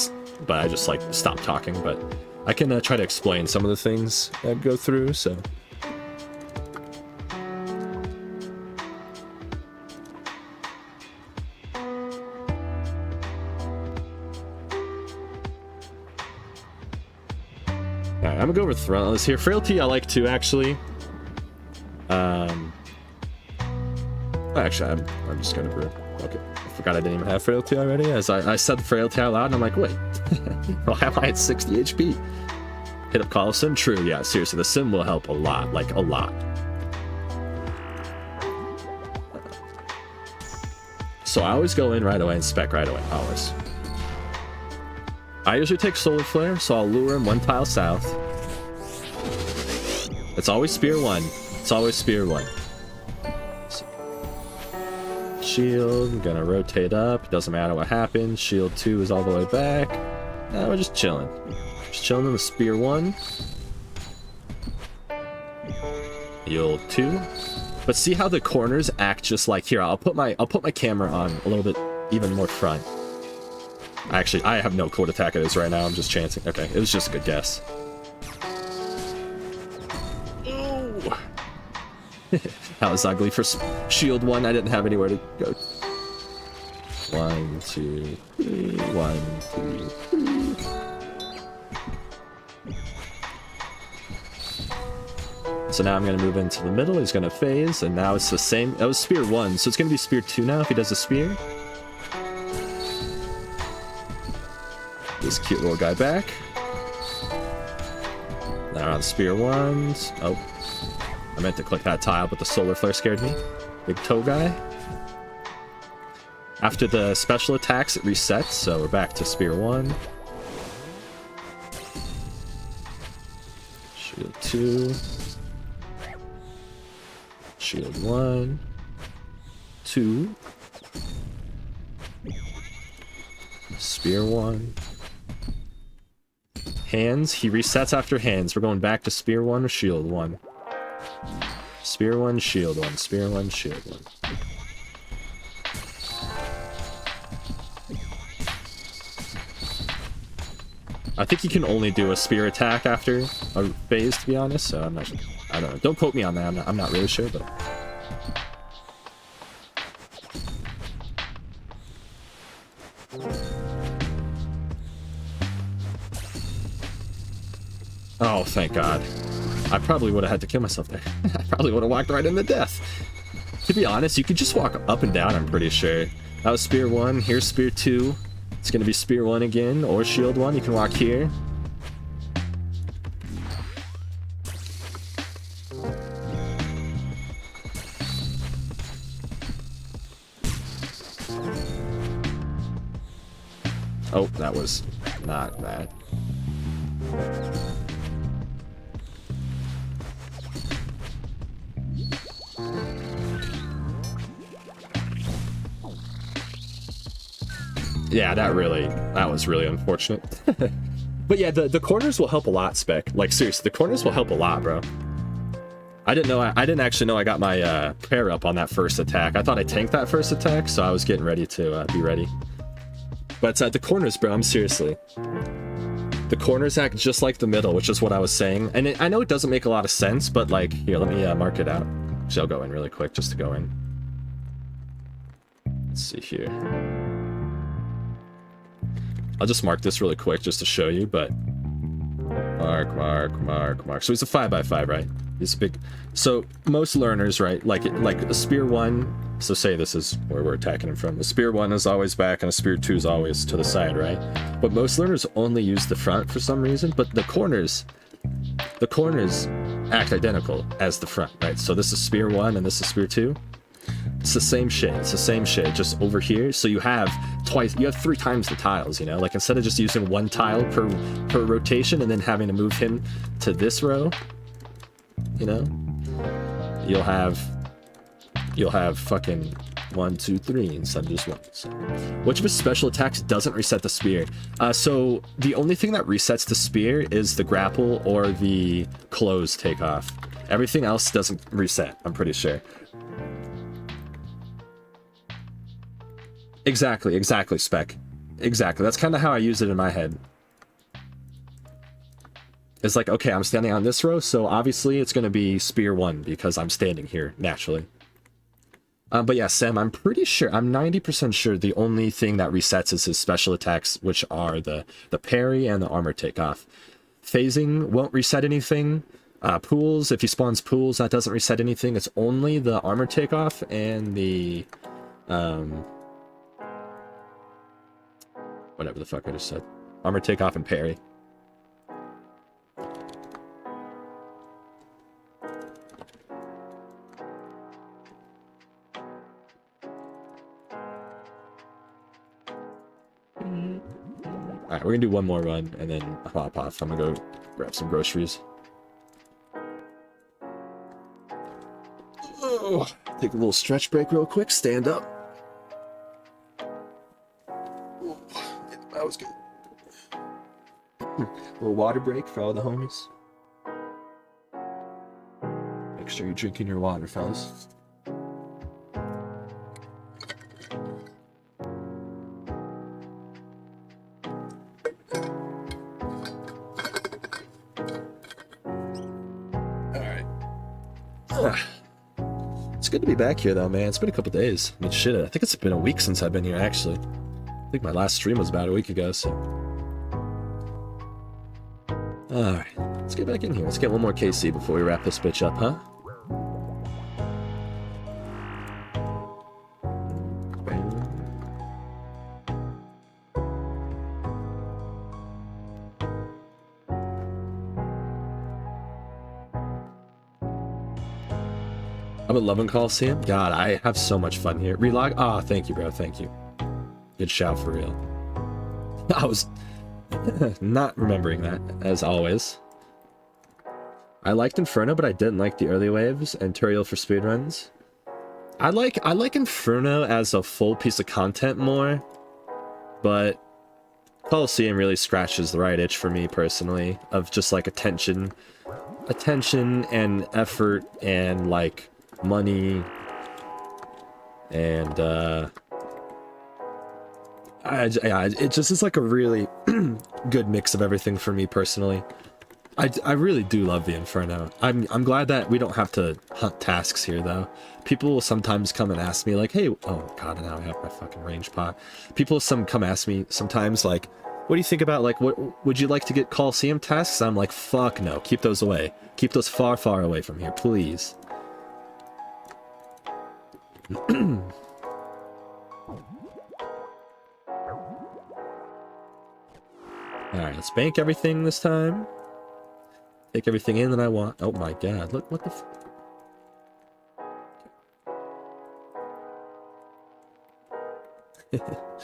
but I just like stop talking. But I can try to explain some of the things that go through. So. I'm gonna go with Throneless here. Frailty I like too, actually. Actually, I'm just gonna brew. Okay, I forgot I didn't even have Frailty already. As I said Frailty out loud, and I'm like, wait, why am I at 60 HP? Hit up Colosseum? True, yeah, seriously, the sim will help a lot, like a lot. So I always go in right away and spec right away, always. I usually take Solar Flare, so I'll lure him 1 tile south. It's always spear 1. It's always spear 1. So, shield, I'm gonna rotate up. Doesn't matter what happens. Shield 2 is all the way back. Now we're just chilling. Just chilling in the spear 1. Shield 2. But see how the corners act just like here. I'll put my camera on a little bit even more front. Actually, I have no clue what attack it is right now. I'm just chancing. Okay, it was just a good guess. Ooh. That was ugly for shield 1. I didn't have anywhere to go. 1, 2, 3. 1, 2, 3. So now I'm going to move into the middle. He's going to phase, and now it's the same. That was spear 1, so it's going to be spear 2 now if he does a spear. This cute little guy back. Now on spear 1s. Oh, I meant to click that tile, but the solar flare scared me. Big toe guy. After the special attacks, it resets, so we're back to spear 1. Shield 2. Shield 1. 2. Spear 1. Hands, he resets after hands. We're going back to spear 1 or shield 1. Spear 1, shield 1. Spear 1, shield 1. I think you can only do a spear attack after a phase, to be honest, so I'm not sure. I don't know. Don't quote me on that. I'm not really sure, but... Oh, thank God. I probably would have had to kill myself there. I probably would have walked right into death. To be honest, you could just walk up and down, I'm pretty sure. That was spear 1, here's spear 2. It's gonna be spear 1 again, or shield 1. You can walk here. Oh, that was not bad. Yeah, that was really unfortunate. But yeah, the corners will help a lot, Spec. Like, seriously, the corners will help a lot, bro. I didn't actually know I got my pair up on that first attack. I thought I tanked that first attack, so I was getting ready to be ready. But the corners, bro, seriously. The corners act just like the middle, which is what I was saying. And I know it doesn't make a lot of sense, but like, here, let me mark it out. So I'll go in really quick just to go in. Let's see here. I'll just mark this really quick just to show you, but mark. So it's a 5x5, right? It's big. So most learners, right, like a spear 1. So say this is where we're attacking him from. The spear 1 is always back, and a spear 2 is always to the side, right? But most learners only use the front for some reason. But the corners act identical as the front, right? So this is spear 1, and this is spear 2. It's the same shit. It's the same shit, just over here. So you have 3 times the tiles, you know? Like, instead of just using 1 tile per rotation and then having to move him to this row, you know? You'll have fucking 1, 2, 3 instead of just 1. So, which of his special attacks doesn't reset the spear? So the only thing that resets the spear is the grapple or the close takeoff. Everything else doesn't reset, I'm pretty sure. Exactly, Spec. Exactly. That's kind of how I use it in my head. It's like, okay, I'm standing on this row, so obviously it's going to be spear 1 because I'm standing here naturally. But yeah, Sam, I'm pretty sure, I'm 90% sure the only thing that resets is his special attacks, which are the parry and the armor takeoff. Phasing won't reset anything. Pools, if he spawns pools, that doesn't reset anything. It's only the armor takeoff and the whatever the fuck I just said. Armor takeoff and parry. Alright, we're gonna do one more run and then hop off. I'm gonna go grab some groceries. Oh, take a little stretch break real quick, stand up. Oh, yeah, that was good. A little water break for all the homies. Make sure you're drinking your water, fellas. It's good to be back here, though, man. It's been a couple days. I mean, shit, I think it's been a week since I've been here, actually. I think my last stream was about a week ago, so... Alright, let's get back in here. Let's get one more KC before we wrap this bitch up, huh? I'm loving Colosseum. God, I have so much fun here. Relog? Ah, thank you, bro. Thank you. Good shout for real. I was not remembering that, as always. I liked Inferno, but I didn't like the early waves and Turiel for speedruns. I like Inferno as a full piece of content more, but Colosseum really scratches the right itch for me personally, of just like attention and effort and like money and it just is like a really good mix of everything for me personally. I really do love the Inferno. I'm glad that we don't have to hunt tasks here though. People will sometimes come and ask me like, hey, oh god, now I have my fucking range pot. People come ask me sometimes like, what do you think about like, what would you like to get Colosseum tasks? I'm like, fuck no, keep those away. Keep those far, far away from here, please. Alright, let's bank everything this time. Take everything in that I want. Oh my god, look, what the f...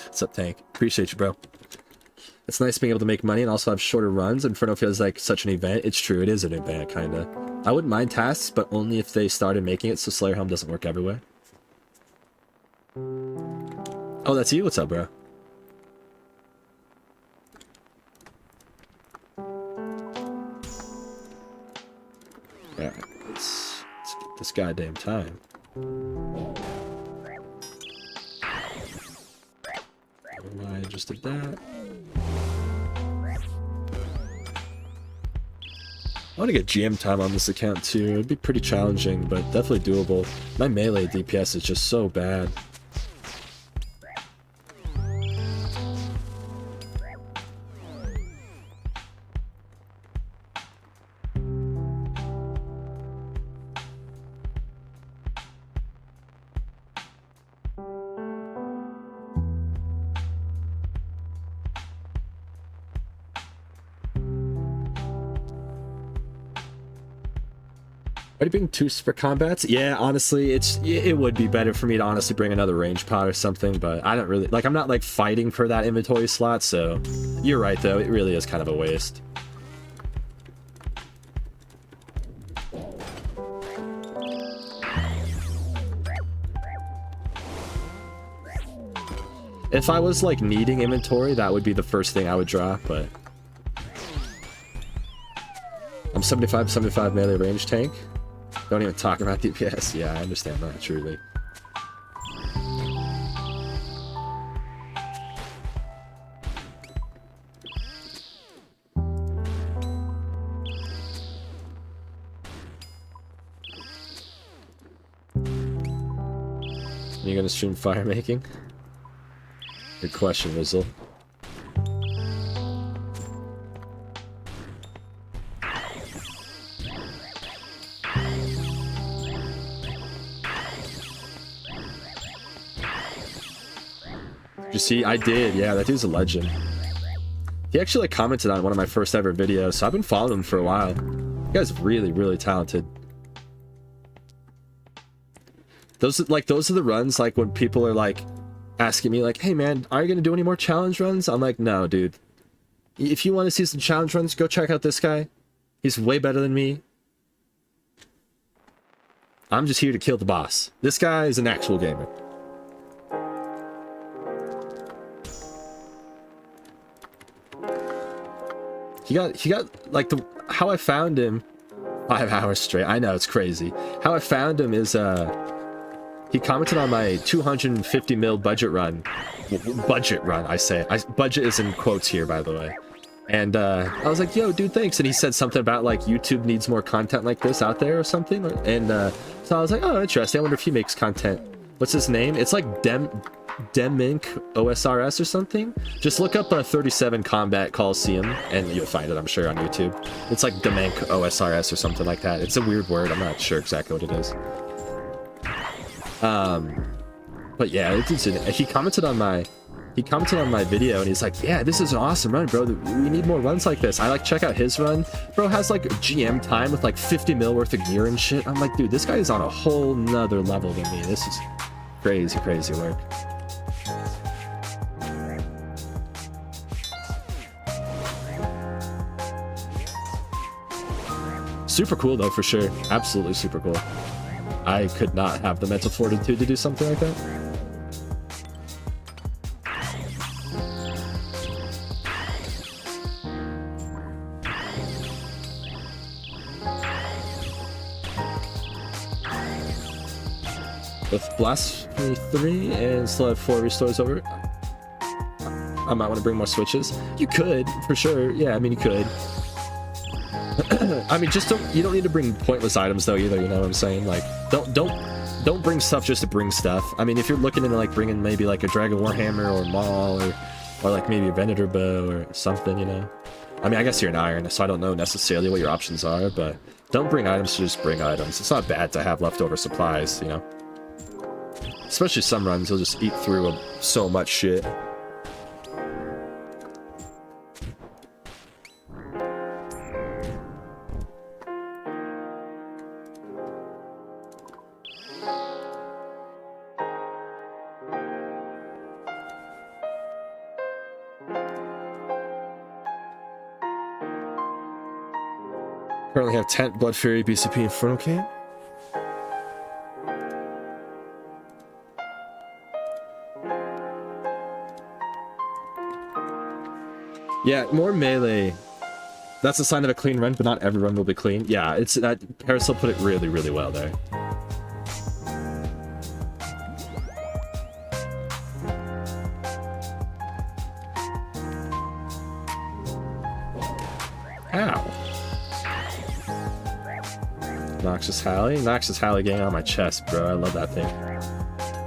What's up, Tank? Appreciate you, bro. It's nice being able to make money and also have shorter runs. Inferno feels like such an event. It's true, it is an event, kinda. I wouldn't mind tasks, but only if they started making it so Slayer Helm doesn't work everywhere. Oh, that's you? What's up, bro? Alright, let's get this goddamn time. I just did that. I want to get GM time on this account too. It'd be pretty challenging, but definitely doable. My melee DPS is just so bad. Are you being too for combats? Yeah, honestly, it would be better for me to honestly bring another range pod or something, but I don't really like. I'm not like fighting for that inventory slot, so you're right though. It really is kind of a waste. If I was like needing inventory, that would be the first thing I would draw, but I'm 75 melee range tank. Don't even talk about DPS. Yeah, I understand that, truly. Are you gonna stream fire making? Good question, Rizzle. You see, I did. Yeah, that dude's a legend. He actually like commented on one of my first ever videos, so I've been following him for a while. The guy's really, really talented. Those are the runs like when people are like asking me like, hey man, are you gonna do any more challenge runs? I'm like, no, dude. If you want to see some challenge runs, go check out this guy. He's way better than me. I'm just here to kill the boss. This guy is an actual gamer. He got like how I found him 5 hours straight. I know, it's crazy. How I found him is he commented on my 250 mil budget run. Budget run, I say. Budget is in quotes here, by the way. And I was like, yo, dude, thanks. And he said something about like YouTube needs more content like this out there or something. And so I was like, oh, interesting. I wonder if he makes content. What's his name? It's like Demink OSRS or something. Just look up a 37 Combat Colosseum and you'll find it, I'm sure, on YouTube. It's like Demink OSRS or something like that. It's a weird word. I'm not sure exactly what it is. But yeah, he commented on my video and he's like, yeah, this is an awesome run, bro. We need more runs like this. I like check out his run. Bro has like GM time with like 50 mil worth of gear and shit. I'm like, dude, this guy is on a whole nother level than me. This is crazy, crazy work. Super cool though, for sure. Absolutely super cool. I could not have the mental fortitude to do something like that. With Blasphemy 3 and still have 4 restores over, I might want to bring more switches. You could, for sure. Yeah, I mean, you could. I mean, just you don't need to bring pointless items though either, you know what I'm saying? Like, don't bring stuff just to bring stuff. I mean, if you're looking into like bringing maybe like a Dragon Warhammer or Maul or like maybe a Venator bow or something, you know? I mean, I guess you're an Iron, so I don't know necessarily what your options are, but don't bring items to just bring items. It's not bad to have leftover supplies, you know? Especially some runs, you'll just eat through so much shit. Currently have Tent, Blood Fury, BCP, Inferno Camp. Yeah, more melee. That's a sign of a clean run, but not every run will be clean. Yeah, it's that Parasol put it really, really well there. Ow. Noxious Halley? Noxious Halley getting on my chest, bro. I love that thing.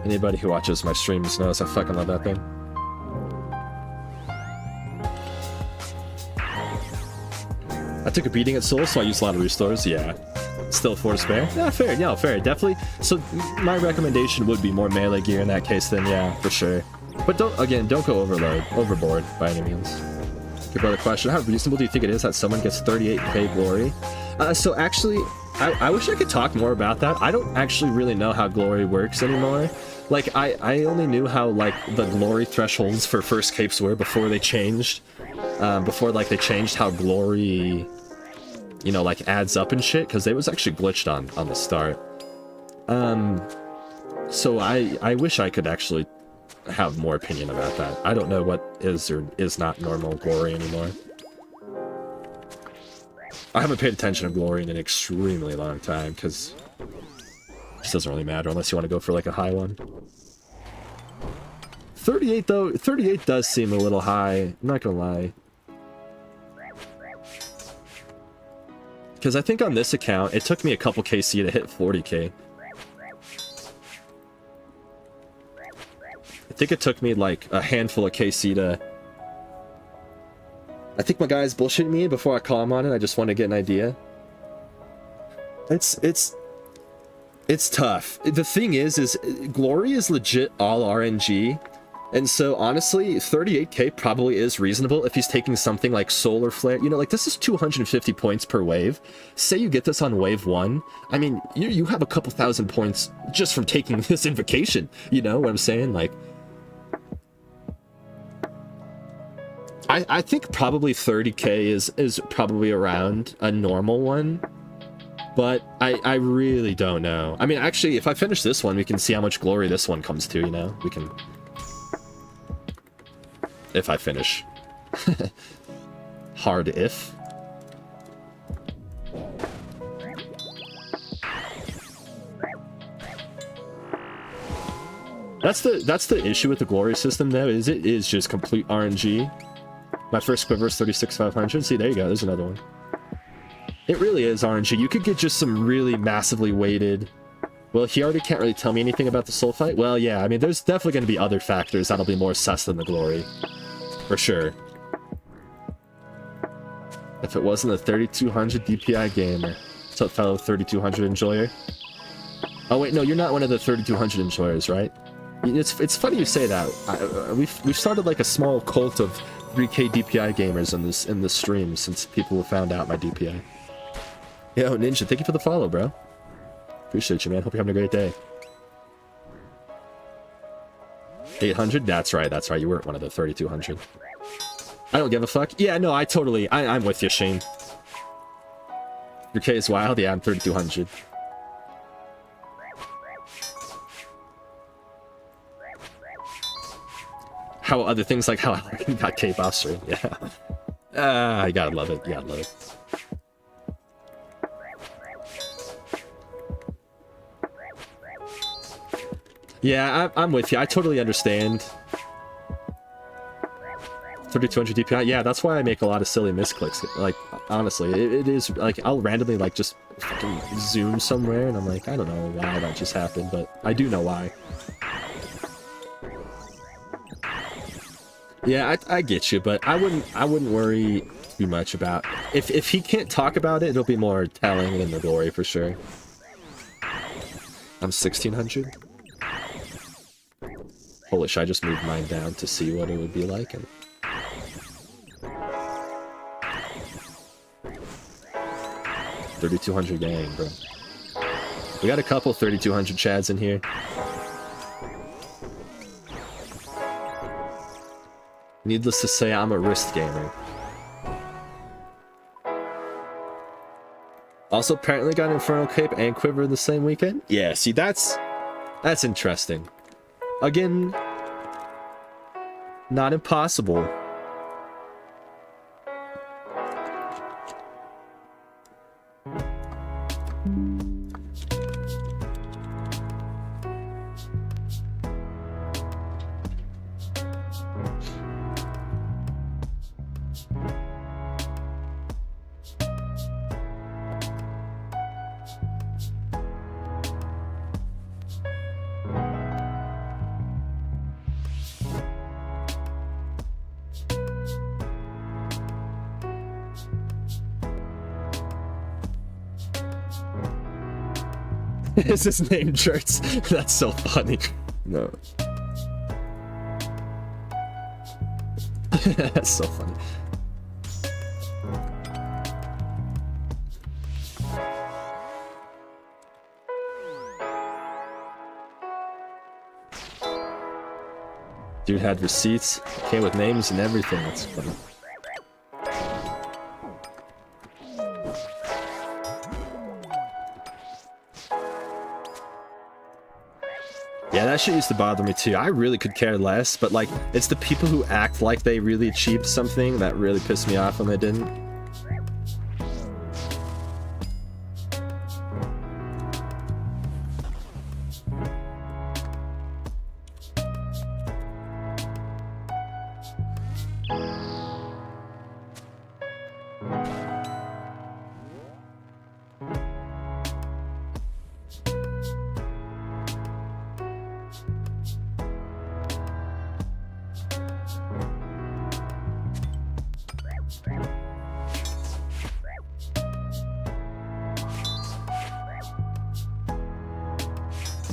Anybody who watches my streams knows I fucking love that thing. I took a beating at Soul, so I used a lot of restores. Yeah. Still 4 to spare? Yeah, fair. Yeah, fair. Definitely. So my recommendation would be more melee gear in that case then, yeah, for sure. But don't go overboard by any means. Your brother question, how reasonable do you think it is that someone gets 38k glory? So actually, I wish I could talk more about that. I don't actually really know how glory works anymore. Like, I only knew how, like, the glory thresholds for first capes were before they changed. Before, like, they changed how glory, you know, like, adds up and shit, because it was actually glitched on the start. So I wish I could actually have more opinion about that. I don't know what is or is not normal glory anymore. I haven't paid attention to glory in an extremely long time, because it just doesn't really matter unless you want to go for, like, a high one. 38, though, 38 does seem a little high, I'm not gonna lie. Because I think on this account, it took me a couple KC to hit 40k. I think it took me, like, a handful of KC to... I think my guy's bullshitting me before I call him on it. I just want to get an idea. It's tough. The thing is Glory is legit all RNG. And so, honestly, 38k probably is reasonable if he's taking something like Solar Flare. You know, like, this is 250 points per wave. Say you get this on wave 1. I mean, you have a couple thousand points just from taking this invocation. You know what I'm saying? Like, I think probably 30k is probably around a normal one. But I really don't know. I mean, actually, if I finish this one, we can see how much glory this one comes to, you know? We can... If I finish. Hard if. That's the issue with the glory system though, is it is just complete RNG. My first quiver is 36,500. See, there you go, there's another one. It really is RNG. You could get just some really massively weighted... Well, he already can't really tell me anything about the soul fight. Well, yeah, I mean, there's definitely going to be other factors that'll be more sus than the glory. For sure. If it wasn't a 3200 DPI gamer. What's up, fellow 3200 enjoyer? Oh wait, no, you're not one of the 3200 enjoyers, right? It's funny you say that. We've started like a small cult of 3k DPI gamers in this stream since people found out my DPI. Yo, Ninja, thank you for the follow, bro. Appreciate you, man. Hope you're having a great day. 800? That's right. You weren't one of the 3200. I don't give a fuck. Yeah, no, I'm with you, Shane. Your K is wild? Yeah, I'm 3200. How other things like how I got K-Boss stream. Yeah. You gotta love it. You gotta love it. Yeah, I'm with you. I totally understand. 3200 DPI. Yeah, that's why I make a lot of silly misclicks. Like, honestly, it is like I'll randomly like just fucking zoom somewhere, and I'm like, I don't know why that just happened, but I do know why. Yeah, I get you, but I wouldn't worry too much about if he can't talk about it. It'll be more telling than the glory for sure. I'm 1600. Holy shit! I just moved mine down to see what it would be like. And 3200 gang, bro. We got a couple 3200 chads in here. Needless to say, I'm a wrist gamer. Also, apparently got Infernal Cape and Quiver the same weekend. Yeah, see, that's interesting. Again, not impossible. Is his name Jerks? That's so funny. No. That's so funny. Dude had receipts, came with names and everything. That's funny. Yeah, that shit used to bother me too. I really could care less, but like, it's the people who act like they really achieved something that really pissed me off when they didn't.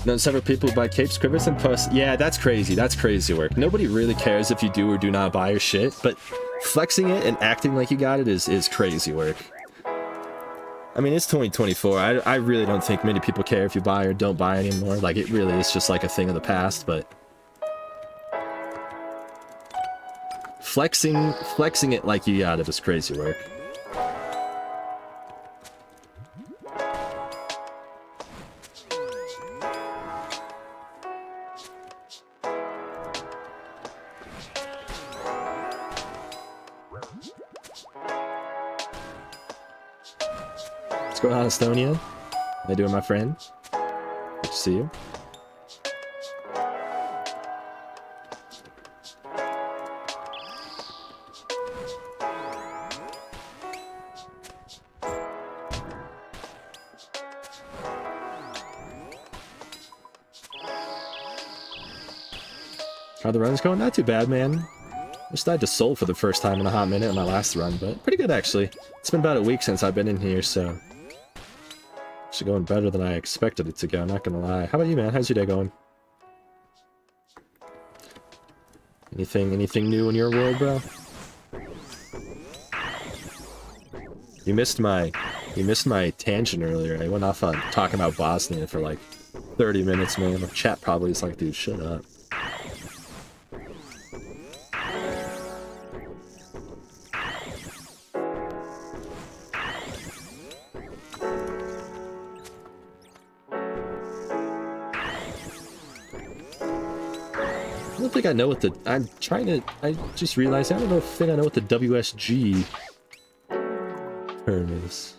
Known several people who buy capes, quivers, and posts. Yeah, that's crazy. That's crazy work. Nobody really cares if you do or do not buy your shit, but flexing it and acting like you got it is crazy work. I mean, it's 2024. I really don't think many people care if you buy or don't buy anymore. Like, it really is just like a thing of the past, but flexing it like you got it is crazy work. What's going on, Estonia? How you doing, my friend? Good to see you. How the runs going? Not too bad, man. Just died to Soul for the first time in a hot minute in my last run, but pretty good actually. It's been about a week since I've been in here, so it's going better than I expected it to go, not gonna lie. How about you, man? How's your day going? Anything new in your world, bro? You missed my tangent earlier. I went off on talking about Bosnia for like 30 minutes, man. The chat probably is like, dude, shut up. I don't think I know what the... I just realized I don't think I know what the WSG term is.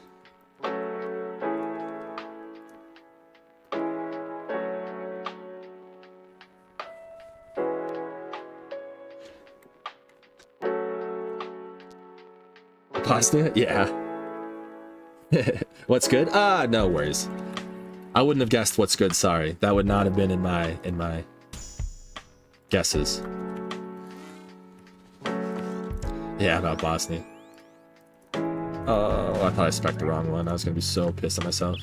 Bosnia? Yeah. What's good? No worries. I wouldn't have guessed what's good, sorry. That would not have been in my guesses. Yeah, about Bosnia. Oh, I thought I spec'd the wrong one. I was gonna be so pissed at myself.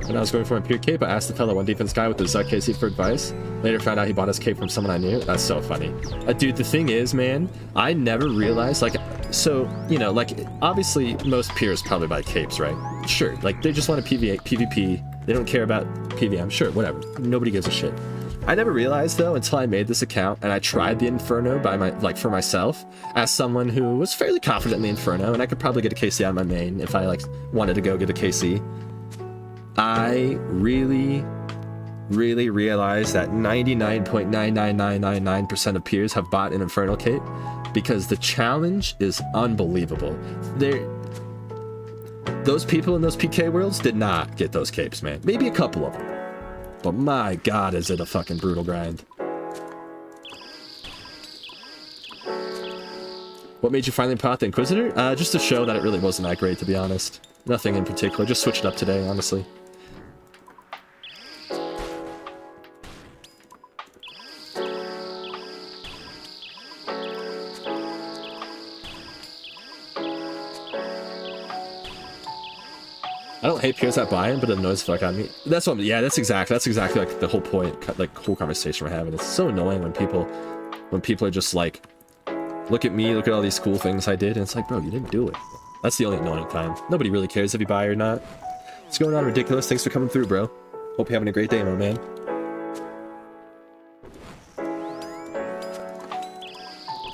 When I was going for my peer cape, I asked the fellow one defense guy with the Zuck KC for advice. Later found out he bought his cape from someone I knew. That's so funny. Dude, the thing is, man, I never realized, like, so, you know, like, obviously most peers probably buy capes, right? Sure, like, they just want to PvP. They don't care about PvM. Sure, whatever. Nobody gives a shit. I never realized, though, until I made this account and I tried the Inferno for myself as someone who was fairly confident in the Inferno, and I could probably get a KC on my main if I, like, wanted to go get a KC. I really realized that 99.99999% of peers have bought an Infernal Cape because the challenge is unbelievable. Those people in those PK worlds did not get those capes, man. Maybe a couple of them. But my god, is it a fucking brutal grind. What made you finally pot the Inquisitor? Just to show that it really wasn't that great, to be honest. Nothing in particular. Just switched it up today, honestly. I don't hate peers that buy in, but it annoys the fuck out of me. That's what. Yeah, that's exactly like the whole point, like whole conversation we're having. It's so annoying when people are just like, look at me, look at all these cool things I did, and it's like, bro, you didn't do it. That's the only annoying time. Nobody really cares if you buy or not. What's going on, Ridiculous? Thanks for coming through, bro. Hope you're having a great day, my man.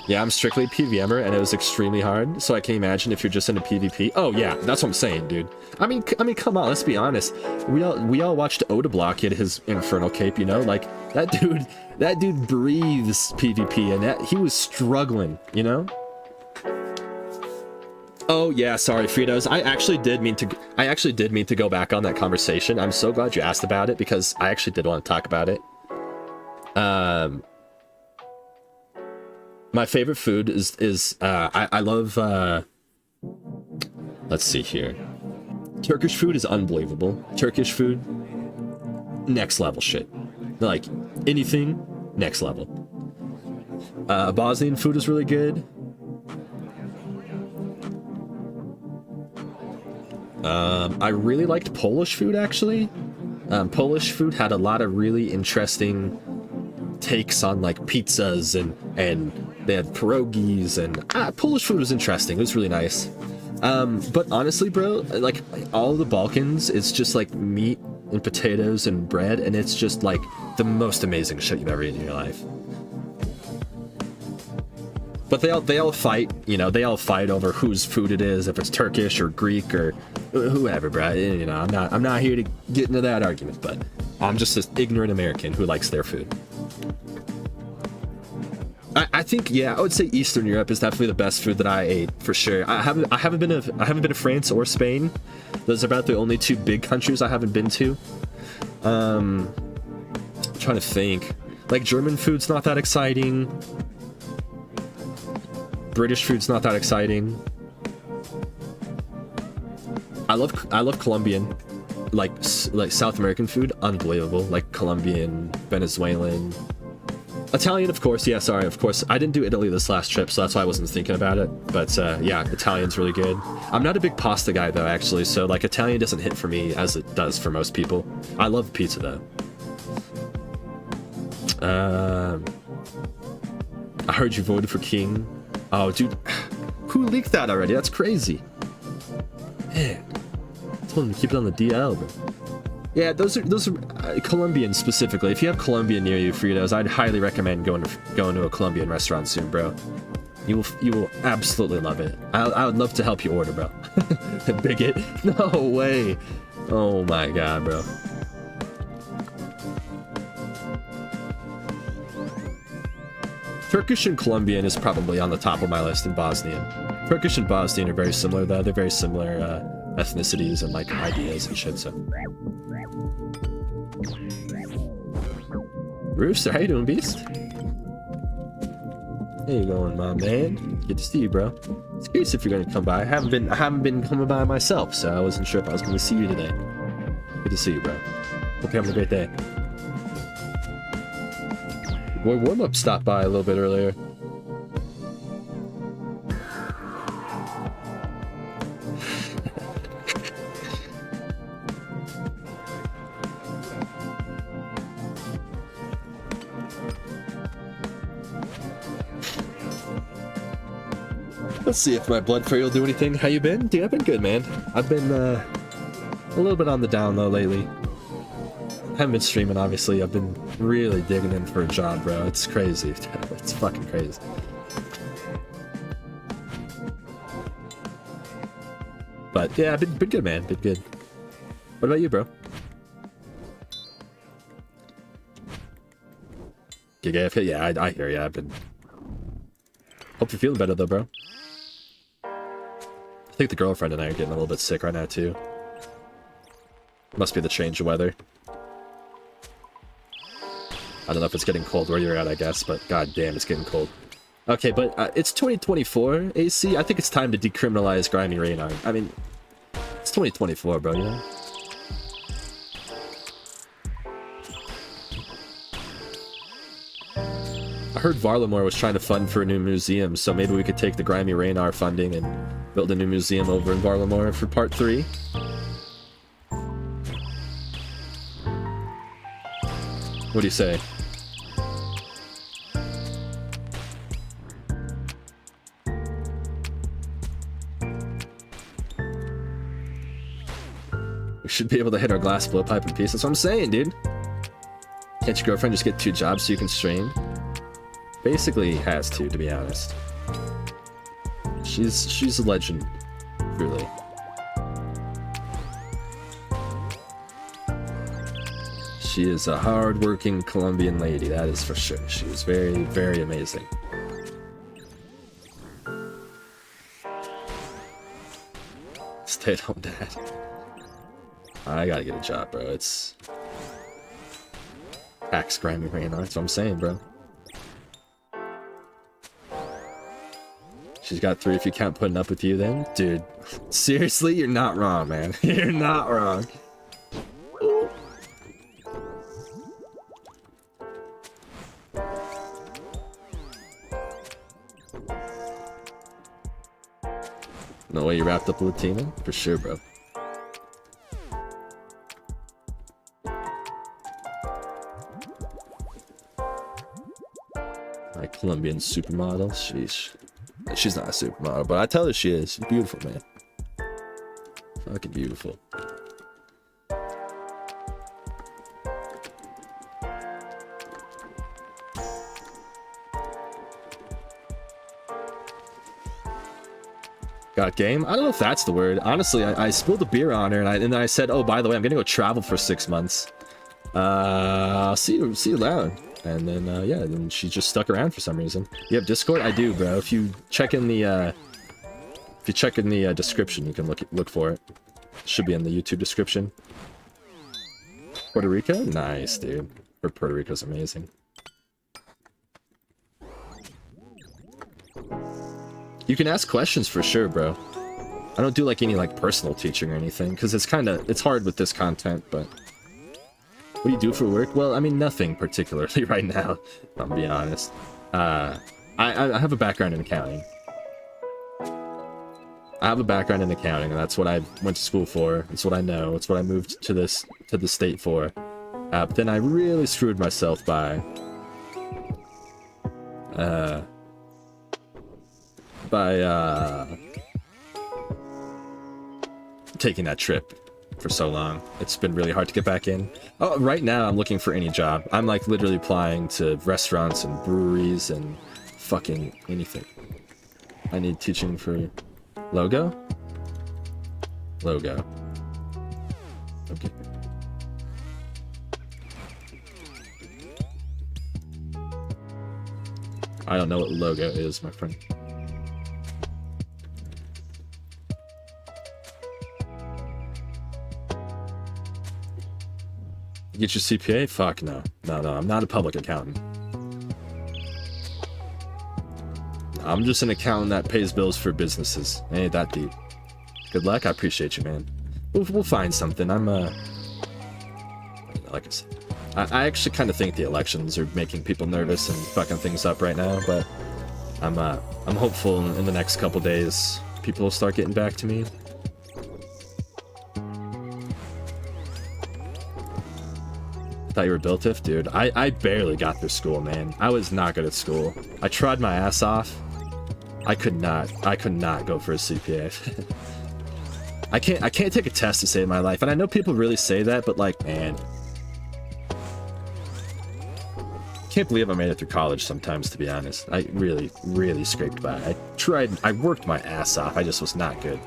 Yeah, I'm strictly PVMer, and it was extremely hard, so I can imagine if you're just into PvP. Oh yeah, that's what I'm saying, dude. I mean, come on, let's be honest. We all watched Odablock get his Infernal Cape, you know? Like, that dude breathes PvP, and he was struggling, you know? Oh yeah, sorry, Fritos. I actually did mean to go back on that conversation. I'm so glad you asked about it, because I actually did want to talk about it. My favorite food is I love let's see here. Turkish food is unbelievable. Turkish food, next level shit. Like anything, next level. Bosnian food is really good. I really liked Polish food, actually. Polish food had a lot of really interesting takes on like pizzas and they had pierogies, and Polish food was interesting. It was really nice. But honestly, bro, like all the Balkans, it's just like meat and potatoes and bread, and it's just like the most amazing shit you've ever eaten in your life. But they all fight, you know, they all fight over whose food it is, if it's Turkish or Greek or whoever, bro. You know, I'm not here to get into that argument, but I'm just an ignorant American who likes their food. I think, yeah, I would say Eastern Europe is definitely the best food that I ate, for sure. I haven't been to France or Spain. Those are about the only two big countries I haven't been to. I'm trying to think. Like, German food's not that exciting. British food's not that exciting. I love Colombian, like South American food, unbelievable. Like Colombian, Venezuelan. Italian, of course. Yeah, sorry, of course. I didn't do Italy this last trip, so that's why I wasn't thinking about it. But yeah, Italian's really good. I'm not a big pasta guy, though, actually, so like Italian doesn't hit for me as it does for most people. I love pizza, though. I heard you voted for King. Oh, dude. Who leaked that already? That's crazy. Man. I told him to keep it on the DL, but... Yeah, those are Colombian specifically. If you have Colombian near you, Fritos, I'd highly recommend going to a Colombian restaurant soon, bro. You will absolutely love it. I would love to help you order, bro. Bigot? No way. Oh my god, bro. Turkish and Colombian is probably on the top of my list in Bosnian. Turkish and Bosnian are very similar, though. They're very similar ethnicities and like ideas and shit. So, Rooster, how you doing, Beast? How you going, my man? Good to see you, bro. It's curious if you're gonna come by. I haven't been coming by myself, so I wasn't sure if I was gonna see you today. Good to see you, bro. Hope you're having a great day. Boy, warm-up stopped by a little bit earlier. Let's see if my blood fairy will do anything. How you been? Dude, I've been good, man. I've been a little bit on the down low lately. Haven't been streaming, obviously. I've been really digging in for a job, bro. It's crazy. It's fucking crazy. But yeah, I've been good, man. Been good. What about you, bro? Gig AFK? Yeah, I hear ya. I've been... Hope you're feeling better, though, bro. I think the girlfriend and I are getting a little bit sick right now, too. Must be the change of weather. I don't know if it's getting cold where you're at, I guess, but god damn, it's getting cold. Okay, but it's 2024, AC. I think it's time to decriminalize grimy rain art. I mean, it's 2024, bro, you know? I heard Varlamore was trying to fund for a new museum, so maybe we could take the grimy rain art funding and build a new museum over in Varlamore for part 3. What do you say? We should be able to hit our glass blowpipe in peace. That's what I'm saying, dude. Can't your girlfriend just get 2 jobs so you can stream? Basically has to be honest. She's a legend, really. She is a hard-working Colombian lady, that is for sure. She is very, very amazing. Stay-at-home dad. I gotta get a job, bro. It's... Axe grimy rain, that's what I'm saying, bro. She's got 3 if you count putting up with you then? Dude, seriously? You're not wrong, man. You're not wrong. No way you wrapped up a Latina? For sure, bro. My Colombian supermodel? Sheesh. She's not a supermodel, but I tell her she is. She's beautiful, man. Fucking beautiful. Got game? I don't know if that's the word. Honestly, I spilled a beer on her, and then I said, oh, by the way, I'm gonna go travel for 6 months. I'll see you loud. And then, yeah, then she just stuck around for some reason. You have Discord? I do, bro. If you check in the, description, you can look for it. Should be in the YouTube description. Puerto Rico? Nice, dude. Puerto Rico's amazing. You can ask questions for sure, bro. I don't do, like, any, like, personal teaching or anything, because it's hard with this content, but... What do you do for work? Well, I mean, nothing particularly right now, I'll be honest. I have a background in accounting. And that's what I went to school for. It's what I know. It's what I moved to the state for. But then I really screwed myself by taking that trip for so long. It's been really hard to get back in. Oh, right now I'm looking for any job. I'm like literally applying to restaurants and breweries and fucking anything. I need teaching for logo? Logo. Okay. I don't know what logo is, my friend. Get your CPA? Fuck no. No, I'm not a public accountant. I'm just an accountant that pays bills for businesses. It ain't that deep. Good luck. I appreciate you, man. We'll find something. Like I said, I actually kind of think the elections are making people nervous and fucking things up right now, but I'm hopeful in the next couple days people will start getting back to me. Thought you were built if, dude. I barely got through school, man. I was not good at school. I tried my ass off. I could not go for a CPA. I can't take a test to save my life. And I know people really say that, but like, man, can't believe I made it through college sometimes, to be honest. I really, really scraped by. I worked my ass off. I just was not good.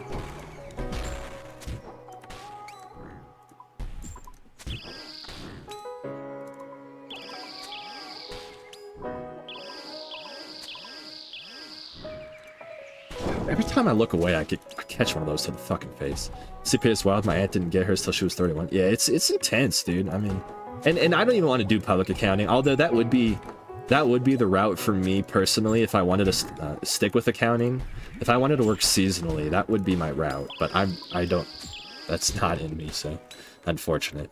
Every time I look away, I catch one of those to the fucking face. CPA is wild. My aunt didn't get hers till she was 31. Yeah, it's intense, dude. I mean, and I don't even want to do public accounting, although that would be the route for me personally if I wanted to stick with accounting. If I wanted to work seasonally, that would be my route. But I don't. That's not in me. So, unfortunate.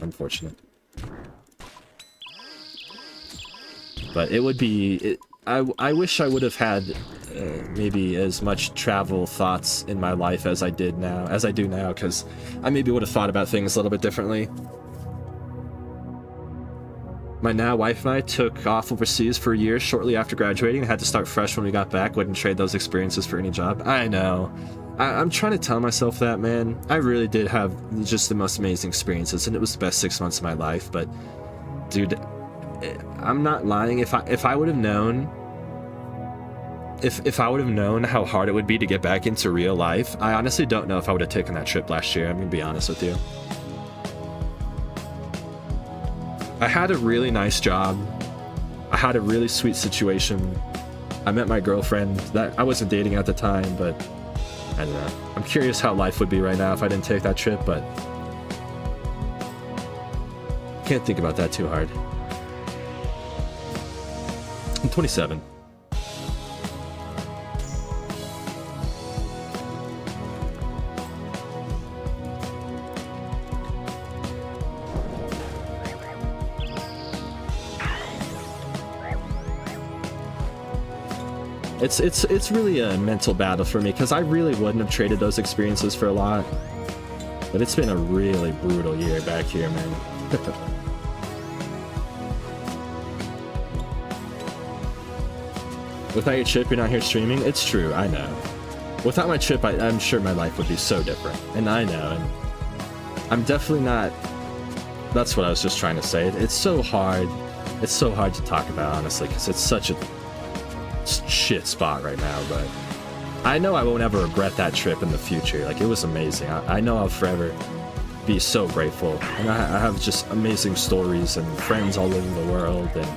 But it would be. I wish I would have had maybe as much travel thoughts in my life as I do now, because I maybe would have thought about things a little bit differently. My now wife and I took off overseas for a year shortly after graduating and had to start fresh when we got back. Wouldn't trade those experiences for any job. I know. I'm trying to tell myself that, man. I really did have just the most amazing experiences, and it was the best 6 months of my life. But, dude, I'm not lying. If I would have known, if I would have known how hard it would be to get back into real life, I honestly don't know if I would have taken that trip last year. I'm gonna be honest with you. I had a really nice job. I had a really sweet situation. I met my girlfriend that I wasn't dating at the time, but I don't know. I'm curious how life would be right now if I didn't take that trip, but can't think about that too hard. I'm 27. It's really a mental battle for me because I really wouldn't have traded those experiences for a lot. But it's been a really brutal year back here, man. Without your chip, you're not here streaming? It's true, I know. Without my chip, I'm sure my life would be so different. And I know, and I'm definitely not... That's what I was just trying to say. It's so hard. It's so hard to talk about, honestly, because it's such a shit spot right now, but I know I won't ever regret that trip in the future. Like, it was amazing. I know I'll forever be so grateful, and I have just amazing stories and friends all over the world, and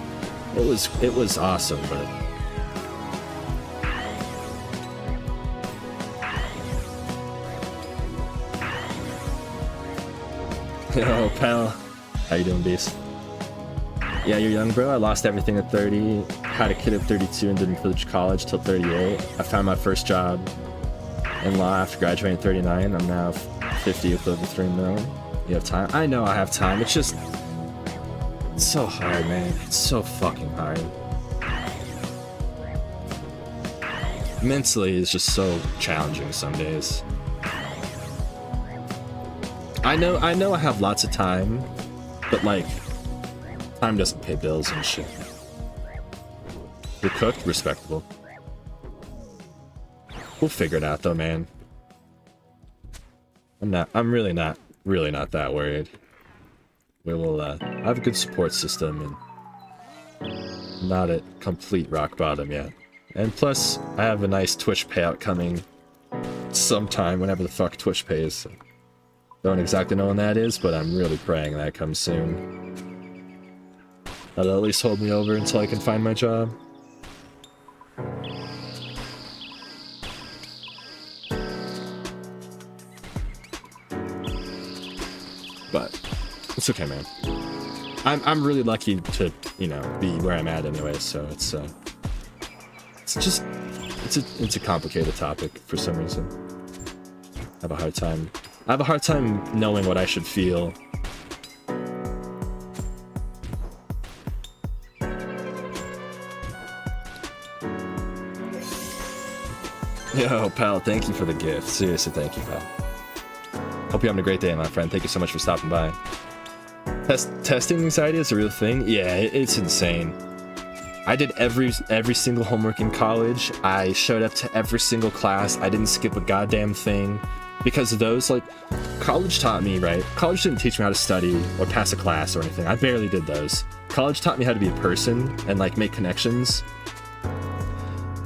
it was awesome. But yo, pal, how you doing, beast? Yeah, you're young, bro. I lost everything at 30, had a kid at 32, and didn't finish college till 38. I found my first job in law after graduating at 39. I'm now 50 with over 3 million. You have time? I know I have time. It's just... It's so hard, man. It's so fucking hard. Mentally, it's just so challenging some days. I know I have lots of time, but like... Time doesn't pay bills and shit. You're cooked? Respectable. We'll figure it out though, man. I'm really not that worried. We will have a good support system and not at complete rock bottom yet. And plus, I have a nice Twitch payout coming sometime, whenever the fuck Twitch pays. Don't exactly know when that is, but I'm really praying that comes soon. That'll at least hold me over until I can find my job. But it's okay, man. I'm really lucky to, you know, be where I'm at anyway, so it's just it's a complicated topic for some reason. I have a hard time knowing what I should feel. Yo, pal, thank you for the gift. Seriously, thank you, pal. Hope you're having a great day, my friend. Thank you so much for stopping by. Testing anxiety is a real thing? Yeah, it's insane. I did every single homework in college. I showed up to every single class. I didn't skip a goddamn thing. Because of those, like, college taught me, right? College didn't teach me how to study or pass a class or anything. I barely did those. College taught me how to be a person and, like, make connections.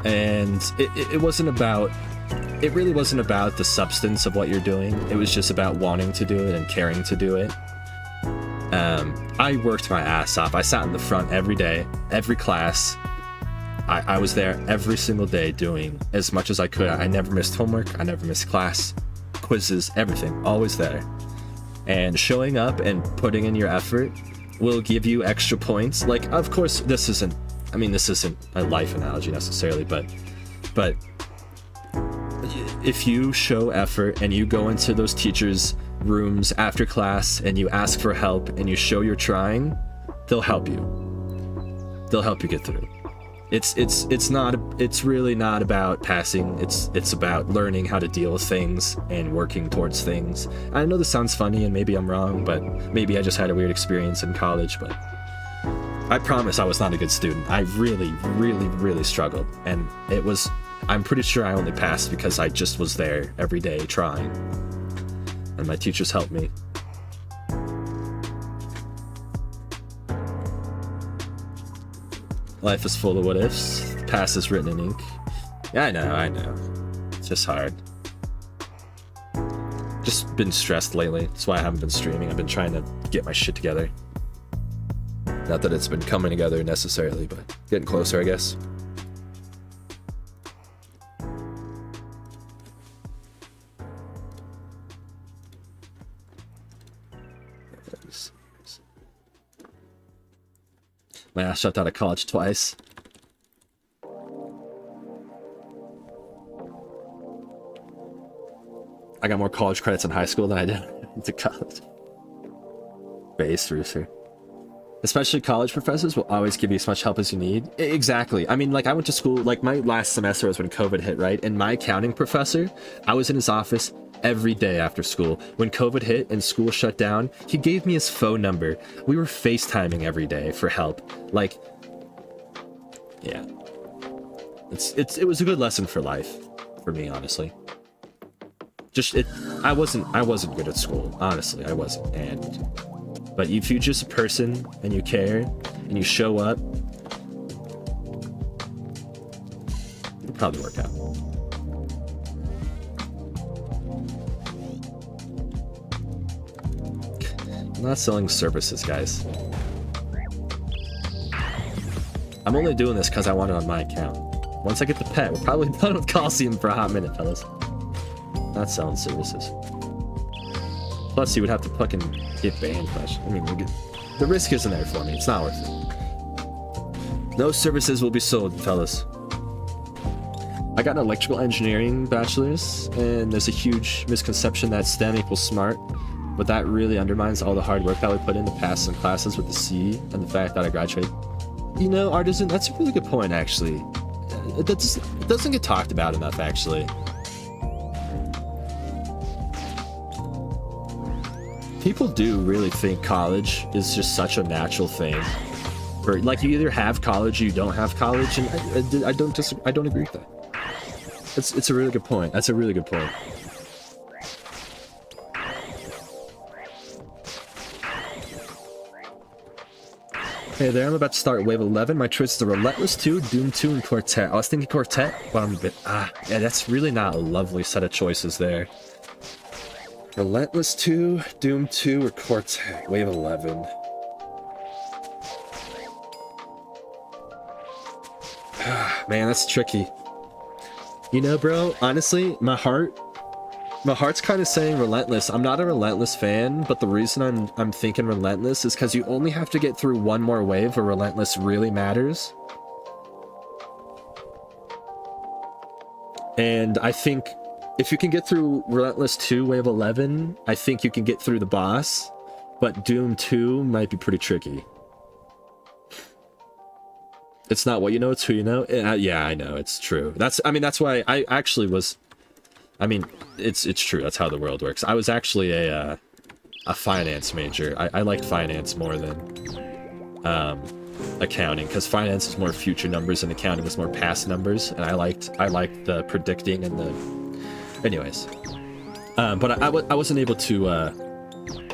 And it wasn't about, it really wasn't about the substance of what you're doing. It was just about wanting to do it and caring to do it. I worked my ass off. I sat in the front every day, every class. I was there every single day doing as much as I could. I never missed homework. I never missed class, quizzes, everything, always there. And showing up and putting in your effort will give you extra points. Like, of course, this isn't a life analogy necessarily, but if you show effort and you go into those teachers' rooms after class and you ask for help and you show you're trying, they'll help you. They'll help you get through. It's really not about passing. It's about learning how to deal with things and working towards things. I know this sounds funny and maybe I'm wrong, but maybe I just had a weird experience in college, but I promise I was not a good student. I really struggled, and I'm pretty sure I only passed because I just was there every day trying, and my teachers helped me. Life is full of what ifs. The past is written in ink. Yeah, I know. It's just hard. Just been stressed lately. That's why I haven't been streaming. I've been trying to get my shit together. Not that it's been coming together necessarily, but getting closer, I guess. My ass dropped out of college twice. I got more college credits in high school than I did into college. Base Rooster. Especially college professors will always give you as much help as you need. Exactly. I mean, like, I went to school, like, my last semester was when COVID hit, right? And my accounting professor, I was in his office every day after school. When COVID hit and school shut down, he gave me his phone number. We were FaceTiming every day for help. Like, yeah. It was a good lesson for life, for me, honestly. I wasn't good at school, honestly, I wasn't. But if you're just a person and you care and you show up, it'll probably work out. I'm not selling services, guys. I'm only doing this because I want it on my account. Once I get the pet, we're probably done with Colosseum for a hot minute, fellas. Not selling services. Plus, you would have to fucking get banned. I mean, the risk isn't there for me. It's not worth it. No services will be sold, fellas. I got an electrical engineering bachelor's, and there's a huge misconception that STEM equals smart, but that really undermines all the hard work that we put in to pass some classes with the C and the fact that I graduated. You know, Artisan, that's a really good point, actually. It doesn't get talked about enough, actually. People do really think college is just such a natural thing. Or, like, you either have college or you don't have college, and I don't agree with that. It's a really good point. That's a really good point. Hey there, I'm about to start Wave 11. My choices are Relentless 2, Doom 2, and Quartet. I was thinking Quartet, but I'm a bit... yeah, that's really not a lovely set of choices there. Relentless 2, Doom 2, or Quartet? Wave 11. Man, that's tricky. You know, bro, honestly, my heart My heart's kind of saying Relentless. I'm not a Relentless fan, but the reason I'm thinking Relentless is because you only have to get through one more wave where Relentless really matters. And I think if you can get through Relentless 2 Wave 11, I think you can get through the boss, but Doom 2 might be pretty tricky. It's not what you know, it's who you know. Yeah, I know, it's true. That's why I actually was... I mean, it's true, that's how the world works. I was actually a finance major. I liked finance more than accounting, because finance is more future numbers and accounting is more past numbers, and I liked the predicting and the... Anyways. But I wasn't able to...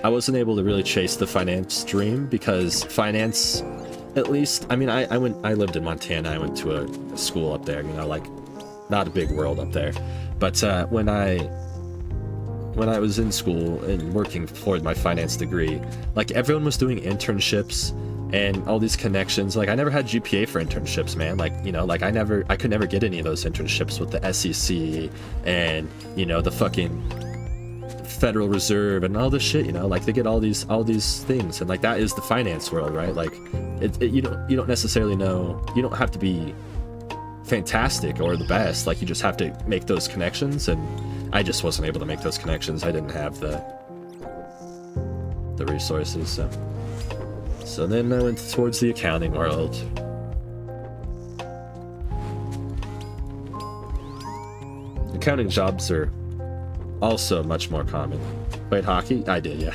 I wasn't able to really chase the finance dream, because finance... At least, I mean, I lived in Montana. I went to a school up there, you know, like, not a big world up there. But when I was in school and working for my finance degree, like, everyone was doing internships and all these connections. Like, I never had GPA for internships, man. Like, you know, like, I could never get any of those internships with the SEC and, you know, the fucking Federal Reserve and all this shit, you know, like, they get all these things, and like, that is the finance world, right? Like, you don't necessarily know, you don't have to be fantastic or the best, like, you just have to make those connections, and I just wasn't able to make those connections. I didn't have the resources, so then I went towards the accounting world. Accounting jobs are also much more common. Played hockey? I did, yeah.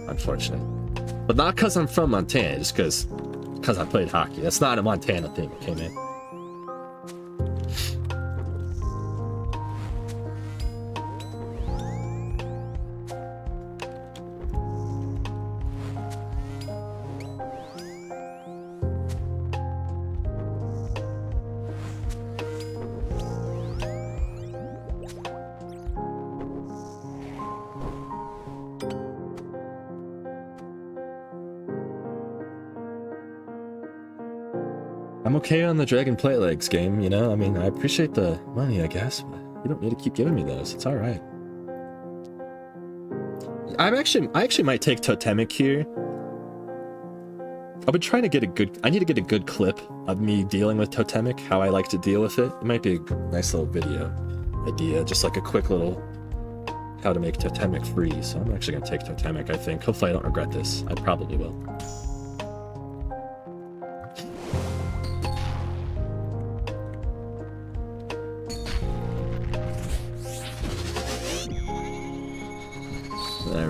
Unfortunate. But not because I'm from Montana, just because I played hockey. That's not a Montana thing, okay, man? I'm okay on the Dragon Plate Legs game, you know? I mean, I appreciate the money, I guess, but you don't need to keep giving me those. It's alright. I actually might take Totemic here. I've been trying to get I need to get a good clip of me dealing with Totemic, how I like to deal with it. It might be a nice little video idea, just like a quick little how to make Totemic free. So I'm actually gonna take Totemic, I think. Hopefully I don't regret this. I probably will.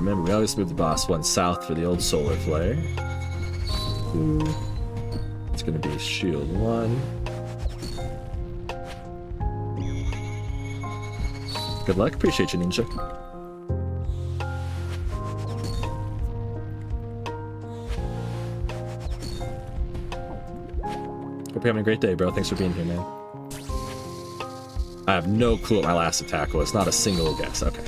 Remember, we always move the boss one south for the old solar flare. Ooh. It's gonna be shield 1. Good luck, appreciate you, Ninja. Hope you're having a great day, bro. Thanks for being here, man. I have no clue what my last attack was. Not a single guess. Okay.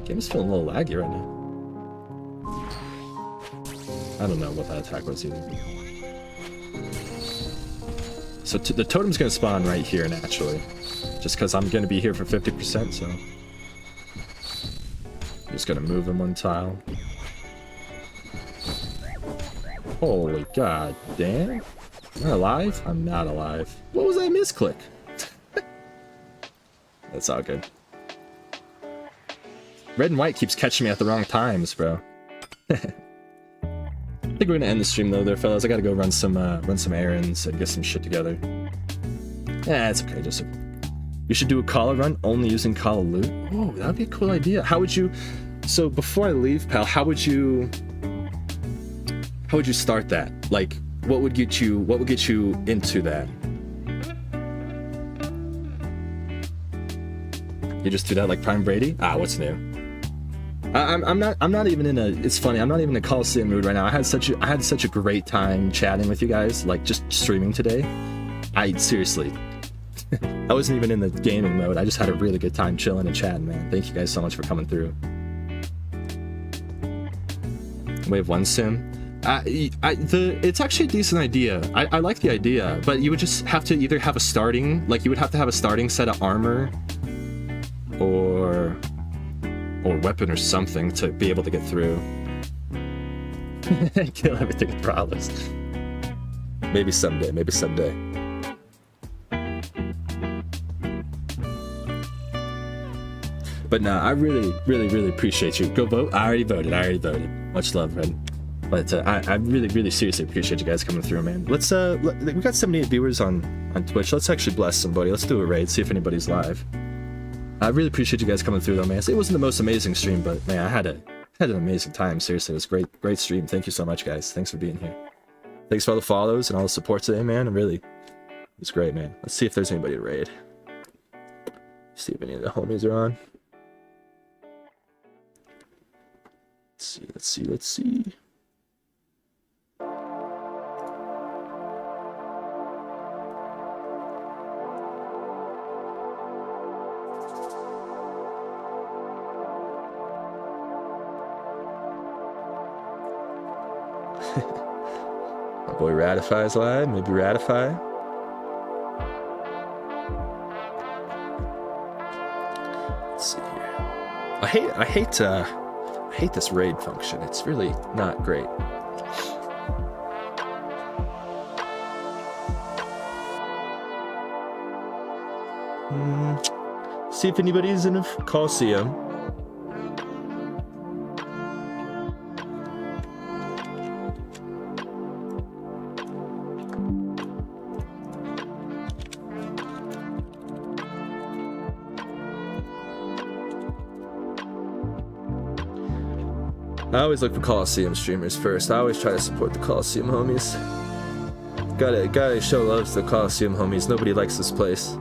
Game's feeling a little laggy right now. I don't know what that attack was either. So the totem's gonna spawn right here naturally, just because I'm gonna be here for 50%. So I'm just gonna move him one tile. Holy god damn! Am I alive? I'm not alive. What was that misclick? That's all good. Red and white keeps catching me at the wrong times, bro. I think we're gonna end the stream though, there, fellas. I gotta go run some errands and get some shit together. Yeah, it's okay. Just you should do a Kala run only using Kala loot. Oh, that'd be a cool idea. How would you? So before I leave, pal, how would you start that? Like, what would get you into that? You just do that like Prime Brady? Ah, what's new? I'm not even in a, it's funny, I'm not even in a Colosseum mood right now. I had such a great time chatting with you guys, like just streaming today. Seriously, I wasn't even in the gaming mode. I just had a really good time chilling and chatting, man. Thank you guys so much for coming through. Wave 1 sim. It's actually a decent idea. I like the idea, but you would just have to either have a starting, like you would have to have a starting set of armor or weapon or something to be able to get through. Kill everything with problems. Maybe someday, maybe someday. But nah, I really appreciate you. Go vote. I already voted. Much love, man. But I really seriously appreciate you guys coming through, man. Let's we got 78 viewers on Twitch. Let's actually bless somebody. Let's do a raid, see if anybody's live. I really appreciate you guys coming through though, man. It wasn't the most amazing stream, but man, I had an amazing time. Seriously, it was great stream. Thank you so much, guys. Thanks for being here. Thanks for all the follows and all the support today, man. It was great, man. Let's see if there's anybody to raid. See if any of the homies are on. Let's see. My boy Ratify is live. Maybe Ratify. Let's see here. I hate this raid function. It's really not great. See if anybody's in a Colosseum. I always look for Colosseum streamers first. I always try to support the Colosseum homies. Gotta show love to the Colosseum homies. Nobody likes this place.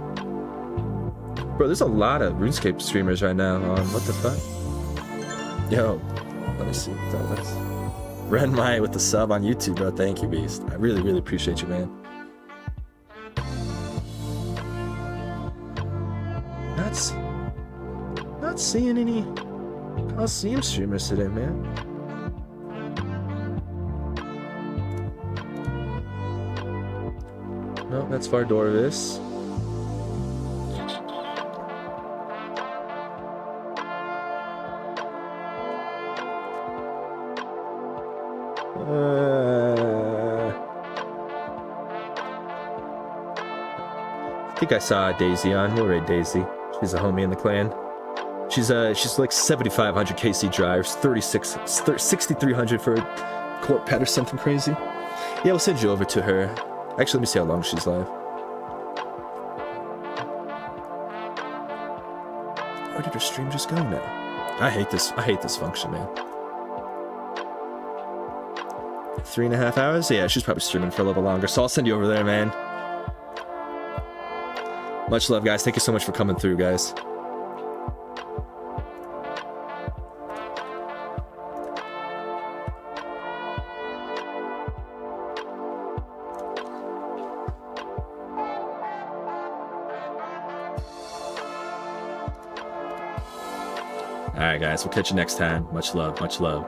Bro, there's a lot of RuneScape streamers right now on what the fuck? Yo, let me see. That's Renmai with the sub on YouTube, bro. Thank you, Beast. I really appreciate you, man. Not seeing any Colosseum streamers today, man. No, that's Vardorvis. I think I saw Daisy on. We'll raid Daisy. She's a homie in the clan. She's like 7,500 KC drives, 6,300 for a court pet or something crazy. Yeah, we'll send you over to her. Actually, let me see how long she's live. Where did her stream just go now? I hate this function, man. 3.5 hours? Yeah, she's probably streaming for a little longer, so I'll send you over there, man. Much love, guys. Thank you so much for coming through, guys. Alright, guys. We'll catch you next time. Much love. Much love.